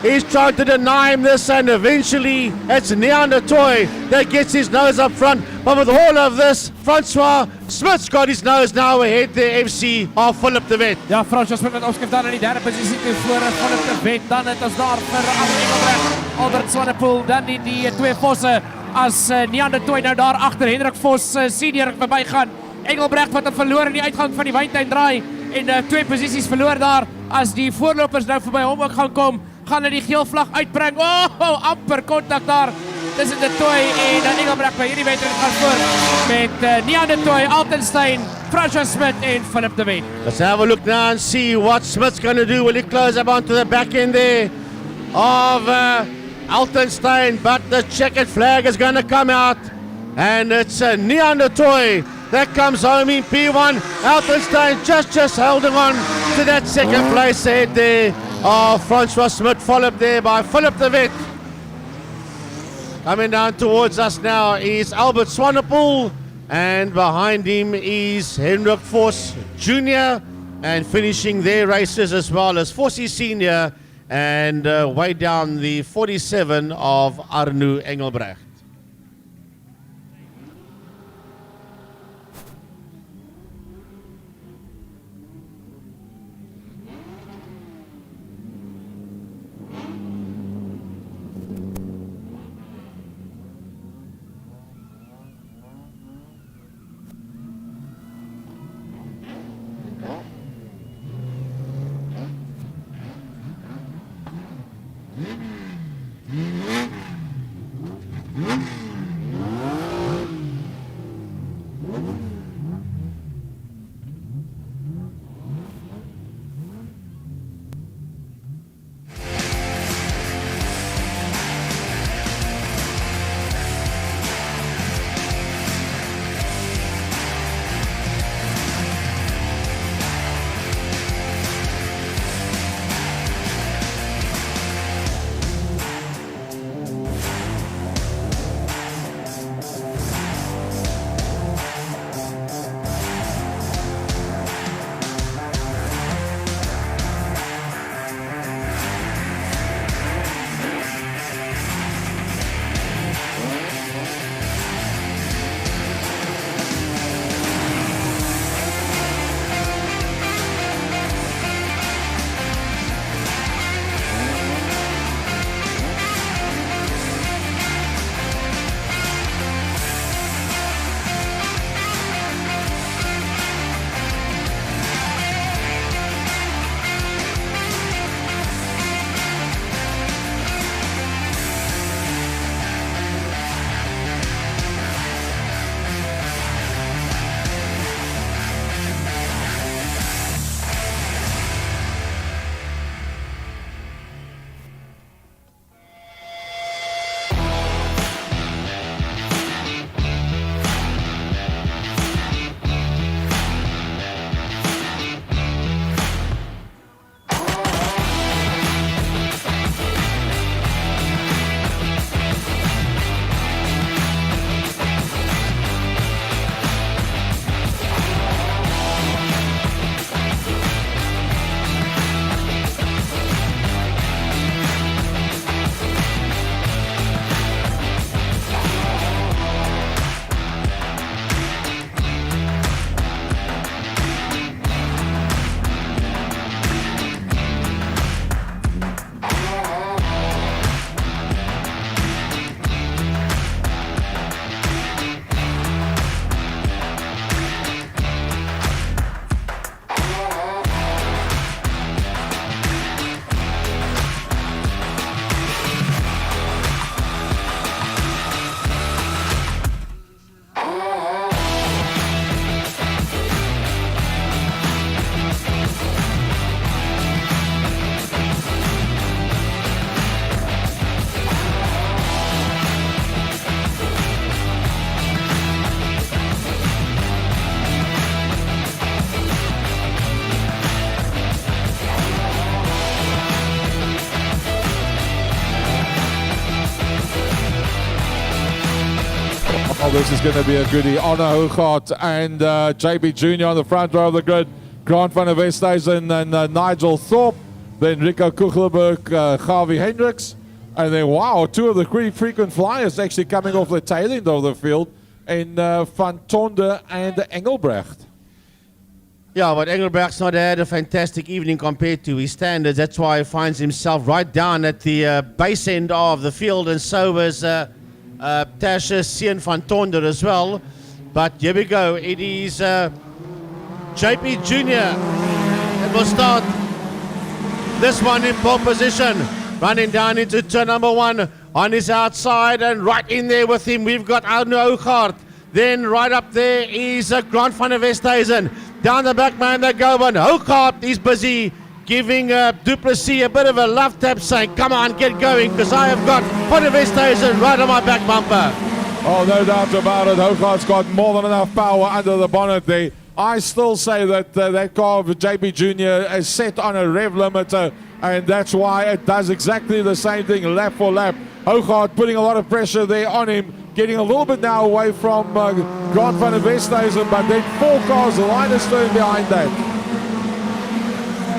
is trying to deny him this, and eventually it's Neandertoy that gets his nose up front. But with all of this, Francois Smith's got his nose now ahead there, FC of Philip de Wet. Ja, Francois Smith met opskif dan in die 3de posisie toe voor Philip de Wet. Dan het ons daar vir Engelbrecht, Albert Swanepoel, dan die twee vosse as Neandertoy nou daar agter Hendrik Vos senior verbygaan. Engelbrecht wat het verloor in die uitgang van die wyntuin draai en twee posisies verloor daar as die voorlopers nou verby hom ook gaan kom. Gaan hulle die geel vlag uitbring. Oh, amper kontak daar tussen de Toy en Engelbrecht by hierdie wedstryd gaan voor met Neandertoy, Alton Steyn, Francois Smith en Philip de Wet. Let's have a look now and see what Smith's going to do. Will he close up onto the back end there of Alton Steyn? But the checkered flag is going to come out, and it's Neandertoy that comes home in P1. Alton Steyn just holding on to that second place ahead there. Francois Smith followed there by Philip de Wet. Coming down towards us now is Albert Swanepoel, and behind him is Hendrik Vos Jr. and finishing their races as well as Vossie Senior, and way down the 47 of Arno Engelbrecht. Oh, this is going to be a goodie. Honor Hooghart and JB Jr. on the front row of the grid. Grant van der Westhuizen and Nigel Thorpe. Then Rico Kuchlerberg, Gavi Hendricks. And then, wow, two of the frequent flyers actually coming off the tail end of the field in Van Tonder and Engelbrecht. Yeah, but Engelbrecht's not had a fantastic evening compared to his standards. That's why he finds himself right down at the base end of the field, and so was Tasha Sien van Tonder as well. But here we go. It is JP Jr. that will start this one in pole position. Running down into turn number 1 on his outside, and right in there with him we've got Arno Hooghart. Then right up there is Grant van der Westhuizen. Down the back man they go, and Hooghart is busy giving Duplessis a bit of a love tap, saying, come on, get going, because I have got van der Westhuizen right on my back bumper. Oh, no doubt about it. Hooghart's got more than enough power under the bonnet there. I still say that that car of JP Jr. is set on a rev limiter, and that's why it does exactly the same thing lap for lap. Hooghart putting a lot of pressure there on him, getting a little bit now away from Grant van der Westhuizen, but then 4 cars, the line is turned behind that.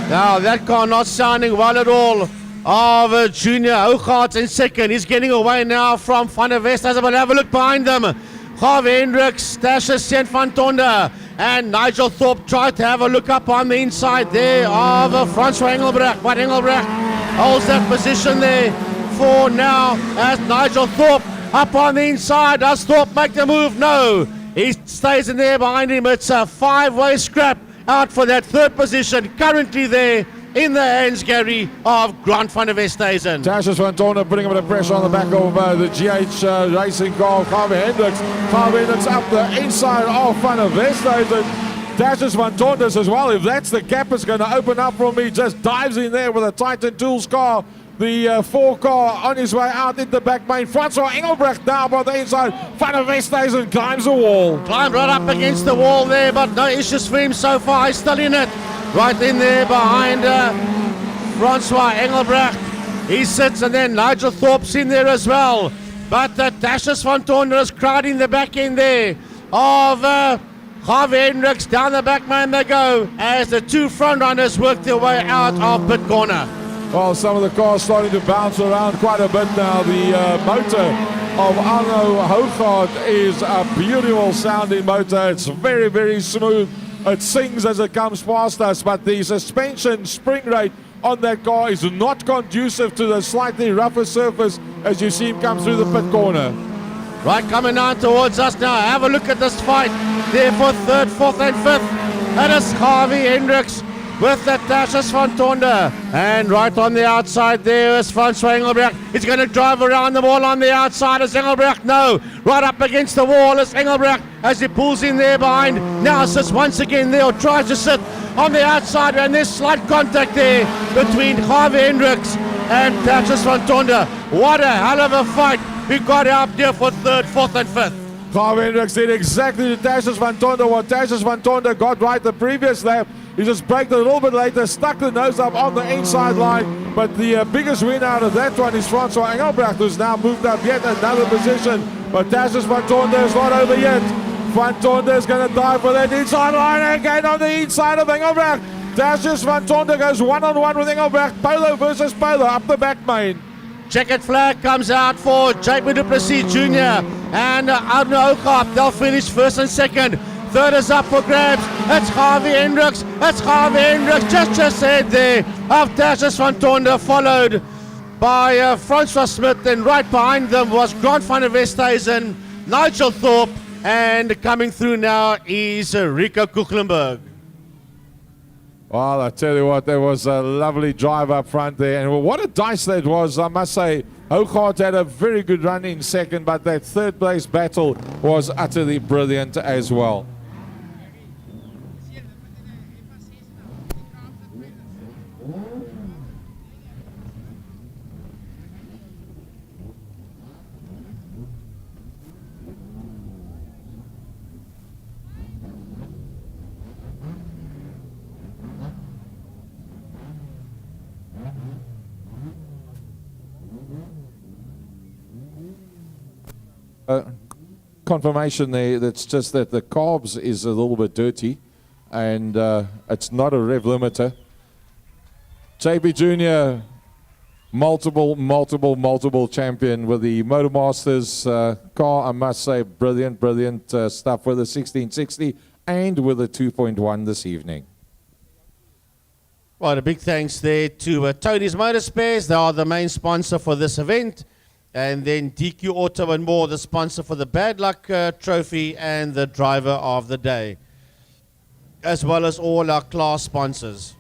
Now that car not sounding well at all of Junior. Hooghart in second. He's getting away now from van der Westhuizen, but have a look behind them. Gavi Hendricks, Tasha Sien van Tonder, and Nigel Thorpe tried to have a look up on the inside there of Francois Engelbrecht, but Engelbrecht holds that position there for now as Nigel Thorpe up on the inside. Does Thorpe make the move? No. He stays in there behind him. It's a 5-way scrap out for that third position. Currently there in the hands, Gary, of Grant van der Westhuizen. Tasha van Tonder putting a bit of pressure on the back of the GH racing car of Gavi Hendricks. Gavi Hendricks up the inside of van der Westhuizen. Tasha van Tonder as well. If that's the gap it's going to open up for me, just dives in there with a Titan Tools car. The 4 car on his way out in the back main. Francois Engelbrecht now by the inside. Van der Westhuizen climbs the wall. Climbed right up against the wall there, but no issues for him so far. He's still in it. Right in there behind Francois Engelbrecht. He sits, and then Nigel Thorpe's in there as well. But Tasha van Tonder is crowding the back end there of Gavi Hendricks. Down the back man they go as the 2 front runners work their way out of pit corner. Well, some of the cars starting to bounce around quite a bit now. The motor of Arno Hooghart is a beautiful sounding motor. It's very, very smooth. It sings as it comes past us, but the suspension spring rate on that car is not conducive to the slightly rougher surface as you see him come through the pit corner. Right, coming down towards us now. Have a look at this fight there for 3rd, 4th and 5th. That is Gavi Hendricks with the Tasha van Tonder. And right on the outside there is Francois Engelbrecht. He's going to drive around the wall on the outside. Is Engelbrecht? No. Right up against the wall is Engelbrecht as he pulls in there behind. Now sits once again there, or tries to sit on the outside, and there's slight contact there between Gavi Hendricks and Tasha van Tonder. What a hell of a fight we got out here for 3rd, 4th and 5th. Gavi Hendricks did exactly to Tasha van Tonder what Tasha van Tonder got right the previous lap. He just braked a little bit later, stuck the nose up on the inside line. But the biggest win out of that one is Francois Engelbrecht, who's now moved up yet another position. But Tasha van Tonder is not over yet. Van Tonder is going to dive for that inside line again on the inside of Engelbrecht. Tasha van Tonder goes one-on-one with Engelbrecht. Polo versus Polo up the back main. Checkered flag comes out for Jake Duplessis Jr. and Arno Hooghart. They'll finish 1st and 2nd. 3rd is up for grabs. It's Gavi Hendricks. It's Gavi Hendricks just ahead there of Tasha van Tonder, followed by Francois Smith. And right behind them was Grant van der Westhuizen, Nigel Thorpe, and coming through now is Rico Kuchlenberg. Well, I tell you what, there was a lovely drive up front there. And what a dice that was, I must say. Hooghart had a very good run in second, but that 3rd place battle was utterly brilliant as well. confirmation there. That's just that the carbs is a little bit dirty, and it's not a rev limiter. JB Jr., multiple champion with the Motormasters car. I must say, brilliant stuff with the 1660 and with the 2.1 this evening. Well, a big thanks there to Tony's Motor Spares. They are the main sponsor for this event. And then DQ Auto and More, the sponsor for the Bad Luck Trophy and the Driver of the Day, as well as all our class sponsors.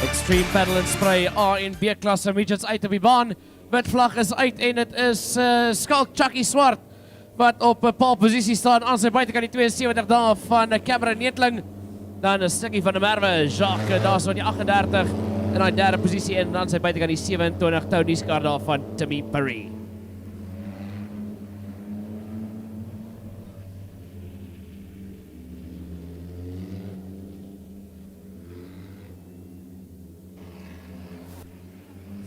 Extreme Paddle and Spray A en B klasse midgets uit op die baan. Wit vlag is uit en dit is Skalk Chucky Swart wat op 'n pole posisie staan aan sy buitekant die 72 dae van Cameron Netling. Dan 'n stukkie van die Merwe, Jacques daar so in die 38 in daai derde posisie en dan sy buitekant die 27 Tony Scar daar van Timmy Perry.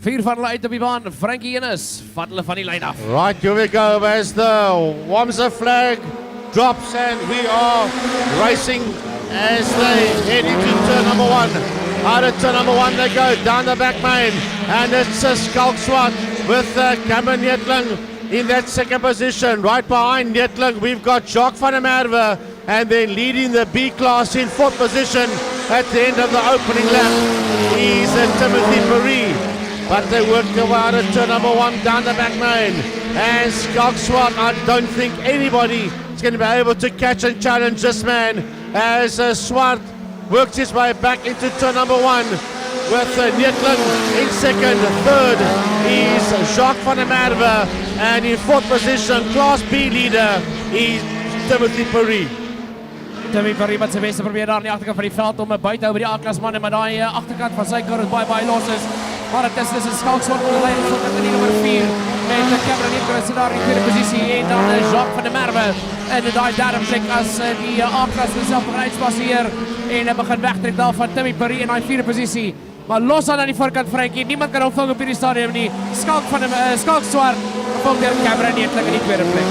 Vier van hulle uit op die baan. Frankie Enes vat hulle van die lyn af. Right, here we go as the Wamsa flag drops and we are racing as they head into turn number one. Out of turn number one they go down the back main and it's Skalk Swart with Cameron Netling in that second position. Right behind Netling we've got Jacques van der Merwe and then leading the B class in fourth position at the end of the opening lap is Timothy Perry. But they work their way out of turn number one down the back main. And Skalk Swart, I don't think anybody is going to be able to catch and challenge this man as Swart works his way back into turn number one with Netling in second. Third is Jacques van der Merwe. And in fourth position, Class B leader is Timothy Perry. Timmy Perry wat sy beste probeer daar aan die agterkant van die veld om 'n buite hou by die A-klas manne, maar daai agterkant van sy kar is baie los is. Maar dit is 'n Skalk Swart op die lyn van die nommer 4 met Cameron Netling daar in die tweede posisie en dan Jacques van der Merwe in daai derde plek as die A-klas self uitspasseer en begin wegtrek daar van Timmy Perry in daai vierde posisie. Maar los aan die voorkant Frankie, niemand kan hom vang op hierdie stadium nie. Skalk Swart volg deur Cameron Netling in die tweede plek.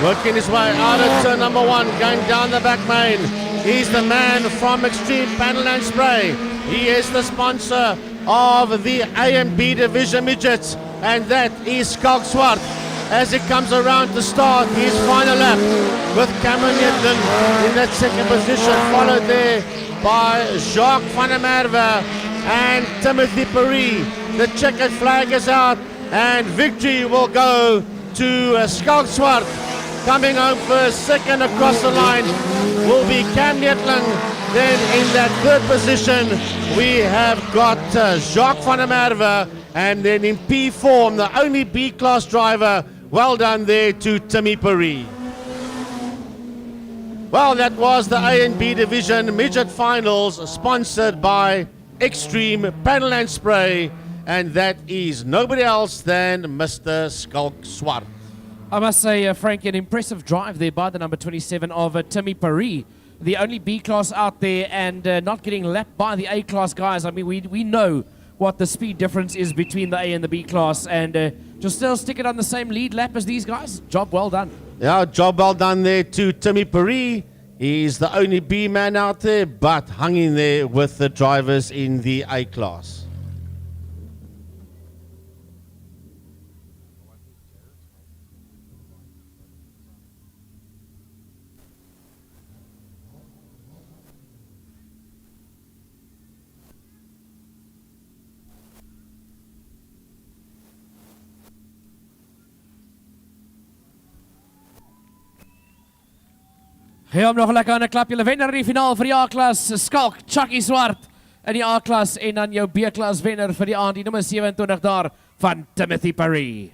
Working his way out of turn number one, going down the back main. He's the man from Extreme Panel and Spray. He is the sponsor of the A and B division midgets, and that is Skalk Swart. As he comes around to start his final lap with Cameron Netling in that second position, followed there by Jacques van der Merwe and Timothy Perry. The checkered flag is out and victory will go to Skalk Swart Coming home first, second across the line will be Cam Netling. Then in that third position, we have got Jacques van der Merwe. And then in P form, the only B-class driver. Well done there to Timmy Perry. Well, that was the A and B division midget finals sponsored by Extreme Panel and Spray. And that is nobody else than Mr. Skalk Swart. I must say, Frank, an impressive drive there by the number 27 of Timmy Perry. The only B-class out there and not getting lapped by the A-class guys. I mean, we know what the speed difference is between the A and the B-class. And just still stick it on the same lead lap as these guys. Job well done. Yeah, job well done there to Timmy Perry. He's the only B man out there, but hung in there with the drivers in the A-class. Gee hom nog lekker aan 'n klap. Julle wenner in die finaal vir die A-klas, Skalk, Chucky Swart in die A-klas en dan jou B-klas wenner vir die aand, die nommer 27 daar van Timothy Perry.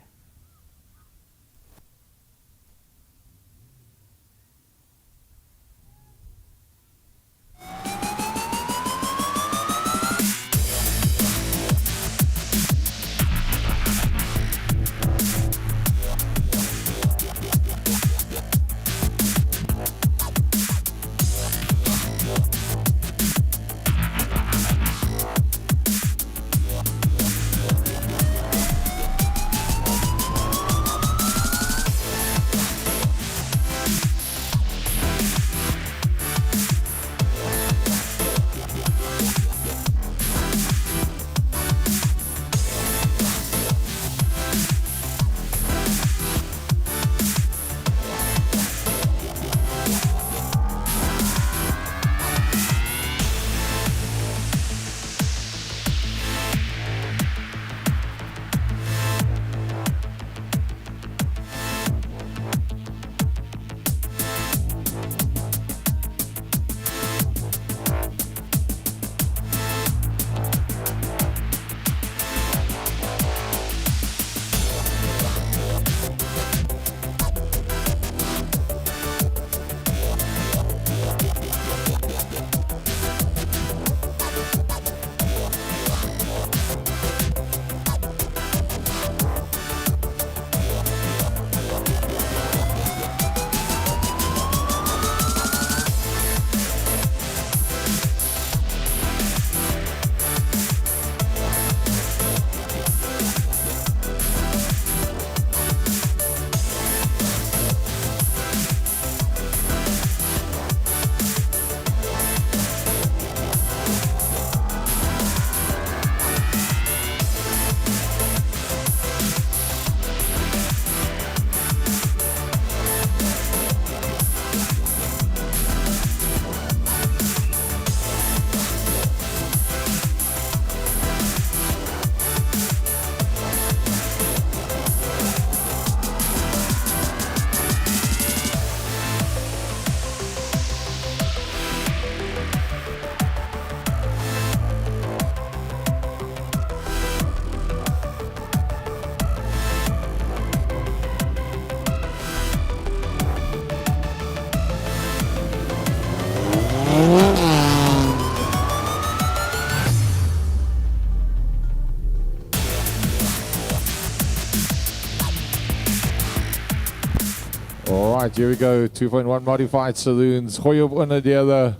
All right, here we go. 2.1 modified saloons. Gooi op onderdele.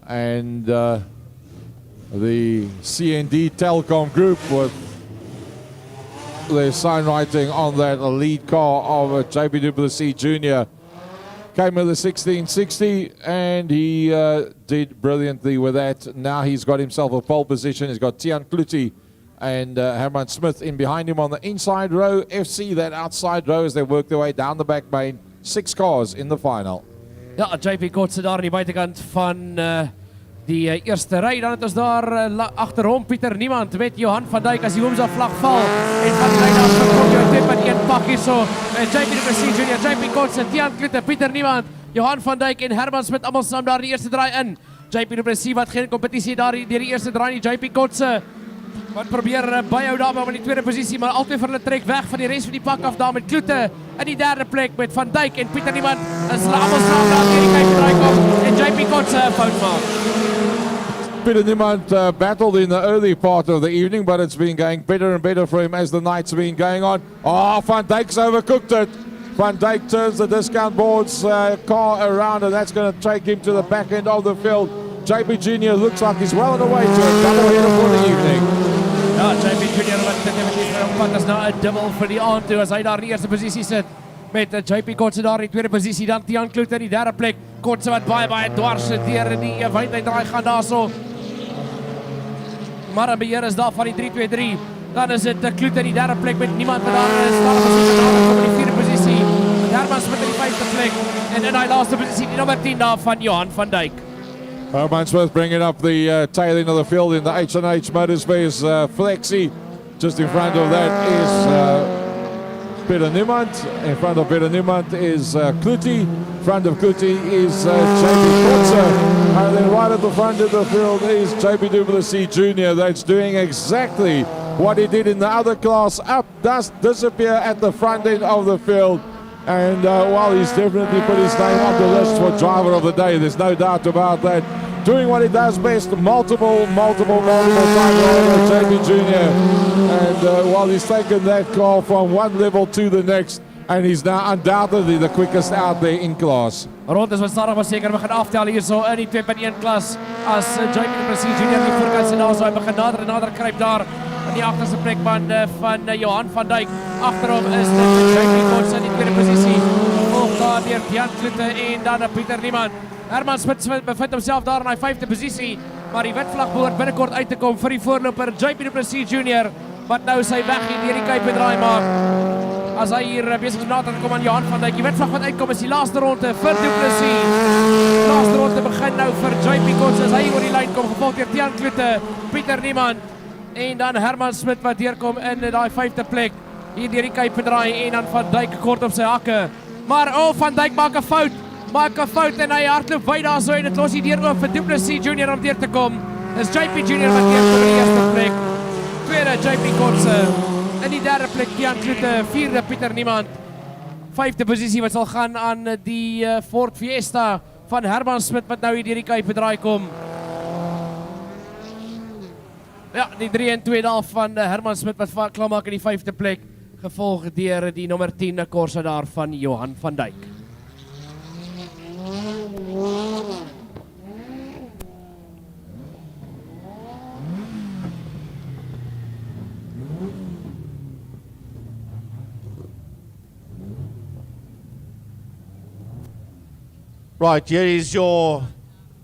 And the C&D Telcom group with their sign writing on that lead car of JBWC Jr. Came with the 1660 and he did brilliantly with that. Now he's got himself a pole position. He's got Tian Kluti and Herman Smith in behind him on the inside row. FC that outside row as they work their way down the back main. 6 cars in the final. Ja, JP Kort sit daar aan die buitekant van die eerste ry. Dan het ons daar agter hom Pieter Niemand met Johan van Dijk as die Woomsa vlag val. En van lyn af kom jou 2.1 pak hierso. JP du Plessis Junior, JP Kotse, Tiaan Klute, Pieter Niemand, Johan van Dijk en Herman Smit almal saam daar die eerste draai in. JP du Plessis wat geen kompetisie daar deur die eerste draai nie. JP Kotse wat probeer byhou daar in die tweede posisie, maar altyd vir hulle trek weg van die res van die pak af daar met Klute in die derde plek met Van Dijk en Pieter Niemand. Is hulle almal saam daar deur die kyk draai kom en JP Kotse fout maak. Peter Niemand battled in the early part of the evening, but it's been going better and better for him as the night's been going on. Oh, Van Dijk's overcooked it. Van Dijk turns the discount boards car around, and that's going to take him to the back end of the field. JP Jr. looks like he's well on the way to a double hitter for the evening. Ja, JP Junior wat definitief vir hom vat as na 'n dubbel vir die aand toe as hy daar in die eerste posisie sit. Met JP Kotse daar in die tweede posisie, dan Tiaan Klute in die derde plek. Kotse wat baie dwars deur in die wyddraai gaan daarso. Maar 'n beheer is daar van die 3-2-3. Dan is dit Klute in die derde plek met Niemand wat daar staan op die vierde posisie. Herman Smit in die vyfde plek en in die laaste posisie die nommer 10 daar van Johan van Dijk. Herman Smith bringing up the tail end of the field in the H&H Motorspace Flexi. Just in front of that is Peter Niemand. In front of Peter Niemand is Klute. In front of Klute is JP Kotze. And then right at the front of the field is JP du Plessis Jr. That's doing exactly what he did in the other class. Up, does disappear at the front end of the field. And while he's definitely put his name on the list for driver of the day, there's no doubt about that. Doing what he does best, multiple time rider, JP Jr. And while he's taken that car from one level to the next, and he's now undoubtedly the quickest out there in class. Rond is wat stadig maar seker begin aftel hierso in die 2.1 klas as JP du Plessis Junior die voorkant se daar so hy begin nader kruip daar in die agterste plek van Johan van Dijk. Agter hom is dit JP Kotse in die tweede posisie. Gevolg daar deur Tiaan Klute en dan Pieter Niemand. Herman Smit bevind homself daar in die vyfde posisie, maar die wit vlag behoort binnekort uit te kom vir die voorloper JP du Plessis Junior wat nou sy weg hier deur die Kuip draai maak. As hy hier besig is om na te kom aan Johan van Dijk. Die wit vlag wat uitkom is die laaste ronde vir Du Plessis. Laaste ronde begin nou vir JP Kotse as hy oor die lyn kom, gevolg deur Tiaan Klute, Pieter Niemand en dan Herman Smit wat deurkom in daai vyfde plek hier deur die Kuip draai en dan Van Dijk kort op sy hakke. Maar Van Dijk maak 'n fout en hy hardloop wyd daarso en dit los die deur oop vir Du Plessis Junior om deur te kom. Dis JP Junior wat deurkom in die eerste plek. Tweede JP Kotse. In die derde plek Tiaan Klute, vierde Pieter Niemand. Vyfde posisie wat sal gaan aan die Ford Fiesta van Herman Smit wat nou hier deur die Kuip draai kom. Ja, die 3 en 2 daar van Herman Smit wat klaarmaak in die vyfde plek, gevolg deur die nommer 10 Corsa daar van Johan van Dijk. Right, here is your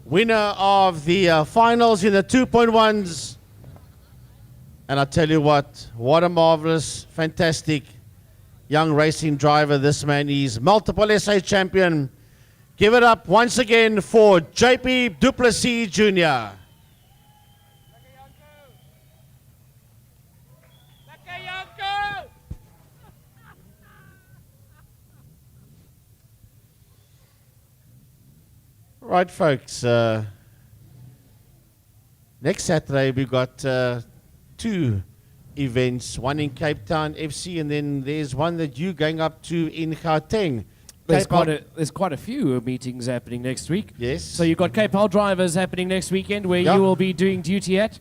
winner of the finals in the 2.1s. And I tell you what a marvelous, fantastic young racing driver this man is. Multiple SA champion. Give it up once again for JP du Plessis Jr. Right, folks. Next Saturday we've got 2 events, one in Cape Town FC, and then there's one that you're going up to in Gauteng. There's quite a few meetings happening next week. Yes. So you've got Cape Hull Drivers happening next weekend where you will be doing duty at.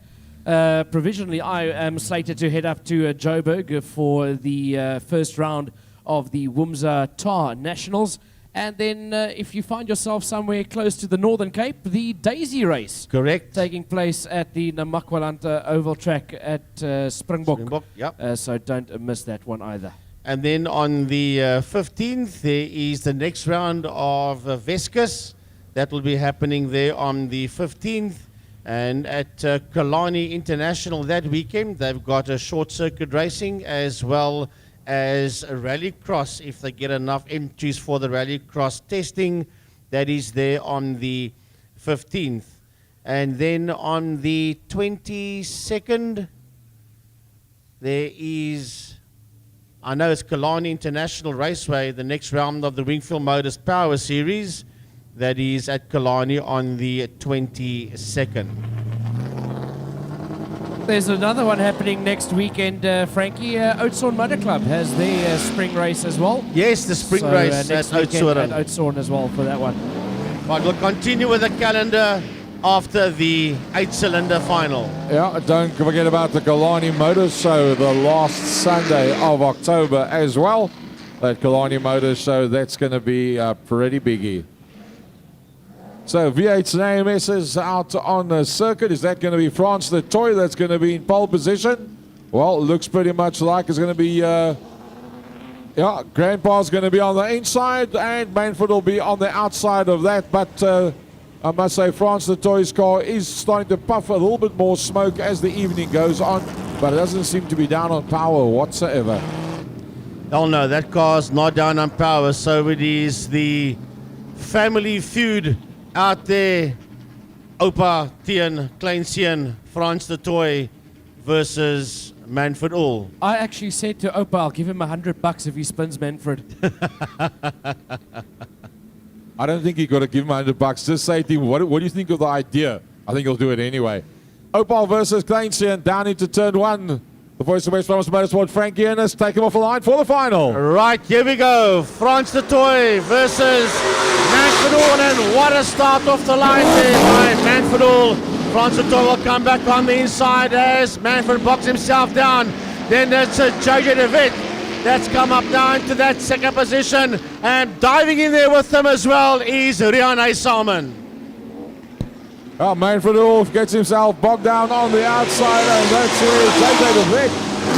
Provisionally, I am slated to head up to Joburg for the first round of the Woomsa Tar Nationals. And then if you find yourself somewhere close to the Northern Cape, the Daisy Race. Correct. Taking place at the Namaqualanta Oval Track at Springbok. Springbok, yep. So don't miss that one either. And then on the 15th, there is the next round of Vescus. That will be happening there on the 15th. And at Kalani International that weekend, they've got a short circuit racing as well as a rallycross if they get enough entries for the rallycross testing. That is there on the 15th. And then on the 22nd, there is, I know it's Killarney International Raceway, the next round of the Wingfield Motors Power Series. That is at Killarney on the 22nd. There's another one happening next weekend, Frankie. Oudtshoorn Motor Club has their spring race as well. Yes, the spring race at next weekend Oudtshoorn. at Oudtshoorn as well for that one. But we'll continue with the calendar after the 8-cylinder final. Yeah, don't forget about the Killarney Motor Show the last Sunday of October as well. That Killarney Motor Show, that's going to be pretty biggie. So V8's AMS is out on the circuit. Is that going to be France the Toy that's going to be in pole position? Well, it looks pretty much like it's going to be, Grandpa's going to be on the inside and Manford will be on the outside of that. But I must say France the Toy's car is starting to puff a little bit more smoke as the evening goes on, but it doesn't seem to be down on power whatsoever. Oh no, that car's not down on power, so it is the family feud out there. Oupa, Tien, Klein France the Toy versus Manfred All. I actually said to Opa, I'll give him $100 if he spins Manfred. I don't think you got to give him $100. Just say to him, what do you think of the idea? I think he'll do it anyway. Opal versus Kleinsian down into turn one. The voice of West Province Motorsport, Frankie Ernest, take him off the line for the final. Right, here we go. France the Toy versus Manfred All, and what a start off the line there by Manfred All. France the Toy will come back on the inside as Manfred boxes himself down. Then there's JJ de Wet. That's come up now into that second position, and diving in there with them as well is Rian Salmon. Well, Manfred Ulf gets himself bogged down on the outside, and that's JJ de Wet.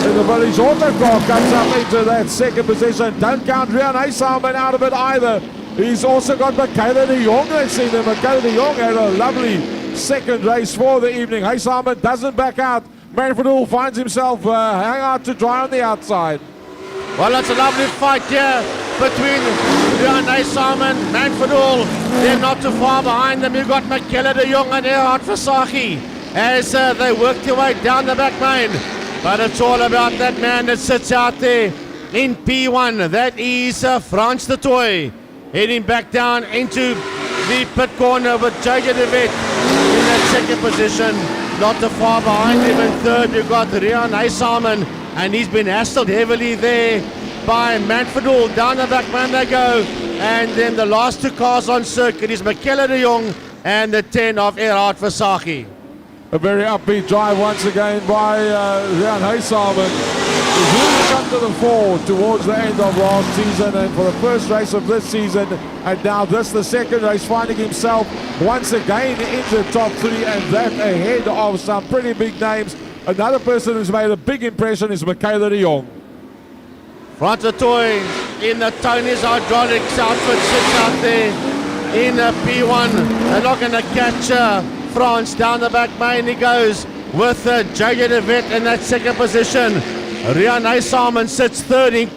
And the Village Auto car comes up into that second position. Don't count Rian Salmon out of it either. He's also got Michaela de Jong that's in there. Michaela de Jong had a lovely second race for the evening. Salmon doesn't back out. Manfred Ulf finds himself hang out to dry on the outside. Well, it's a lovely fight here between Rian Salmon, Manfred All. They're not too far behind them. You've got Michaela de Jong and Erhard Versace as they work their way down the back lane. But it's all about that man that sits out there in P1. That is France the Toy. Heading back down into the pit corner with JJ de Wet in that second position. Not too far behind him in third. You've got Rian Salmon, and he's been hassled heavily there by Manfred All. Down the back man they go. And then the last two cars on circuit is Michaela de Jong and the 10 of Erhard Versace. A very upbeat drive once again by Rian Salmon. He's really come to the fore towards the end of last season, and for the first race of this season, and now this the second race, finding himself once again in the top three, and that ahead of some pretty big names. Another person who's made a big impression is Michaela de Jong. France the Toy in the Tony's Hydraulics outfit sits out there in P1. They're not going to catch France. Down the back main he goes with JJ de Wet in that second position. Rian Salmon sits third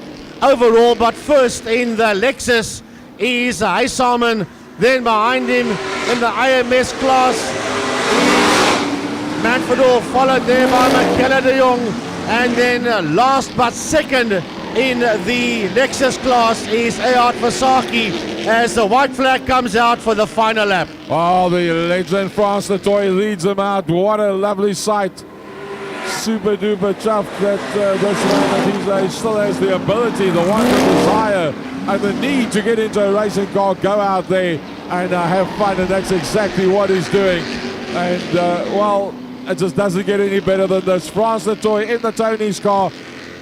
overall, but first in the Lexus is Salmon. Then behind him in the AMS class is Manfred All, followed there by Michaela de Jong. And then last but second in the Lexus class is Erhard Versace as the white flag comes out for the final lap. Oh, the legend France the Toy leads him out. What a lovely sight. Super duper chuffed that this man he still has the ability, the want, the desire, and the need to get into a racing car, go out there and have fun, and that's exactly what he's doing. And well, it just doesn't get any better than this. France the Toy in the Tony's car,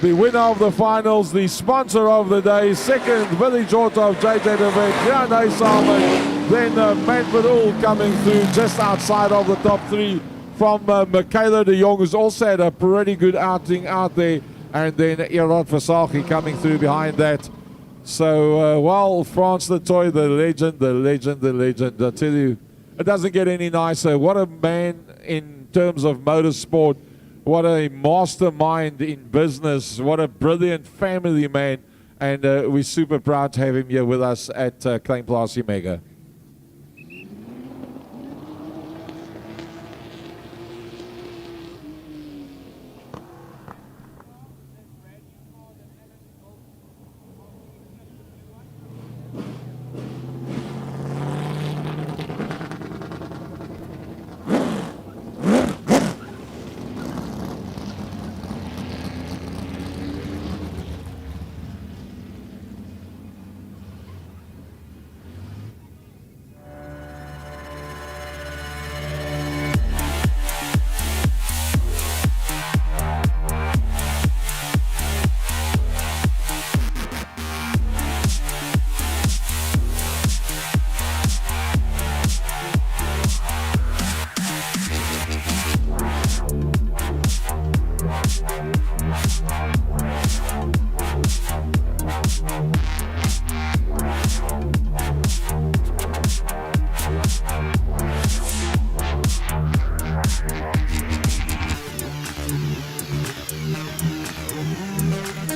the winner of the finals, the sponsor of the day, second Village Auto of JJ de Wet, Rian Salmon, then Manfred All coming through just outside of the top three from Michaela de Jong, who's also had a pretty good outing out there, and then Erhard Versace coming through behind that. So, well, France the Toy, the legend, the legend, the legend. I tell you, it doesn't get any nicer. What a man in terms of motorsport. What a mastermind in business. What a brilliant family man. And we're super proud to have him here with us at Klein Plasie Mega.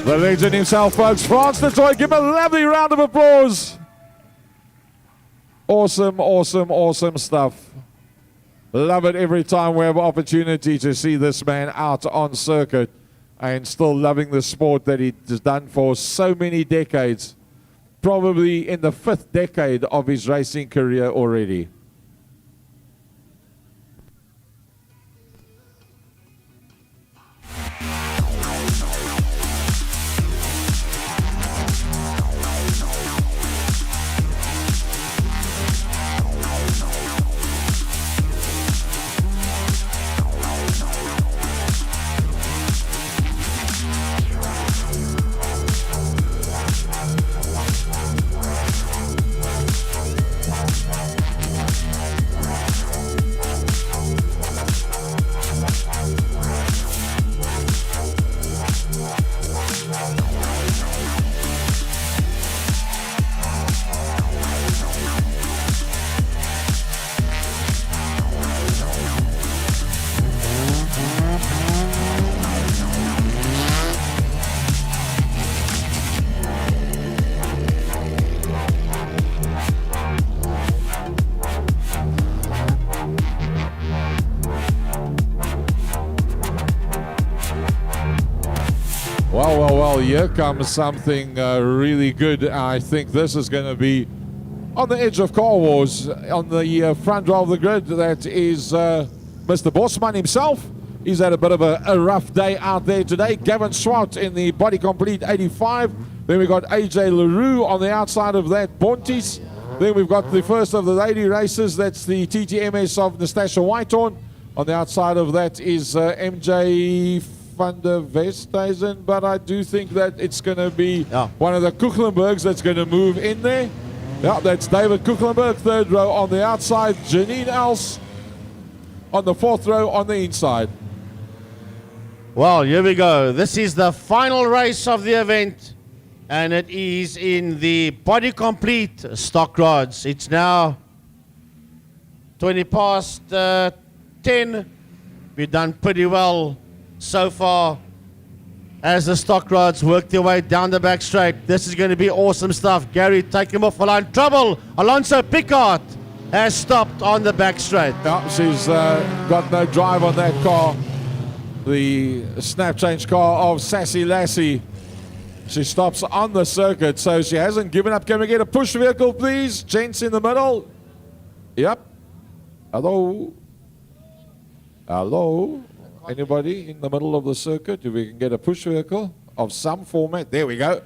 The legend himself, folks. France Detroit, give him a lovely round of applause. Awesome, awesome, awesome stuff. Love it every time we have an opportunity to see this man out on circuit and still loving the sport that he's done for so many decades. Probably in the 5th decade of his racing career already. Well, here comes something really good. I think this is going to be on the edge of Car Wars on the front row of the grid. That is Mr. Bosman himself. He's had a bit of a rough day out there today. Gavin Swart in the body complete 85. Then we've got AJ LaRue on the outside of that, Bontis. Then we've got the first of the lady races. That's the TTMS of Nastasia Whitehorn. On the outside of that is MJ van der Westhuizen, but I do think that it's going to be one of the Kuchlenbergs that's going to move in there. Yeah, that's David Kuchlenberg, 3rd row on the outside. Janine Els on the 4th row on the inside. Well, here we go. This is the final race of the event, and it is in the body complete stock rods. It's now 20 past 10. We've done pretty well so far as the stock rods work their way down the back straight. This is going to be awesome stuff. Gary, take him off the line. Trouble. Alonso Picard has stopped on the back straight. Yeah, she's got no drive on that car. The snap change car of Sassy Lassie. She stops on the circuit, so she hasn't given up. Can we get a push vehicle, please? Gents in the middle. Yep. Hello. Hello. Anybody in the middle of the circuit? If we can get a push vehicle of some format. There we go.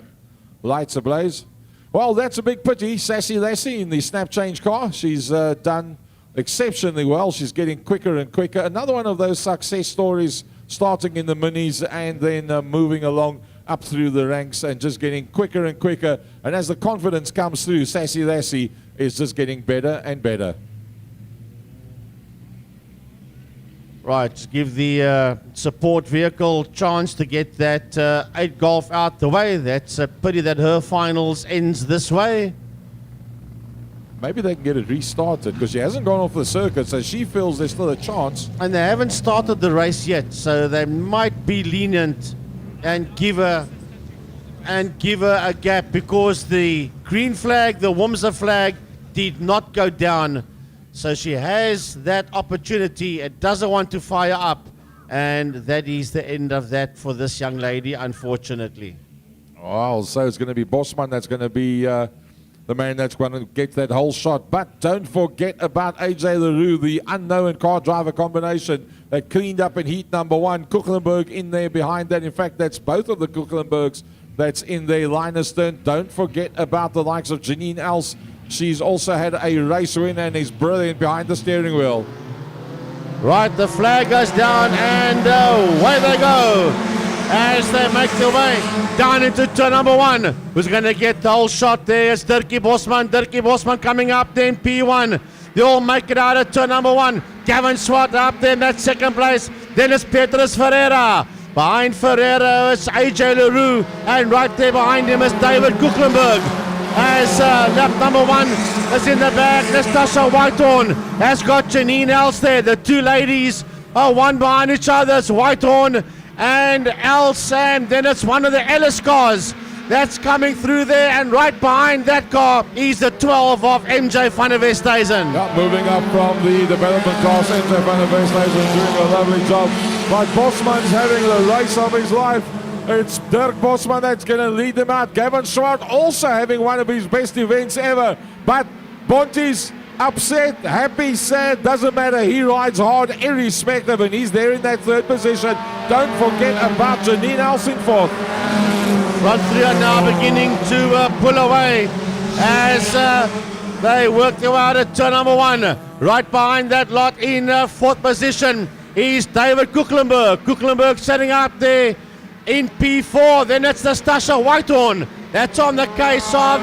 Lights ablaze. Well, that's a big pity. Sassy Lassie in the snap change car. She's done exceptionally well. She's getting quicker and quicker. Another one of those success stories, starting in the minis and then moving along up through the ranks and just getting quicker and quicker. And as the confidence comes through, Sassy Lassie is just getting better and better. Right, give the support vehicle chance to get that 8 Golf out the way. That's a pity that her finals ends this way. Maybe they can get it restarted because she hasn't gone off the circuit, so she feels there's still a chance. And they haven't started the race yet, so they might be lenient and give her a gap because the green flag, the Wumsa flag, did not go down. So she has that opportunity. It doesn't want to fire up. And that is the end of that for this young lady, unfortunately. Well, so it's going to be Bosman that's going to be the man that's going to get that whole shot. But don't forget about AJ LaRue, the unknown car driver combination that cleaned up in heat number 1. Kuchlenberg in there behind that. In fact, that's both of the Kuchlenbergs that's in there. Linus Stern. Don't forget about the likes of Janine Els. She's also had a race win and is brilliant behind the steering wheel. Right, the flag goes down and away they go as they make their way down into turn number 1. Who's going to get the whole shot there? It's Dirkie Bosman. Dirkie Bosman coming up then P1. They all make it out of turn number 1. Gavin Swart up there in that 2nd place. Then it's Petrus Ferreira. Behind Ferreira is AJ LaRue. And right there behind him is David Kuchlenberg. As lap number 1 is in the back. Nastasia Whitehorn has got Janine Els there. The two ladies are one behind each other. It's Whitehorn and else, and then it's one of the Ellis cars that's coming through there, and right behind that car is the 12 of MJ van der Westhuizen. Yeah, moving up from the development class, MJ van der Westhuizen doing a lovely job. But Bosman's having the race of his life. It's Dirk Bosman that's going to lead them out. Gavin Swart also having one of his best events ever. But Bonti's upset, happy, sad, doesn't matter. He rides hard irrespective, and he's there in that third position. Don't forget about Janine Elson fourth. Front three are now beginning to pull away as they work their way out at turn number one. Right behind that lot in fourth position is David Kucklenberg. Kucklenberg setting up there in P4. Then it's the Stasha Whitehorn. That's on the case of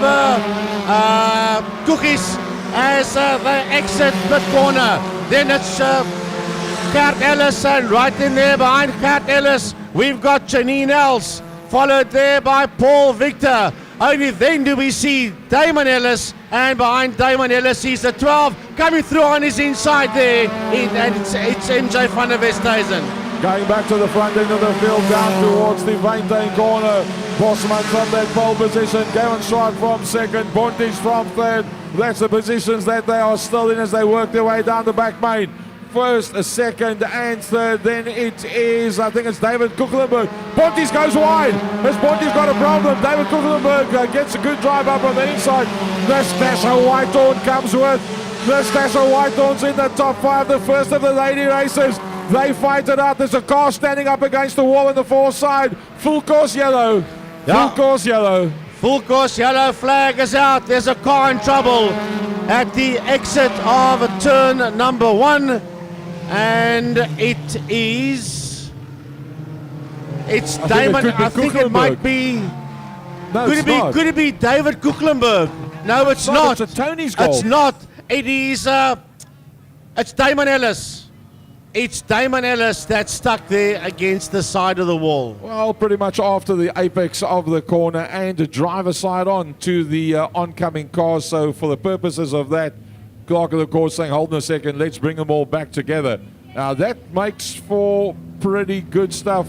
Cookies as they exit the corner. Then it's Gert Ellis, and right in there behind Gert Ellis we've got Janine Els, followed there by Paul Victor. Only then do we see Damon Ellis, and behind Damon Ellis is the 12 coming through on his inside there, and it's MJ van der Westhuizen. Going back to the front end of the field, down towards the Vaintain corner. Bosman from that pole position, Gavin Swart from second, Bondi's from third. That's the positions that they are still in as they work their way down the back main. First, second, and third. Then it is, I think it's David Kucklenberg. Bontes goes wide. As Bontes got a problem, David Kucklenberg gets a good drive up on the inside. Nastasha Whitehorn comes with. Nastasha Whitehorn's in the top five, the first of the lady races. They fight it out. There's a car standing up against the wall on the far side. Full course yellow. Yeah. Full course yellow. Full course yellow flag is out. There's a car in trouble at the exit of turn number one. And it's Damon. I think it might be. No, Could it be David Kucklenberg? No, it's not. It's a Tony's goal. It's not. It is. It's Damon Ellis. It's Damon Ellis that's stuck there against the side of the wall. Well, pretty much after the apex of the corner and the driver side on to the oncoming cars. So for the purposes of that, clerk of the court saying, hold on a second, let's bring them all back together. Now that makes for pretty good stuff.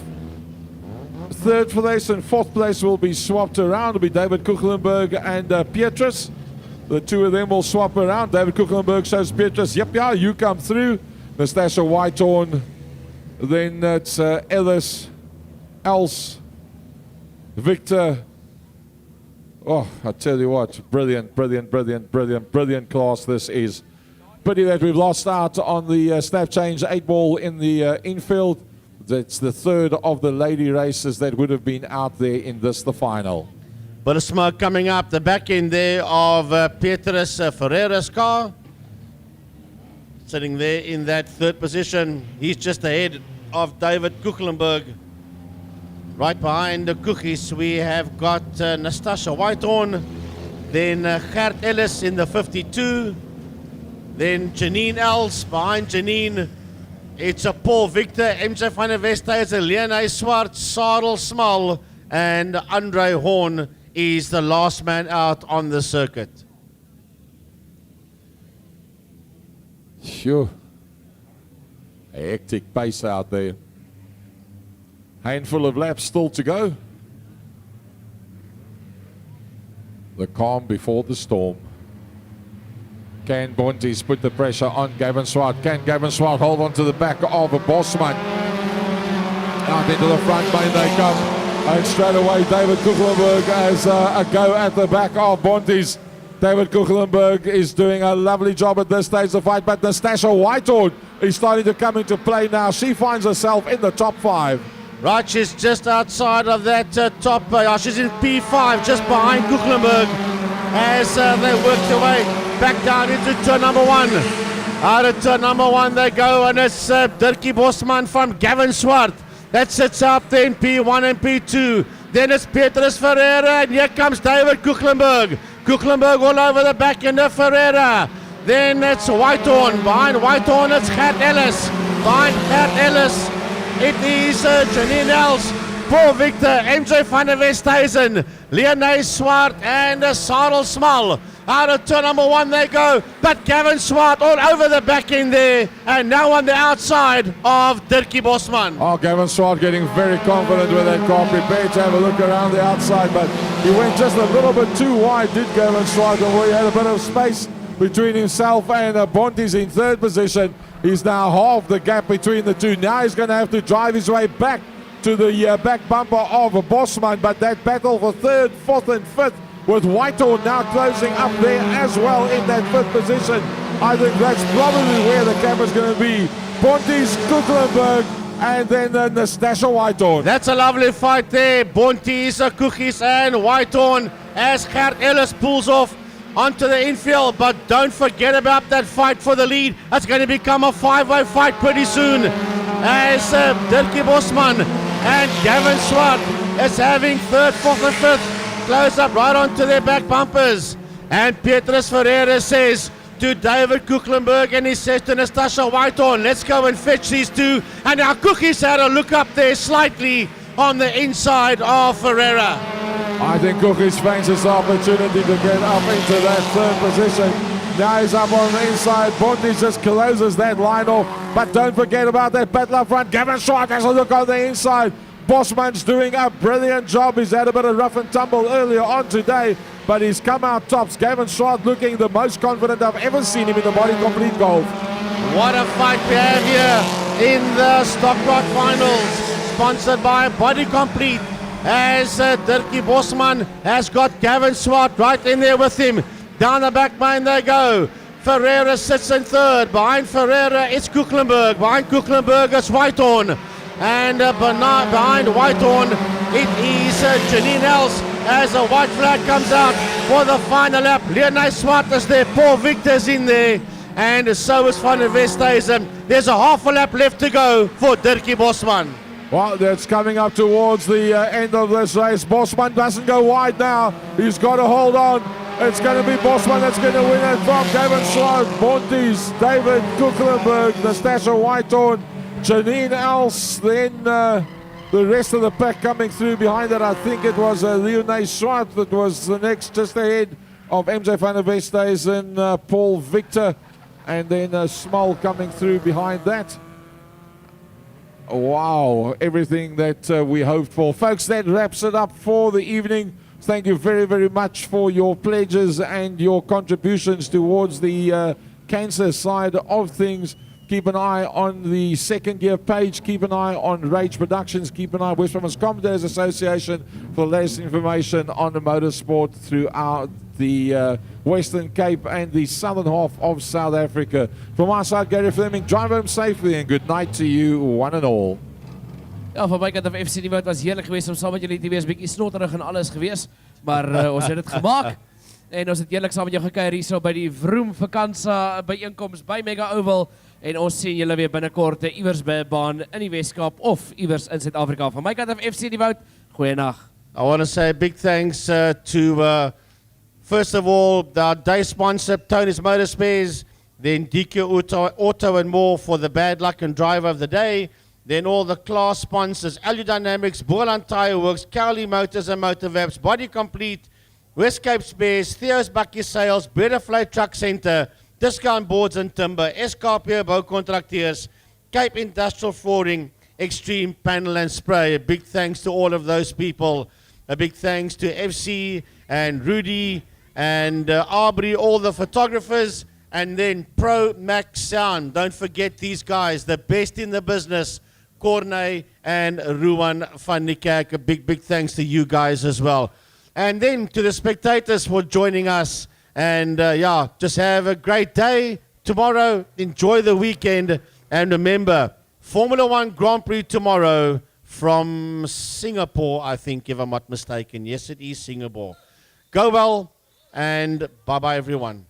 Third place and fourth place will be swapped around. It'll be David Kucklenberg and Pietrus. The two of them will swap around. David Kucklenberg shows Pietrus, yep, yeah, you come through. Nastasha Whitehorn. Then it's Ellis, Els, Victor. Oh, I tell you what, brilliant class this is. Pity that we've lost out on the snap change 8 ball in the infield. That's the third of the lady races that would have been out there in this, the final. Bit of smoke coming up the back end there of Petrus Ferreira's car. Sitting there in that third position. He's just ahead of David Kucklenberg. Right behind the Cookies, we have got Nastasha Whitehorn. Then Gert Ellis in the 52. Then Janine Els. Behind Janine, it's a Paul Victor, MJ van der Westhuizen, Leonie Swart, Sarel Smal, and Andre Horn is the last man out on the circuit. Sure. A hectic pace out there. Handful of laps still to go. The calm before the storm. Can Bontes put the pressure on Gavin Swart? Can Gavin Swart hold on to the back of a Bosman? Out into the front main they come. And straight away David Kucklenberg has a go at the back of Bontes. David Kucklenberg is doing a lovely job at this stage of the fight, but Nastasha Whitehorn is starting to come into play now. She finds herself in the top 5. Right, she's just outside of that top. She's in P5, just behind Kucklenberg, as they work their way back down into turn number 1. Out of turn number 1 they go, and it's Dirkie Bosman from Gavin Swart. That sits up there in P1 and P2. Then it's Petrus Ferreira, and here comes David Kucklenberg. Kucklenberg all over the back end of Ferreira. Then it's Whitehorn. Behind Whitehorn, it's Gert Ellis. Behind Gert Ellis, it is Janine Els, Paul Victor, MJ van der Westhuizen, Leonie Swart, and Sarel Smal. Out of turn number 1 they go. But Gavin Swart all over the back end there. And now on the outside of Dirkie Bosman. Oh, Gavin Swart getting very confident with that car. Prepared to have a look around the outside, but he went just a little bit too wide, did Gavin Swart, and where he had a bit of space between himself and Bontes in third position. He's now halved the gap between the two. Now he's going to have to drive his way back to the back bumper of Bosman, but that battle for third, fourth and fifth with Whitehorn now closing up there as well in that fifth position. I think that's probably where the camera's going to be. Bontes, Kukelenberg, and then Nastasha Whitehorn. That's a lovely fight there. Bontes, Cookies and Whitehorn as Gert Ellis pulls off onto the infield, but don't forget about that fight for the lead. It's going to become a 5-way fight pretty soon as Dirkie Bosman and Gavin Swart is having third, fourth and fifth close up right onto their back bumpers. And Petrus Ferreira says to David Kukelenberg, and he says to Nastasha Whitehorn, let's go and fetch these two. And now Cookies had a look up there slightly on the inside of Ferreira. I think Cookies finds his opportunity to get up into that third position. Now he's up on the inside. Bontes just closes that line off. But don't forget about that battle up front. Gavin Swart has a look on the inside. Bosman's doing a brilliant job. He's had a bit of rough and tumble earlier on today, but he's come out tops. Gavin Swart looking the most confident I've ever seen him in the body complete golf. What a fight we have here in the Stockrot Finals, sponsored by Body Complete, as Dirkie Bosman has got Gavin Swart right in there with him. Down the back line they go. Ferreira sits in third. Behind Ferreira it's Kukelenberg. Behind Kukelenberg is Whitehorn. And behind Whitehorn it is Janine Els as a white flag comes out for the final lap. Leonard Swart is there. Paul Victor's in there. And so is Van der Westhuizen. There's a half a lap left to go for Dirkie Bosman. Well, that's coming up towards the end of this race. Bosman doesn't go wide now. He's got to hold on. It's going to be Bosman that's going to win it from Gavin Swart, Bontes, David Kukelenberg, Nastasha Whitehorn, Janine Els, then the rest of the pack coming through behind that. I think it was Leonie Swart that was the next, just ahead of MJ van der Westhuizen, Paul Victor, and then Small coming through behind that. Wow, everything that we hoped for. Folks, that wraps it up for the evening. Thank you very, very much for your pledges and your contributions towards the cancer side of things. Keep an eye on the Second Gear page. Keep an eye on Rage Productions. Keep an eye on West Province Commentators Association for the latest information on the motorsport throughout the Western Cape and the southern half of South Africa. From our side, Gary Fleming, drive home safely and good night to you, one and all. Ja, van my kant af FC Nieuwoud was heerlik geweest om saam met julle te wees, bietjie snotterig en alles geweest, maar ons het dit gemaak en ons het heerlik saam met jou gekuier hierso by die Vroom Vakansa byeenkoms by Mega Oval en ons sien julle weer binnekort iewers by 'n baan in die Weskaap of iewers in Suid-Afrika. Van my kant af FC Nieuwoud, goeienaand. I want to say a big thanks to first of all the day sponsor Tony's Motor Spares, then DQ Auto and more for the bad luck and driver of the day. Then all the class sponsors, Alu Dynamics, Boland Tire Works, Cowley Motors and Motorwebs, Body Complete, West Cape Spares, Theo's Bucky Sales, Betterfly Truck Centre, Discount Boards and Timber, SKP Bouwcontracteurs, Cape Industrial Flooring, Extreme Panel and Spray. A big thanks to all of those people. A big thanks to FC and Rudy and Aubrey, all the photographers, and then Pro Max Sound. Don't forget these guys, the best in the business. Corne and Ruan van die Kerk. A big, big thanks to you guys as well. And then to the spectators for joining us. And yeah, just have a great day tomorrow. Enjoy the weekend. And remember, Formula One Grand Prix tomorrow from Singapore, I think, if I'm not mistaken. Yes, it is Singapore. Go well and bye-bye, everyone.